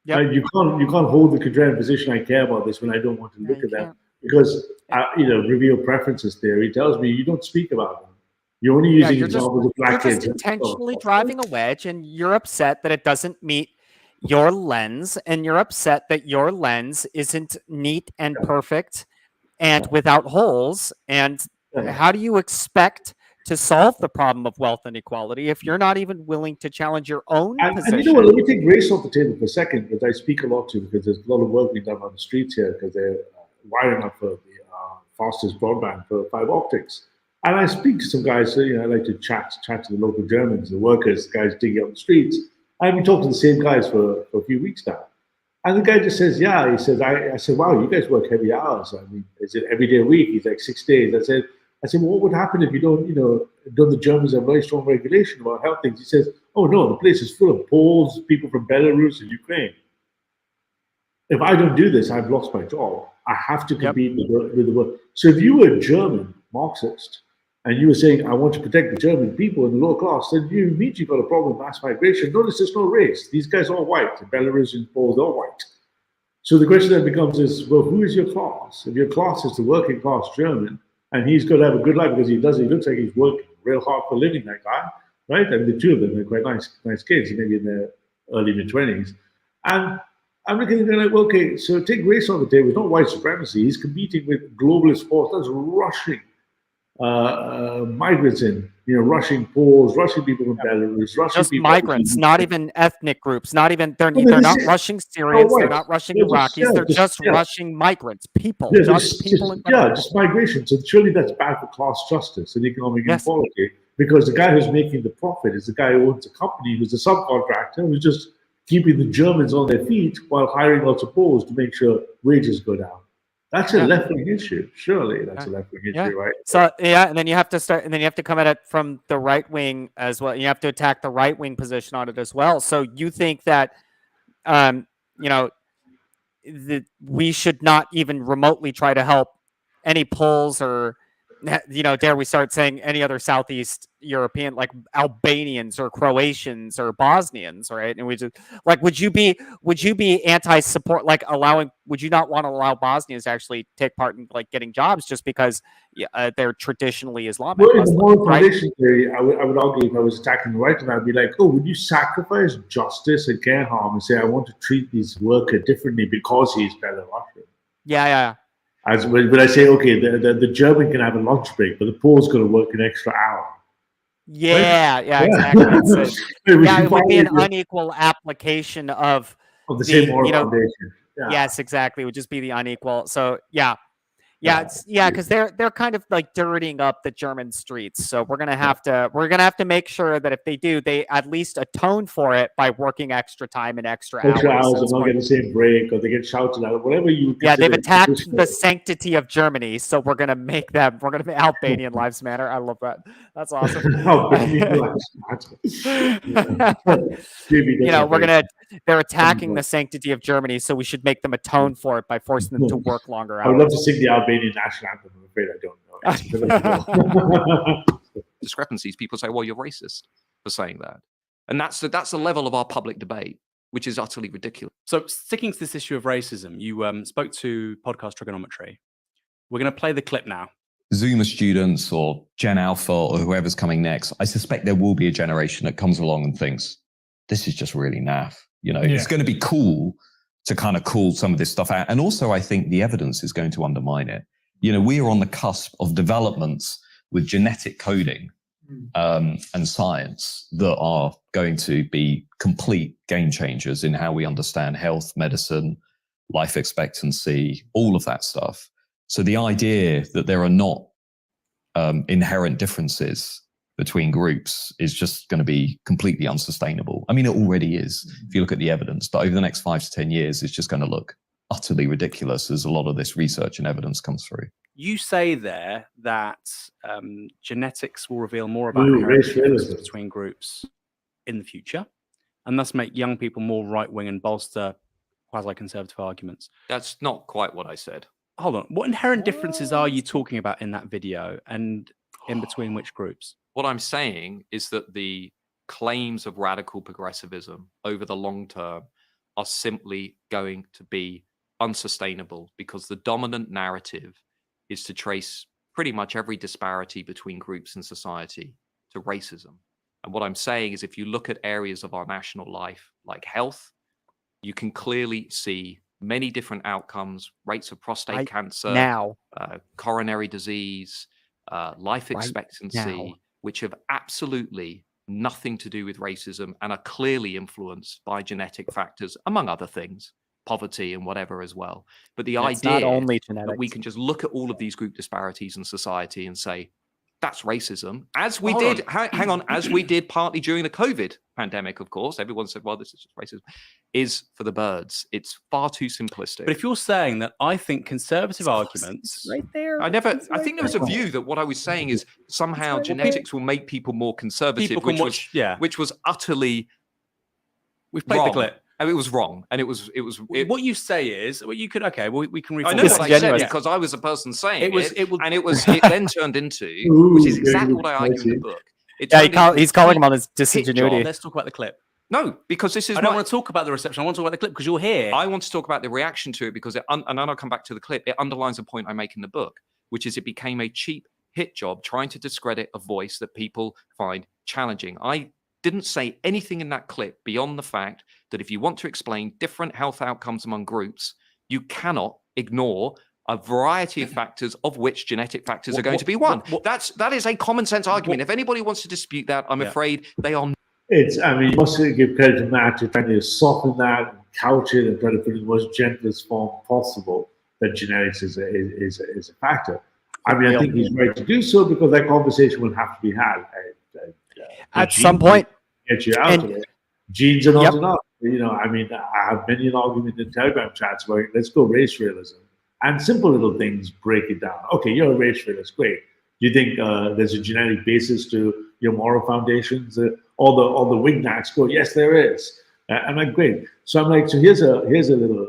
Right? You can't hold the contrarian position. I care about this when I don't want to look at them. Because, reveal preferences theory tells me you don't speak about them. You're only using examples of black kids. You're just intentionally driving a wedge, and you're upset that it doesn't meet your lens, and you're upset that your lens isn't neat and perfect and without holes. And how do you expect to solve the problem of wealth inequality if you're not even willing to challenge your own position? And you know what, let me take race off the table for a second, because I speak a lot to, because there's a lot of work being done on the streets here, because they're wiring up for the fastest broadband for fiber optics. And I speak to some guys, so, I like to chat to the local Germans, the workers, the guys digging up the streets. I've been talking to the same guys for a few weeks now. And the guy just says, yeah, he says, I said, wow, you guys work heavy hours. I mean, is it every day a week? He's like 6 days. I said, well, what would happen if you don't the Germans have very strong regulation about health things? He says, oh no, the place is full of Poles, people from Belarus and Ukraine. If I don't do this, I've lost my job. I have to compete with the world. So if you were a German Marxist and you were saying, I want to protect the German people and the lower class, then you immediately got a problem with mass migration. Notice there's no race. These guys are all white. The Belarusian Poles are all white. So the question then becomes is, well, who is your class? If your class is the working class German, and he's going to have a good life because he looks like he's working real hard for a living, that guy, right? And the two of them are quite nice kids, maybe in their early mid-20s. And I'm looking at it like, well, okay, so take race on the table. It's not white supremacy. He's competing with globalist force. That's rushing migrants in, rushing Poles, rushing people from Belarus, rushing just people. Migrants, not even ethnic groups, not even, they're not rushing Syrians, they're not rushing Iraqis, they're just rushing migrants, people, just people. Just migration. So surely that's bad for class justice and economic inequality, because the guy who's making the profit is the guy who owns a company who's a subcontractor who's just keeping the Germans on their feet while hiring lots of Poles to make sure wages go down. That's a left-wing issue. Surely that's a left-wing issue, right? So and then you have to come at it from the right wing as well. You have to attack the right wing position on it as well. So you think that, we should not even remotely try to help any Poles or, dare we start saying any other Southeast European, like Albanians or Croatians or Bosnians, right? And we just would you be anti-support, would you not want to allow Bosnians to actually take part in getting jobs just because they're traditionally Islamic? Well, in the moral foundation theory, I would argue, if I was attacking the right, and I'd be like, oh, would you sacrifice justice and care harm and say, I want to treat this worker differently because he's Belarusian? Yeah. As when I say, okay, the German can have a lunch break, but the Pole's going to work an extra hour. Exactly. It would be an unequal application of the same moral foundation. Yes, exactly. It would just be the unequal. So because they're kind of dirtying up the German streets. So we're gonna have to make sure that if they do, they at least atone for it by working extra time and extra hours and not get the same break, or they get shouted out, whatever you. They've attacked the sanctity of Germany, so we're gonna make Albanian lives matter. I love that. That's awesome. They're attacking the sanctity of Germany, so we should make them atone for it by forcing them to work longer hours. I would love to sing the Albanian national anthem. I'm afraid I don't know. Discrepancies. People say, well, you're racist for saying that. And that's the level of our public debate, which is utterly ridiculous. So sticking to this issue of racism, you spoke to Podcast Trigonometry. We're going to play the clip now. Zoomer students or Gen Alpha or whoever's coming next, I suspect there will be a generation that comes along and thinks, this is just really naff. It's going to be cool to kind of call some of this stuff out. And also, I think the evidence is going to undermine it. We are on the cusp of developments with genetic coding and science that are going to be complete game changers in how we understand health, medicine, life expectancy, all of that stuff. So the idea that there are not inherent differences between groups is just going to be completely unsustainable. I mean, it already is, if you look at the evidence, but over the next 5 to 10 years, it's just going to look utterly ridiculous as a lot of this research and evidence comes through. You say there that genetics will reveal more about differences between groups in the future, and thus make young people more right-wing and bolster quasi-conservative arguments. That's not quite what I said. Hold on. What inherent differences are you talking about in that video, and in between which groups? What I'm saying is that the claims of radical progressivism over the long term are simply going to be unsustainable, because the dominant narrative is to trace pretty much every disparity between groups in society to racism. And what I'm saying is, if you look at areas of our national life, like health, you can clearly see many different outcomes, rates of prostate cancer, coronary disease, life expectancy, which have absolutely nothing to do with racism and are clearly influenced by genetic factors, among other things, poverty and whatever as well. But the idea not only genetics, that we can just look at all of these group disparities in society and say, That's racism. As we Hold did, hang on, as we did partly during the COVID pandemic, of course. Everyone said, well, this is just racism. Is for the birds. It's far too simplistic. But if you're saying that I think conservative arguments... right there. I think there was a view that what I was saying is somehow genetics will make people more conservative, People can watch, which was utterly We've played wrong. the clip. And it was wrong. And it was what you say is, well, you could, okay, well, we can I reform know this. what I said because I was the person saying it then turned into, Ooh, which is exactly what I argue in the book. He's calling him on his disingenuity. Let's talk about the clip. No, because this is I don't want to talk about the reception. I want to talk about the clip because you're here. I want to talk about the reaction to it because and then I'll come back to the clip. It underlines a point I make in the book, which is it became a cheap hit job trying to discredit a voice that people find challenging. I didn't say anything in that clip beyond the fact that if you want to explain different health outcomes among groups, you cannot ignore a variety of factors, of which genetic factors are going to be one. That is a common sense argument. If anybody wants to dispute that, I'm afraid they are. You must give credit to Matt to trying to soften that, and couch it, and try to put it in the most gentlest form possible that genetics is a factor. I mean, I think he's right to do so because that conversation will have to be had. At some point. Get you out of it. Genes are not enough. You know, I mean, I have many an argument in Telegram chats about let's go race realism. And simple little things break it down. Okay, you're a race realist, great. Do you think there's a genetic basis to your moral foundations? All the wignacks go, yes, there is. I'm like, great. So I'm like, so here's a little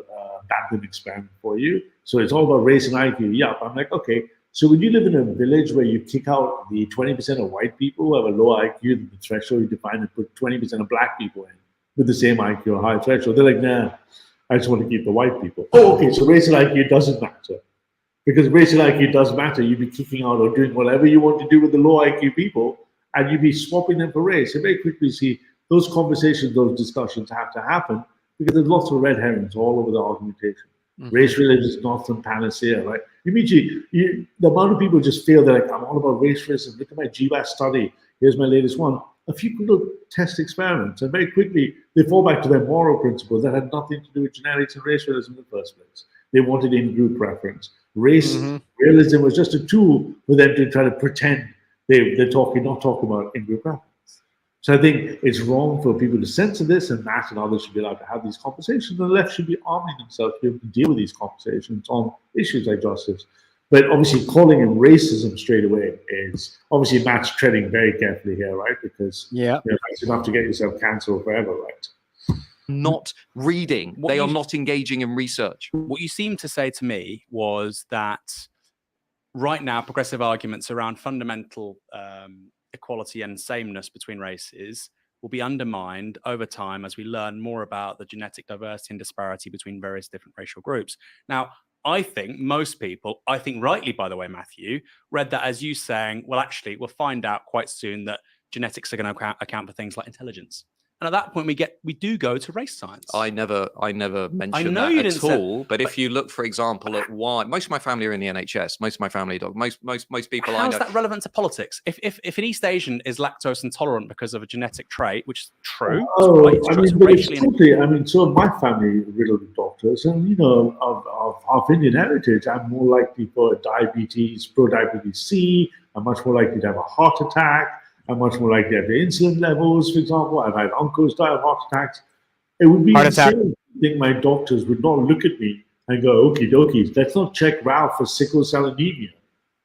Bantam experiment for you. So it's all about race and IQ. Yep. I'm like, okay. So when you live in a village where you kick out the 20% of white people who have a lower IQ than the threshold you define and put 20% of black people in with the same IQ or high threshold, they're like, nah, I just want to keep the white people. Oh, okay, so racial IQ doesn't matter. Because racial IQ does matter. You'd be kicking out or doing whatever you want to do with the low IQ people, and you'd be swapping them for race. And very quickly see those conversations, those discussions have to happen because there's lots of red herrings all over the argumentation. Race religion is not some panacea, right? Immediately, the amount of people just feel that like, I'm all about race racism. Look at my GWAS study. Here's my latest one. A few little test experiments, and very quickly they fall back to their moral principles that had nothing to do with genetics and race realism in the first place. They wanted in-group preference. Race realism was just a tool for them to try to pretend they're not talking about in-group preference. So I think it's wrong for people to censor this, and Matt and others should be allowed to have these conversations. And the left should be arming themselves to be able to deal with these conversations on issues like justice. But obviously calling him racism straight away is obviously Matt's treading very carefully here, right? Because it's enough to get yourself cancelled forever, right? Not reading. They are not engaging in research. What you seemed to say to me was that right now, progressive arguments around fundamental equality and sameness between races will be undermined over time as we learn more about the genetic diversity and disparity between various different racial groups. Now, I think most people, I think rightly, by the way, Matthew, read that as you saying, well, actually, we'll find out quite soon that genetics are going to account for things like intelligence. And at that point, we do go to race science. I never mentioned that at all. But if you look, for example, at why most of my family are in the NHS, most of my family most people I know. How's that relevant to politics? If an East Asian is lactose intolerant because of a genetic trait, which is true, so my family riddled with doctors, and of half Indian heritage, I'm more likely for diabetes, pro-diabetes C. I'm much more likely to have a heart attack. I'm much more likely to have the insulin levels, for example. I've had uncles die of heart attacks. It would be insane to think my doctors would not look at me and go, okie dokie, let's not check Ralph for sickle cell anemia.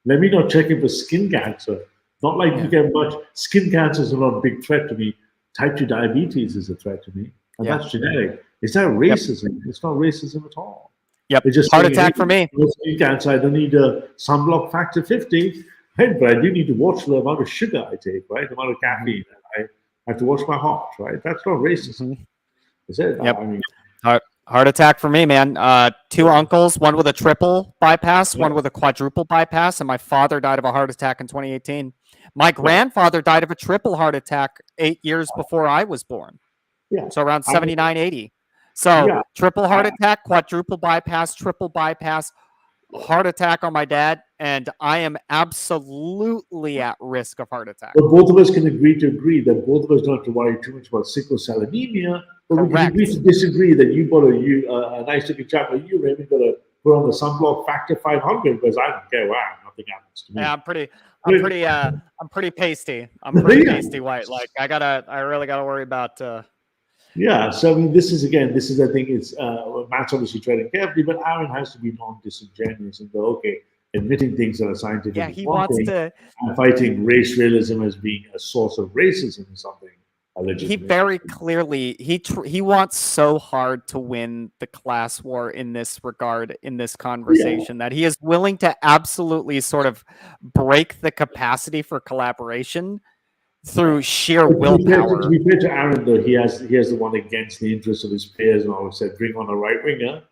Let me not check him for skin cancer. Not like you get much. Skin cancer is not a big threat to me. Type 2 diabetes is a threat to me. And that's genetic. Is that racism? It's not racism at all. It's just heart attack for me. Skin cancer, I don't need a sunblock factor 50. Right, but I do need to watch the amount of sugar I take, right? The amount of caffeine. I have to watch my heart, right? That's not racism. Is it? Yep. I mean, heart attack for me, man. 2 uncles, one with a triple bypass, one with a quadruple bypass, and my father died of a heart attack in 2018. My grandfather died of a triple heart attack 8 years before I was born. Yeah. So around 79, 80. So triple heart attack, quadruple bypass, triple bypass, heart attack on my dad, and I am absolutely at risk of heart attack. But both of us can agree that both of us don't have to worry too much about sickle cell anemia, but we can agree to disagree that you got a nice looking chap like you, Raymond, got to put on the sunblock factor 500, because I don't care why. I'm not nothing happens to me. Yeah, I'm pretty pasty. I'm pretty pasty white. Like I really gotta worry about. Yeah, so I mean, this is I think it's Matt's obviously treading carefully, but Aaron has to be non-disingenuous and go, okay, admitting things that are scientific Yeah, is he one wants thing, to. and fighting race realism as being a source of racism is something He legitimate. very clearly he wants so hard to win the class war in this regard in this conversation that he is willing to absolutely sort of break the capacity for collaboration through sheer But willpower. to be fair to Aaron, though, he has the one against the interests of his peers, and always said, bring on a right winger,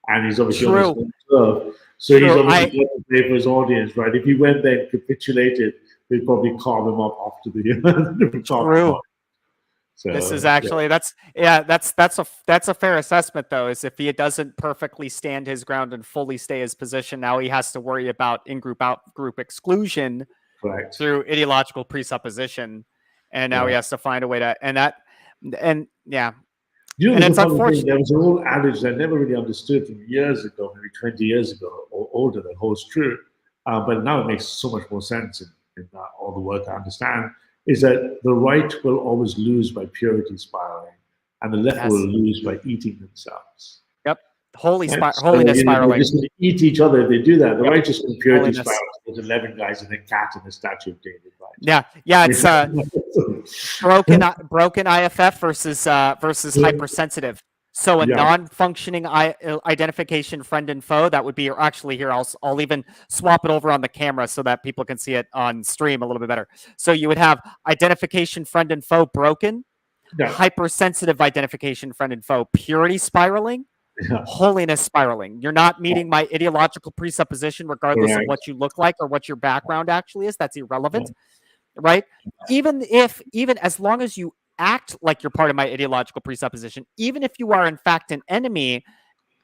and he's obviously on his own turf. So he's obviously got to play for his audience, right? If he went there and capitulated, they'd probably carve him up after the True. So, this is actually that's a fair assessment, though, is if he doesn't perfectly stand his ground and fully stay his position, now he has to worry about in-group out-group exclusion through ideological presupposition, and now he has to find a way to You know, and it's unfortunate. There was an old adage that I never really understood from years ago, maybe 20 years ago or older, that holds true, but now it makes so much more sense in all the work I understand, is that the right will always lose by purity spiraling, and the left will lose by eating themselves. Yep. Holiness They're spiraling. just going to eat each other if they do that. The right just going to purity spiral. There's 11 guys and a cat and a statue of David. Right? Yeah. It's broken IFF versus hypersensitive. So a non-functioning identification friend and foe, that would be, or actually here, I'll even swap it over on the camera so that people can see it on stream a little bit better. So you would have identification friend and foe broken, hypersensitive identification friend and foe, purity spiraling, holiness spiraling. You're not meeting my ideological presupposition regardless of what you look like or what your background actually is. That's irrelevant, right? Even as long as you act like you're part of my ideological presupposition, even if you are in fact an enemy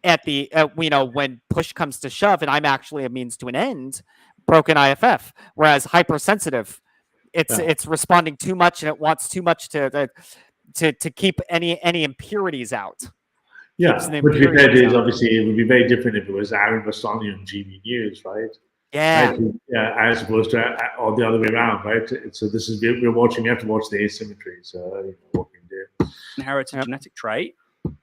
at the when push comes to shove and I'm actually a means to an end, broken IFF. Whereas hypersensitive, it's responding too much and it wants too much to keep any impurities out. Yeah, but to be fair, is obviously it would be very different if it was Aaron Bastani on GB News, right? Yeah. Right? As opposed to or the other way around, right? So this is we're watching. You have to watch the asymmetry. So what we do. Inherited genetic trait,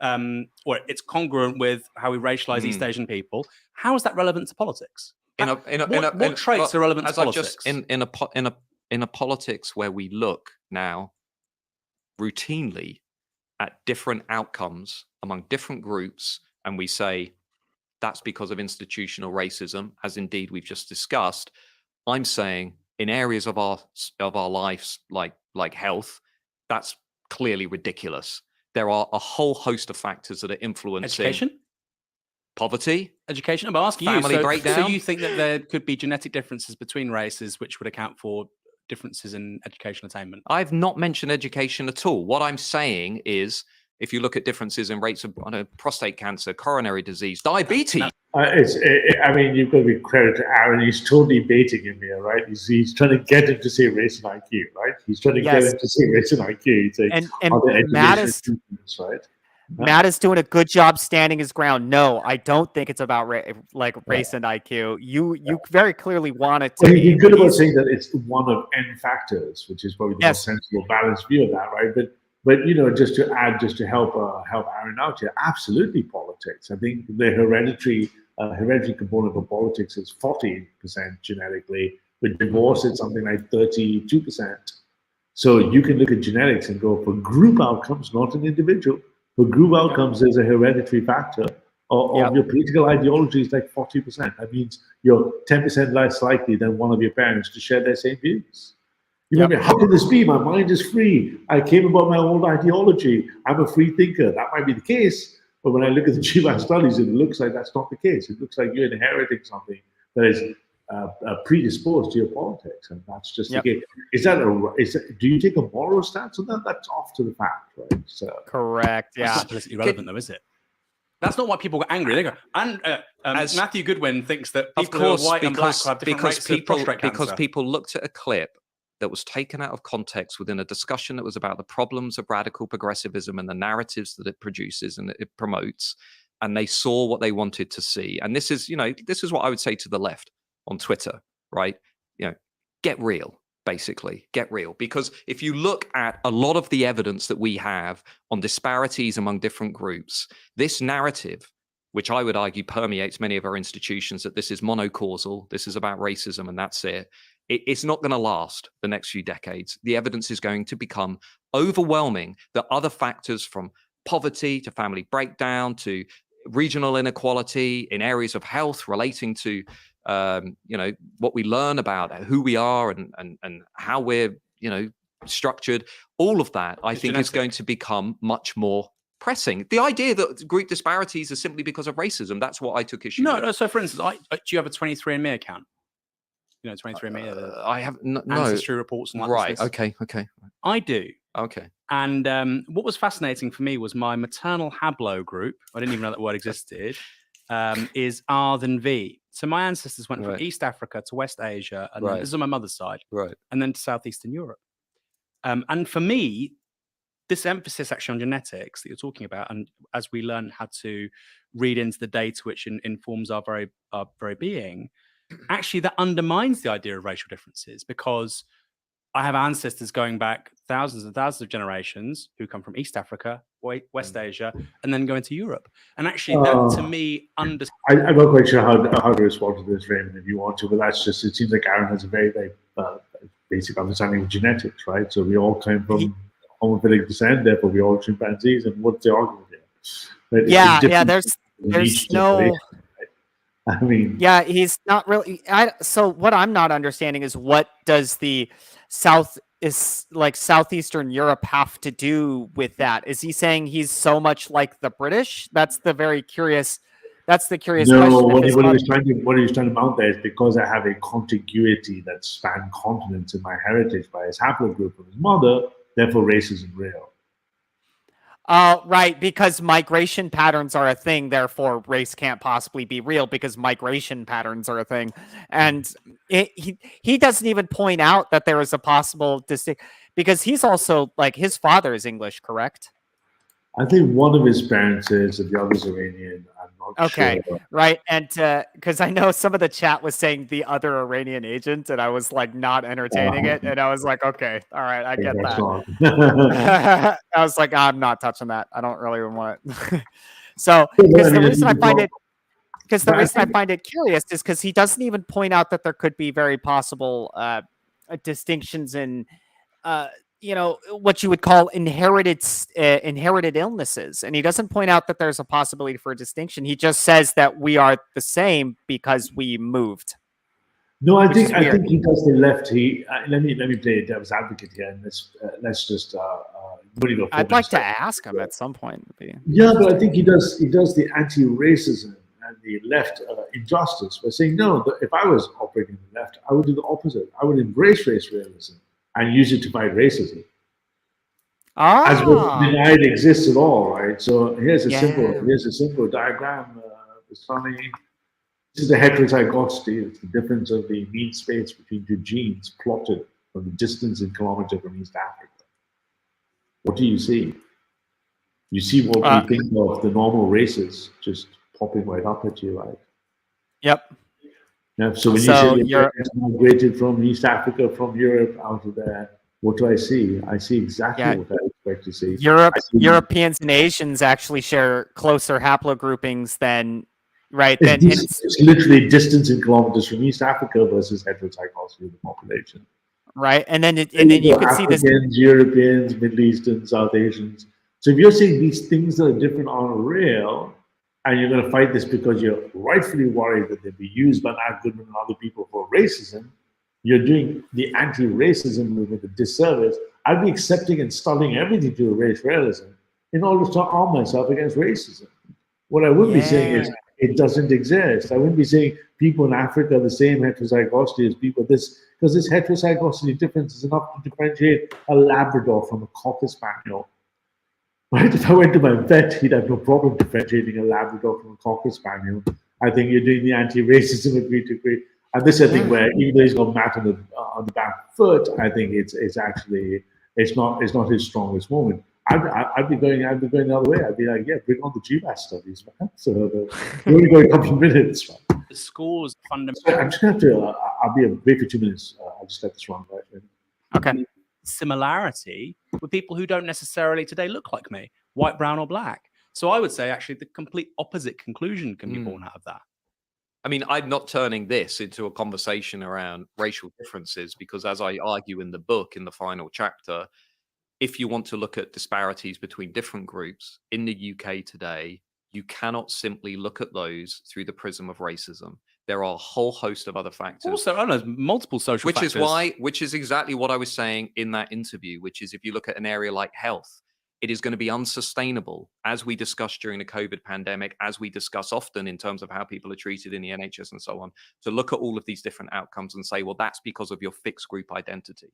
or it's congruent with how we racialize East Asian people. How is that relevant to politics? What traits are relevant to politics? In a politics where we look now routinely at different outcomes among different groups, and we say that's because of institutional racism, as indeed we've just discussed. I'm saying in areas of our lives, like health, that's clearly ridiculous. There are a whole host of factors that are influencing education, poverty, education. I'm asking family breakdown. So you think that there could be genetic differences between races, which would account for differences in educational attainment? I've not mentioned education at all. What I'm saying is, if you look at differences in rates of prostate cancer, coronary disease, diabetes. I mean, you've got to give credit to Aaron. He's totally baiting him here, right? He's trying to get him to say race and IQ, right? He's trying to get him to say race and IQ. He's saying, and Matt is doing a good job standing his ground. No, I don't think it's about race and IQ. You very clearly want it to be. He's good about saying that it's one of N factors, which is probably the most sensible, balanced view of that, right? But just to help Aaron out here, absolutely politics. I think the hereditary component of politics is 40% genetically. With divorce, it's something like 32%. So you can look at genetics and go for group outcomes, not an individual. For group outcomes, there's a hereditary factor. Of your political ideology is like 40%. That means you're 10% less likely than one of your parents to share their same views. How can this be? My mind is free. I came about my own ideology. I'm a free thinker. That might be the case, but when I look at the GWAS studies, it looks like that's not the case. It looks like you're inheriting something that is predisposed to your politics, and that's just the case. Do you take a moral stance on that? That's off to the fact, right? So correct. Yeah, that's not politically relevant, though, is it? That's not why people get angry. They go, and as Matthew Goodwin thinks that people who are white and black have different rates of prostate cancer. Because people looked at a clip that was taken out of context within a discussion that was about the problems of radical progressivism and the narratives that it produces and it promotes, and they saw what they wanted to see. And this is what I would say to the left on Twitter, right? Get real. Basically, get real. Because if you look at a lot of the evidence that we have on disparities among different groups, this narrative, which I would argue permeates many of our institutions, that this is monocausal, this is about racism, and that's it. It's not going to last the next few decades. The evidence is going to become overwhelming that other factors, from poverty to family breakdown to regional inequality in areas of health relating to what we learn about who we are and how we're structured, all of that I think is going to become much more pressing. The idea that group disparities are simply because of racism, that's what I took issue with. No, so for instance, do you have a 23andMe account? 23andMe, I have no ancestry reports and that. Right. Okay. I do. Okay. And what was fascinating for me was my maternal hablo group. I didn't even know that word existed. Is R than V. So my ancestors went from East Africa to West Asia, and then, this is on my mother's side, and then to Southeastern Europe. And for me, this emphasis actually on genetics that you're talking about, and as we learn how to read into the data which informs our very being, actually that undermines the idea of racial differences, because I have ancestors going back thousands and thousands of generations who come from East Africa, West Asia, and then go into Europe. And actually, that to me, I'm not quite sure how to respond to this, Raymond, if you want to, but that's just, it seems like Aaron has a very, very basic understanding of genetics, right? So we all came from homophilic descent, therefore we're all chimpanzees, and what's the argument here? Right? There's no... I mean, he's not really. So what I'm not understanding is, what does the Southeastern Europe have to do with that? Is he saying he's so much like the British? That's the curious question. No, what he was trying to mount there is, because I have a contiguity that span continents in my heritage by his haplogroup of his mother, therefore race isn't real. Right, because migration patterns are a thing, therefore race can't possibly be real, because migration patterns are a thing. And he doesn't even point out that there is a possible distinction, because he's also, like, his father is English, correct? I think one of his parents is, and the other's Iranian. I'm not sure. Okay, right. And because I know some of the chat was saying the other Iranian agent, and I was like not entertaining it. And I was like, okay, all right, I get that. I was like, I'm not touching that. I don't really want it. So, because the reason I find it curious is because he doesn't even point out that there could be very possible distinctions in what you would call inherited illnesses. And he doesn't point out that there's a possibility for a distinction. He just says that we are the same because we moved. No, I think he does the left. Let me play devil's advocate here, and let's just I'd like to ask him at some point. Yeah, but I think he does the anti-racism and the left injustice by saying, no, if I was operating the left, I would do the opposite. I would embrace race realism and use it to fight racism. As if denied exists at all, right? So here's a simple diagram. Bastani. This is the heterozygosity. It's the difference of the mean space between two genes plotted from the distance in kilometers from East Africa. What do you see? You see what we think of the normal races just popping right up at you, right? Yep. Yeah, so when you say you're migrated from East Africa, from Europe, out of there, what do I see? I see exactly what I expect to see. Europeans and Asians actually share closer haplogroupings than, right? It's literally distance in kilometers from East Africa versus heterozygosity of the population. Right, and then you can see this. Europeans, Middle Easterns, South Asians. So if you're saying these things that are different are real, and you're going to fight this because you're rightfully worried that they'll be used by Matt Goodwin and other people for racism, you're doing the anti-racism movement a disservice. I'd be accepting and studying everything to race realism in order to arm myself against racism. What I would be saying is it doesn't exist. I wouldn't be saying people in Africa are the same heterozygosity as people because this heterozygosity difference is enough to differentiate a Labrador from a Cocker Spaniel. Right? If I went to my vet, he'd have no problem differentiating a Labrador from a Cocker Spaniel. I think you're doing the anti-racism agree to agree. And this, I think, where even though he's got Matt on the back foot, I think it's not his strongest moment. I'd be going the other way. I'd be like, yeah, bring on the GBAS studies, man. So we only got a couple of minutes. Right? The scores fundamentally. So I'm just going to have to I'll be a break for 2 minutes. I'll just let this run, right? Okay. Similarity with people who don't necessarily today look like me, white, brown, or black. So I would say actually the complete opposite conclusion can be born out of that. I mean, I'm not turning this into a conversation around racial differences because, as I argue in the book, in the final chapter, if you want to look at disparities between different groups in the UK today, you cannot simply look at those through the prism of racism. There are a whole host of other factors. Also, I know multiple social factors. Which is exactly what I was saying in that interview, which is if you look at an area like health, it is going to be unsustainable, as we discussed during the COVID pandemic, as we discuss often in terms of how people are treated in the NHS and so on, to look at all of these different outcomes and say, well, that's because of your fixed group identity.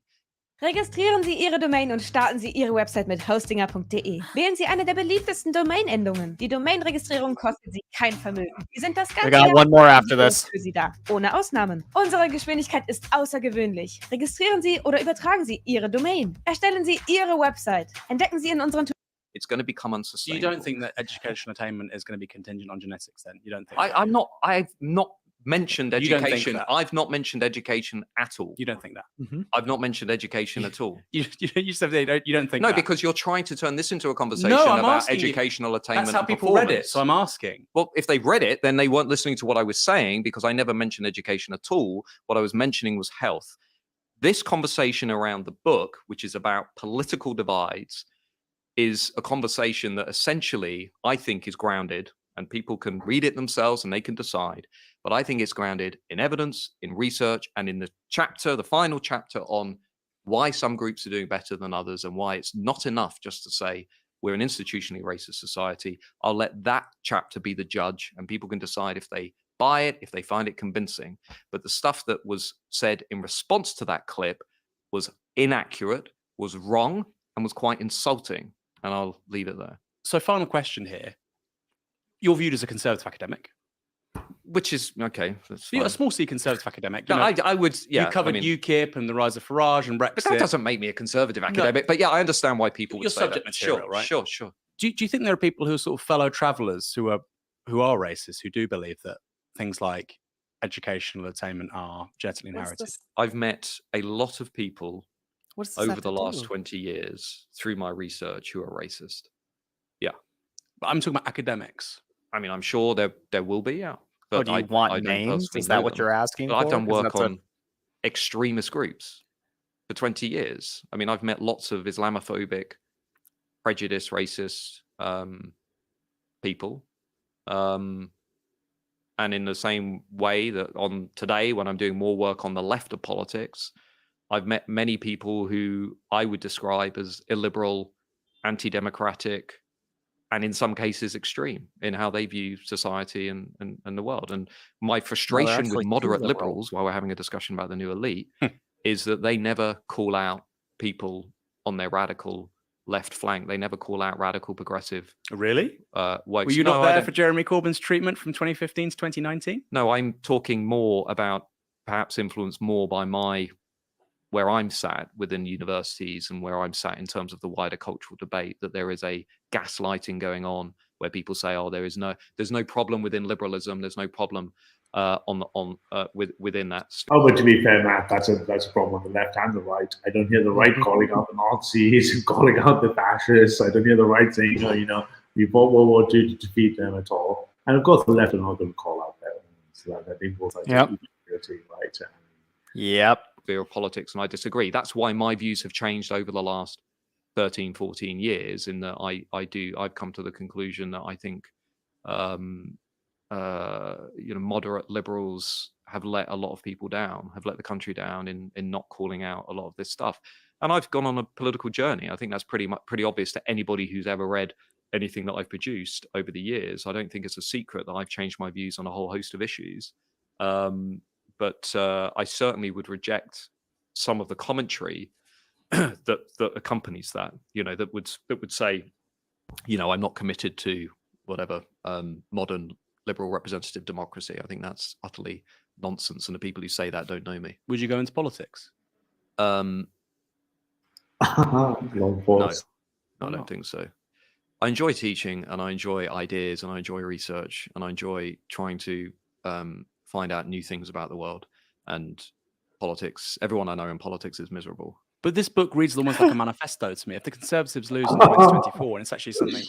Registrieren Sie Ihre Domain und starten Sie Ihre Website mit hostinger.de. Wählen Sie eine der beliebtesten Domain-Endungen. Die Domain-Registrierung kostet Sie kein Vermögen. Wir sind das ganze We got one more after this. für Sie da, ohne Ausnahmen. Unsere Geschwindigkeit ist außergewöhnlich. Registrieren Sie oder übertragen Sie Ihre Domain. Erstellen Sie Ihre Website. Entdecken Sie in unseren It's going to become unsustainable. You don't think that educational attainment is going to be contingent on genetics then? You don't think I've not mentioned You don't think education. that? I've not mentioned education at all. You don't think that? I've not mentioned education at all. You said you don't think No, that? because you're trying to turn this into a conversation I'm about asking you. educational attainment. That's how and people read it. performance. So I'm asking. Well, if they've read it, then they weren't listening to what I was saying because I never mentioned education at all. What I was mentioning was health. This conversation around the book, which is about political divides, is a conversation that essentially I think is grounded, and people can read it themselves and they can decide. But I think it's grounded in evidence, in research, and in the final chapter on why some groups are doing better than others and why it's not enough just to say we're an institutionally racist society. I'll let that chapter be the judge, and people can decide if they buy it, if they find it convincing. But the stuff that was said in response to that clip was inaccurate, was wrong, and was quite insulting. And I'll leave it there. So final question here. You're viewed as a conservative academic. Which is okay. That's You're a fine. small C conservative academic. No, I would. Yeah, you covered UKIP and the rise of Farage and Brexit. But that doesn't make me a conservative academic. But yeah, I understand why people would You're say subject that. material, Sure, right? Sure. Do you think there are people who are sort of fellow travelers who are racist, who do believe that things like educational attainment are genetically inherited? I've met a lot of people What does this over have the to last do? 20 years through my research who are racist. Yeah. But I'm talking about academics. I mean, I'm sure there will be, yeah. Oh, do you want don't names? personally Is that know what them. you're asking But I've for? done 'Cause work that's a- on extremist groups for 20 years. I mean, I've met lots of Islamophobic, prejudiced, racist people. And in the same way that on today, when I'm doing more work on the left of politics, I've met many people who I would describe as illiberal, anti-democratic, and in some cases extreme in how they view society and the world. And my frustration actually with too moderate liberal. liberals, while we're having a discussion about the new elite, is that they never call out people on their radical left flank. They never call out radical progressive Really? woke. Were you not there for Jeremy Corbyn's treatment from 2015 to 2019? No, I'm talking more about perhaps influenced more by where I'm sat within universities and where I'm sat in terms of the wider cultural debate, that there is a gaslighting going on where people say, oh, there's no problem within liberalism. There's no problem within that. Oh, but to be fair, Matt, that's a problem on the left and the right. I don't hear the right calling out the Nazis and calling out the fascists. I don't hear the right saying, oh, we fought World War II to defeat them at all. And of course, the left are not going to call out that. So I think both sides are equally right. Yep. Of politics, and I disagree. That's why my views have changed over the last 13, 14 years, in that I've come to the conclusion that I think moderate liberals have let a lot of people down, have let the country down in not calling out a lot of this stuff. And I've gone on a political journey. I think that's pretty obvious to anybody who's ever read anything that I've produced over the years. I don't think it's a secret that I've changed my views on a whole host of issues. But I certainly would reject some of the commentary that accompanies that. That would say, I'm not committed to whatever modern liberal representative democracy. I think that's utterly nonsense, and the people who say that don't know me. Would you go into politics? Long No, pause. I don't think so. I enjoy teaching, and I enjoy ideas, and I enjoy research, and I enjoy trying to find out new things about the world. And politics. Everyone I know in politics is miserable. But this book reads almost like a manifesto to me. If the Conservatives lose in 2024, and it's actually something,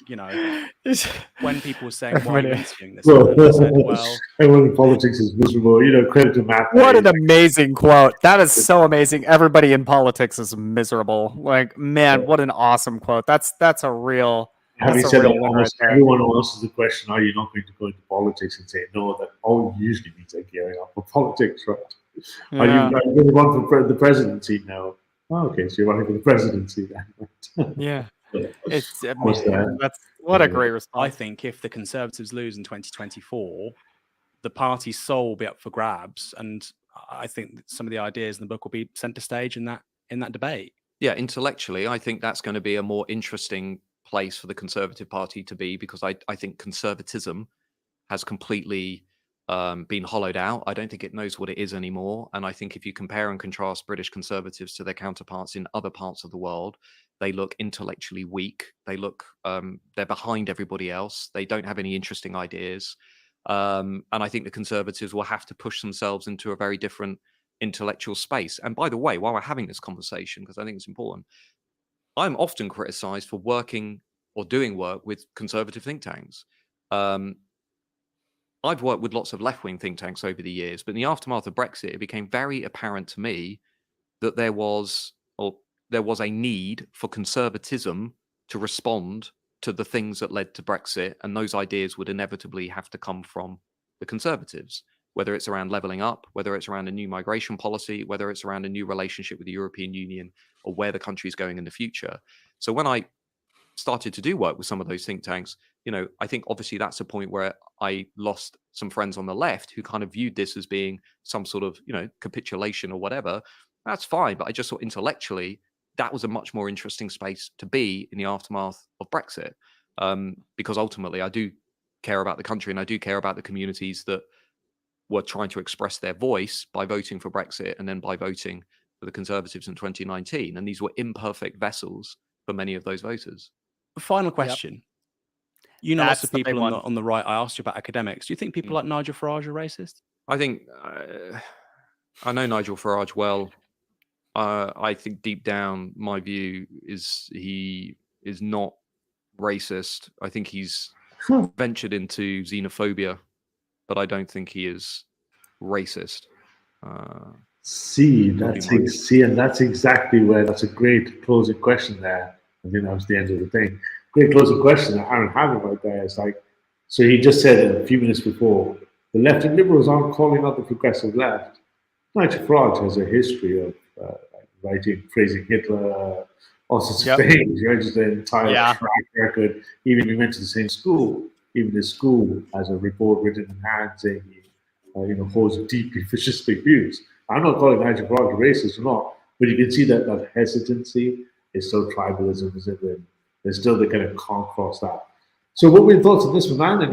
when people were saying, why are you interviewing this man? I said, well, everyone in politics is miserable. Credit to Matt. What an amazing quote. That is so amazing. Everybody in politics is miserable. Like, man, what an awesome quote. That's a real... Having said that, almost everyone who answers the question, are you not going to go into politics, and say no, that all usually means they're gearing up for politics, right? Yeah. Are you going to run for the presidency? No. Oh, okay, so you're running for the presidency then. Yeah. It's that's what a great response. I think if the Conservatives lose in 2024, the party's soul will be up for grabs, and I think some of the ideas in the book will be centre stage in that debate. Yeah, intellectually, I think that's going to be a more interesting place for the Conservative Party to be, because I think conservatism has completely been hollowed out. I don't think it knows what it is anymore. And I think if you compare and contrast British Conservatives to their counterparts in other parts of the world, they look intellectually weak. They look, they're behind everybody else. They don't have any interesting ideas. And I think the Conservatives will have to push themselves into a very different intellectual space. And by the way, while we're having this conversation, because I think it's important, I'm often criticized for working or doing work with conservative think tanks. I've worked with lots of left-wing think tanks over the years, but in the aftermath of Brexit, it became very apparent to me that there was a need for conservatism to respond to the things that led to Brexit, and those ideas would inevitably have to come from the Conservatives, whether it's around levelling up, whether it's around a new migration policy, whether it's around a new relationship with the European Union, or where the country is going in the future. So when I started to do work with some of those think tanks, I think obviously that's a point where I lost some friends on the left who kind of viewed this as being some sort of, capitulation or whatever. That's fine. But I just thought intellectually that was a much more interesting space to be in the aftermath of Brexit, because ultimately I do care about the country, and I do care about the communities that were trying to express their voice by voting for Brexit and then by voting for the Conservatives in 2019. And these were imperfect vessels for many of those voters. Final question. Yep. Lots of people on the right. I asked you about academics. Do you think people like Nigel Farage are racist? I think I know Nigel Farage well. I think deep down, my view is he is not racist. I think he's ventured into xenophobia, but I don't think he is racist. And that's exactly where, that's a great closing question there. I think that was the end of the thing. Great closing question that Aaron had right there. It's like, so he just said a few minutes before, the left and liberals aren't calling out the progressive left. Nigel Farage has a history of praising Hitler, all sorts of things. Just an entire track record. Even we went to the same school. Even his school has a report written in hand saying he holds deeply fascistic views. I'm not calling Nigel Farage racist or not, but you can see that hesitancy is still tribalism, is it? There's still the kind of can't cross that. So, what were your thoughts on this one, man?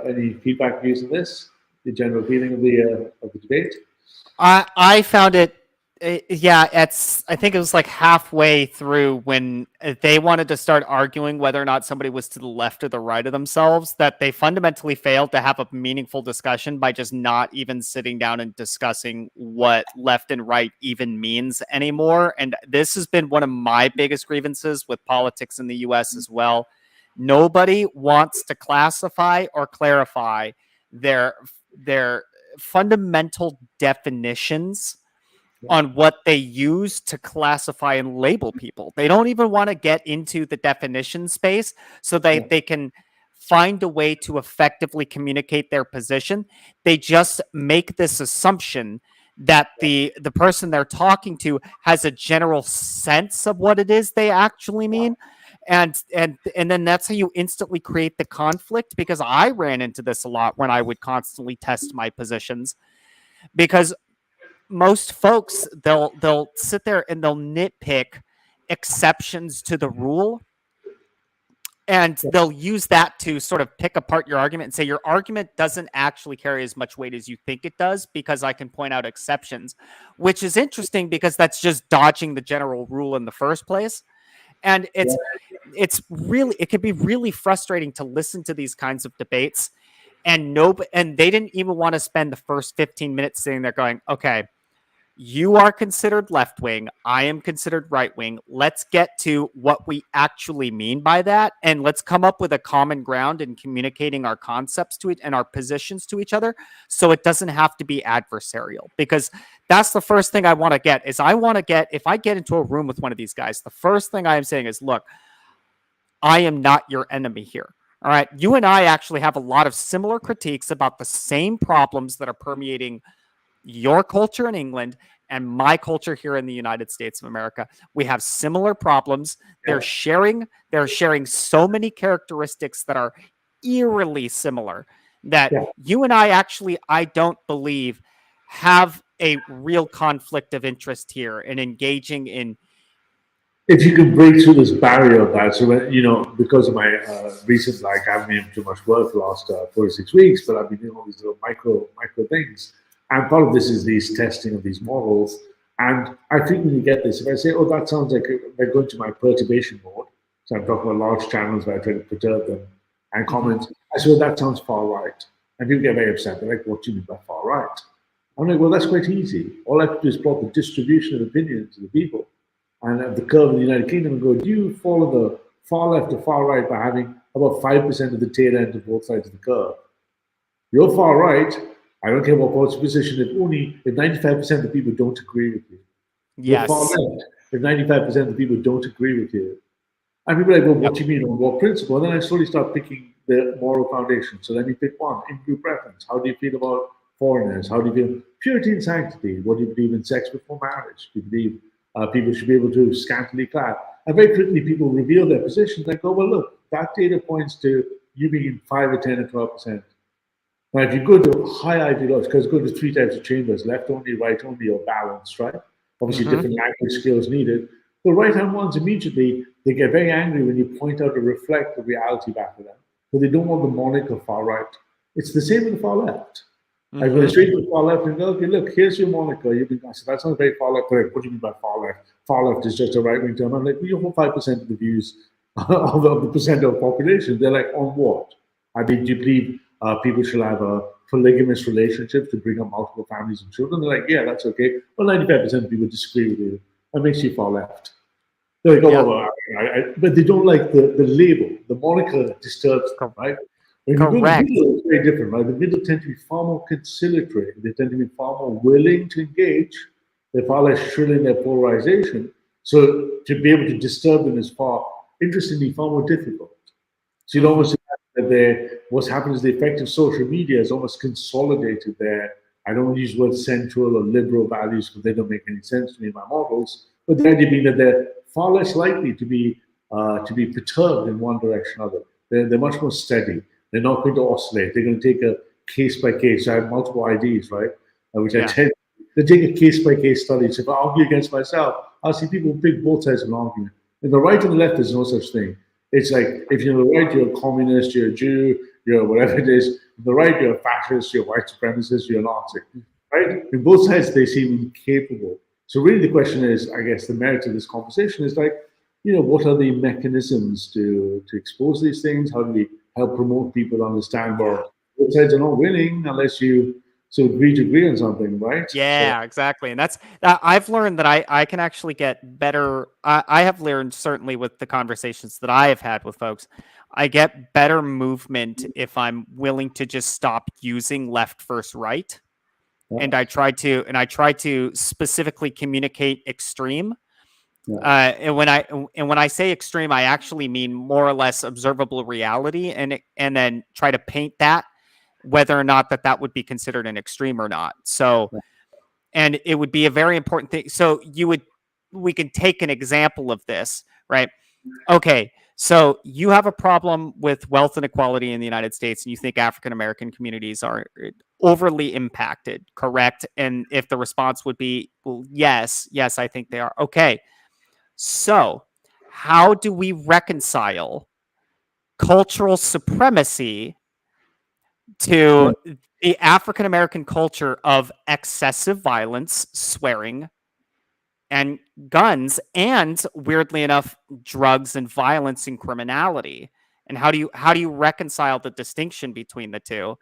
Any feedback, views on this? The general feeling of the debate? I found it. I think it was like halfway through when they wanted to start arguing whether or not somebody was to the left or the right of themselves, that they fundamentally failed to have a meaningful discussion by just not even sitting down and discussing what left and right even means anymore. And this has been one of my biggest grievances with politics in the US as well. Nobody wants to classify or clarify their fundamental definitions on what they use to classify and label people. They don't even want to get into the definition space so they can find a way to effectively communicate their position. They just make this assumption that the person they're talking to has a general sense of what it is they actually mean. And then that's how you instantly create the conflict, because I ran into this a lot when I would constantly test my positions, because most folks, they'll sit there and they'll nitpick exceptions to the rule, and they'll use that to sort of pick apart your argument and say your argument doesn't actually carry as much weight as you think it does because I can point out exceptions, which is interesting because that's just dodging the general rule in the first place. And it's really, it can be really frustrating to listen to these kinds of debates, and they didn't even want to spend the first 15 minutes sitting there going, okay, you are considered left wing, I am considered right wing. Let's get to what we actually mean by that, and let's come up with a common ground in communicating our concepts to it and our positions to each other, so it doesn't have to be adversarial. Because that's the first thing I want to get, is I want to get, if I get into a room with one of these guys, the first thing I am saying is, look, I am not your enemy here. All right. You and I actually have a lot of similar critiques about the same problems that are permeating your culture in England and my culture here in the United States of America. We have similar problems. They're sharing so many characteristics that are eerily similar that you and I actually, I don't believe, have a real conflict of interest here in engaging in. If you can break through this barrier of that, so when, because of my recent, I haven't been too much work the last 46 weeks, but I've been doing all these little micro things. And part of this is these testing of these models. And I think when you get this, if I say, oh, that sounds like they're going to my perturbation mode, so I'm talking about large channels where I try to perturb them and comment, I say, well, that sounds far right. And people get very upset. They're like, what do you mean by far right? I'm like, well, that's quite easy. All I have to do is plot the distribution of opinions to the people and the curve in the United Kingdom and go, do you fall on the far left or far right by having about 5% of the tail end of both sides of the curve? You're far right. I don't care what parts of position, if 95% of the people don't agree with you. Yes. You're far left if 95% of the people don't agree with you. And people are like, well, what do you mean on what principle? And then I slowly start picking the moral foundation. So then you pick one, in-group preference. How do you feel about foreigners? How do you feel purity and sanctity? What do you believe in sex before marriage? Do you believe people should be able to scantily clad? And very quickly people reveal their positions and go, well, look, that data points to you being in 5 or 10 or 12%. Now, if you go to high ideology, because go to 3 types of chambers, left only, right only, or balanced, right? Obviously, different language skills needed. The right-hand ones, immediately, they get very angry when you point out or reflect the reality back to them. But they don't want the moniker far right. It's the same in the far left. I go straight to the far left and go, okay, look, here's your moniker. I said, that sounds very far left. What do you mean by far left? Far left is just a right-wing term. I'm like, well, you hold 5% of the views of the percent of the population. They're like, on what? I mean, do you believe people should have a polygamous relationship to bring up multiple families and children? They're like, yeah, that's okay. Well, 95% of people disagree with you. That makes you far left. They're like, oh, but they don't like the label. The moniker disturbs them, right? When you go to the middle, it's very different, right? The middle tend to be far more conciliatory. They tend to be far more willing to engage. They're far less shrill in their polarization. So to be able to disturb them is far, interestingly, far more difficult. So you'd almost imagine that what's happened is the effect of social media has almost consolidated their, I don't want to use the word central or liberal values because they don't make any sense to me in my models, but the idea being that they're far less likely to be perturbed in one direction or other. They're much more steady. They're not going to oscillate. They're going to take a case by case. I have multiple IDs, right? Which I tend to take a case by case study. So if I argue against myself, I'll see people pick both sides of an argument. In the right and the left, there's no such thing. It's like if you're on the right, you're a communist, you're a Jew, you're whatever it is. On the right, you're a fascist, you're a white supremacist, you're a Nazi. Right? In both sides, they seem incapable. So really, the question is, I guess, the merit of this conversation is like, what are the mechanisms to expose these things? How do we help promote people to understand both sides are not winning unless you agree to agree on something, right? Yeah, exactly. And that's I've learned that I can actually get better. I have learned, certainly with the conversations that I have had with folks, I get better movement if I'm willing to just stop using left versus right. Yeah. And I try to specifically communicate extreme. Yeah. And when I say extreme, I actually mean more or less observable reality, and then try to paint that, whether or not that would be considered an extreme or not. So, and it would be a very important thing. So we can take an example of this, right? Okay, so you have a problem with wealth inequality in the United States, and you think African American communities are overly impacted, correct? And if the response would be, well, yes, I think they are. Okay. So, how do we reconcile cultural supremacy to the African American culture of excessive violence, swearing, and guns, and weirdly enough, drugs and violence and criminality? And how do you reconcile the distinction between the two?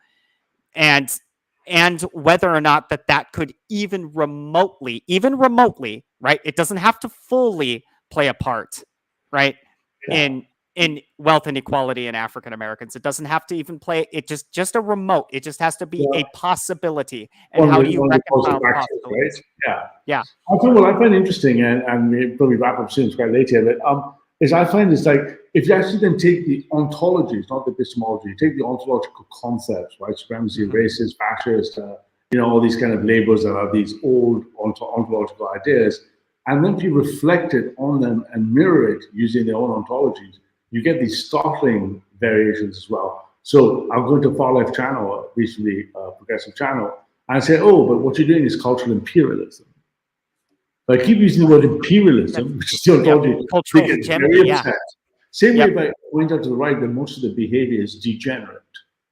And and whether or not that could even remotely, right? It doesn't have to fully play a part, right? Yeah. In wealth inequality in African Americans. It doesn't have to even play it, just a remote. It just has to be a possibility. And how do you reconcile the possibilities? Right? Yeah. Yeah. I think what I find interesting, and we probably wrap up soon, it's quite late here, but is I find it's like if you actually then take the ontologies, not the epistemology, take the ontological concepts, right? Supremacy, racist, fascist, all these kind of labels that are these old ontological ideas, and then if you reflect it on them and mirror it using their own ontologies, you get these startling variations as well. So I'll go to far left channel, recently progressive channel, and I say, oh, but what you're doing is cultural imperialism. But I keep using the word imperialism, which is the ontology. Cultural They get hegemony, very yeah. upset. Same way if I went out to the right, then most of the behavior is degenerate.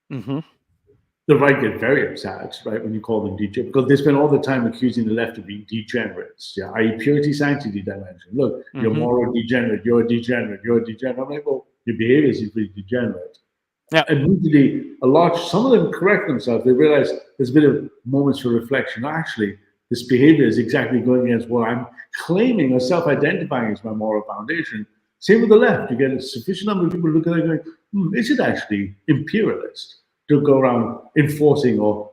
The right get very upset, right, when you call them degenerate, because they spend all the time accusing the left of being degenerates, i.e. purity, sanctity dimension. Look, you're moral degenerate, you're a degenerate, you're a degenerate. I'm like, well, your behavior is pretty degenerate. Yeah. Immediately, some of them correct themselves. They realize there's a bit of moments for reflection. Actually, this behavior is exactly going against what I'm claiming or self-identifying as my moral foundation. Same with the left. You get a sufficient number of people look at it going, is it actually imperialist to go around enforcing or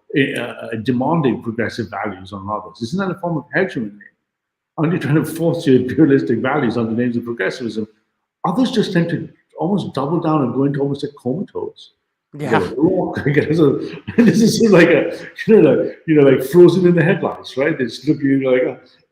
demanding progressive values on others? Isn't that a form of hegemony? Aren't you trying to force your imperialistic values under the names of progressivism? Others just tend to almost double down and go into almost a comatose. Yeah. So this is like like frozen in the headlights, right? They just look at you like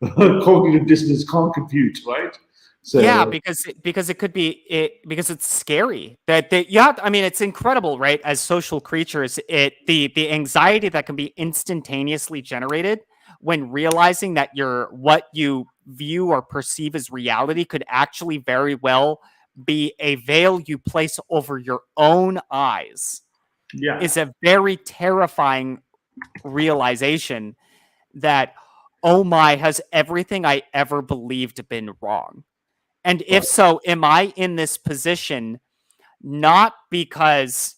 a cognitive dissonance can't compute, right? So yeah, because it could be because it's scary that you have. I mean, it's incredible, right? As social creatures, the anxiety that can be instantaneously generated when realizing that what you view or perceive as reality could actually very well be a veil you place over your own eyes. Yeah, is a very terrifying realization that, oh my, has everything I ever believed been wrong? And if so, am I in this position not because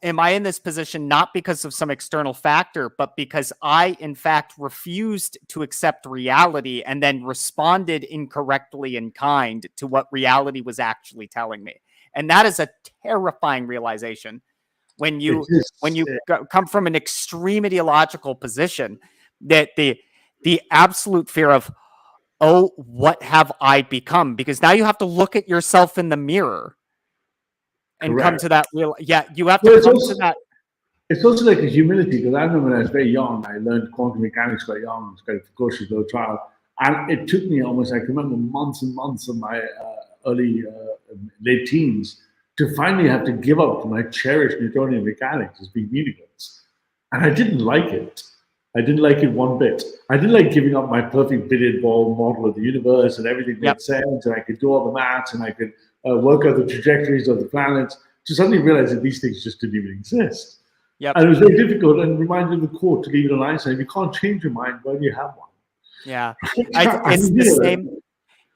of some external factor, but because I, in fact, refused to accept reality and then responded incorrectly in kind to what reality was actually telling me? And that is a terrifying realization when you come from an extreme ideological position, that the absolute fear of, oh, what have I become? Because now you have to look at yourself in the mirror and come to that real. Yeah, you have to come to that. It's also like a humility, because I remember when I was very young, I learned quantum mechanics quite young. It's quite precocious little child, and it took me almost, I can remember, months and months of my late teens to finally have to give up my cherished Newtonian mechanics as being meaningless. And I didn't like it. I didn't like it one bit. I didn't like giving up my perfect billiard ball model of the universe and everything made sense, and I could do all the maths and I could work out the trajectories of the planets, to suddenly realize that these things just didn't even exist. Yep. And it was very difficult, and reminded the quote to leave it on Einstein: if you can't change your mind, why do you have one? Yeah. It's the same.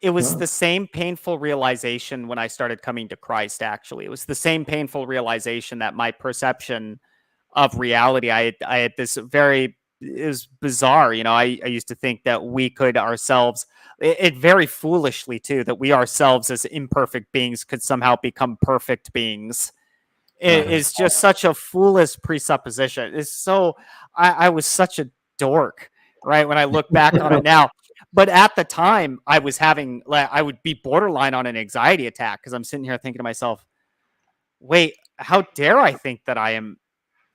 It was the same painful realization when I started coming to Christ, actually. It was the same painful realization that my perception of reality, I had this very, it was bizarre. I used to think that we could ourselves, it very foolishly too, that we ourselves as imperfect beings could somehow become perfect beings. It is just such a foolish presupposition. It's so, I was such a dork, right? When I look back on it now. But at the time, I would be borderline on an anxiety attack, because I'm sitting here thinking to myself, wait, how dare I think that I am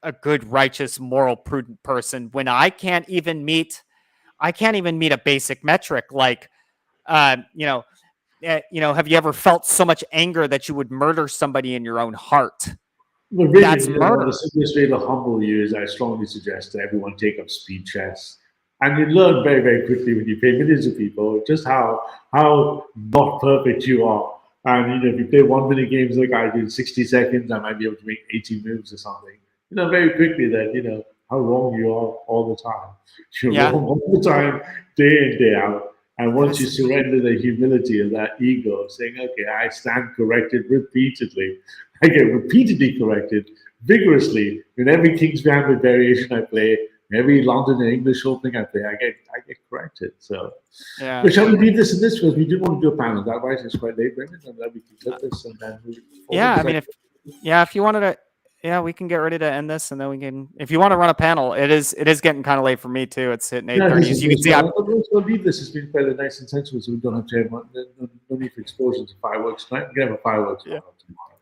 a good, righteous, moral, prudent person when I can't even meet a basic metric like, have you ever felt so much anger that you would murder somebody in your own heart? Well, really, That's murder. The simplest way to humble you is, I strongly suggest that everyone take up speed chess. And you learn very, very quickly when you play millions of people just how not perfect you are. And if you play 1 minute games like I do in 60 seconds, I might be able to make 80 moves or something. Very quickly that how wrong you are all the time. You're wrong all the time, day in, day out. And once you surrender the humility of that ego of saying, okay, I stand corrected repeatedly, I get repeatedly corrected vigorously in every King's Gambit variation I play, every London and English opening I play, I get corrected. So, Yeah. but shall we leave this in this? Because we do want to do a panel. That right? It's quite late, Brendan, and then we can clip this and then move forward. Yeah, I mean, if you wanted to, yeah, we can get ready to end this, and then we can. If you want to run a panel, it is getting kind of late for me too. It's hitting 8:30. As you can see, we'll leave this. It's been fairly nice and sensible, so we don't have to have no need for explosions of fireworks tonight. We can have a fireworks tomorrow.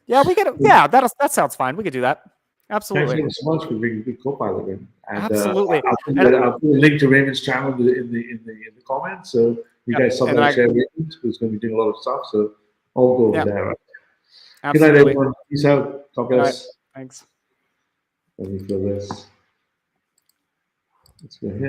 Yeah, we get. Yeah, that sounds fine. We could do that. Absolutely. Thanks so much for being a good co-pilot, and absolutely. I'll put a link to Raymond's channel in the comments. So you guys sometimes share Raymond, who's going to be doing a lot of stuff. So all go over there. Right? Good night, everyone. Peace out. God bless. Thanks. Let me fill this. Let's go here.